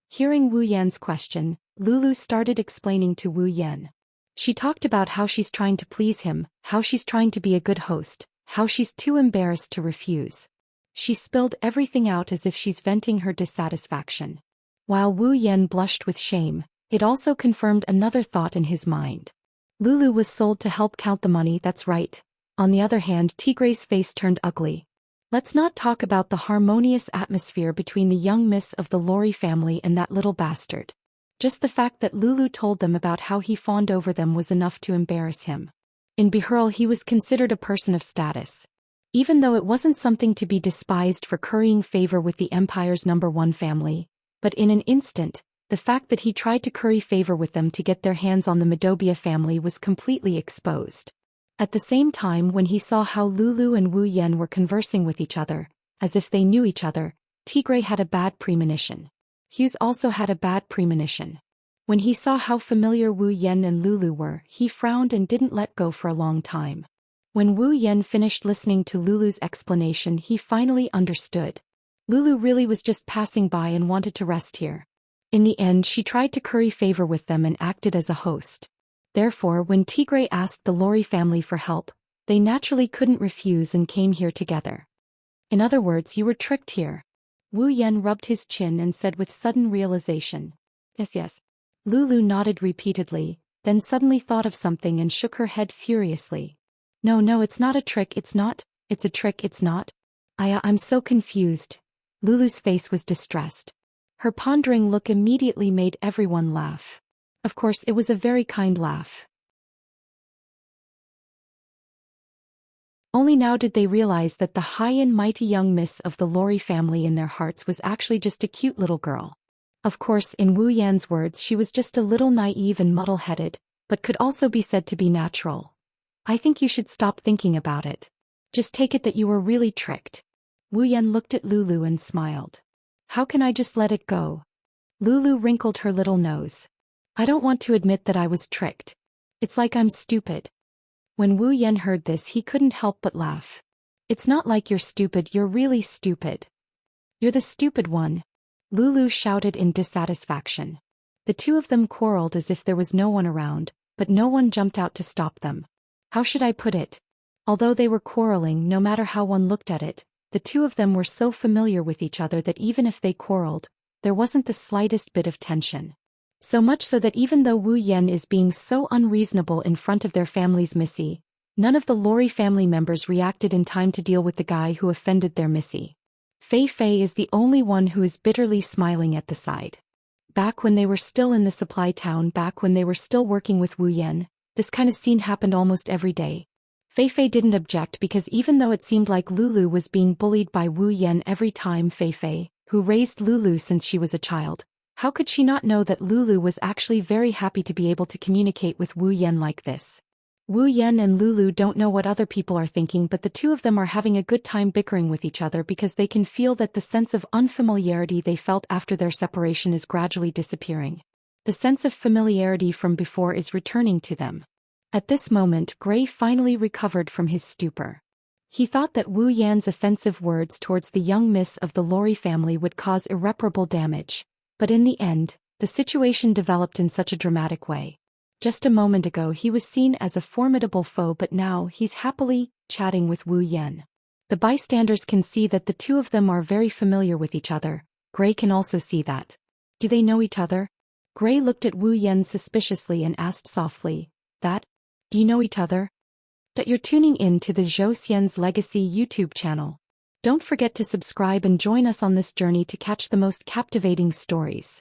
Hearing Wu Yan's question, Lulu started explaining to Wu Yan. She talked about how she's trying to please him, how she's trying to be a good host, how she's too embarrassed to refuse. She spilled everything out as if she's venting her dissatisfaction. While Wu Yan blushed with shame, it also confirmed another thought in his mind. Lulu was sold to help count the money, that's right. On the other hand, Tigray's face turned ugly. Let's not talk about the harmonious atmosphere between the young miss of the Lori family and that little bastard. Just the fact that Lulu told them about how he fawned over them was enough to embarrass him. In Bihurl he was considered a person of status. Even though it wasn't something to be despised for currying favor with the empire's #1 family, but in an instant, the fact that he tried to curry favor with them to get their hands on the Medobia family was completely exposed. At the same time, when he saw how Lulu and Wu Yan were conversing with each other, as if they knew each other, Tigray had a bad premonition. Hughes also had a bad premonition. When he saw how familiar Wu Yan and Lulu were, he frowned and didn't let go for a long time. When Wu Yan finished listening to Lulu's explanation, he finally understood. Lulu really was just passing by and wanted to rest here. In the end, she tried to curry favor with them and acted as a host. Therefore, when Tigray asked the Lori family for help, they naturally couldn't refuse and came here together. In other words, you were tricked here. Wu Yan rubbed his chin and said with sudden realization. Yes, yes. Lulu nodded repeatedly, then suddenly thought of something and shook her head furiously. No, it's not a trick, it's not. It's a trick, it's not. I'm so confused. Lulu's face was distressed. Her pondering look immediately made everyone laugh. Of course, it was a very kind laugh. Only now did they realize that the high and mighty young miss of the Lori family in their hearts was actually just a cute little girl. Of course, in Wu Yan's words, she was just a little naive and muddle-headed, but could also be said to be natural. I think you should stop thinking about it. Just take it that you were really tricked. Wu Yan looked at Lulu and smiled. How can I just let it go? Lulu wrinkled her little nose. I don't want to admit that I was tricked. It's like I'm stupid. When Wu Yan heard this, he couldn't help but laugh. It's not like you're stupid, you're really stupid. You're the stupid one. Lulu shouted in dissatisfaction. The two of them quarreled as if there was no one around, but no one jumped out to stop them. How should I put it? Although they were quarreling, no matter how one looked at it, the two of them were so familiar with each other that even if they quarreled, there wasn't the slightest bit of tension. So much so that even though Wu Yan is being so unreasonable in front of their family's Missy, none of the Lori family members reacted in time to deal with the guy who offended their Missy. Fei Fei is the only one who is bitterly smiling at the side. Back when they were still in the supply town, back when they were still working with Wu Yan, this kind of scene happened almost every day. Feifei didn't object because even though it seemed like Lulu was being bullied by Wu Yan every time, Feifei, who raised Lulu since she was a child, how could she not know that Lulu was actually very happy to be able to communicate with Wu Yan like this? Wu Yan and Lulu don't know what other people are thinking, but the two of them are having a good time bickering with each other because they can feel that the sense of unfamiliarity they felt after their separation is gradually disappearing. The sense of familiarity from before is returning to them. At this moment, Gray finally recovered from his stupor. He thought that Wu Yan's offensive words towards the young miss of the Lorry family would cause irreparable damage, but in the end, the situation developed in such a dramatic way. Just a moment ago he was seen as a formidable foe, but now he's happily chatting with Wu Yan. The bystanders can see that the two of them are very familiar with each other. Gray can also see that. Do they know each other? Gray looked at Wu Yan suspiciously and asked softly, do you know each other? That you're tuning in to the Zhou Xian's Legacy YouTube channel. Don't forget to subscribe and join us on this journey to catch the most captivating stories.